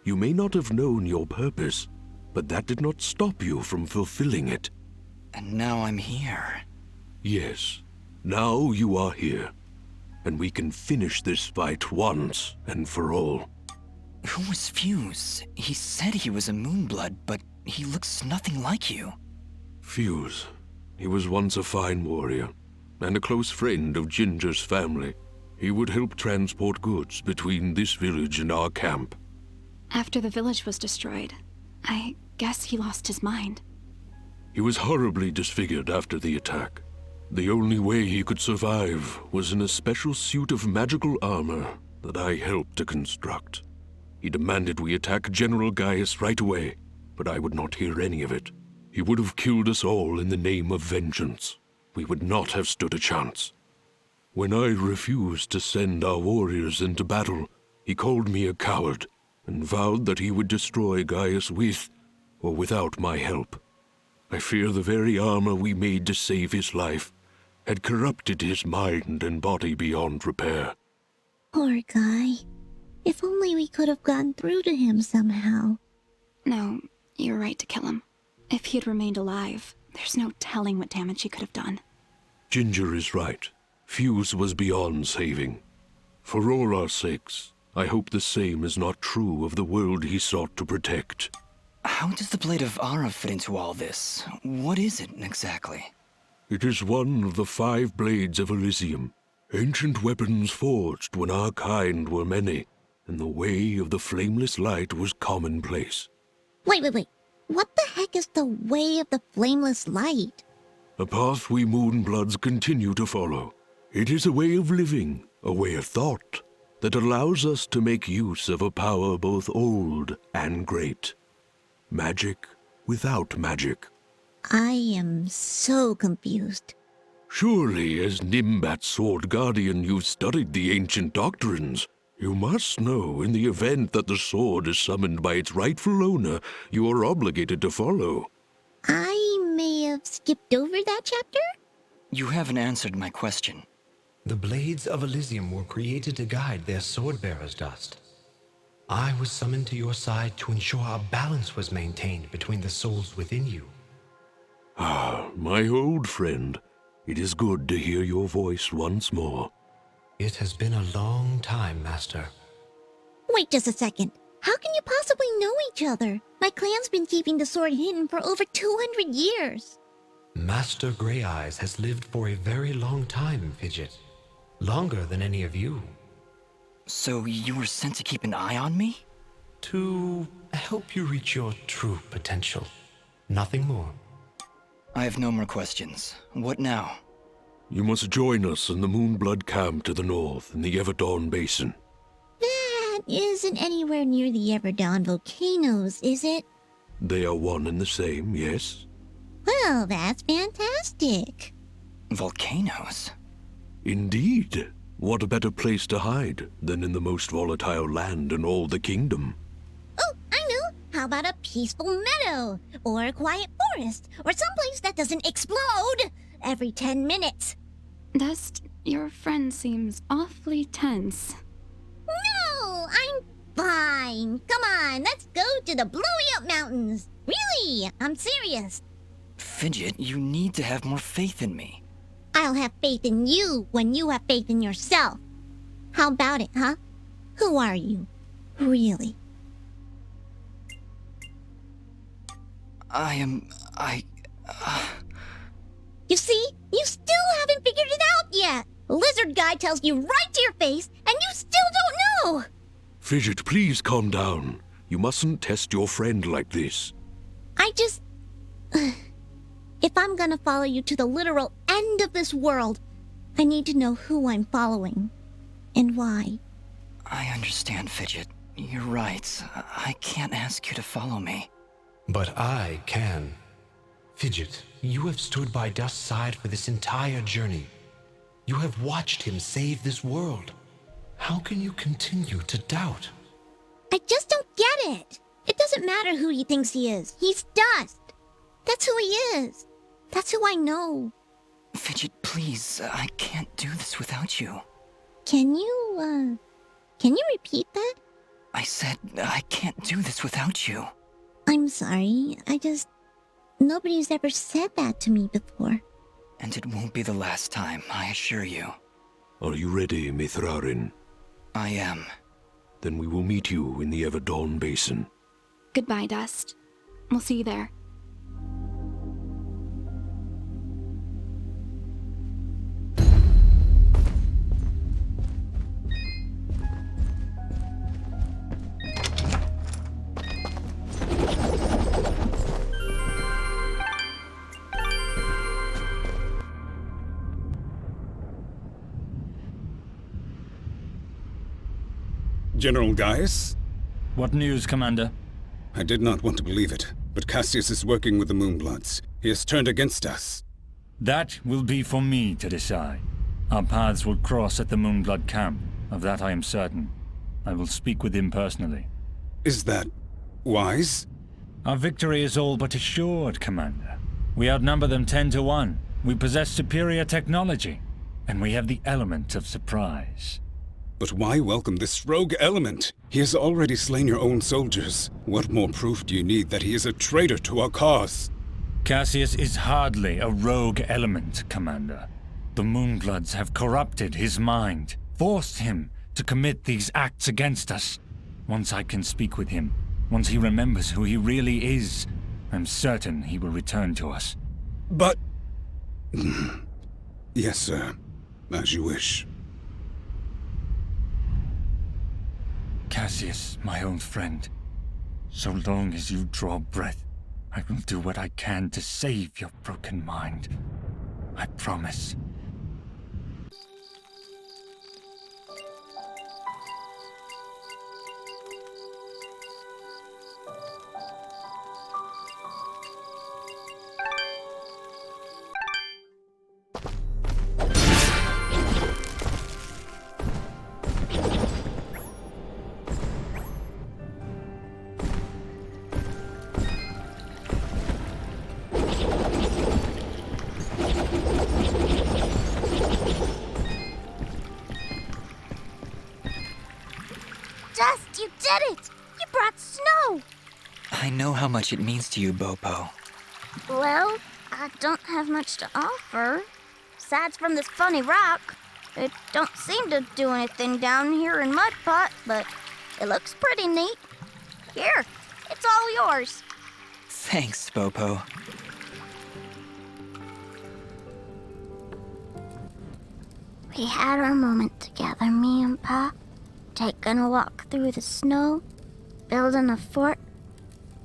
You may not have known your purpose, but that did not stop you from fulfilling it. And now I'm here. Yes, now you are here, and we can finish this fight once and for all. Who was Fuse? He said he was a Moonblood, but he looks nothing like you. Fuse. He was once a fine warrior, and a close friend of Ginger's family. He would help transport goods between this village and our camp. After the village was destroyed, I guess he lost his mind. He was horribly disfigured after the attack. The only way he could survive was in a special suit of magical armor that I helped to construct. He demanded we attack General Gaius right away, but I would not hear any of it. He would have killed us all in the name of vengeance. We would not have stood a chance. When I refused to send our warriors into battle, he called me a coward and vowed that he would destroy Gaius with or without my help. I fear the very armor we made to save his life had corrupted his mind and body beyond repair. Poor guy. If only we could have gone through to him somehow. No, you're right to kill him. If he had remained alive, there's no telling what damage he could have done. Ginger is right. Fuse was beyond saving. For all our sakes, I hope the same is not true of the world he sought to protect. How does the Blade of Ara fit into all this? What is it exactly? It is one of the 5 blades of Elysium, ancient weapons forged when our kind were many, and the way of the flameless light was commonplace. Wait. What the heck is the way of the flameless light? A path we Moonbloods continue to follow. It is a way of living, a way of thought, that allows us to make use of a power both old and great. Magic without magic. I am so confused. Surely, as Nimbat's Sword Guardian, you've studied the ancient doctrines. You must know, in the event that the sword is summoned by its rightful owner, you are obligated to follow. I may have skipped over that chapter? You haven't answered my question. The Blades of Elysium were created to guide their sword-bearers, Dust. I was summoned to your side to ensure a balance was maintained between the souls within you. Ah, my old friend. It is good to hear your voice once more. It has been a long time, Master. Wait just a second. How can you possibly know each other? My clan's been keeping the sword hidden for over 200 years. Master Grey Eyes has lived for a very long time, Fidget. Longer than any of you. So you were sent to keep an eye on me? To help you reach your true potential. Nothing more. I have no more questions. What now? You must join us in the Moonblood camp to the north in the Everdawn Basin. That isn't anywhere near the Everdawn volcanoes, is it? They are one and the same, yes? Well, that's fantastic. Volcanoes? Indeed. What a better place to hide than in the most volatile land in all the kingdom? Oh, I know. How about a peaceful meadow? Or a quiet forest? Or someplace that doesn't explode every 10 minutes? Dust, your friend seems awfully tense. No, I'm fine. Come on, let's go to the Blowy Up Mountains. Really, I'm serious. Fidget, you need to have more faith in me. I'll have faith in you when you have faith in yourself. How about it, huh? Who are you? Really? You see? You still haven't figured it out yet. Lizard guy tells you right to your face, and you still don't know. Fidget, please calm down. You mustn't test your friend like this. I just... If I'm gonna follow you to the literal end of this world, I need to know who I'm following. And why. I understand, Fidget. You're right. I can't ask you to follow me. But I can. Fidget, you have stood by Dust's side for this entire journey. You have watched him save this world. How can you continue to doubt? I just don't get it. It doesn't matter who he thinks he is. He's Dust. That's who he is. That's who I know. Fidget, please. I can't do this without you. Can you repeat that? I said I can't do this without you. I'm sorry. Nobody's ever said that to me before. And it won't be the last time, I assure you. Are you ready, Mithrarin? I am. Then we will meet you in the Everdawn Basin. Goodbye, Dust. We'll see you there. General Gaius? What news, Commander? I did not want to believe it, but Cassius is working with the Moonbloods. He has turned against us. That will be for me to decide. Our paths will cross at the Moonblood camp. Of that I am certain. I will speak with him personally. Is that wise? Our victory is all but assured, Commander. We outnumber them 10 to 1. We possess superior technology. And we have the element of surprise. But why welcome this rogue element? He has already slain your own soldiers. What more proof do you need that he is a traitor to our cause? Cassius is hardly a rogue element, Commander. The Moonbloods have corrupted his mind, forced him to commit these acts against us. Once I can speak with him, once he remembers who he really is, I'm certain he will return to us. But... Yes, sir. As you wish. Cassius, my own friend, so long as you draw breath, I will do what I can to save your broken mind. I promise. Dust, you did it! You brought snow! I know how much it means to you, Bopo. Well, I don't have much to offer. Besides from this funny rock. It don't seem to do anything down here in Mudpot, but it looks pretty neat. Here, it's all yours. Thanks, Bopo. We had our moment together, me and Pa. Taking a walk through the snow, building a fort,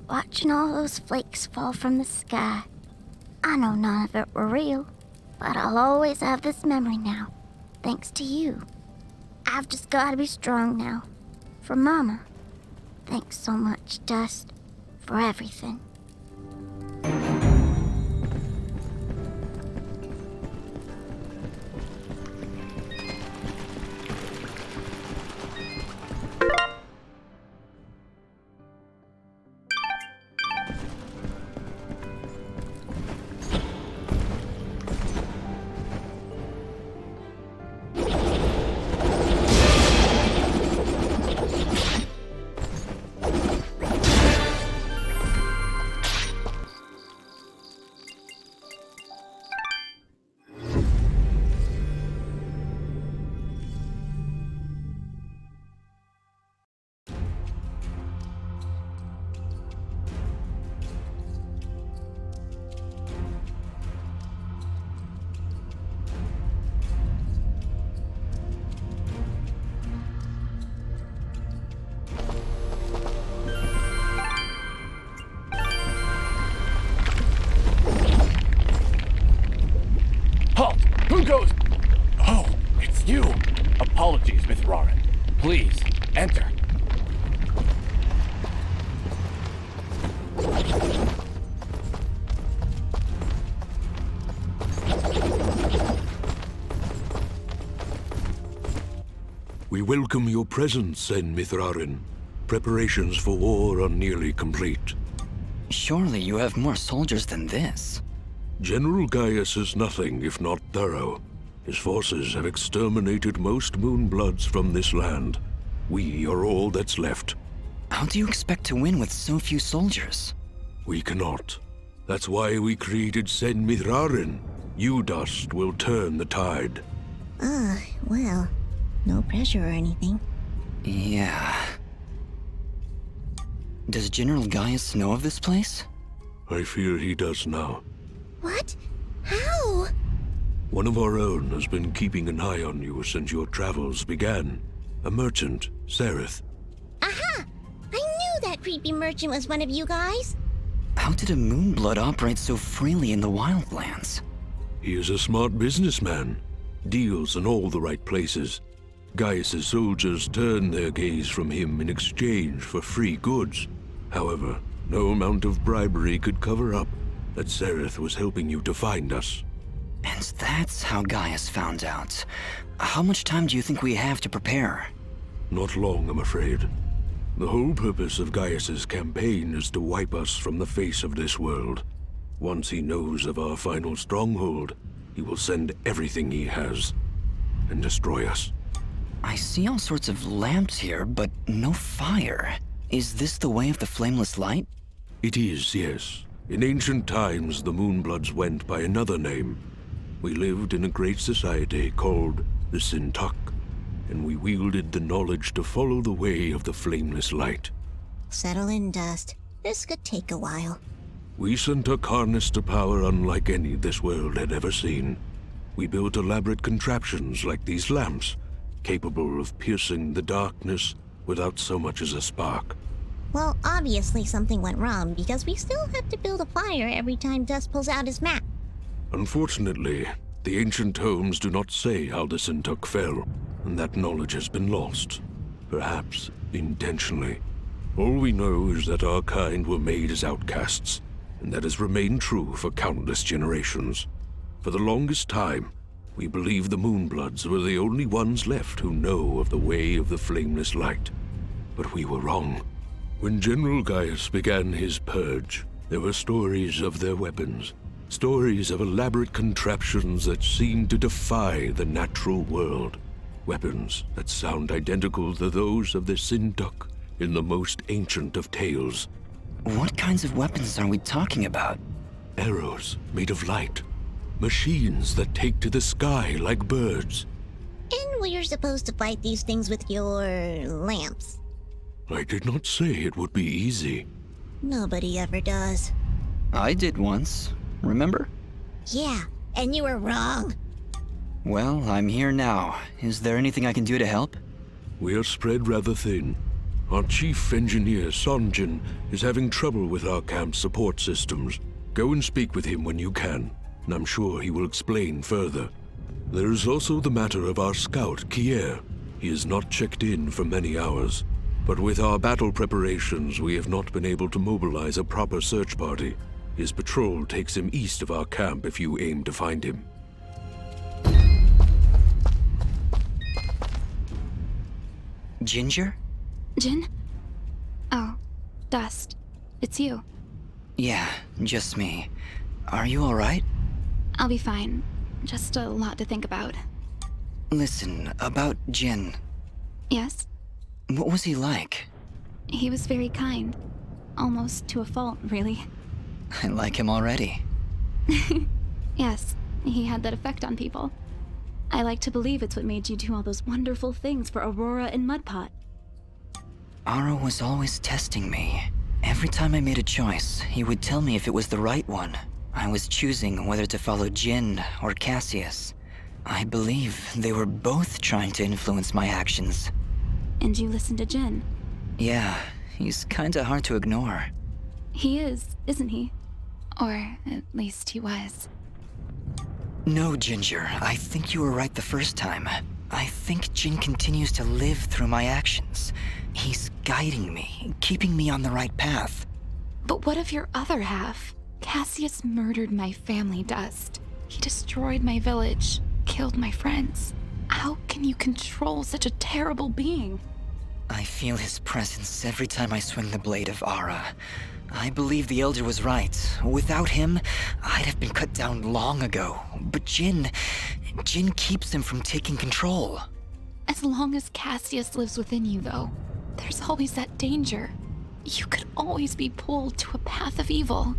watching all those flakes fall from the sky. I know none of it were real, but I'll always have this memory now, thanks to you. I've just gotta be strong now. For Mama. Thanks so much, Dust, for everything. Halt! Who goes? Oh, it's you. Apologies, Mithrarin. Please, enter. We welcome your presence, Sen Mithrarin. Preparations for war are nearly complete. Surely you have more soldiers than this. General Gaius is nothing if not thorough. His forces have exterminated most Moonbloods from this land. We are all that's left. How do you expect to win with so few soldiers? We cannot. That's why we created Sen Mithrarin. You, Dust, will turn the tide. Well, no pressure or anything. Yeah. Does General Gaius know of this place? I fear he does now. What? How? One of our own has been keeping an eye on you since your travels began. A merchant, Sereth. Aha! I knew that creepy merchant was one of you guys. How did a Moonblood operate so freely in the Wildlands? He is a smart businessman. Deals in all the right places. Gaius's soldiers turn their gaze from him in exchange for free goods. However, no amount of bribery could cover up that Sereth was helping you to find us. And that's how Gaius found out. How much time do you think we have to prepare? Not long, I'm afraid. The whole purpose of Gaius's campaign is to wipe us from the face of this world. Once he knows of our final stronghold, he will send everything he has and destroy us. I see all sorts of lamps here, but no fire. Is this the way of the flameless light? It is, yes. In ancient times, the Moonbloods went by another name. We lived in a great society called the Sintuck, and we wielded the knowledge to follow the way of the flameless light. Settle in, Dust. This could take a while. We Sintuck harnessed a power unlike any this world had ever seen. We built elaborate contraptions like these lamps, capable of piercing the darkness without so much as a spark. Well, obviously something went wrong, because we still have to build a fire every time Dust pulls out his map. Unfortunately, the ancient tomes do not say how the Sintuck fell, and that knowledge has been lost. Perhaps intentionally. All we know is that our kind were made as outcasts, and that has remained true for countless generations. For the longest time, we believed the Moonbloods were the only ones left who know of the way of the flameless light. But we were wrong. When General Gaius began his purge, there were stories of their weapons. Stories of elaborate contraptions that seemed to defy the natural world. Weapons that sound identical to those of the Sintuck in the most ancient of tales. What kinds of weapons are we talking about? Arrows made of light. Machines that take to the sky like birds. And we're supposed to fight these things with your lamps. I did not say it would be easy. Nobody ever does. I did once, remember? Yeah, and you were wrong. Well, I'm here now. Is there anything I can do to help? We are spread rather thin. Our chief engineer, Sonjin, is having trouble with our camp's support systems. Go and speak with him when you can, and I'm sure he will explain further. There is also the matter of our scout, Kier. He has not checked in for many hours, but with our battle preparations, we have not been able to mobilize a proper search party. His patrol takes him east of our camp if you aim to find him. Ginger? Jin? Oh, Dust. It's you. Yeah, just me. Are you alright? I'll be fine. Just a lot to think about. Listen, about Jin. Yes? What was he like? He was very kind. Almost to a fault, really. I like him already. Yes, he had that effect on people. I like to believe it's what made you do all those wonderful things for Aurora and Mudpot. Aro was always testing me. Every time I made a choice, he would tell me if it was the right one. I was choosing whether to follow Jin or Cassius. I believe they were both trying to influence my actions. And you listened to Jin? Yeah, he's kinda hard to ignore. He is, isn't he? Or at least he was. No, Ginger, I think you were right the first time. I think Jin continues to live through my actions. He's guiding me, keeping me on the right path. But what of your other half? Cassius murdered my family, Dust. He destroyed my village, killed my friends. How can you control such a terrible being? I feel his presence every time I swing the blade of Ara. I believe the Elder was right. Without him, I'd have been cut down long ago. But Jin keeps him from taking control. As long as Cassius lives within you, though, there's always that danger. You could always be pulled to a path of evil.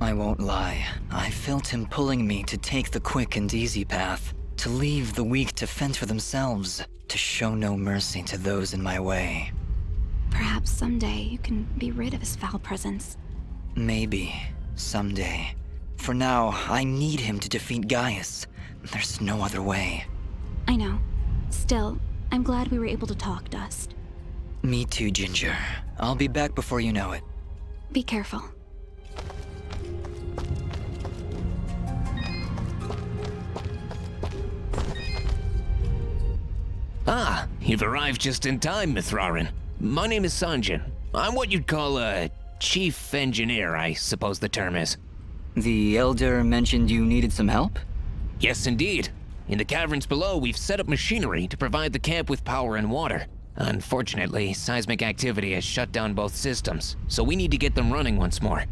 I won't lie. I felt him pulling me to take the quick and easy path, to leave the weak to fend for themselves, to show no mercy to those in my way. Perhaps someday you can be rid of his foul presence. Maybe. Someday. For now, I need him to defeat Gaius. There's no other way. I know. Still, I'm glad we were able to talk, Dust. Me too, Ginger. I'll be back before you know it. Be careful. Ah, you've arrived just in time, Mithrarin. My name is Sanjin. I'm what you'd call a chief engineer, I suppose the term is. The Elder mentioned you needed some help? Yes, indeed. In the caverns below, we've set up machinery to provide the camp with power and water. Unfortunately, seismic activity has shut down both systems, so we need to get them running once more.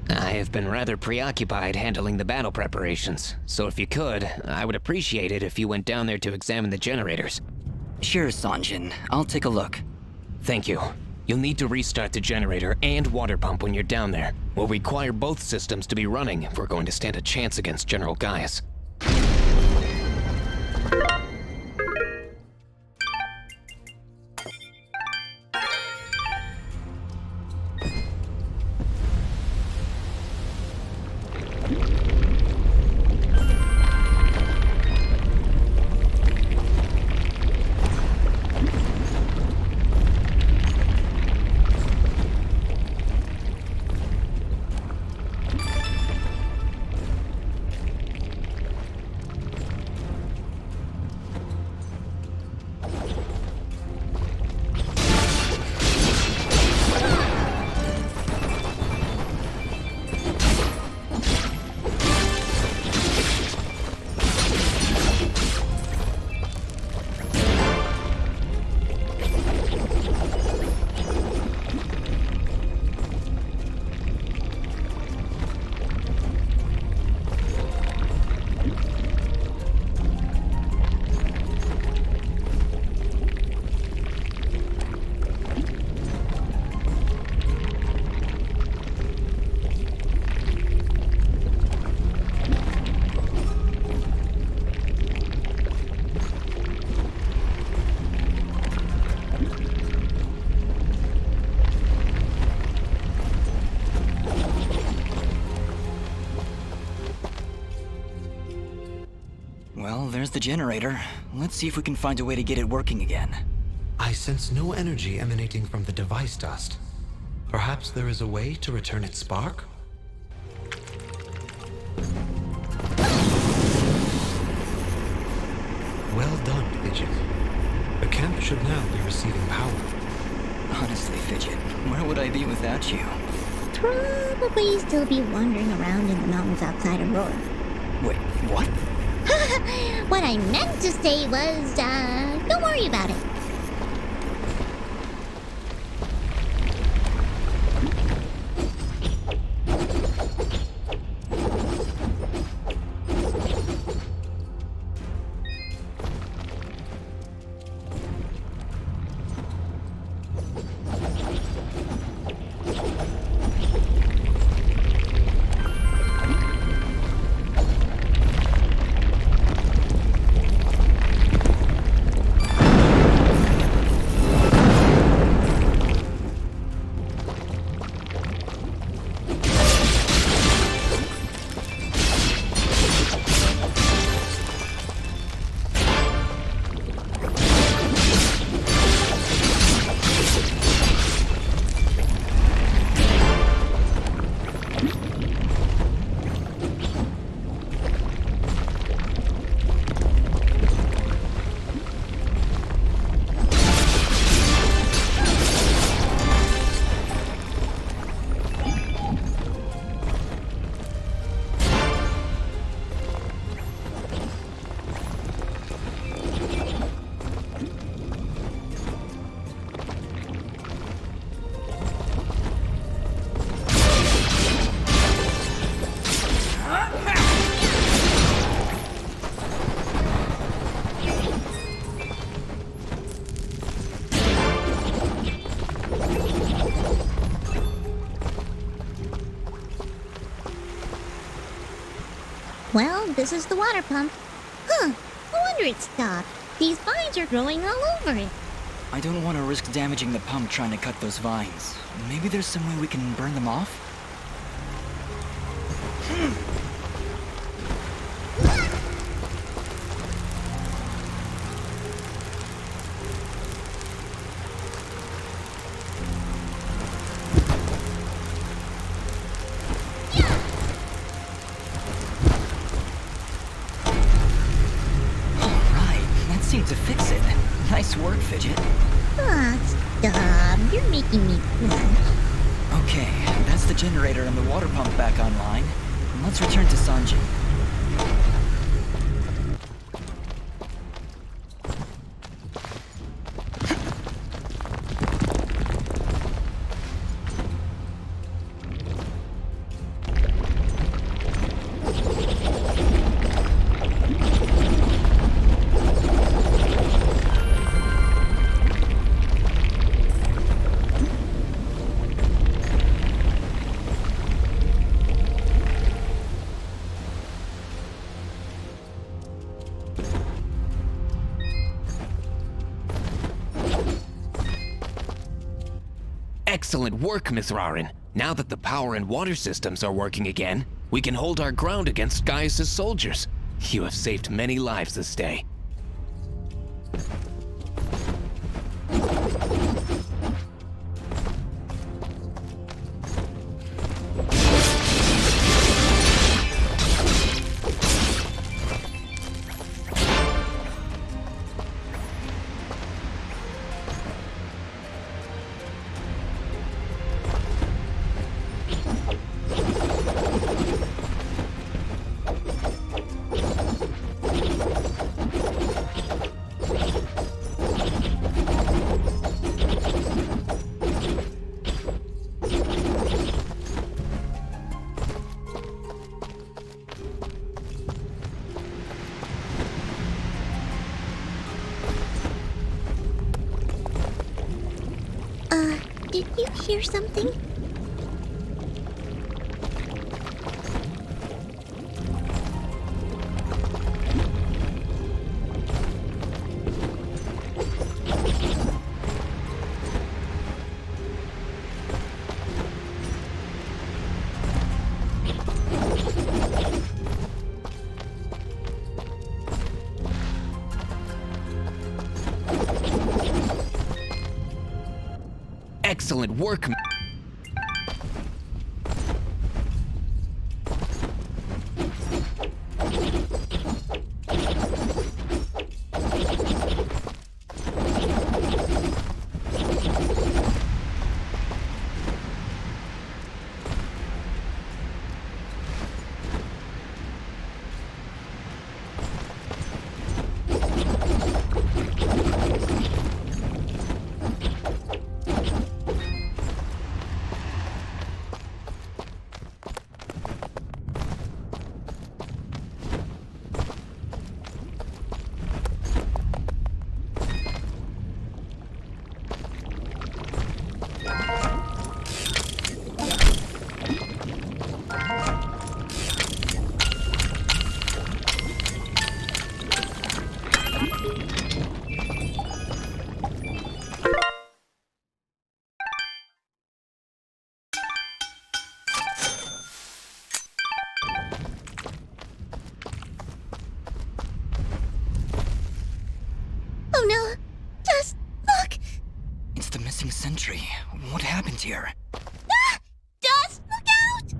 I have been rather preoccupied handling the battle preparations, so if you could, I would appreciate it if you went down there to examine the generators. Sure, Sanjin. I'll take a look. Thank you. You'll need to restart the generator and water pump when you're down there. We'll require both systems to be running if we're going to stand a chance against General Gaius. Well, there's the generator. Let's see if we can find a way to get it working again. I sense no energy emanating from the device, Dust. Perhaps there is a way to return its spark? Fidget. The camp should now be receiving power. Honestly, Fidget, where would I be without you? Probably still be wandering around in the mountains outside Aurora. Wait, what? What I meant to say was, don't worry about it. Well, this is the water pump. Huh, no wonder it stopped. These vines are growing all over it. I don't want to risk damaging the pump trying to cut those vines. Maybe there's some way we can burn them off? To fix it. Nice work, Fidget. Ah, stop. You're making me blush. Okay, that's the generator and the water pump back online. Let's return to Sanji. Excellent work, Miss Rarin. Now that the power and water systems are working again, we can hold our ground against Gaius' soldiers. You have saved many lives this day. Did you hear something? Excellent work. country. What happened here? Ah! Dust, look out!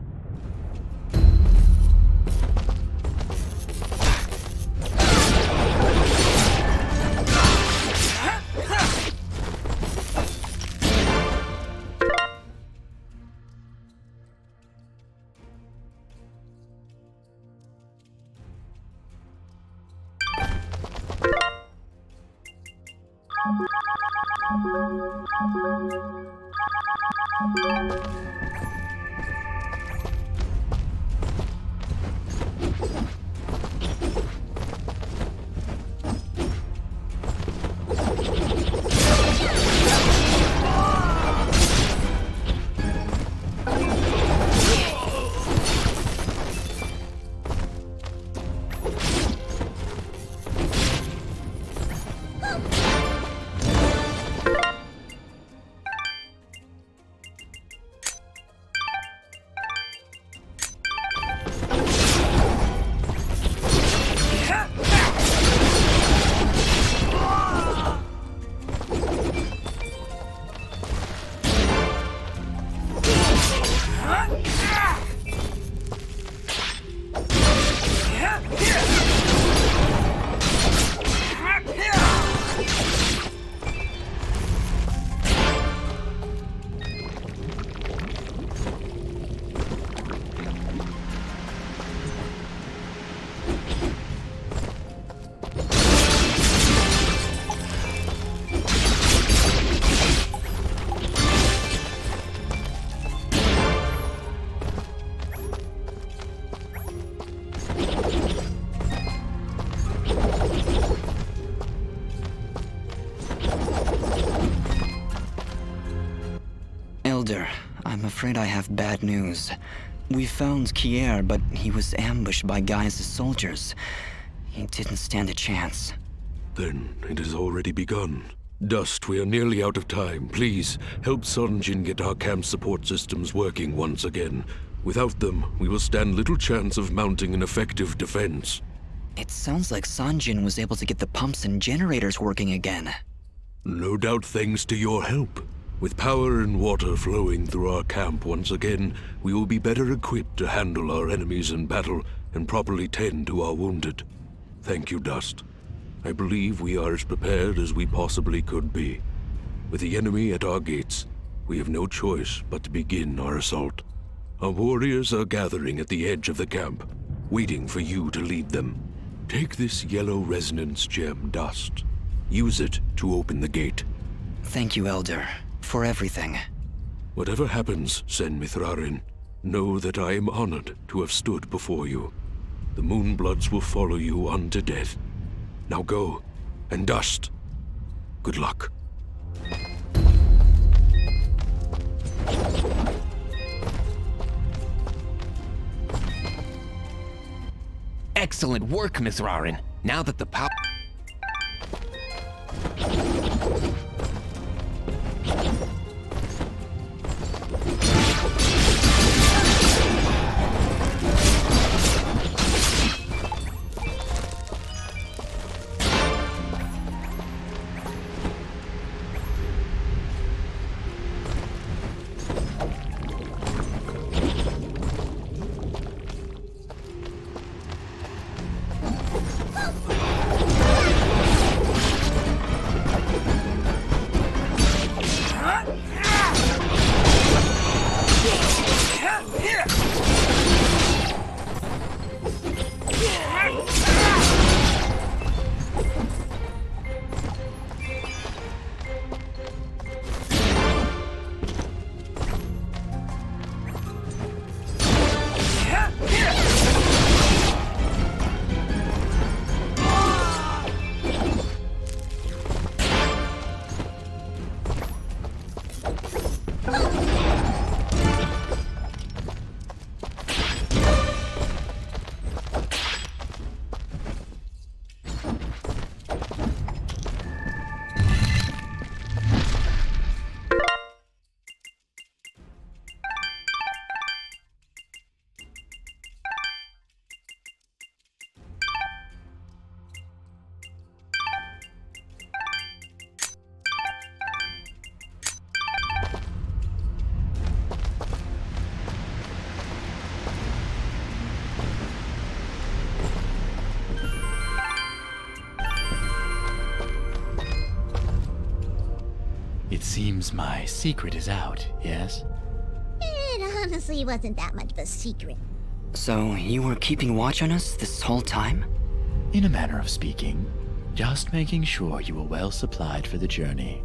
Elder, I'm afraid I have bad news. We found Kier, but he was ambushed by Gaius' soldiers. He didn't stand a chance. Then it has already begun. Dust, we are nearly out of time. Please, help Sunjin get our camp support systems working once again. Without them, we will stand little chance of mounting an effective defense. It sounds like Sanjin was able to get the pumps and generators working again. No doubt thanks to your help. With power and water flowing through our camp once again, we will be better equipped to handle our enemies in battle and properly tend to our wounded. Thank you, Dust. I believe we are as prepared as we possibly could be. With the enemy at our gates, we have no choice but to begin our assault. Our warriors are gathering at the edge of the camp, waiting for you to lead them. Take this yellow resonance gem, Dust. Use it to open the gate. Thank you, Elder, for everything. Whatever happens, Sen Mithrarin, know that I am honored to have stood before you. The Moonbloods will follow you unto death. Now go, and Dust, good luck. Excellent work, Mithrarin. Now that the power... seems my secret is out, yes? It honestly wasn't that much of a secret. So, you were keeping watch on us this whole time? In a manner of speaking, just making sure you were well supplied for the journey.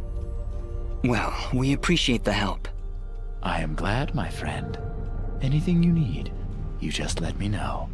Well, we appreciate the help. I am glad, my friend. Anything you need, you just let me know.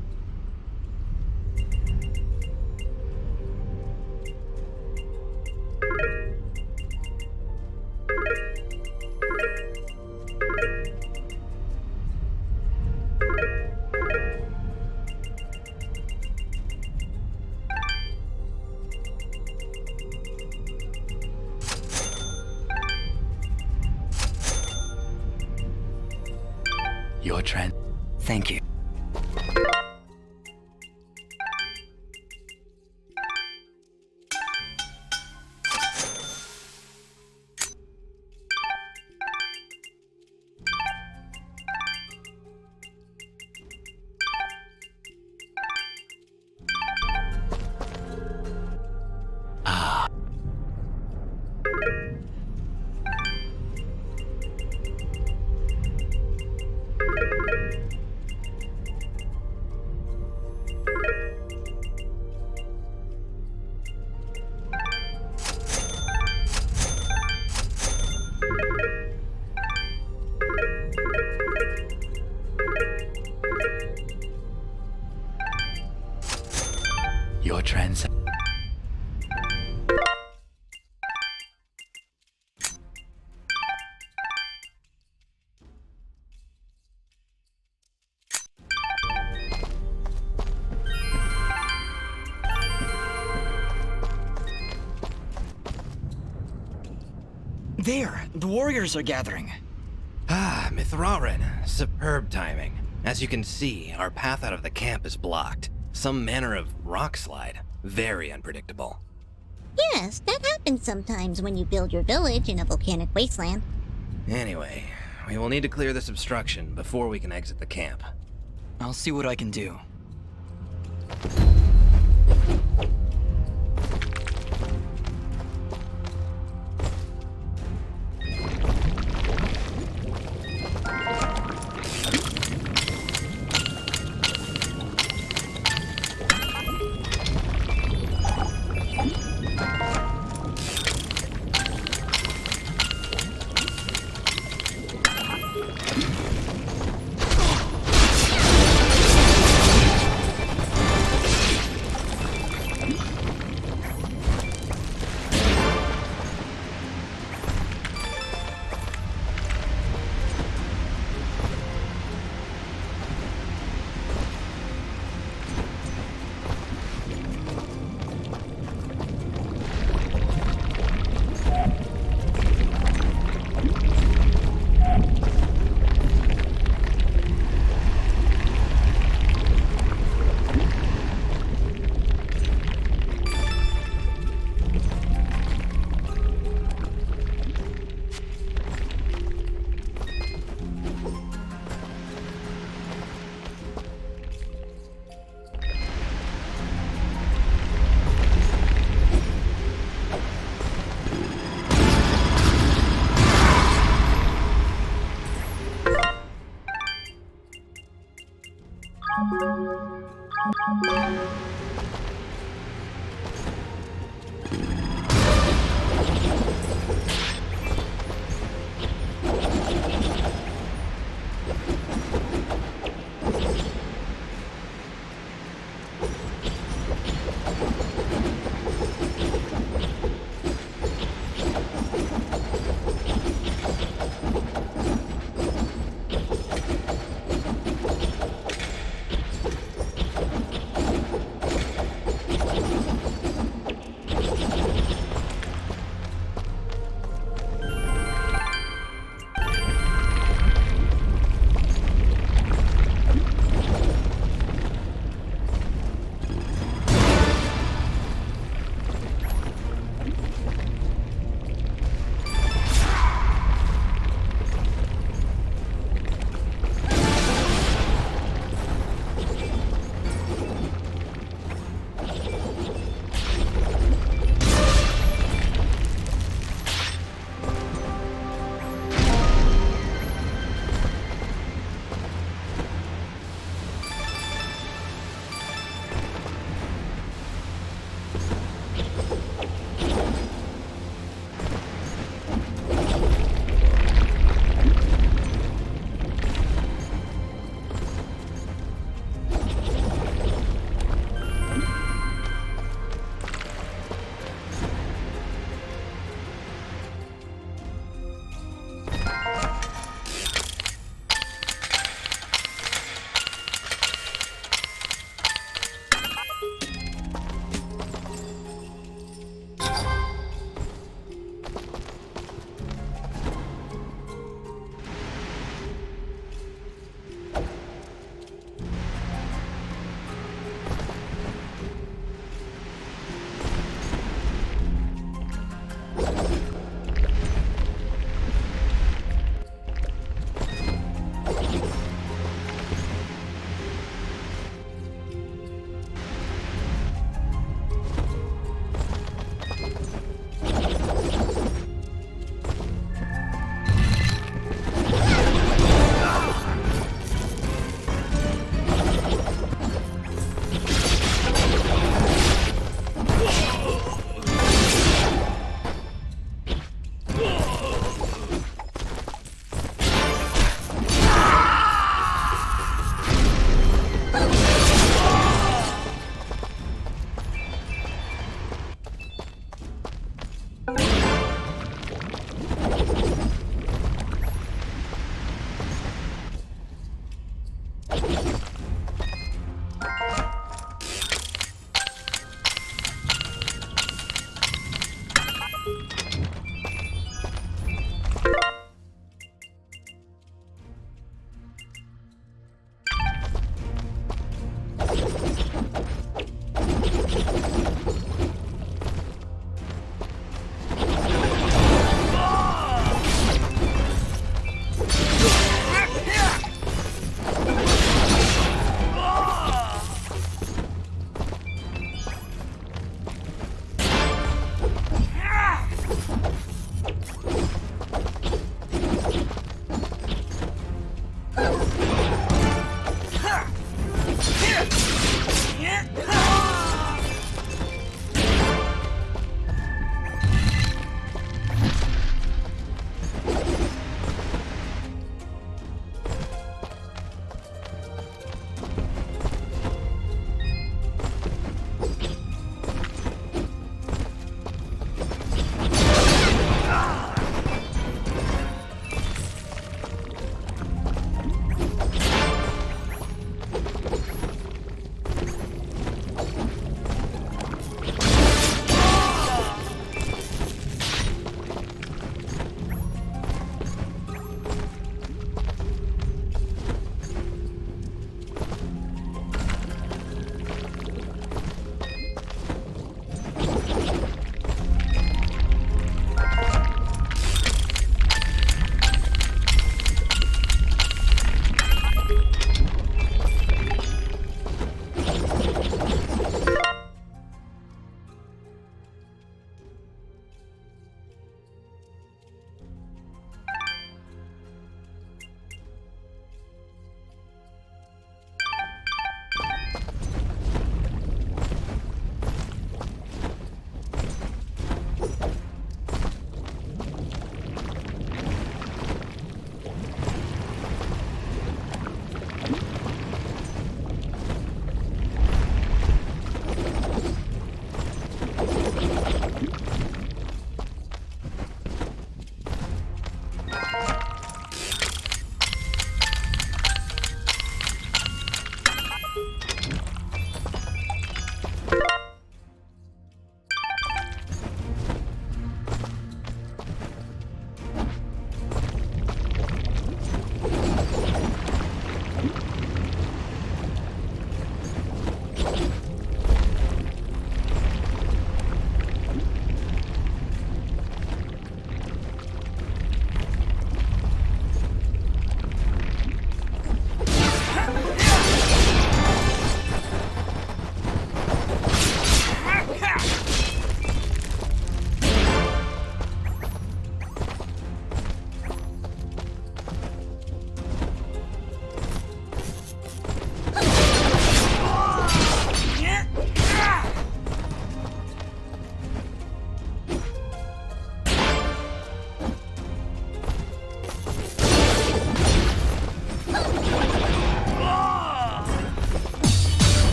Your trend. Thank you. Your trans. There, the warriors are gathering. Ah, Mithraren. Superb timing. As you can see, our path out of the camp is blocked. Some manner of rock slide. Very unpredictable. Yes, that happens sometimes when you build your village in a volcanic wasteland. Anyway, we will need to clear this obstruction before we can exit the camp. I'll see what I can do.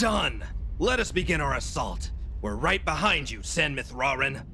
done! Let us begin our assault. We're right behind you, San Mithrarin.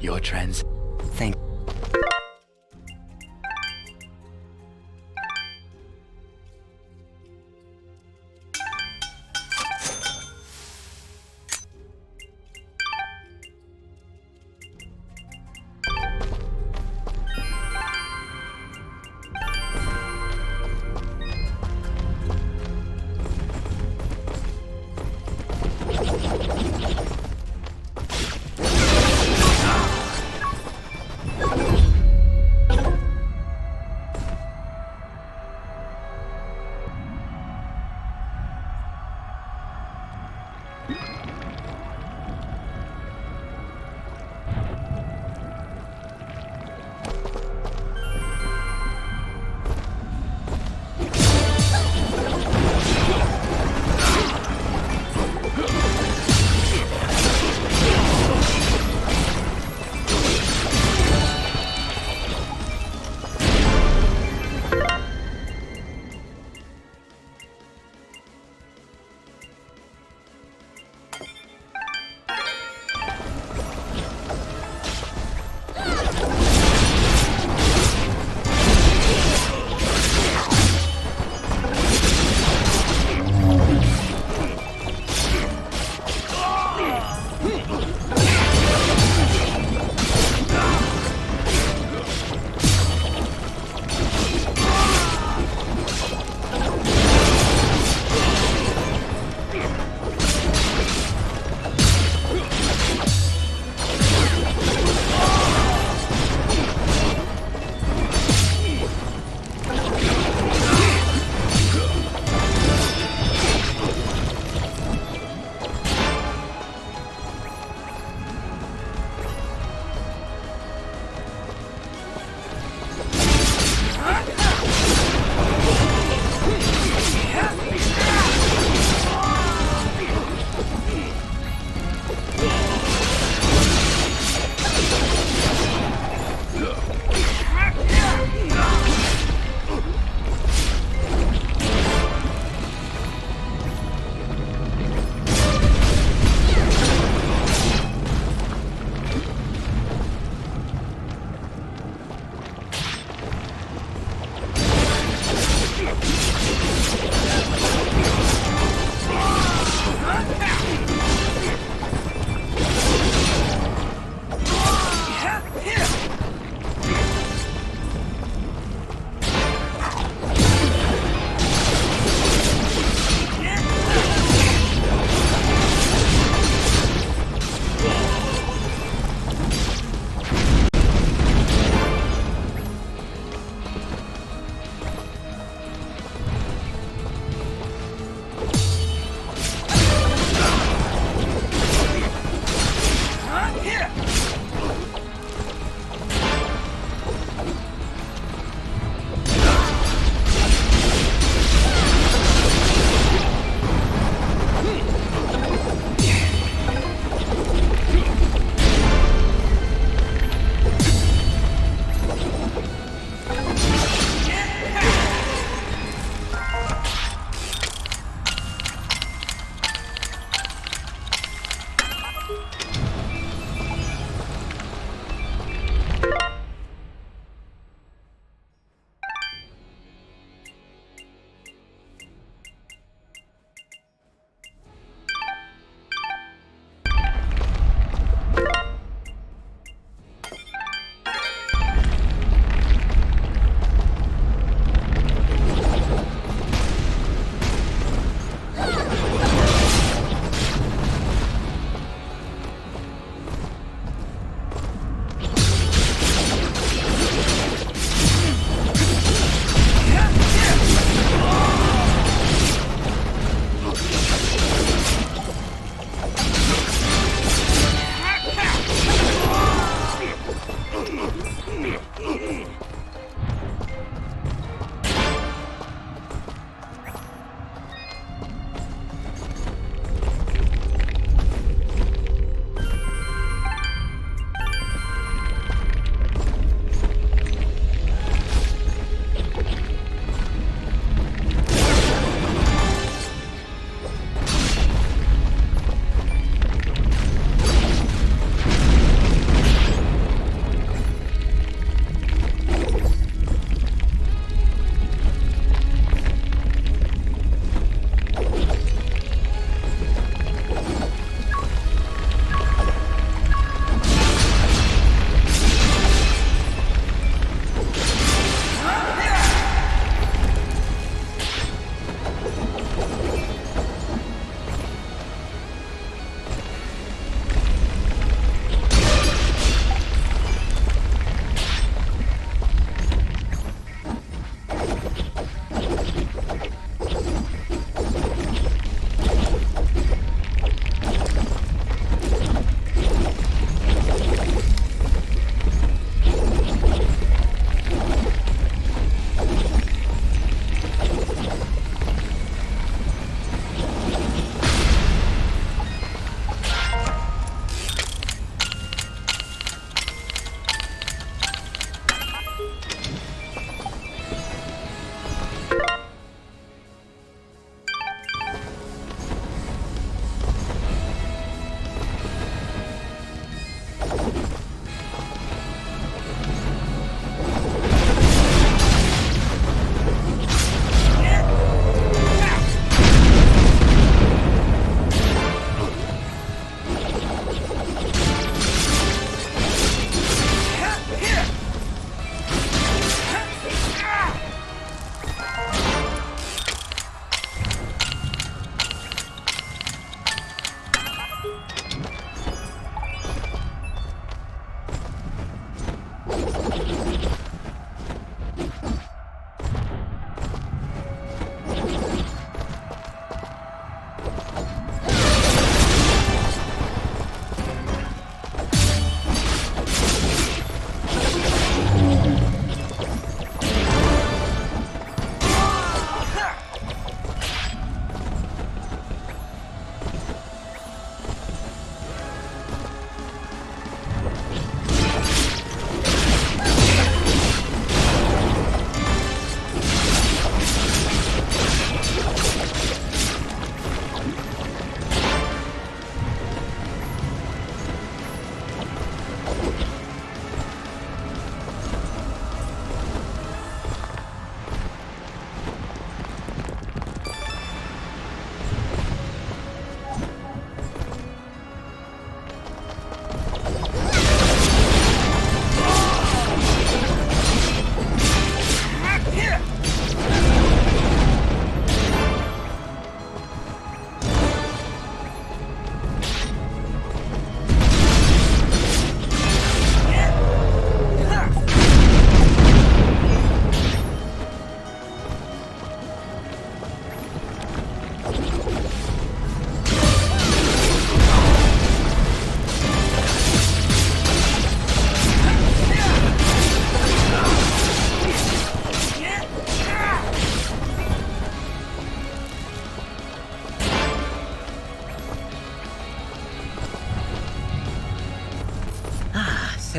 Your trends. Thank.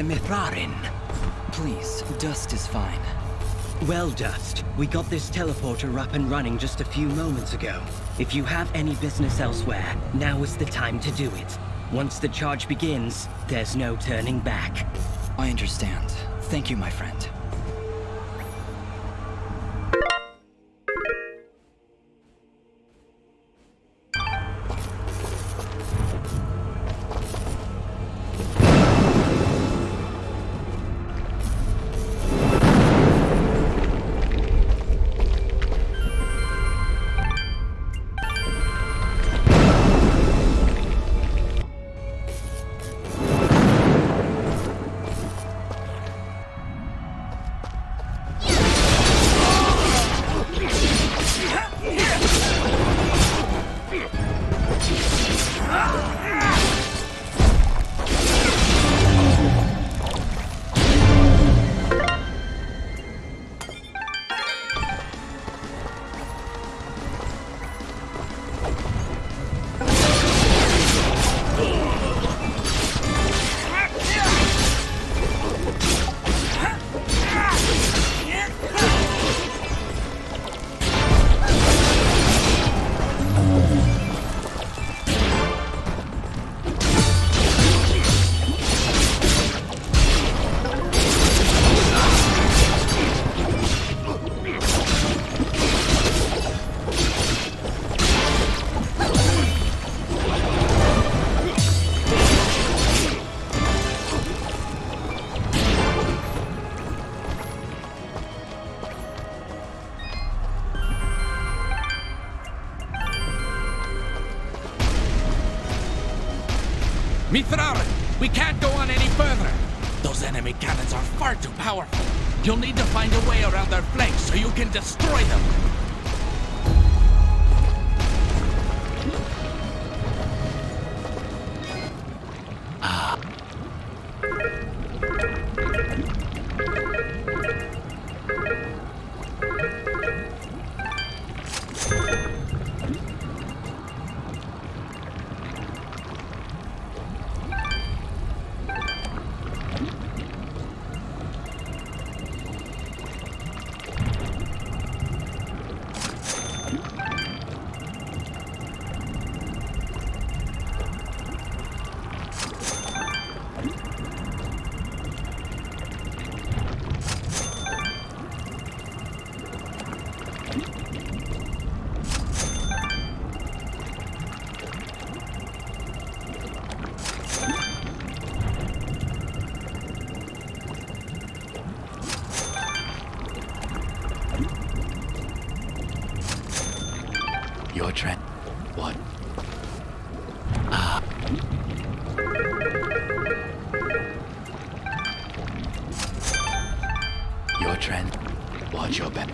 Mithrarin. Please, Dust is fine. Well, Dust, we got this teleporter up and running just a few moments ago. If you have any business elsewhere, now is the time to do it. Once the charge begins, there's no turning back. I understand. Thank you, my friend. Mithrarin, we can't go on any further. Those enemy cannons are far too powerful. You'll need to find a way around their flanks so you can destroy them. Your trend. What? Your trend. Watch your back.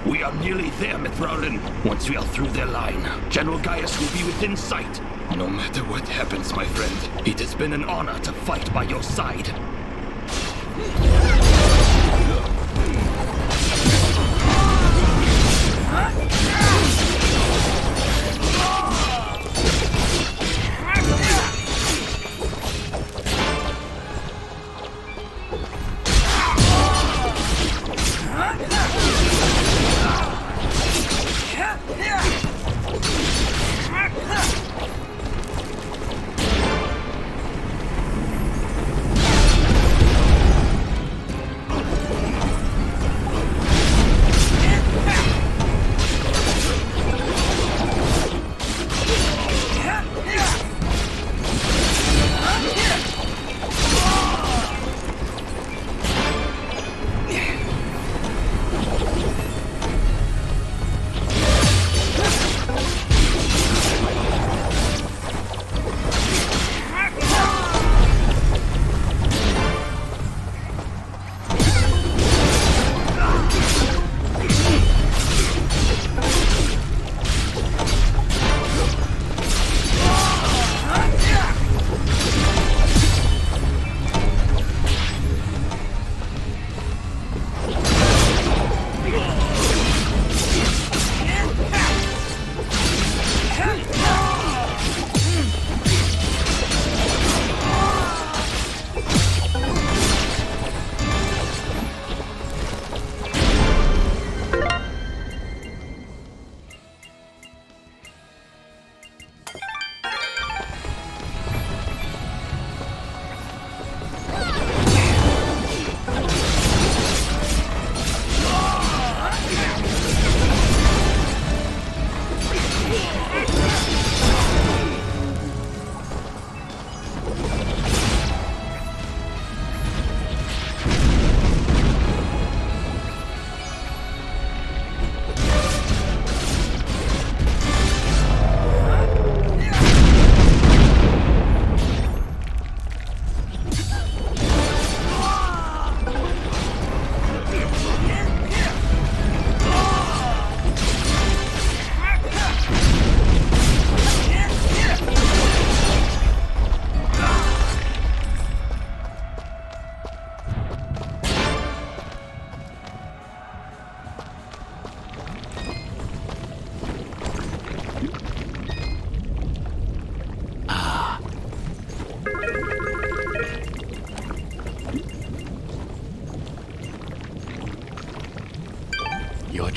We are nearly there, Mithrarin. Once we are through their line, General Gaius will be within sight. No matter what happens, my friend, it has been an honor to fight by your side.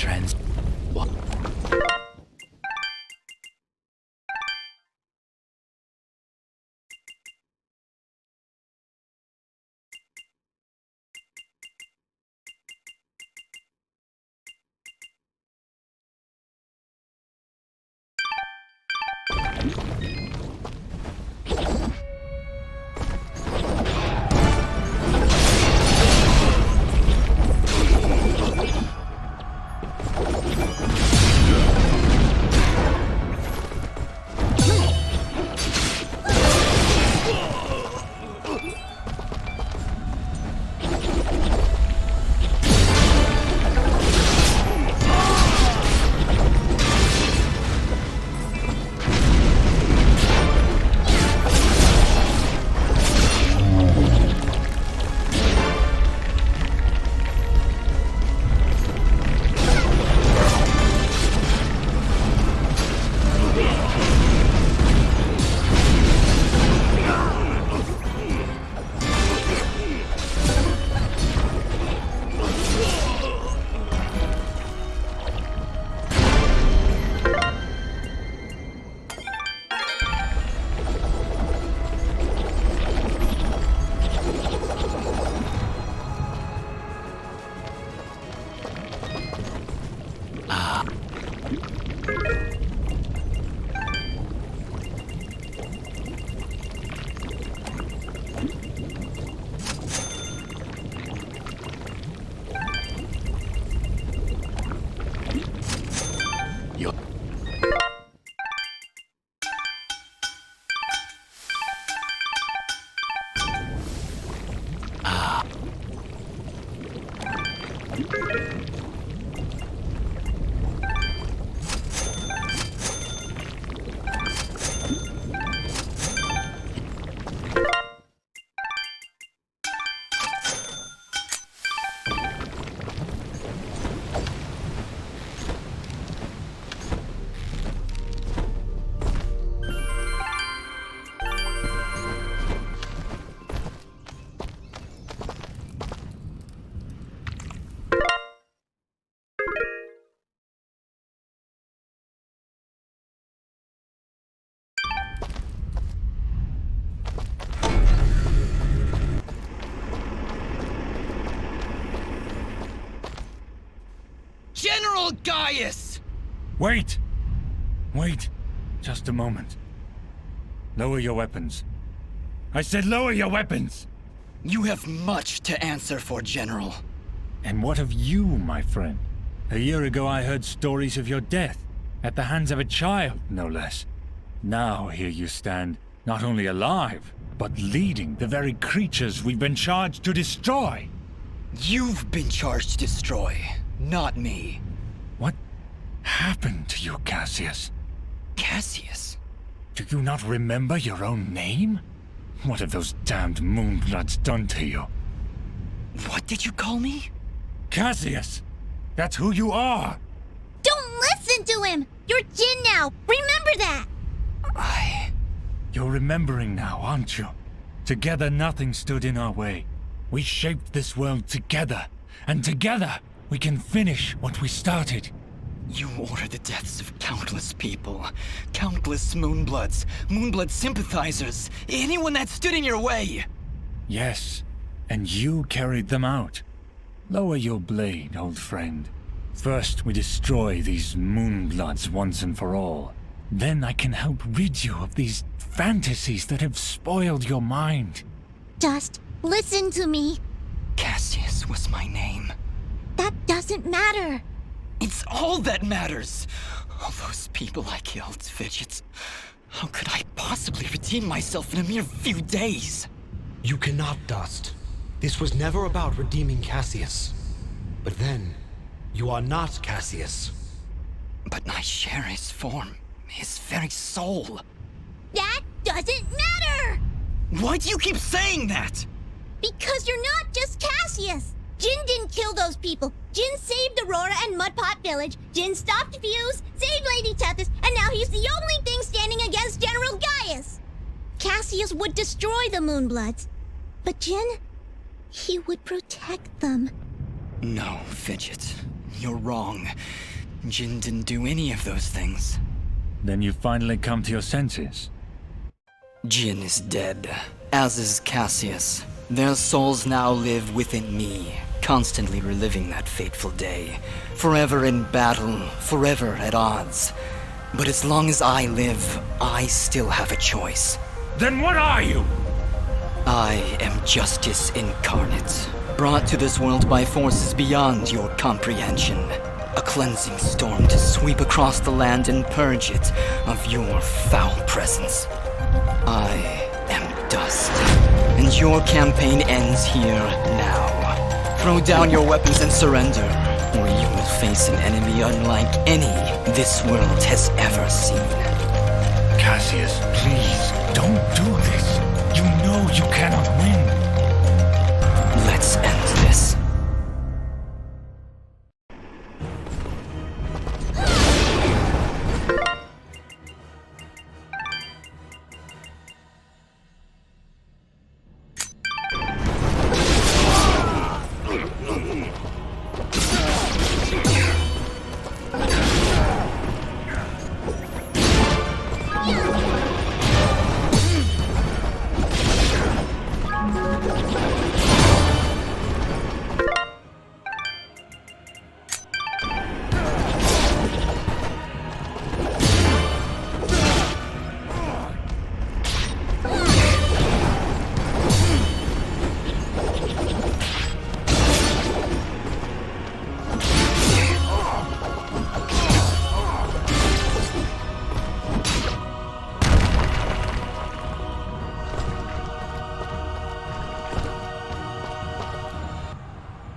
What? General Gaius! Wait! Wait. Just a moment. Lower your weapons. I said lower your weapons! You have much to answer for, General. And what of you, my friend? A year ago I heard stories of your death, at the hands of a child, no less. Now here you stand, not only alive, but leading the very creatures we've been charged to destroy. You've been charged to destroy, not me. What happened to you, Cassius? Cassius? Do you not remember your own name? What have those damned Moonbloods done to you? What did you call me? Cassius! That's who you are! Don't listen to him! You're Jin now! Remember that! You're remembering now, aren't you? Together nothing stood in our way. We shaped this world together, and together we can finish what we started. You ordered the deaths of countless people. Countless Moonbloods, Moonblood sympathizers, anyone that stood in your way! Yes, and you carried them out. Lower your blade, old friend. First we destroy these Moonbloods once and for all. Then I can help rid you of these fantasies that have spoiled your mind. Just listen to me. Cassius was my name. That doesn't matter. It's all that matters. All those people I killed, Fidgets. How could I possibly redeem myself in a mere few days? You cannot, Dust. This was never about redeeming Cassius. But then, you are not Cassius. But I share his form, his very soul. That doesn't matter! Why do you keep saying that? Because you're not just Cassius! Jin didn't kill those people. Jin saved Aurora and Mudpot Village. Jin stopped Fuse, saved Lady Tethys, and now he's the only thing standing against General Gaius. Cassius would destroy the Moonbloods. But Jin, he would protect them. No, Fidget. You're wrong. Jin didn't do any of those things. Then you finally come to your senses. Jin is dead, as is Cassius. Their souls now live within me, constantly reliving that fateful day. Forever in battle, forever at odds. But as long as I live, I still have a choice. Then what are you? I am justice incarnate, brought to this world by forces beyond your comprehension. A cleansing storm to sweep across the land and purge it of your foul presence. I am dust, and your campaign ends here now. Throw down your weapons and surrender, or you will face an enemy unlike any this world has ever seen. Cassius, please, don't do this. You know you cannot win. Let's end this.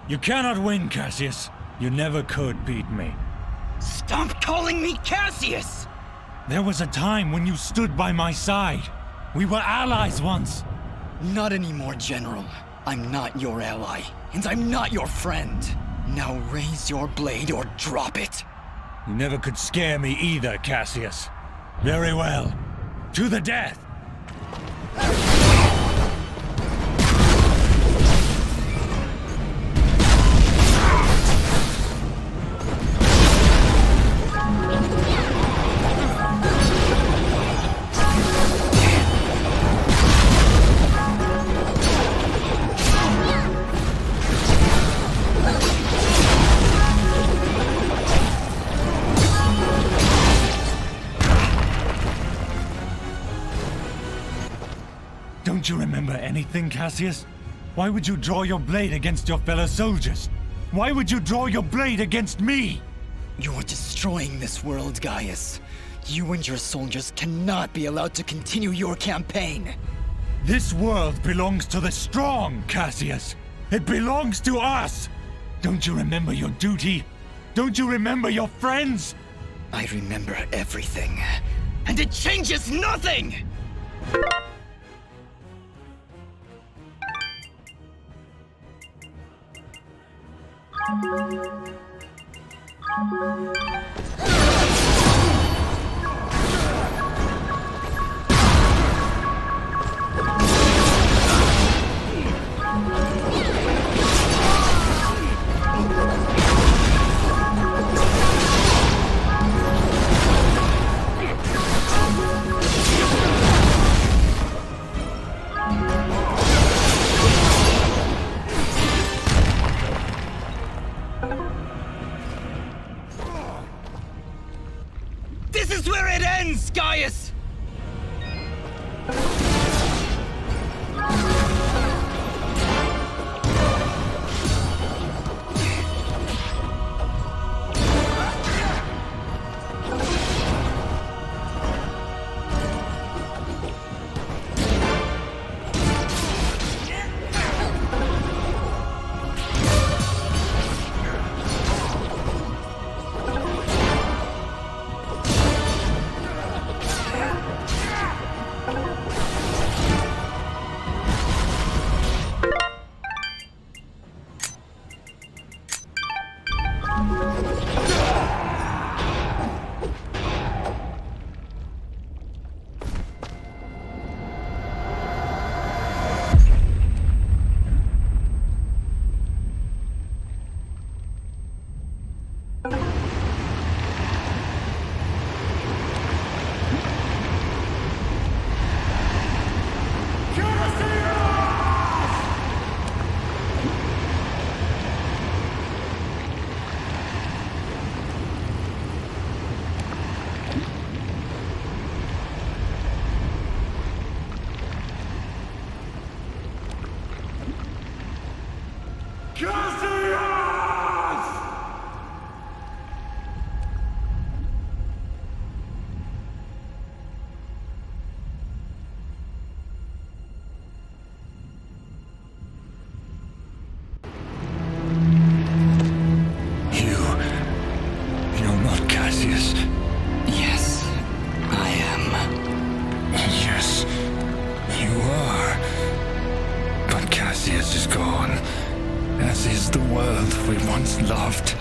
You cannot win, Cassius. You never could beat me. Stop calling me Cassius! There was a time when you stood by my side. We were allies once. Not anymore, General. I'm not your ally, and I'm not your friend. Now raise your blade or drop it. You never could scare me either, Cassius. Very well. To the death! Don't you remember anything, Cassius? Why would you draw your blade against your fellow soldiers? Why would you draw your blade against me? You're destroying this world, Gaius. You and your soldiers cannot be allowed to continue your campaign. This world belongs to the strong, Cassius. It belongs to us. Don't you remember your duty? Don't you remember your friends? I remember everything. And it changes nothing! You're not Cassius. Yes, I am. Yes, you are. But Cassius is gone, as is the world we once loved.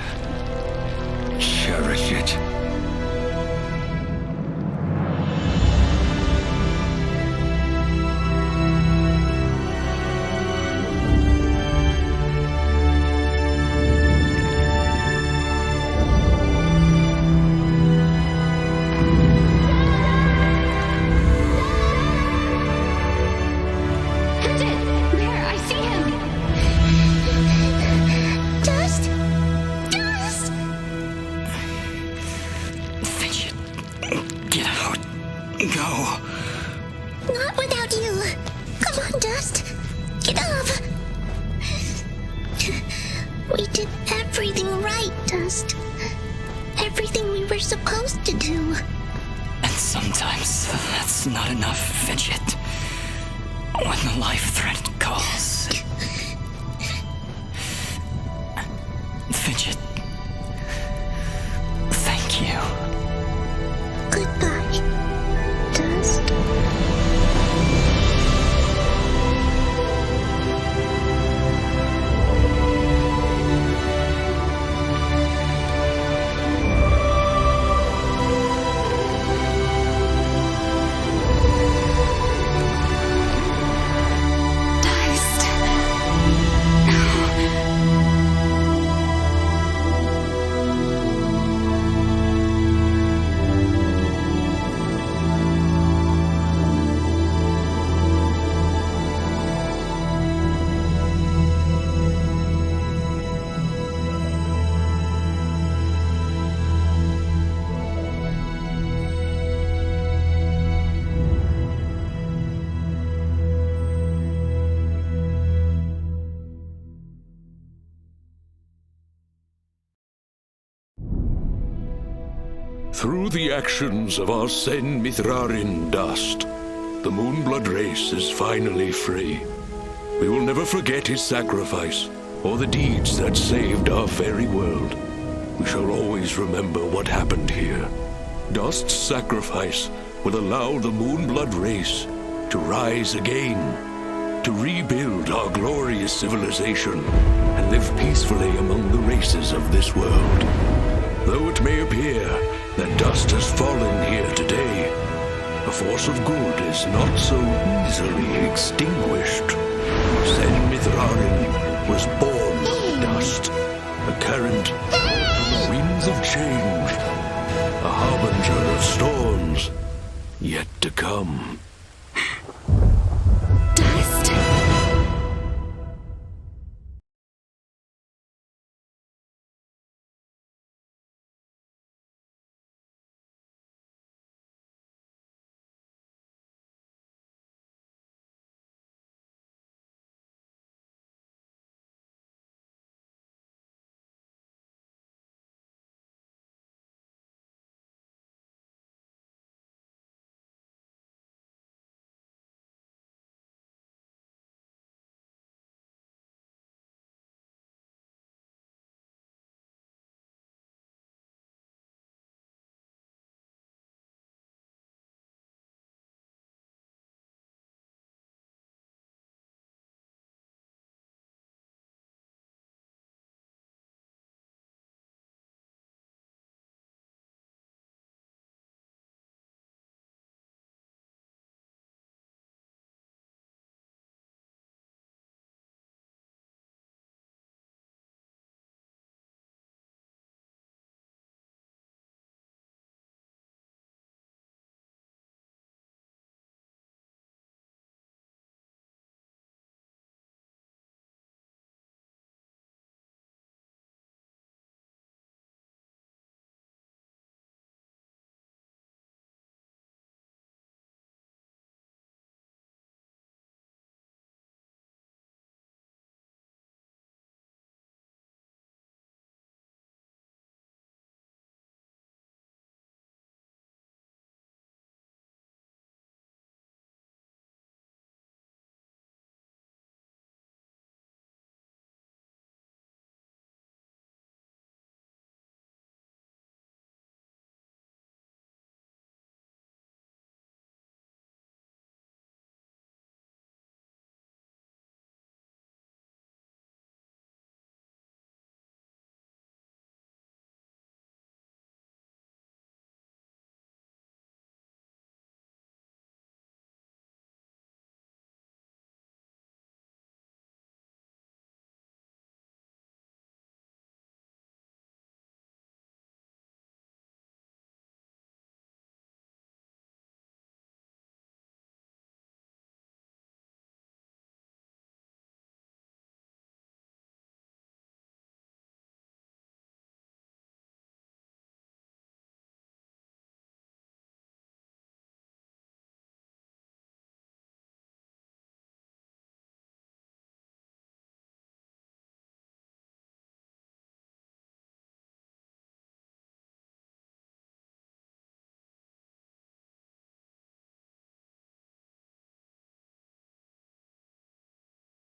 Cherish it. There, I see him! Dust? Dust! Fidget, get out. Go. Not without you. Come on, Dust. Get up. We did everything right, Dust. Everything we were supposed to do. And sometimes that's not enough, Fidget. When the life threat calls. Fidget. Thank you. Goodbye, Dust. Through the actions of our Sen Mithrarin Dust, the Moonblood race is finally free. We will never forget his sacrifice, or the deeds that saved our very world. We shall always remember what happened here. Dust's sacrifice will allow the Moonblood race to rise again, to rebuild our glorious civilization, and live peacefully among the races of this world. Though it may appear that Dust has fallen here today, the force of good is not so easily extinguished. Sen Mithrarin was born of dust, a current from the winds of change, a harbinger of storms yet to come.